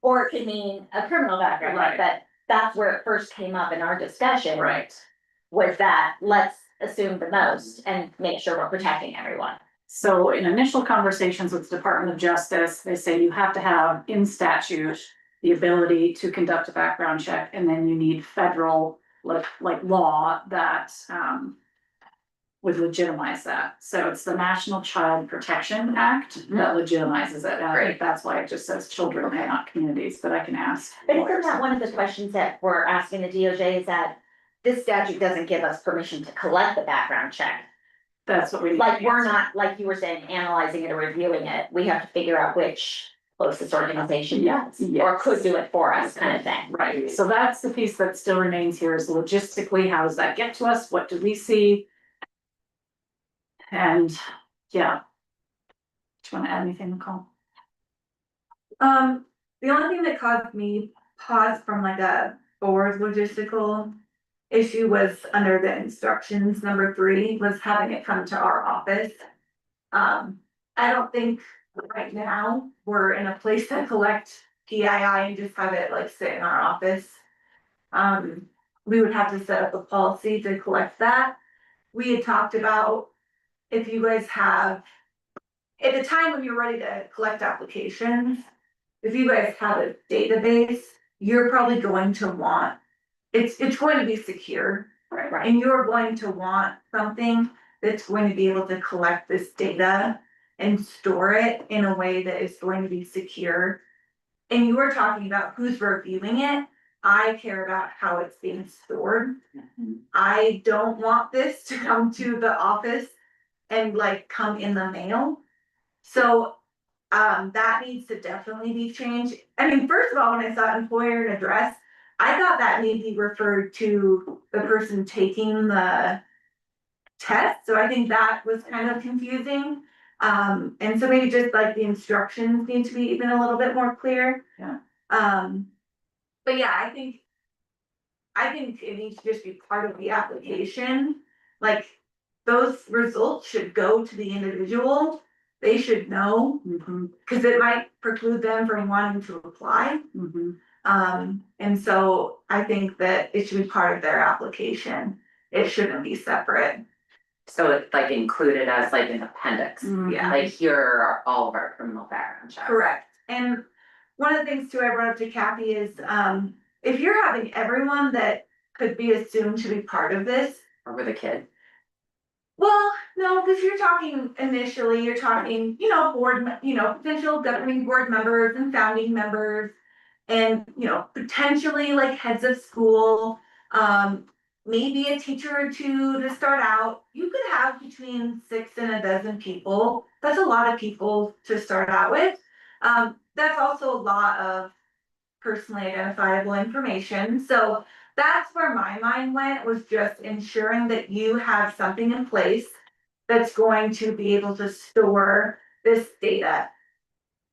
Or it could mean a criminal background, Right. but that's where it first came up in our discussion. Right. Was that, let's assume the most and make sure we're protecting everyone. So in initial conversations with the Department of Justice, they say you have to have in statute the ability to conduct a background check, and then you need federal like law that would legitimize that. So it's the National Child Protection Act that legitimizes it. And I think that's why it just says children and not communities, but I can ask. But lawyers. isn't that one of the questions that we're asking the DOJ, is that this statute doesn't give us permission to collect the background check? That's what we need. Like, to we're answer. not, like you were saying, analyzing it or reviewing it, we have to figure out which closest organization does, or Yes. could do it for us, kind of thing. Right, so that's the piece that still remains here, is logistically, how does that get to us? What do we see? And, yeah. Do you wanna add anything, Nicole? The only thing that caused me pause from like a forward logistical issue was under the instructions, number 3, was having it come to our office. I don't think right now we're in a place to collect PII and just have it like sit in our office. We would have to set up a policy to collect that. We had talked about if you guys have, at the time when you're ready to collect applications, if you guys have a database, you're probably going to want, it's going to be secure. Right. And you're going to want something that's going to be able to collect this data and store it in a way that is going to be secure. And you were talking about who's reviewing it. I care about how it's being stored. I don't want this to come to the office and like come in the mail. So that needs to definitely be changed. I mean, first of all, when I saw employer and address, I thought that maybe referred to the person taking the test, so I think that was kind of confusing. And so maybe just like the instructions need to be even a little bit more clear. Yeah. But yeah, I think I think it needs to just be part of the application. Like, those results should go to the individual. They should know, cause it might preclude them from wanting to apply. And so I think that it should be part of their application. It shouldn't be separate. So it's like included as like an appendix, Yeah. like here are all of our criminal background checks. Correct. And one of the things too I brought up to Kathy is, if you're having everyone that could be assumed to be part of this. Or with a kid. Well, no, because you're talking initially, you're talking, potential governing board members and founding members. And, potentially like heads of school, maybe a teacher or two to start out. You could have between 6 and a dozen people. That's a lot of people to start out with. That's also a lot of personally identifiable information. So that's where my mind went, was just ensuring that you have something in place that's going to be able to store this data.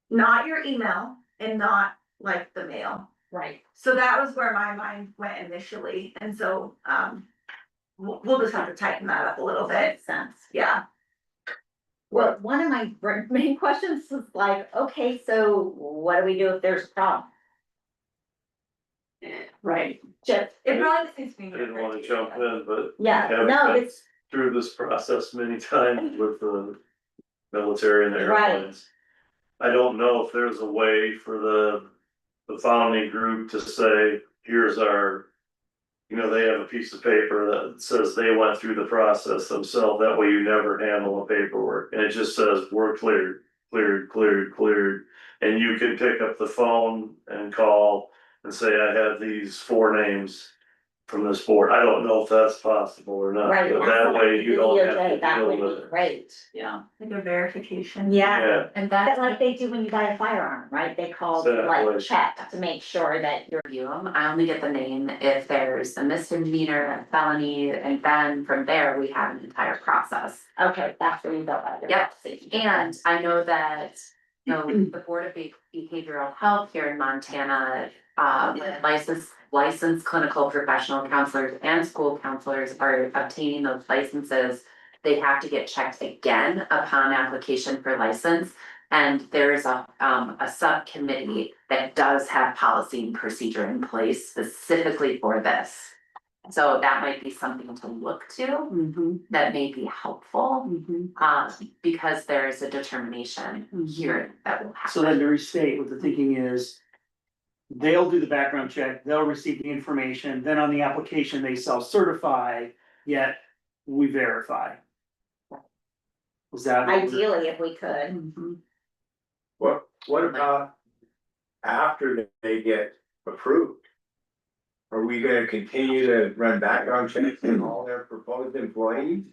Not your email and not like the mail. Right. So that was where my mind went initially. And so, we'll just have to tighten that up a little bit. Makes sense. Yeah. Well, one of my main questions was like, okay, so what do we do if there's a problem? Right. Just, It probably just needs to be. I didn't wanna jump in, but yeah, having no, been it's, through this process many times with the military and the Right. airplanes. I don't know if there's a way for the founding group to say, here's our. They have a piece of paper that says they went through the process themselves, that way you never handle the paperwork, and it just says, we're cleared. And you can pick up the phone and call and say, I have these 4 names from this board. I don't know if that's possible or not, right. but that's that like way the you don't have DOJ, to that deal would with be it. great. Yeah. Like a verification. Yeah, Yeah, And but that's like they do when you buy a firearm, right? They call Exactly. like check to make sure that you're, review them. I only get the name if there's a misdemeanor, a felony, and then from there, we have an entire process. okay, that's where you go by your Yep. safety. And I know that, the Board of Behavioral Health here in Montana, licensed clinical professional counselors and school counselors are obtaining those licenses. They have to get checked again upon application for license. And there is a subcommittee that does have policy and procedure in place specifically for this. So that might be something to look to, that may be helpful, because there's a determination here that will happen. So then to restate, what the thinking is. They'll do the background check, they'll receive the information, then on the application, they self-certify, yet we verify. Was that? Ideally, if we could. What about after they get approved? Are we gonna continue to run background checks on all their proposed employees?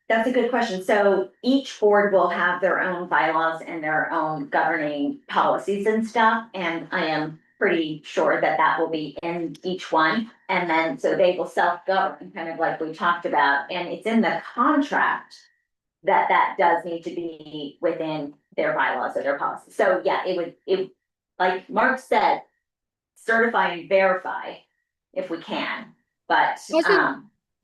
That's a good question. So each board will have their own bylaws and their own governing policies and stuff. And I am pretty sure that that will be in each one. And then, so they will self-govern, kind of like we talked about, and it's in the contract that does need to be within their bylaws or their policies. So yeah, like Mark said, certify and verify if we can, but,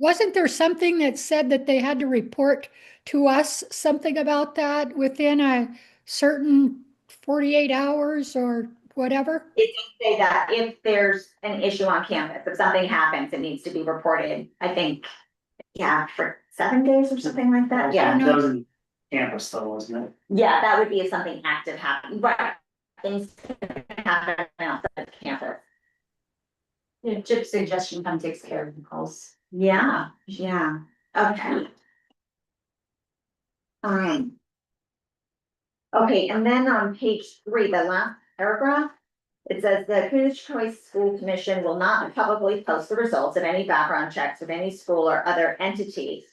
Wasn't there something that said that they had to report to us something about that within a certain 48 hours or whatever? it can say that if there's an issue on campus, if something happens, it needs to be reported, I think, yeah, for 7 days or something like that, yeah. That was in campus though, wasn't it? Yeah, that would be if something active happened, right, things can happen outside of campus. Yeah, Chip's suggestion kind of takes care of the calls. Yeah, okay. Okay, and then on page 3, the last paragraph, it says the Community Choice School Commission will not publicly post the results of any background checks of any school or other entities.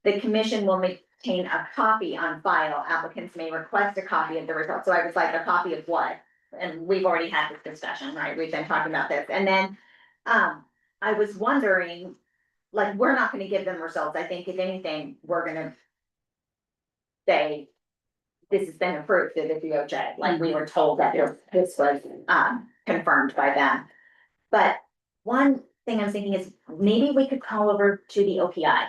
The commission will maintain a copy on file. Applicants may request a copy of the results. So I was like, a copy of what? And we've already had this discussion, right? We've been talking about this. And then, I was wondering, like, we're not gonna give them results. I think if anything, we're gonna say, this has been approved through the DOJ, like we were told that this was confirmed by them. But one thing I'm thinking is maybe we could call over to the OPI.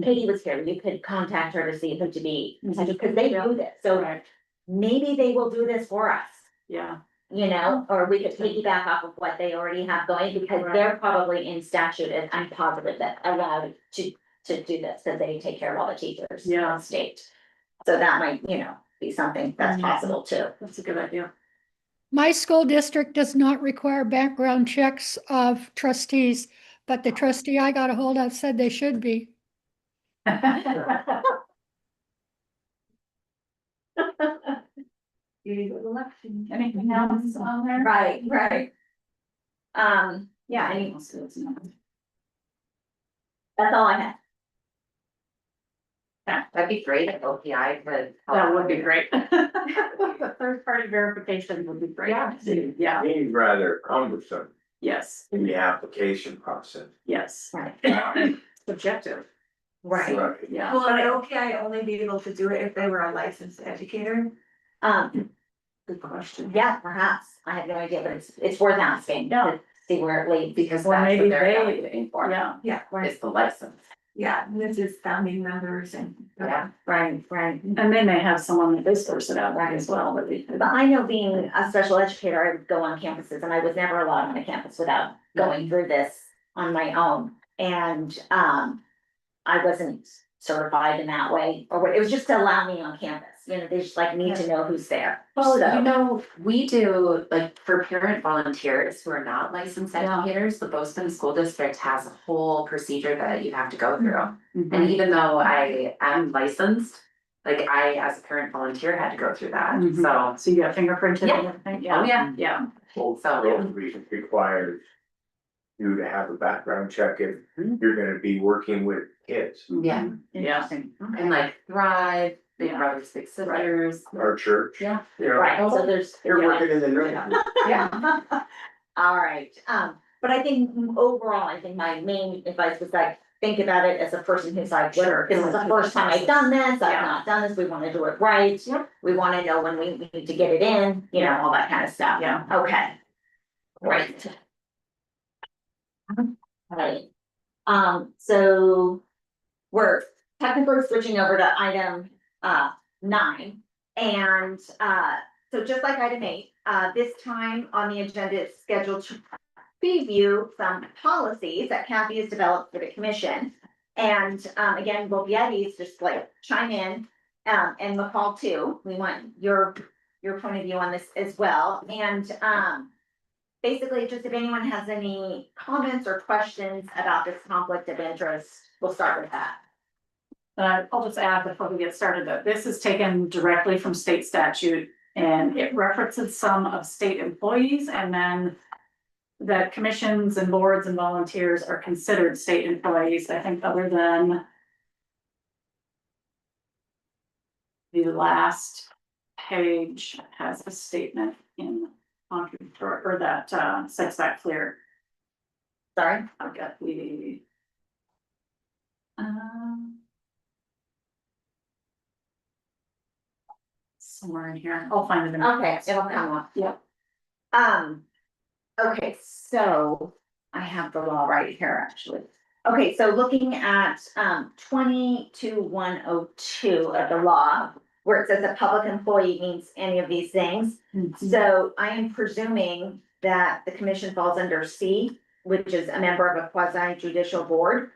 Katie was here, you could contact her to see who to be, because they do this, so Right, maybe they will do this for us. yeah. You know, or we could piggyback off of what they already have going, because they're probably in statute, and I'm positive that allowed to do this, because they take care of all the teachers in Yeah. the state. So that might, you know, be something that's possible too. That's a good idea. My school district does not require background checks of trustees, but the trustee I got a hold of said they should be. Anything else on there? Right, right. Yeah, that's all I have. That'd be great if OPI could. That would be great. The third party verification would be great. Yeah. Yeah, Being rather cumbersome yes, in the application process. yes. Right. Subjective, Right. yeah. Will an OPI only be able to do it if they were a licensed educator? Good question. Yeah, perhaps. I have no idea, but it's worth asking Yeah. to see where it leads. Because Well, that's maybe what they're they- evaluating for, Yeah, Yeah, is the license. yeah, and this is founding members and. Yeah. Right, right. and they may have someone that is sourced out right as well, but we could. But I know being a special educator, I would go on campuses, and I was never allowed on a campus without going through this on my own. And, I wasn't certified in that way, or what, it was just to allow me on campus, you know, they just like need to know who's there. Well, So- you know, we do, like, for parent volunteers who are not licensed Yeah. educators, the Boston School District has a whole procedure that you have to go through. Mhm. And even though I am licensed, like, I, as a parent volunteer, had to go through that, Mhm. so. So you got fingerprinted Yeah. and everything? Oh, yeah. Yeah, Both So- those reasons requires you to have a background check if Mm-hmm. you're gonna be working with kids. Yeah, yeah. Interesting. and like Thrive, Big Yeah. Brothers Big Sisters. Our church. Yeah. You know, Right, so there's. you're yeah. working in the nursery. Yeah. All right, but I think overall, I think my main advice was like, think about it as a person who's like, Sure. this is the first time I've done this, I've Yeah. not done this, we wanna do it right. Yep. We wanna know when we need to get it in, you know, all that kind of stuff. Yeah. Okay. Right. Right, so we're technically switching over to item, 9. And, so just like item 8, this time on the agenda, it's scheduled to preview some policies that Kathy has developed for the commission. And, again, both Yetis just like chime in, and McCall too. We want your point of view on this as well. And, basically, just if anyone has any comments or questions about this conflict of interest, we'll start with that. I'll just add before we get started that this is taken directly from state statute and it references some of state employees and then that commissions and boards and volunteers are considered state employees, I think, other than the last page has a statement in or that sets that clear. Sorry? I've got the. Somewhere in here, I'll find it in. Okay, it'll come up. Yep. Okay, so I have the law right here, actually. Okay, so looking at, 22-102 of the law, where it says a public employee means any of these things. So I am presuming that the commission falls under C, which is a member of a quasi judicial board.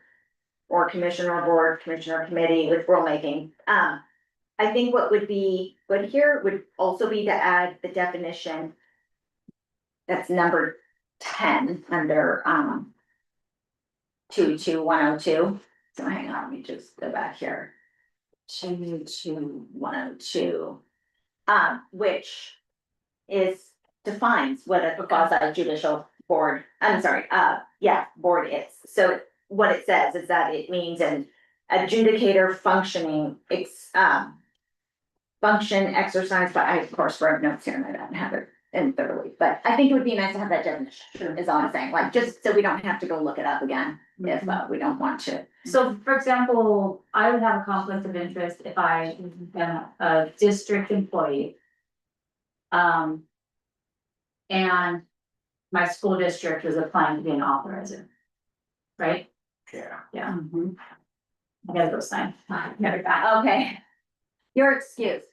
Or commissioner board, commissioner committee with rulemaking. I think what would be good here would also be to add the definition. That's number 10 under 22102. So hang on, let me just go back here. 22102. Which defines what a quasi judicial board, I'm sorry, board is. So what it says is that it means an adjudicator functioning, function exercised by, I of course wrote notes here and I don't have it in thoroughly, but I think it would be nice to have that definition, is all I'm saying, like, just so we don't have to go look it up again if we don't want to. So for example, I would have a conflict of interest if I am a district employee. And my school district was applying to be an authorizer. right? Yeah. Yeah. I gotta go sign. Okay. You're excused.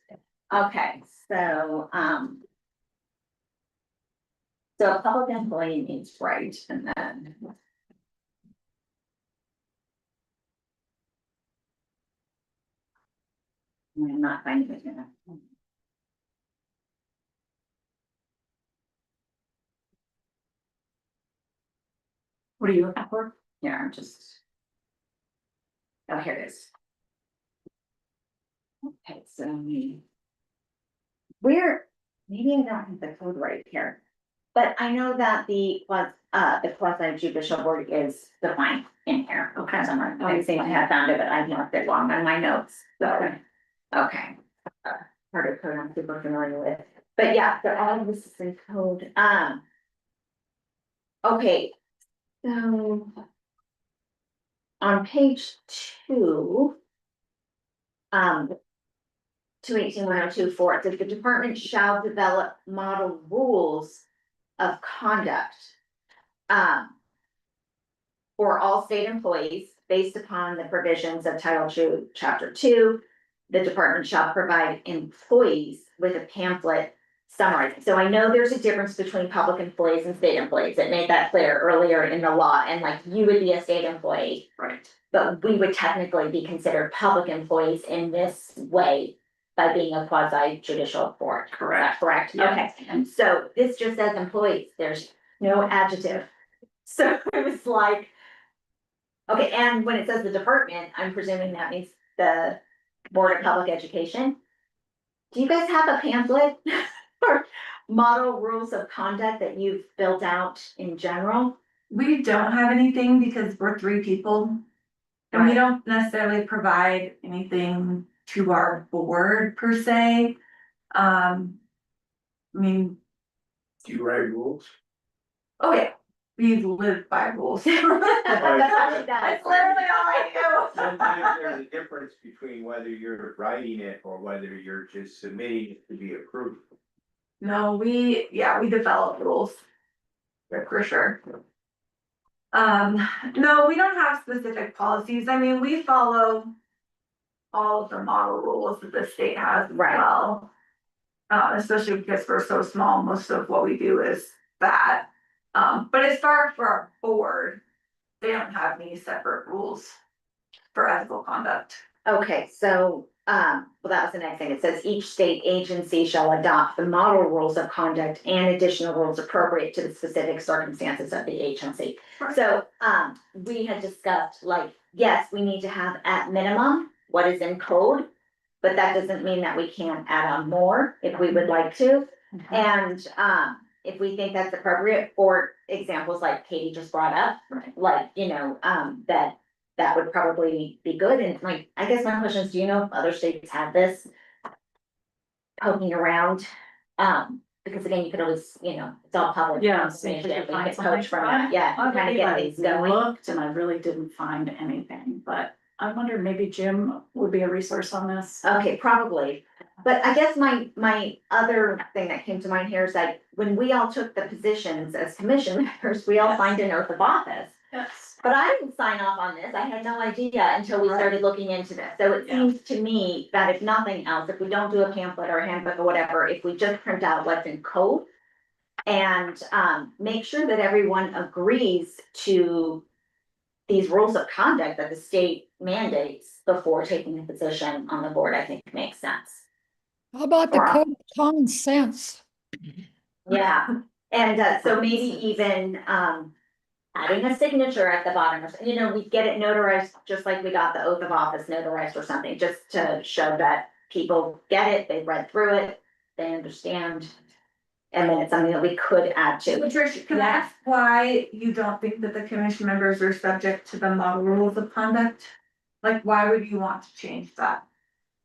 Okay, so, so a public employee means right, and then. I'm not finding it here. What are you looking for? Yeah, I'm just. Oh, here it is. Okay, so. Where, maybe I don't have the code right here. But I know that the quasi judicial board is defined in here. Okay. Somewhere. I think I have found it, but I marked it wrong on my notes, so. Okay. Okay. Part of code I'm super familiar with, but yeah, so all of this is in code, okay, so. On page 2. 218-102-4, it says the department shall develop model rules of conduct. For all state employees, based upon the provisions of Title II, Chapter 2, the department shall provide employees with a pamphlet summarizing. So I know there's a difference between public employees and state employees. It made that clear earlier in the law, and like you would be a state employee. Right. But we would technically be considered public employees in this way by being a quasi judicial board. Correct. Correct, Yeah. okay, and so this just says employees, there's no adjective. So it was like. Okay, and when it says the department, I'm presuming that means the Board of Public Education. Do you guys have a pamphlet or model rules of conduct that you've built out in general? We don't have anything because we're 3 people. And we Right. don't necessarily provide anything to our board per se. I mean, Do you write rules? oh yeah, we live by rules. That's literally all I Sometimes there's a difference between whether you're writing it or whether you're just submitting it to be approved. No, we develop rules. For sure. No, we don't have specific policies. I mean, we follow all of the model rules that the state has as Right. well. Especially because we're so small, most of what we do is that. But as far for our board, they don't have any separate rules for ethical conduct. Okay, so, well, that was the next thing. It says each state agency shall adopt the model rules of conduct and additional rules appropriate to the specific circumstances of the agency. Right. So, we had discussed, like, yes, we need to have at minimum what is in code. But that doesn't mean that we can't add on more if we would like to. And, if we think that's appropriate, for examples like Katie just brought up, like, you know, that would probably be good, and like, I guess my question is, do you know if other states have this? Poking around, because again, you could always, you know, it's all public. Yeah, information, see if we we can find can something. coach from that, yeah, kind of get things going. Looked and I really didn't find anything, but I wonder maybe Jim would be a resource on this. Okay, probably, but I guess my other thing that came to mind here is like, when we all took the positions as commission members, we all Yes. signed an oath of office. Yes. But I didn't sign off on this, I had no idea until we Right. started looking into this, so it Yeah. seems to me that if nothing else, if we don't do a pamphlet or a handbook or whatever, if we just print out what's in code. And make sure that everyone agrees to these rules of conduct that the state mandates before taking a position on the board, I think makes sense. How about the Or- code of common sense? Yeah, and so maybe even adding a signature at the bottom, or you know, we get it notarized, just like we got the oath of office notarized or something, just to show that people get it, they've read through it, they understand. And then it's something that we could add to. Patricia, can I ask why you don't think that the commission members are subject to the model rules of conduct? Like, why would you want to change that?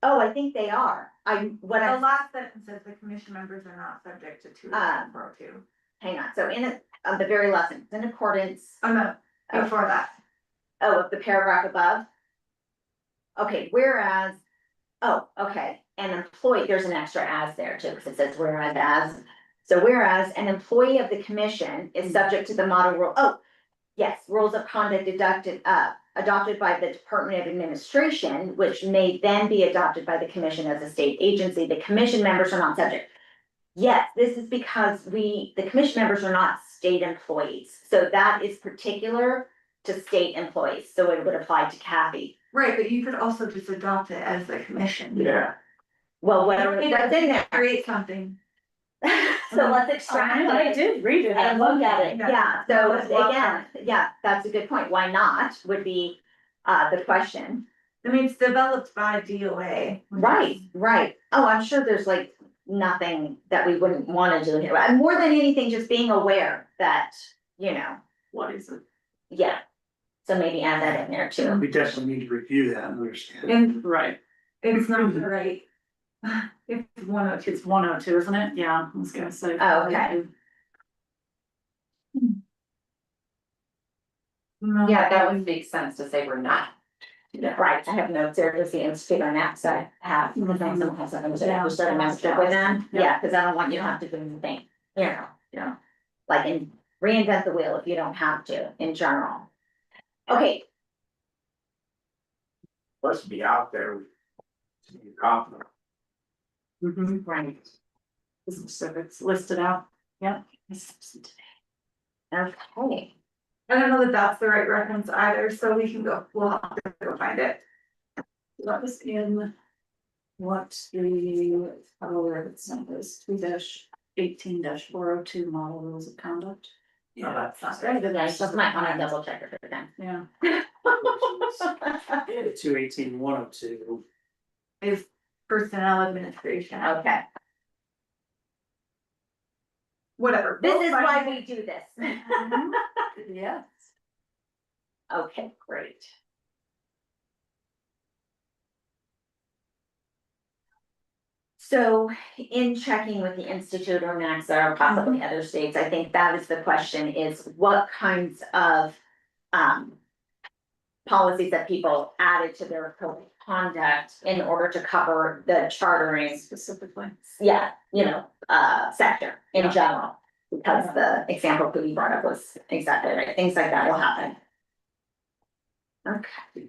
Oh, I think they are. The last sentence says the commission members are not subject to 2-402. Hang on, so in it, the very last sentence, in accordance. Oh, no, before that. Oh, of the paragraph above? Okay, whereas, oh, okay, an employee, there's an extra as there too, because it says whereas as. So whereas an employee of the commission is subject to the model rule, oh, yes, rules of conduct adopted by the Department of Administration, which may then be adopted by the commission as a state agency. The commission members are not subject. Yes, this is because the commission members are not state employees, so that is particular to state employees, so it would apply to Kathy. Right, but you could also just adopt it as the commission. Yeah. Well, whatever, that's in there. Create something. So let's extract it. I did read it. And look at it, yeah, so That's well again, yeah, that's a good point, why not, would be, the question. I mean, it's developed by DOA. Right, oh, I'm sure there's like nothing that we wouldn't wanna do here, and more than anything, just being aware that, you know, What is it? yeah. So maybe add that in there too. We definitely need to review that and understand. And Right, it's not right. It's 102. it's 102, isn't it? Yeah, I was gonna say. Oh, okay. Yeah, that would make sense to say we're not. Right, I have notes there, to see Institute on that, so I have, someone has something, was it, Yeah. was there a membership with them? Yeah. Yeah, cause I don't want you to have to do anything, you know. Yeah. Like, and reinvent the wheel if you don't have to, in general. Okay, Let's be out there. To be confident. Mhm. right, The specifics listed out, yeah. okay, I don't know that that's the right reference either, so we can go, we'll have to go find it. That was in what the, where it's numbers, 2-18-402 model rules of conduct. Oh, that's not very right. good, I just might wanna double check it again. Yeah. 218-102. Is personnel administration, Okay, whatever. this We'll is find why it. we do this. Yes. Okay, great. So in checking with the Institute or NACSA or possibly other states, I think that is the question is what kinds of policies that people added to their code of conduct in order to cover the chartering, Specifically. yeah, you know, sector in general. Because the example that we brought up was exactly right, things like that will happen. Okay.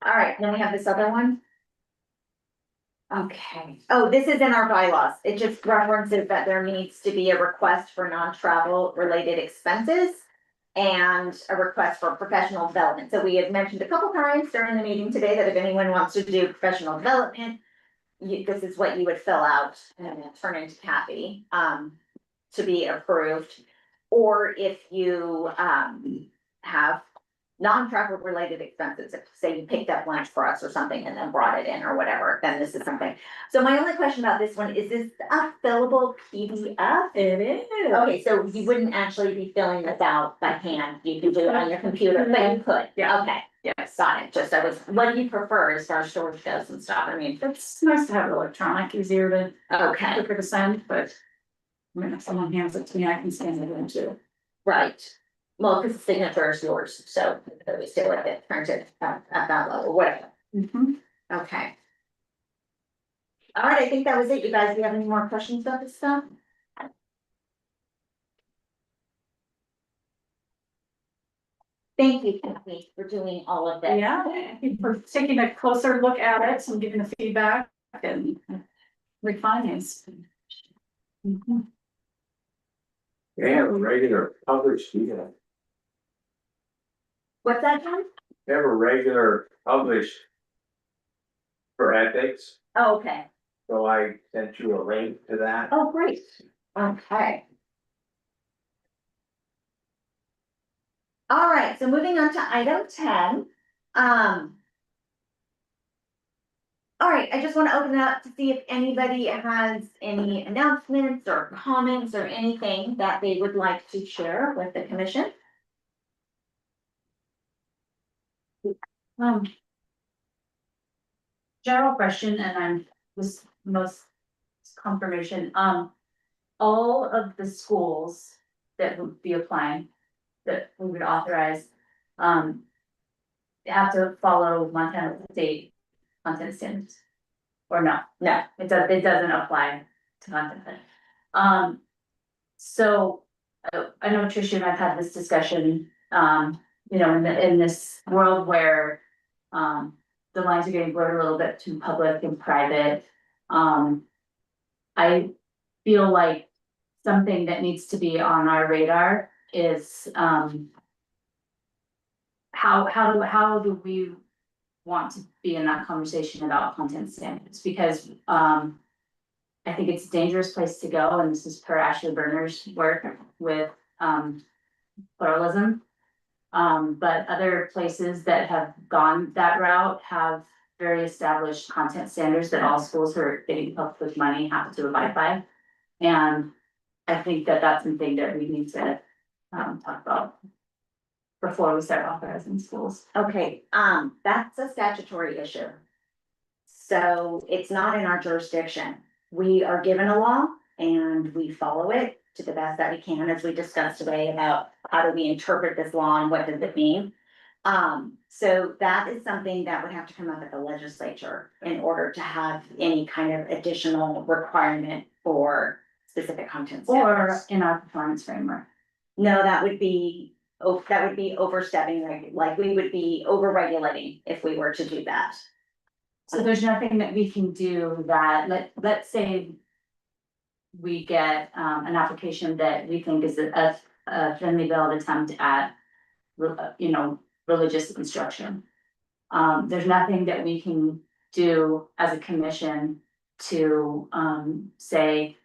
All right, then we have this other one. Okay, oh, this is in our bylaws, it just references that there needs to be a request for non-travel related expenses. And a request for professional development, so we had mentioned a couple times during the meeting today that if anyone wants to do professional development. This is what you would fill out and then turn into Kathy, to be approved. Or if you, have non-travel related expenses, if say you picked up lunch for us or something and then brought it in or whatever, then this is something. So my only question about this one, is this a fillable PDF? It is. Okay, so you wouldn't actually be filling this out by hand, you could do it on your computer, but you could, Yeah. okay, yes, got it, just I was, what do you prefer as far as storage goes and stuff, I mean, It's nice to have it electronic, easier to, okay, quicker to send, but. I mean, if someone hands it to me, I can scan it in too. right. Well, cause the signature is yours, so we still have it printed at that level, whatever, okay. All right, I think that was it, you guys, do you have any more questions about this stuff? Thank you, Kathy, for doing all of this. Yeah, thank you for taking a closer look at it and giving the feedback and refining. They have a regular published, you What's that, John? They have a regular published. For ethics, Oh, okay. so I sent you a link to that. Oh, great. Okay. All right, so moving on to item 10. All right, I just want to open it up to see if anybody has any announcements or comments or anything that they would like to share with the commission. General question, and I'm this most confirmation, all of the schools that would be applying, that we would authorize, have to follow Montana state content standards? Or no, No, it doesn't apply to contemplate. So, I know Tricia and I've had this discussion, you know, in this world where, the lines are getting blurred a little bit to public and private. I feel like something that needs to be on our radar is, how do we want to be in that conversation about content standards? Because, I think it's a dangerous place to go, and this is per Ashley Berner's work with, pluralism. But other places that have gone that route have very established content standards that all schools who are getting public money have to abide by. And I think that that's something that we need to, talk about before we start authorizing schools. Okay, that's a statutory issue. So it's not in our jurisdiction. We are given a law and we follow it to the best that we can, as we discussed today about how do we interpret this law and what does it mean. So that is something that would have to come up at the legislature in order to have any kind of additional requirement for specific content Or standards. in our performance framework. No, that would be overstepping, like we would be over-regulating if we were to do that. So there's nothing that we can do that, let's say. We get an application that we think is a thinly veiled attempt at, you know, religious instruction. There's nothing that we can do as a commission to say,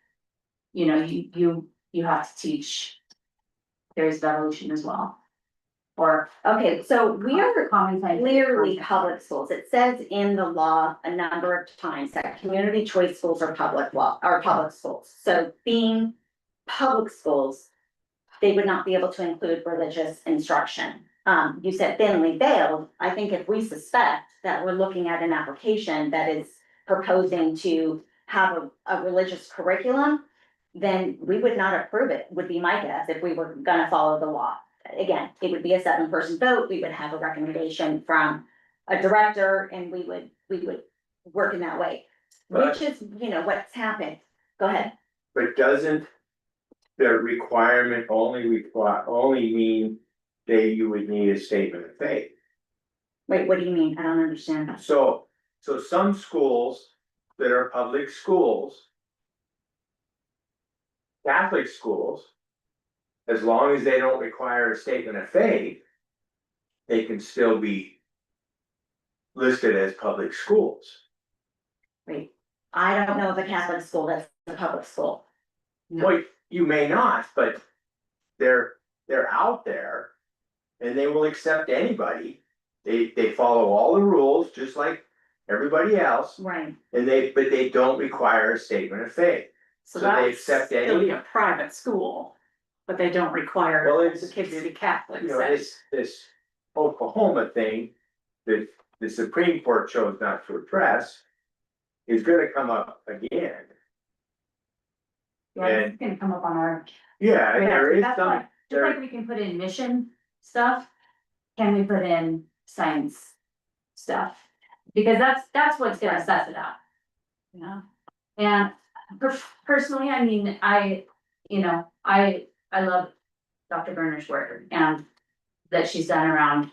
you know, you have to teach theories of evolution as well. Or Okay, so we are common sense. clearly public schools. It says in the law a number of times that community choice schools are public law, are public schools. So being public schools, they would not be able to include religious instruction. You said thinly veiled. I think if we suspect that we're looking at an application that is proposing to have a religious curriculum, then we would not approve it, would be my guess, if we were gonna follow the law. Again, it would be a 7-person vote. We would have a recommendation from a director and we would work in that way. Which is, you know, what's happened. Go ahead. But doesn't the requirement only mean that you would need a statement of faith? Wait, what do you mean? I don't understand. So some schools that are public schools, Catholic schools, as long as they don't require a statement of faith, they can still be listed as public schools. Wait, I don't know of a Catholic school that's a public school. Well, you may not, but they're out there and they will accept anybody. They follow all the rules, just like everybody else, Right. and but they don't require a statement of faith. So they that's accept still any, a private school, but they don't require well, the it's, kids to be Catholic. you know, this Oklahoma thing that the Supreme Court chose not to address is gonna come up again. Yeah, it's gonna come up on our. Yeah, there is That's some, why, just like we can put in mission stuff, can we put in science stuff? Because that's what's gonna suss it out. Yeah. And personally, I mean, I love Dr. Berner's work and that she's done around,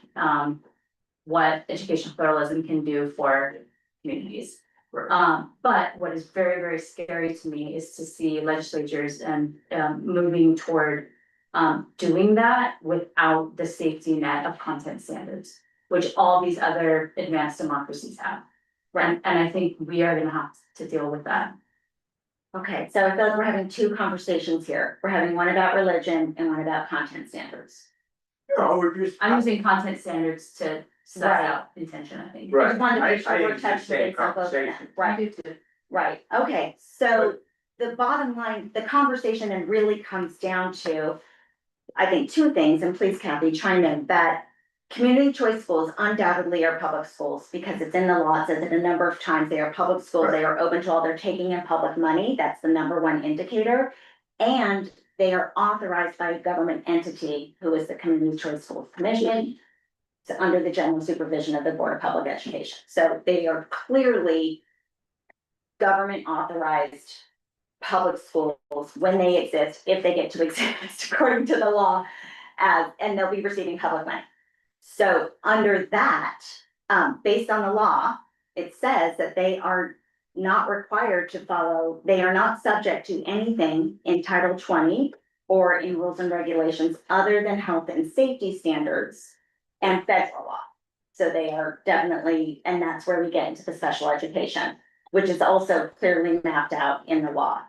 what educational pluralism can do for communities. But what is very, very scary to me is to see legislatures and, moving toward, doing that without the safety net of content standards, which all these other advanced democracies have. And I think we are gonna have to deal with that. Okay, so I feel like we're having two conversations here. We're having one about religion and one about content standards. no, we're just. I'm using content standards to suss Right. out intention, I think. I Right, just wanted to make sure I we're think it's the touching same base on both of them. conversation. Right, right, okay, so the bottom line, the conversation then really comes down to. I think two things, and please Kathy, chime in, that community choice schools undoubtedly are public schools because it's in the law, it says it a number of times, they are public schools, they are open to all, they're taking in public money, that's the number one indicator. And they are authorized by a government entity who is the Community Choice Schools Commission. So under the general supervision of the Board of Public Education, so they are clearly government authorized public schools when they exist, if they get to exist according to the law, and they'll be receiving public money. So under that, based on the law, it says that they are not required to follow, they are not subject to anything in Title 20 or in rules and regulations other than health and safety standards and federal law. So they are definitely, and that's where we get into the special education, which is also clearly mapped out in the law.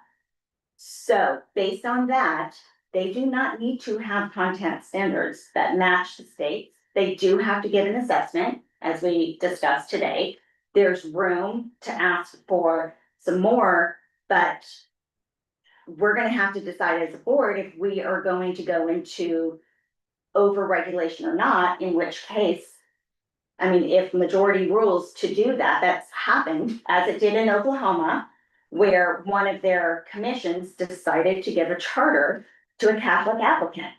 So based on that, they do not need to have content standards that match the states. They do have to get an assessment, as we discussed today. There's room to ask for some more, but we're gonna have to decide as a board if we are going to go into over-regulation or not, in which case, I mean, if majority rules to do that, that's happened, as it did in Oklahoma, where one of their commissions decided to give a charter to a Catholic applicant.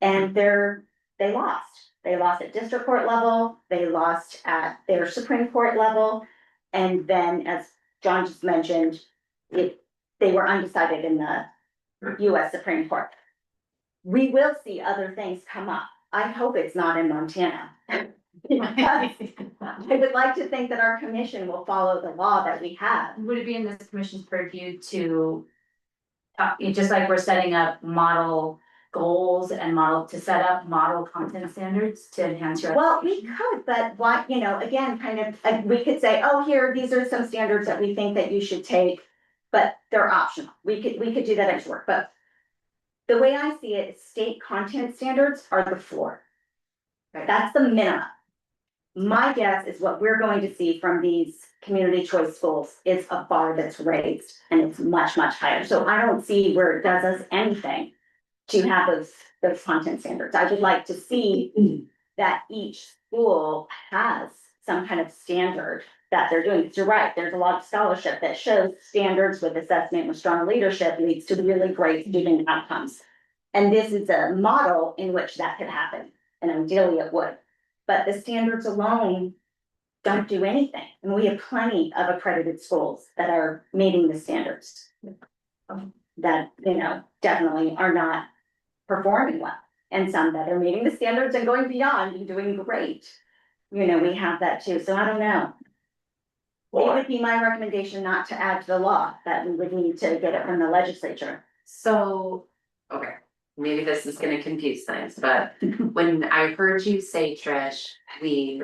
And they lost. They lost at district court level, they lost at their Supreme Court level, and then, as John just mentioned, they were undecided in the US Supreme Court. We will see other things come up. I hope it's not in Montana. I would like to think that our commission will follow the law that we have. Would it be in this commission's purview to, just like we're setting up model goals and to set up model content standards to enhance your. Well, we could, but why, again, kind of, we could say, oh, here, these are some standards that we think that you should take, but they're optional. We could do that at work, but the way I see it, state content standards are the floor. That's the minimum. My guess is what we're going to see from these community choice schools is a bar that's raised and it's much, much higher. So I don't see where it does us anything to have those content standards. I would like to see that each school has some kind of standard that they're doing. Because you're right, there's a lot of scholarship that shows standards with assessment with strong leadership leads to really great student outcomes. And this is a model in which that could happen, and ideally it would. But the standards alone don't do anything. And we have plenty of accredited schools that are meeting the standards. That, definitely are not performing well. And some that are meeting the standards and going beyond and doing great. We have that too. So I don't know. It would be my recommendation not to add to the law, that we would need to get it from the legislature. So, okay, maybe this is gonna confuse things, but when I heard you say, Trish, we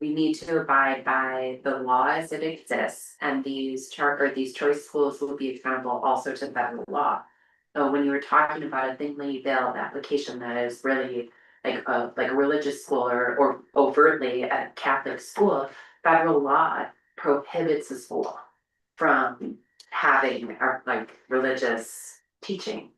need to abide by the law as it exists, and these choice schools will be accountable also to federal law. So when you were talking about a thinly veiled application that is really like a religious school or overtly a Catholic school, federal law prohibits the school from having religious teaching.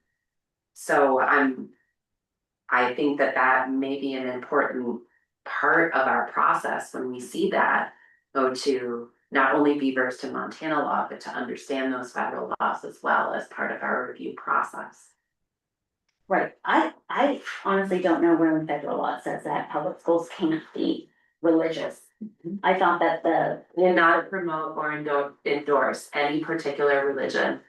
So I think that may be an important part of our process when we see that, to not only be versed in Montana law, but to understand those federal laws as well as part of our review process. Right, I honestly don't know where in federal law it says that public schools can't be religious. I thought that Will not promote or endorse any particular religion.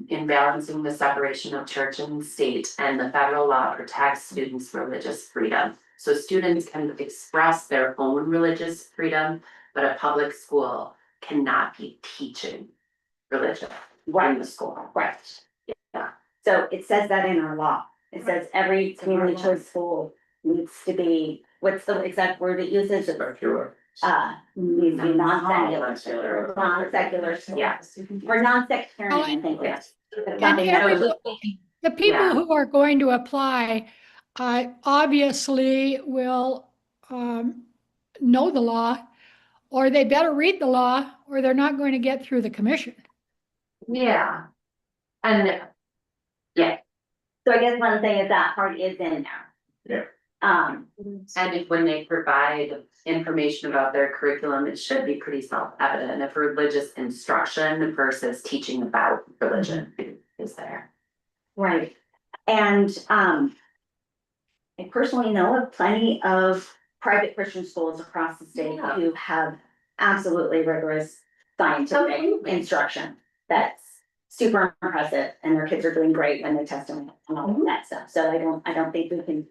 In balancing the separation of church and state, and the federal law protects students' religious freedom. So students can express their own religious freedom, but a public school cannot be teaching religion in the school. Right. Yeah. So it says that in our law. It says every community choice school needs to be, what's the exact word it uses? Secular. Needs to be non-secular. Non-secular, Yeah. or non-sectarian, I think, yes. And the people who are going to apply, obviously will, know the law, or they better read the law, or they're not going to get through the commission. Yeah. And So I guess one thing is that part is in there. Yeah. and when they provide information about their curriculum, it should be pretty self-evident if religious instruction versus teaching about religion is there. Right, and I personally know of plenty of private Christian schools across the state who have absolutely rigorous scientific instruction. that's super impressive, and their kids are doing great when they test them and all of that stuff, so I don't think we can.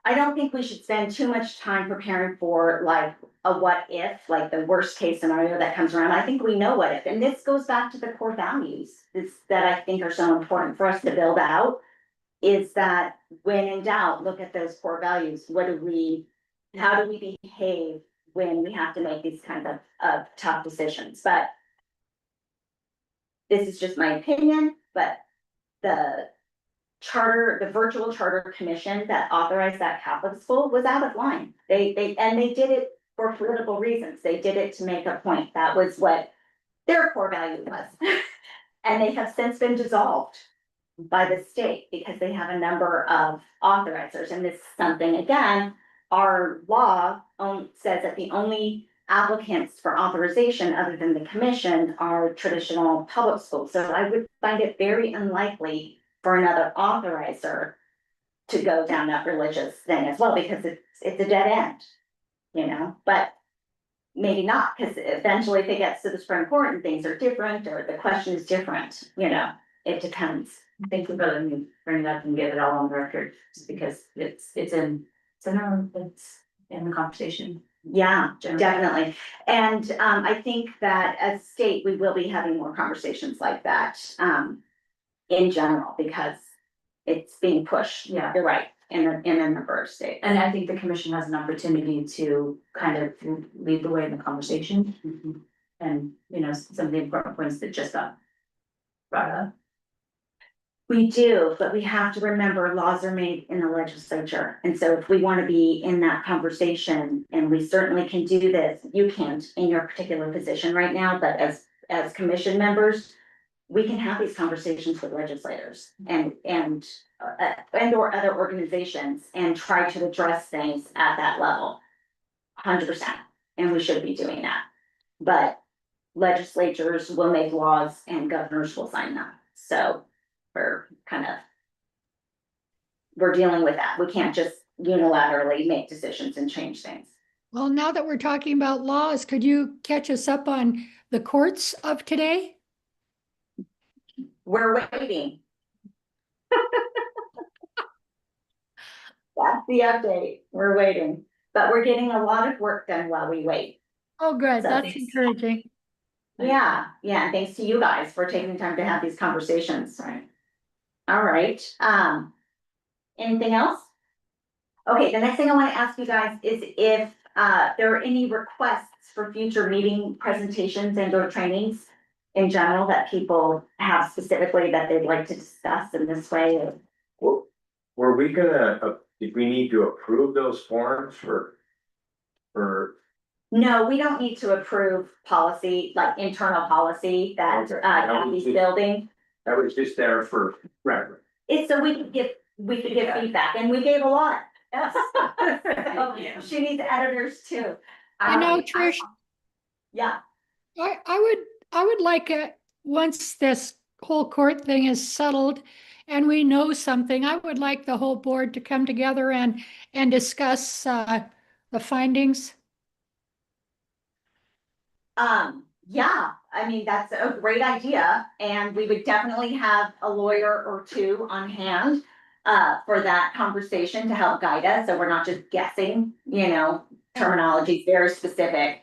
I don't think we should spend too much time preparing for like a what if, like the worst case scenario that comes around. I think we know what if, and this goes back to the core values that I think are so important for us to build out. Is that when in doubt, look at those core values. How do we behave when we have to make these kinds of tough decisions? But this is just my opinion, but the virtual charter commission that authorized that Catholic school was out of line. They did it for political reasons. They did it to make a point. That was what their core value was. And they have since been dissolved by the state because they have a number of authorizers. And this is something, again, our law says that the only applicants for authorization other than the commission are traditional public schools. So I would find it very unlikely for another authorizer to go down that religious thing as well, because it's a dead end, you know, but maybe not, because eventually if it gets to the Supreme Court and things are different, or the question is different, you know, it depends. Thank you for letting me bring it up and get it all on record, just because it's in the conversation. Yeah, Generally. definitely. And I think that as a state, we will be having more conversations like that in general, because it's being pushed. Yeah. You're right, in a number of states. And I think the commission has an opportunity to kind of lead the way in the conversation. And, you know, some of the important points that just got brought up. We do, but we have to remember laws are made in the legislature. And so if we want to be in that conversation, and we certainly can do this, you can't in your particular position right now, but as commission members, we can have these conversations with legislators and or other organizations and try to address things at that level. 100%, and we should be doing that. But legislatures will make laws and governors will sign them. So we're dealing with that. We can't just unilaterally make decisions and change things. Well, now that we're talking about laws, could you catch us up on the courts of today? We're waiting. That's the update. We're waiting, but we're getting a lot of work done while we wait. Oh, good. So That's encouraging. Yeah, thanks to you guys for taking the time to have these conversations. Right. All right, anything else? Okay, the next thing I want to ask you guys is if there are any requests for future meeting presentations and or trainings in general that people have specifically that they'd like to discuss in this way. Were we gonna, did we need to approve those forms for? No, we don't need to approve policy, like internal policy that Okay. Kathy's building. That was just there for reference. It's so we could give feedback, and we gave a lot. Yes. She needs editors too. You know, Trish, Yeah, I would like once this whole court thing is settled and we know something, I would like the whole board to come together and discuss the findings. yeah, I mean, that's a great idea, and we would definitely have a lawyer or two on hand for that conversation to help guide us, so we're not just guessing, you know, terminology is very specific.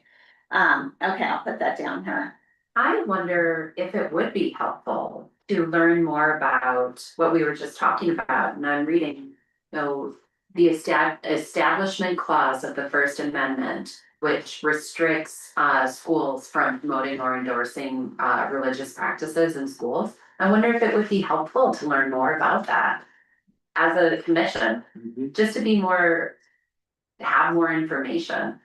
Okay, I'll put that down here. I wonder if it would be helpful to learn more about what we were just talking about, and I'm reading, the establishment clause of the First Amendment, which restricts schools from promoting or endorsing religious practices in schools. I wonder if it would be helpful to learn more about that as a commission, just to have more information.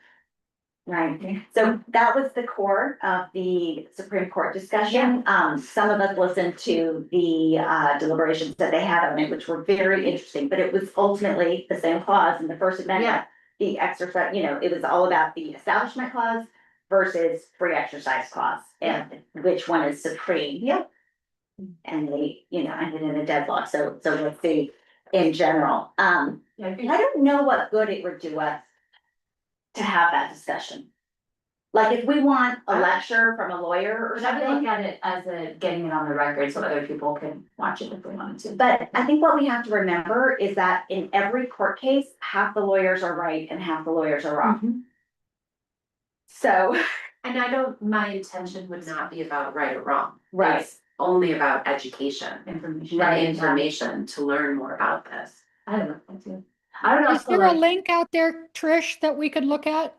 Right, so that was the core of the Supreme Court discussion. Some of us listened to the deliberations that they had on it, which were very interesting, but it was ultimately the same clause in the First Amendment. The exercise, you know, it was all about the Establishment Clause versus Free Exercise Clause, and which one is supreme. Yep. And they, you know, ended in a deadlock, so let's see, in general, I don't know what good it would do us to have that discussion. Like if we want a lecture from a lawyer or Or should we look something. at it as a getting it on the record so other people can watch it if they wanted to? But I think what we have to remember is that in every court case, half the lawyers are right and half the lawyers are wrong. So, And I don't, my intention would not be about right or wrong. Right. It's only about education Information. and information to learn more about this. I don't know, that too. I would Is also there a like, link out there, Trish, that we could look at?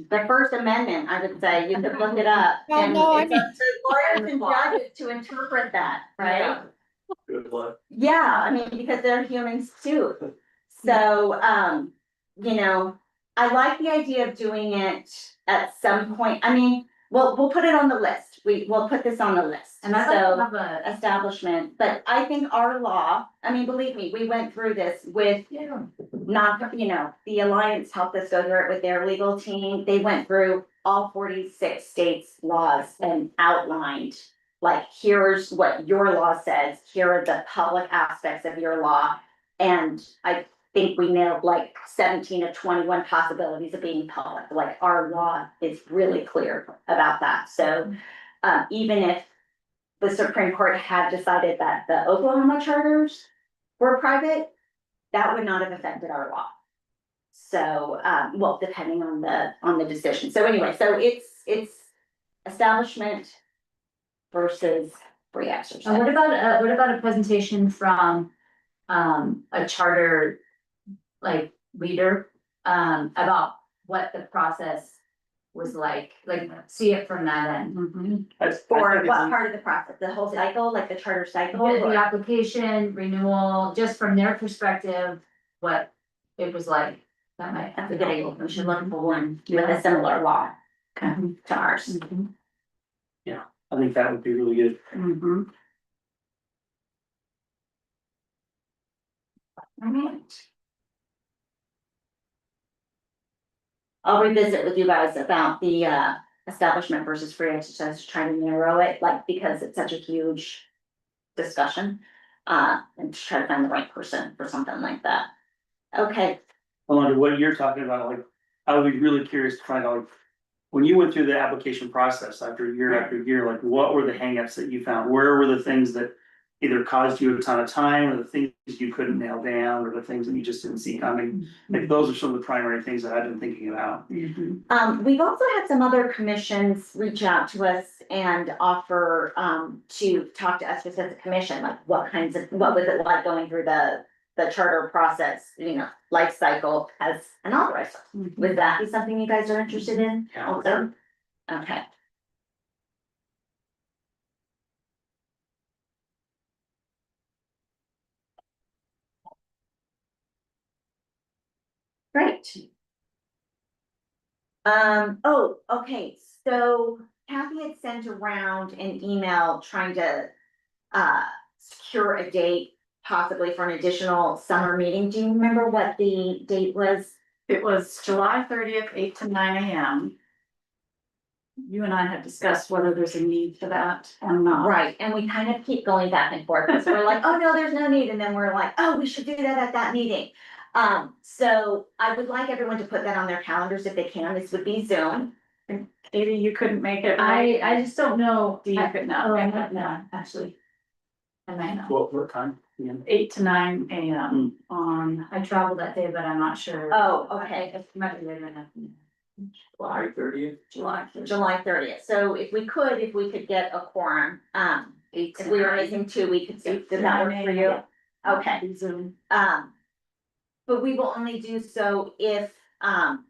the First Amendment, I would say, you could look it up. Well, And no, I it's up to lawyers and judges to interpret that, right? Good luck. Yeah, I mean, because they're humans too. So, you know, I like the idea of doing it at some point. I mean, we'll put it on the list. We'll put this on the list. and I'd like So, to have a, establishment, but I think our law, I mean, believe me, we went through this with not, you know, the Alliance helped us go through it with their legal team. They went through all 46 states' laws and outlined, like, here's what your law says, here are the public aspects of your law. And I think we nailed like 17 of 21 possibilities of being public, like our law is really clear about that. So, even if the Supreme Court had decided that the Oklahoma charters were private, that would not have affected our law. So, well, depending on the decision. So anyway, so it's establishment versus free exercise. what about a presentation from, a charter, like, leader, about what the process was like, see it from that end? For what part of the process? The whole cycle, like the charter cycle? The or- application, renewal, just from their perspective, what it was like, that might. That's a good idea. We should look for one with a similar law to ours. I think that would be really good. Alright. I'll revisit with you guys about the establishment versus free exercise, trying to narrow it, like, because it's such a huge discussion. And to try to find the right person for something like that. Okay, Alondra, what you're talking about, like, I would be really curious to find out, like, when you went through the application process after year, like, what were the hangups that you found? Where were the things that either caused you a ton of time, or the things you couldn't nail down, or the things that you just didn't see coming? Like, those are some of the primary things that I've been thinking about. we've also had some other commissions reach out to us and offer to talk to us just as a commission, like what was it like going through the charter process, you know, life cycle as an authorized. Would that be something you guys are interested in also? Okay. Great. Oh, okay, so Kathy had sent around an email trying to secure a date possibly for an additional summer meeting. Do you remember what the date was? It was July 30th, 8 to 9 AM. You and I had discussed whether there's a need for that or not. Right, and we kind of keep going back and forth, because we're like, oh, no, there's no need, and then we're like, oh, we should do that at that meeting. So I would like everyone to put that on their calendars if they can. This would be Zoom. Katie, you couldn't make it, right? I just don't know. Do you could not? Oh, I might not, actually. I might not. What time? 8 to 9 AM on, I traveled that day, but I'm not sure. Oh, okay. It might be later enough. July 30th. July. July 30th. So if we could get a quorum, Eight if to we were nine. missing two, we could, Eight does to that work 9 for you? a.m. Okay, Zoom. but we will only do so if,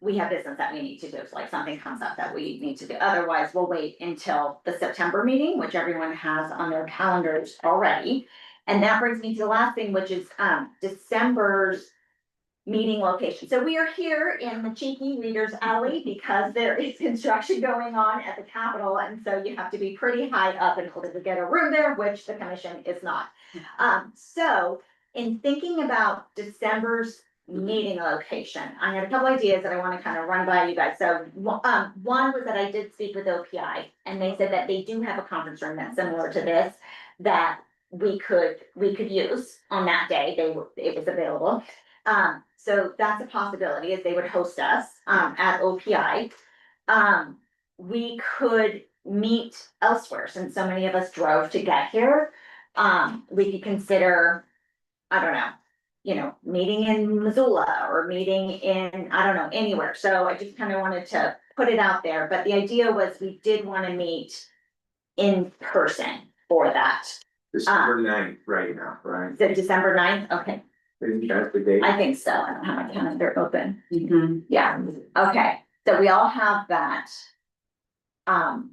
we have business that we need to do, if like something comes up that we need to do. Otherwise, we'll wait until the September meeting, which everyone has on their calendars already. And that brings me to the last thing, which is, December's meeting location. So we are here in the cheeky Reader's Alley because there is construction going on at the Capitol, and so you have to be pretty high up in order to get a room there, which the commission is not. So in thinking about December's meeting location, I had a couple ideas that I want to kind of run by you guys. So, one was that I did speak with OPI, and they said that they do have a conference room that's similar to this, that we could use on that day. It was available. So that's a possibility, is they would host us at OPI. we could meet elsewhere, since so many of us drove to get here. We could consider, I don't know, you know, meeting in Missoula or meeting in, I don't know, anywhere. So I just kind of wanted to put it out there, but the idea was we did want to meet in person for that. December 9th right now, right? Is it December 9th? Okay, Isn't that the date? I think so. I don't have my calendar open. Mm-hmm. Yeah, okay, so we all have that. What's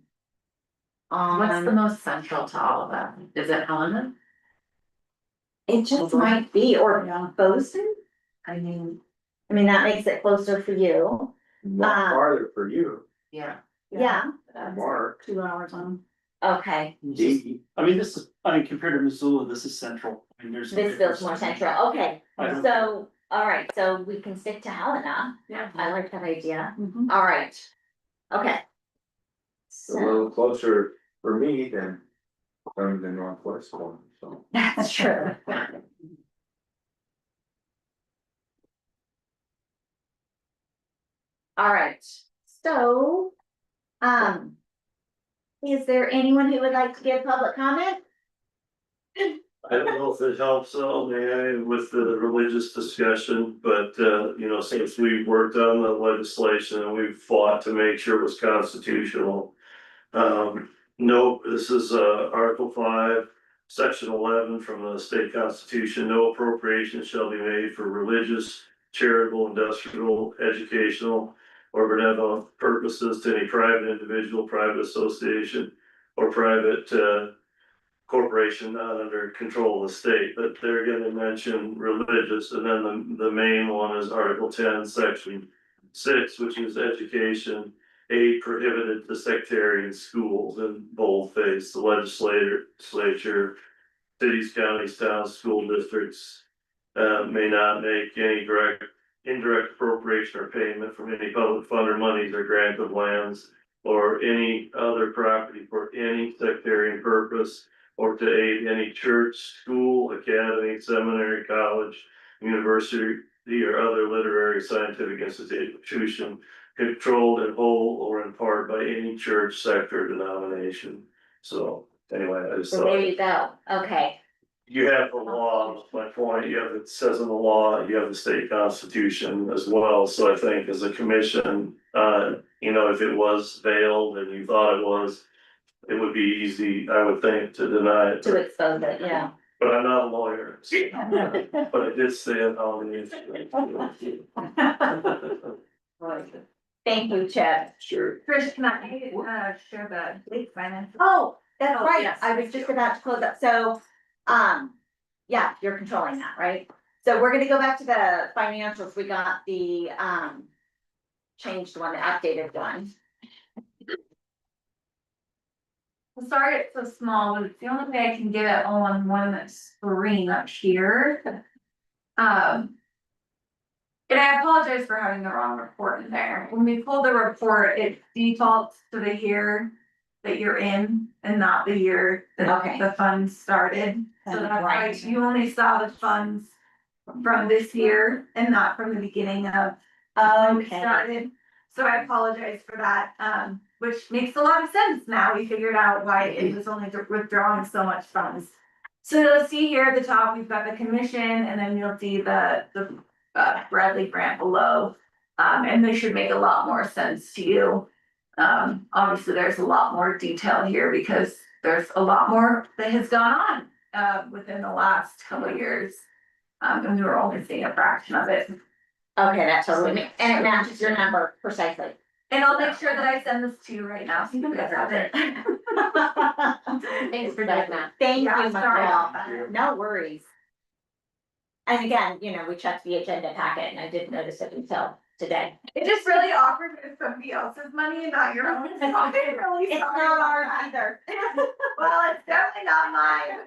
the On, most central to all of them? Is it Helena? it just might be, or Bozeman. I mean, That makes it closer for you. Farther for you, yeah. Yeah, Mark. 2 hours on. okay, Dee. This is, compared to Missoula, this is central. I mean, there's. this feels more central, okay, I don't- so, all right, so we can stick to Helena. Yeah. I like that idea, Mhm. all right. Okay. A So, little closer for me than from the northwest one, so. that's true. All right, so, is there anyone who would like to give public comment? I don't know if it helps, man, with the religious discussion, but, since we've worked on the legislation and we've fought to make sure it was constitutional. No, this is, Article 5, Section 11 from the state constitution, no appropriation shall be made for religious, charitable, industrial, educational, or benevolent purposes to any private individual, private association, or private, corporation not under control of the state, but they're gonna mention religious, and then the main one is Article 10, Section 6, which is education. Aid prohibited to sectarian schools in boldface, the legislature, cities, counties, towns, school districts. May not make any indirect appropriation or payment from any public fund or monies or grant of lands. Or any other property for any sectarian purpose, or to aid any church, school, academy, seminary, college, university, or other literary scientific institution controlled in whole or in part by any church, sector, denomination. So anyway, I just So there thought, you go, okay, you have the law, that's my point, you have, it says in the law, you have the state constitution as well. So I think as a commission, if it was veiled and you thought it was, it would be easy, I would think, to deny it. to expose it, yeah. But I'm not a lawyer, so- but I did say it on the. Thank you, Chip. Sure. Trish, can I, share the lake finance? Oh, that's Oh, right, yes, I was thank just you. about to close up, so, yeah, you're controlling that, right? So we're gonna go back to the financials, we got the, changed one, the updated one. I'm sorry it's so small, but it's the only way I can get it on one screen up here. And I apologize for having the wrong report in there. When we pull the report, it defaults to the year that you're in and not the year that Okay. the funds started. So that's why Right. you only saw the funds from this year and not from the beginning of when we Okay. started. So I apologize for that, which makes a lot of sense now. We figured out why it was only withdrawing so much funds. So you'll see here at the top, we've got the commission, and then you'll see the Bradley grant below. And they should make a lot more sense to you. Obviously, there's a lot more detail here because there's a lot more that has gone on within the last couple of years. And we were only seeing a fraction of it. Okay, that totally makes, and it matches your number precisely. And I'll make sure that I send this to you right now, so you guys have it. Thanks for doing that. Thank Yeah, you, sorry about Michael, that. no worries. And again, we checked the agenda packet and I didn't notice it until today. It's just really awkward when it's somebody else's money and not your own. So I'm really It's sorry not about ours that. either. Well, it's definitely not mine.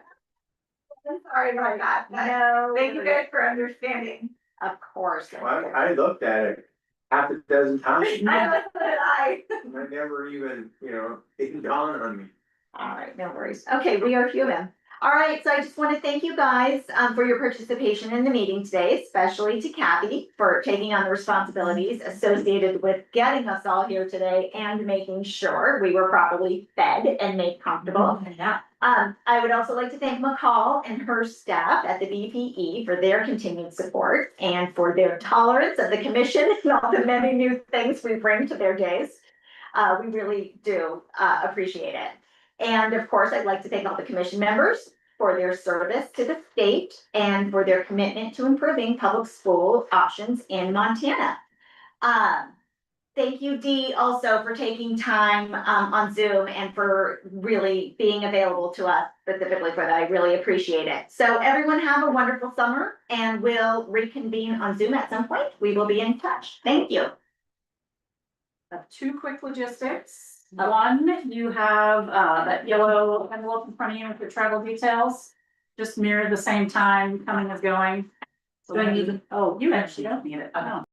I'm sorry about that. No. Thank you guys for understanding. Of course. I looked at it half a dozen times. I know, so did I. I never even, it didn't dawn on me. All right, no worries. Okay, we are human. All right, so I just want to thank you guys for your participation in the meeting today, especially to Kathy for taking on the responsibilities associated with getting us all here today and making sure we were properly fed and made comfortable. Yeah. I would also like to thank McCall and her staff at the BPE for their continued support and for their tolerance of the commission and all the many new things we bring to their days. We really do appreciate it. And of course, I'd like to thank all the commission members for their service to the state and for their commitment to improving public school options in Montana. Thank you, Dee, also for taking time on Zoom and for really being available to us specifically for that. I really appreciate it. So everyone have a wonderful summer and we'll reconvene on Zoom at some point. We will be in touch. Thank you. Two quick logistics. One, you have that yellow envelope in front of you with your travel details. Just mirror the same time coming as going. So Do I need to- oh, you actually don't need it. I don't.